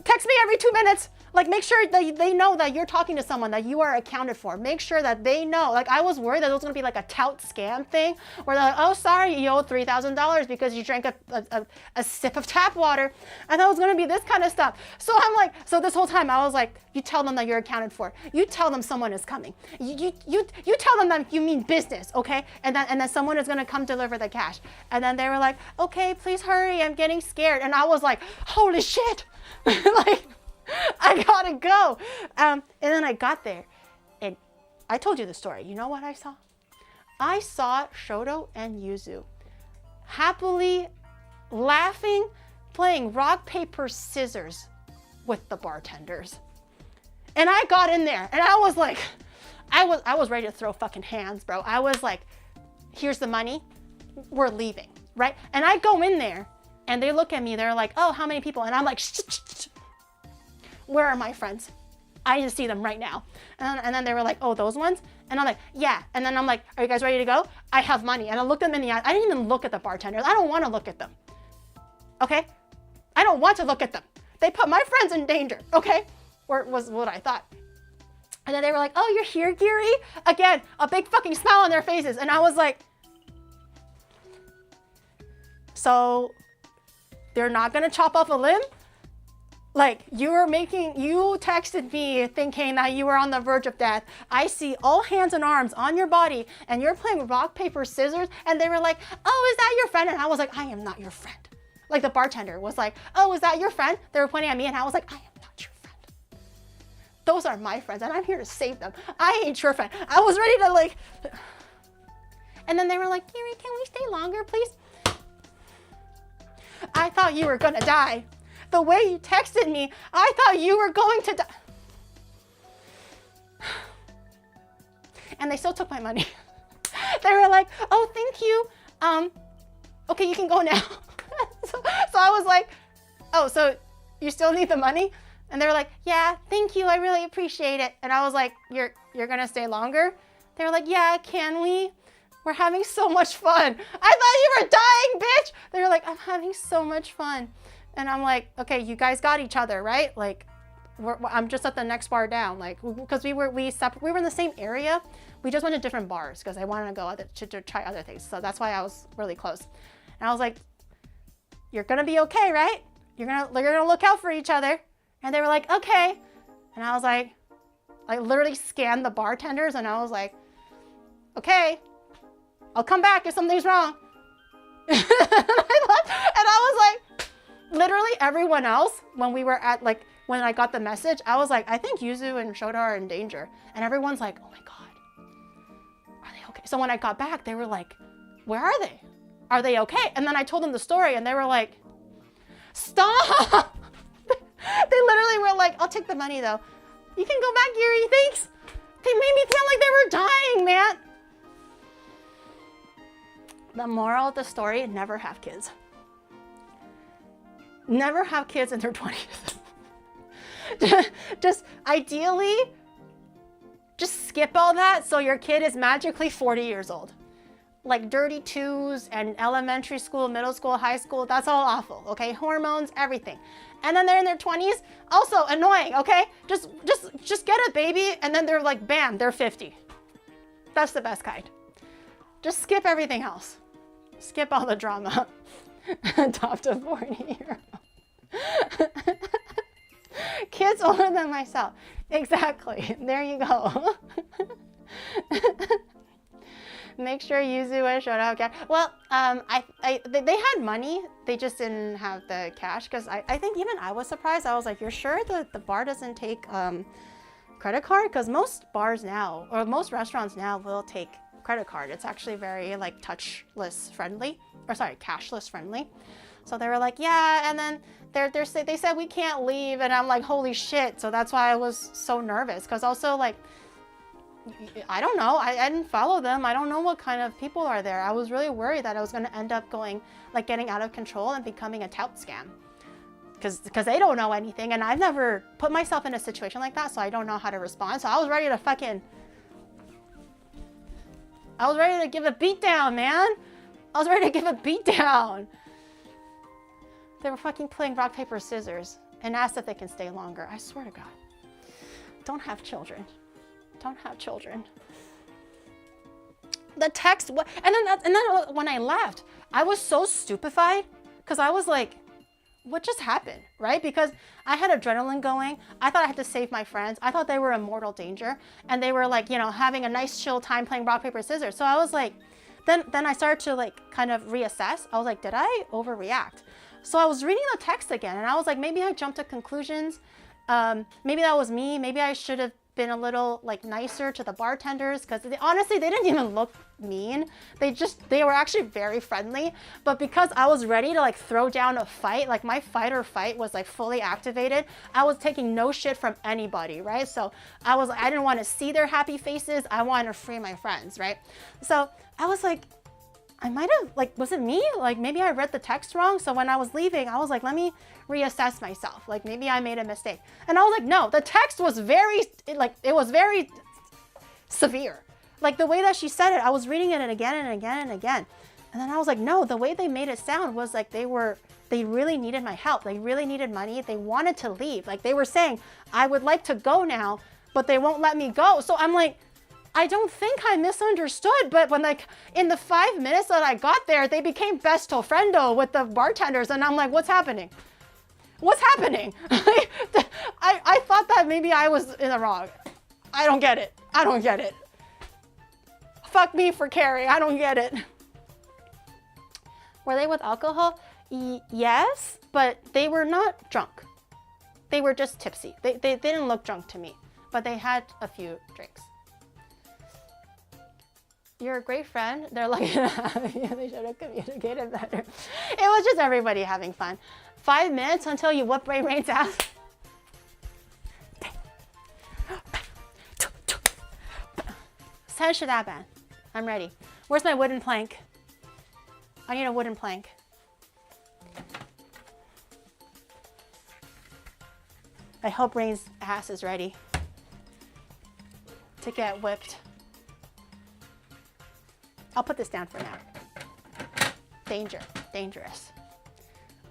Text me every 2 minutes. Like, make sure that they know that you're talking to someone, that you are accounted for. Make sure that they know. Like, I was worried that it was going to be like a tout scam thing where they're like, oh, sorry, you owe $3,000 because you drank a sip of tap water. I thought it was going to be this kind of stuff. So I'm like, so this whole time I was like, you tell them that you're accounted for. You tell them someone is coming. You tell them that you mean business, okay? And then someone is going to come deliver the cash. And then they were like, okay, please hurry. I'm getting scared. And I was like, holy shit. Like, I gotta go. And then I got there and I told you the story. You know what I saw? I saw Shoto and Yuzu happily laughing, playing rock, paper, scissors with the bartenders. And I got in there and I was like, I was ready to throw fucking hands, bro. I was like, here's the money, we're leaving, right? And I go in there and they look at me, they're like, oh, how many people? And I'm like, shh, shh, shh. Where are my friends? I need to see them right now. And then they were like, oh, those ones? And I'm like, yeah. And then I'm like, are you guys ready to go? I have money. And I looked them in the eye. I didn't even look at the bartenders. I don't want to look at them. Okay? I don't want to look at them. They put my friends in danger, okay? Or was what I thought. And then they were like, oh, you're here, Gary? Again, a big fucking smile on their faces. And I was like, so they're not gonna chop off a limb? Like, you texted me thinking that you were on the verge of death. I see all hands and arms on your body and you're playing rock, paper, scissors. And they were like, oh, is that your friend? And I was like, I am not your friend. Like the bartender was like, oh, is that your friend? They were pointing at me and I was like, I am not your friend. Those are my friends and I'm here to save them. I ain't your friend. I was ready to like, and then they were like, Gary, can we stay longer, please? I thought you were gonna die. The way you texted me, I thought you were going to die. And they still took my money. They were like, oh, thank you. Okay, you can go now. so I was like, oh, so you still need the money? And they were like, yeah, thank you, I really appreciate it. And I was like, you're gonna stay longer? They were like, yeah, can we? We're having so much fun. I thought you were dying, bitch. They were like, I'm having so much fun. And I'm like, okay, you guys got each other, right? Like, I'm just at the next bar down, like, because we were in the same area. We just went to different bars because I wanted to go to try other things. So that's why I was really close. And I was like, you're gonna be okay, right? You're gonna look out for each other. And they were like, okay. And I was like, I literally scanned the bartenders and I was like, okay, I'll come back if something's wrong. And I left, and I was like, literally everyone else, when we were at, like, when I got the message, I was like, I think Yuzu and Shota are in danger. And everyone's like, oh my God, are they okay? So when I got back, they were like, where are they? Are they okay? And then I told them the story and they were like, stop. They literally were like, I'll take the money though. You can go back, Yuri, thanks. They made me feel like they were dying, man. The moral of the story, never have kids. Never have kids in their 20s. Just ideally, just skip all that so your kid is magically 40 years old. Like dirty twos and elementary school, middle school, high school, that's all awful, okay? Hormones, everything. And then they're in their 20s, also annoying, okay? Just get a baby and then they're like, bam, they're 50. That's the best kind. Just skip everything else. Skip all the drama. Adopt a 40-year-old. Kids older than myself. Exactly. There you go. Make sure Yuzu and Shota have cash. Well, they had money. They just didn't have the cash because I think even I was surprised. I was like, you're sure the bar doesn't take credit card? Because most bars now, or most restaurants now will take credit card. It's actually very like touchless friendly, or sorry, cashless friendly. So they were like, yeah, and then they said we can't leave, and I'm like, holy shit. So that's why I was so nervous, because also like, I don't know, I didn't follow them. I don't know what kind of people are there. I was really worried that I was gonna end up getting out of control and becoming a tout scam. Because they don't know anything, and I've never put myself in a situation like that, so I don't know how to respond. So I was ready to give a beat down, man. I was ready to give a beat down. They were fucking playing rock, paper, scissors and asked if they can stay longer. I swear to God. Don't have children. Don't have children. The text, and then when I left, I was so stupefied because I was like, what just happened, right? Because I had adrenaline going. I thought I had to save my friends. I thought they were in mortal danger, and they were like, you know, having a nice chill time playing rock, paper, scissors. So I was like, then I started to like kind of reassess. I was like, did I overreact? So I was reading the text again, and I was like, maybe I jumped to conclusions. Maybe that was me. Maybe I should have been a little like nicer to the bartenders, because honestly, they didn't even look mean. They were actually very friendly. But because I was ready to like throw down a fight, like my fight or fight was like fully activated, I was taking no shit from anybody, right? So I didn't want to see their happy faces. I wanted to free my friends, right? So I was like, I might have, like, was it me? Like, maybe I read the text wrong. So when I was leaving, I was like, let me reassess myself. Like, maybe I made a mistake. And I was like, no, the text was very, it was very severe. Like, the way that she said it, I was reading it again and again and again. And then I was like, no, the way they made it sound was like they really needed my help. They really needed money. They wanted to leave. Like, they were saying, I would like to go now, but they won't let me go. So I'm like, I don't think I misunderstood, but when like in the 5 minutes that I got there, they became besto friendo with the bartenders, and I'm like, what's happening? What's happening? I thought that maybe I was in the wrong. I don't get it. I don't get it. Fuck me for Carrie. I don't get it. Were they with alcohol? Yes, but they were not drunk. They were just tipsy. They didn't look drunk to me, but they had a few drinks. You're a great friend. They're lucky to have you. They should have communicated better. It was just everybody having fun. 5 minutes until you whip Ray Rain's ass. Senshadaban. I'm ready. Where's my wooden plank? I need a wooden plank. I hope Rain's ass is ready to get whipped. I'll put this down for now. Danger, dangerous.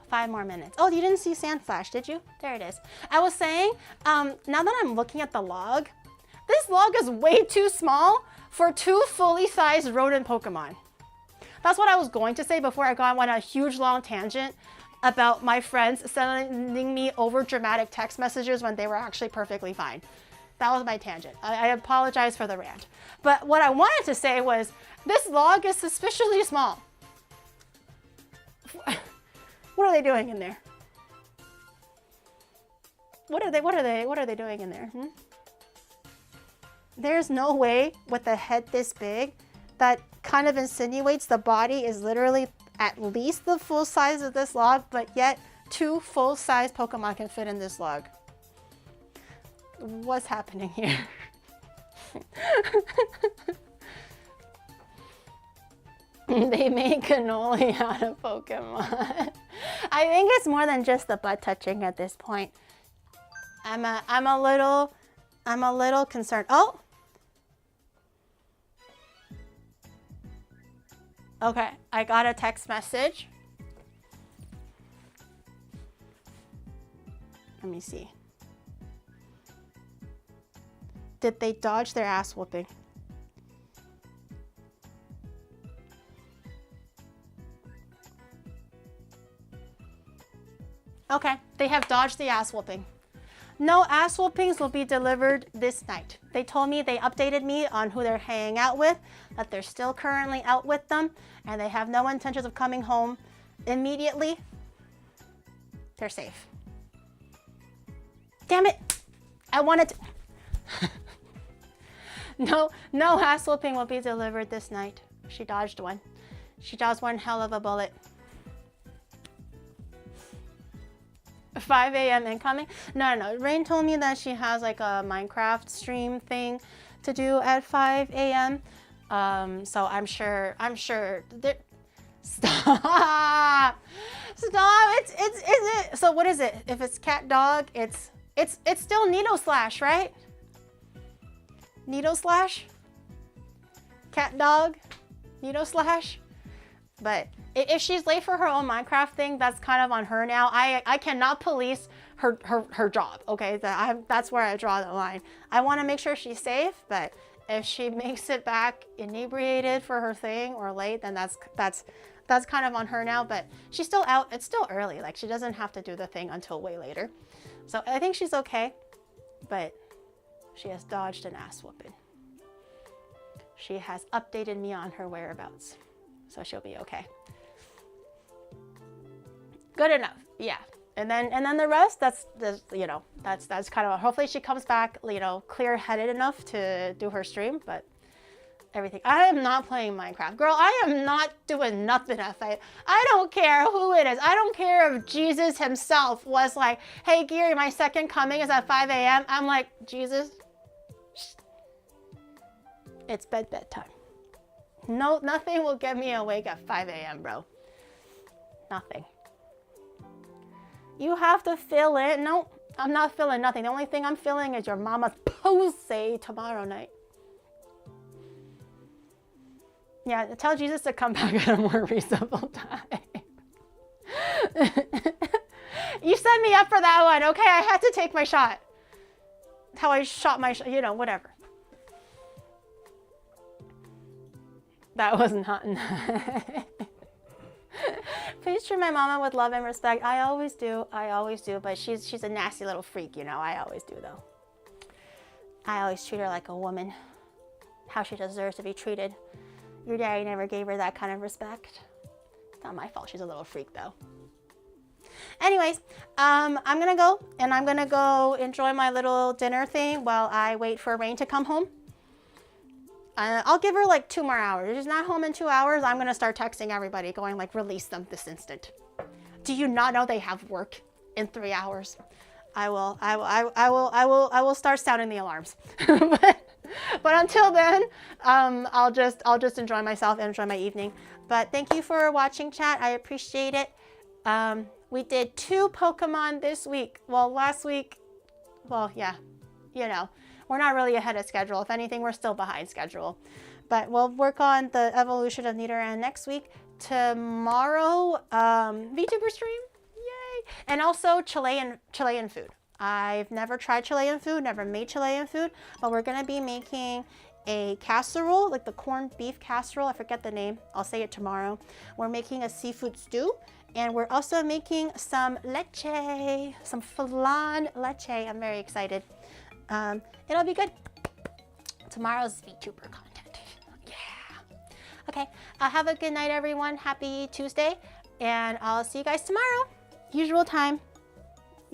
5 more minutes. Oh, you didn't see Sand Flash, did you? There it is. I was saying, now that I'm looking at the log, this log is way too small for 2 fully sized rodent Pokemon. That's what I was going to say before I got on a huge long tangent about my friends sending me over dramatic text messages when they were actually perfectly fine. That was my tangent. I apologize for the rant. But what I wanted to say was, this log is suspiciously small. What are they doing in there? What are they doing in there? There's no way with a head this big that kind of insinuates the body is literally at least the full size of this log, but yet 2 full-size Pokemon can fit in this log. What's happening here? They make cannoli out of Pokemon. I think it's more than just the butt touching at this point. I'm a little concerned. Oh. Okay, I got a text message. Let me see. Did they dodge their ass whooping? Okay, they have dodged the ass whooping. No ass whoopings will be delivered this night. They told me, they updated me on who they're hanging out with, that they're still currently out with them, and they have no intentions of coming home immediately. They're safe. Damn it! I wanted to... No ass whooping will be delivered this night. She dodged one. She dodged one hell of a bullet. 5 a.m. incoming? No. Rain told me that she has like a Minecraft stream thing to do at 5 a.m. So I'm sure. Stop. It's so what is it? If it's cat dog, it's still NidoSlash, right? NidoSlash? Cat dog? NidoSlash? But if she's late for her own Minecraft thing, that's kind of on her now. I cannot police her job, okay? That's where I draw the line. I want to make sure she's safe, but if she makes it back inebriated for her thing or late, then that's kind of on her now. But she's still out. It's still early. Like, she doesn't have to do the thing until way later. So I think she's okay, but she has dodged an ass whooping. She has updated me on her whereabouts, so she'll be okay. Good enough, yeah. And then the rest, that's kind of, hopefully she comes back, clear-headed enough to do her stream, but everything. I am not playing Minecraft. Girl, I am not doing nothing at 5. I don't care who it is. I don't care if Jesus himself was like, hey, Geary, my second coming is at 5 a.m. I'm like, Jesus, it's bedtime. No, nothing will get me awake at 5 a.m., bro. Nothing. You have to fill in. No, I'm not filling nothing. The only thing I'm filling is your mama's pose tomorrow night. Yeah, tell Jesus to come back at a more reasonable time. You set me up for that one. Okay, I had to take my shot. how I shot my, you know, whatever. That was not. Please treat my mama with love and respect. I always do, but she's a nasty little freak, you know. I always do though. I always treat her like a woman, how she deserves to be treated. Your daddy never gave her that kind of respect. It's not my fault. She's a little freak though. Anyways, I'm gonna go and I'm gonna go enjoy my little dinner thing while I wait for Rain to come home. I'll give her like 2 more hours. If she's not home in 2 hours, I'm gonna start texting everybody going like, release them this instant. Do you not know they have work in 3 hours? I will start sounding the alarms. but until then, I'll just enjoy myself and enjoy my evening. But thank you for watching, chat. I appreciate it. We did 2 Pokemon this week. Well, last week, well, yeah, you know. We're not really ahead of schedule. If anything, we're still behind schedule. But we'll work on the evolution of Nidoran next week. Tomorrow, VTuber stream, yay! And also Chilean food. I've never tried Chilean food, never made Chilean food, but we're gonna be making a casserole, like the corned beef casserole. I forget the name. I'll say it tomorrow. We're making a seafood stew, and we're also making some leche, some flan leche. I'm very excited. It'll be good. Tomorrow's VTuber content. Yeah. Okay. Have a good night, everyone. Happy Tuesday, and I'll see you guys tomorrow. Usual time.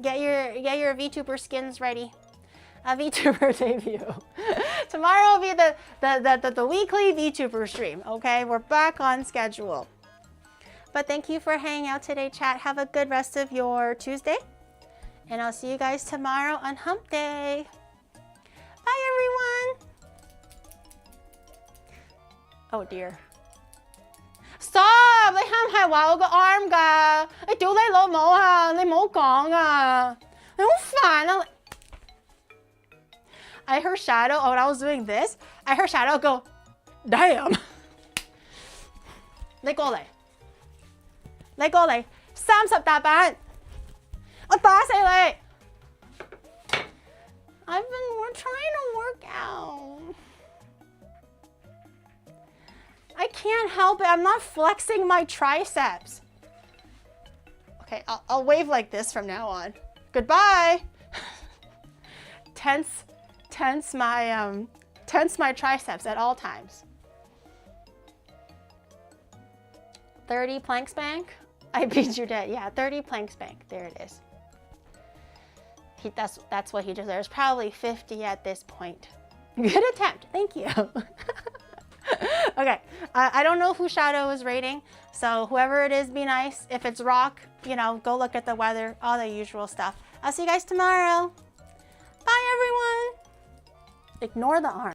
Get your VTuber skins ready. A VTuber debut. Tomorrow will be the weekly VTuber stream. Okay, we're back on schedule. But thank you for hanging out today, chat. Have a good rest of your Tuesday, and I'll see you guys tomorrow on Hump Day. Bye, everyone. Oh dear. Stop! 你係唔係話我個 arm 㗎？你屌你老母啊！你唔好講啊！你好煩啊！ I heard Shadow, when I was doing this, I heard Shadow go, damn! 你過嚟，你過嚟，30大板，我打死你！ we're trying to work out. I can't help it. I'm not flexing my triceps. Okay, I'll wave like this from now on. Goodbye. Tense my triceps at all times. 30 plank spank. I beat you dead. Yeah, 30 plank spank. There it is. That's what he deserves. Probably 50 at this point. Good attempt. Thank you. Okay. I don't know who Shadow is rating, so whoever it is, be nice. If it's Rock, you know, go look at the weather, all the usual stuff. I'll see you guys tomorrow. Bye, everyone. Ignore the arm.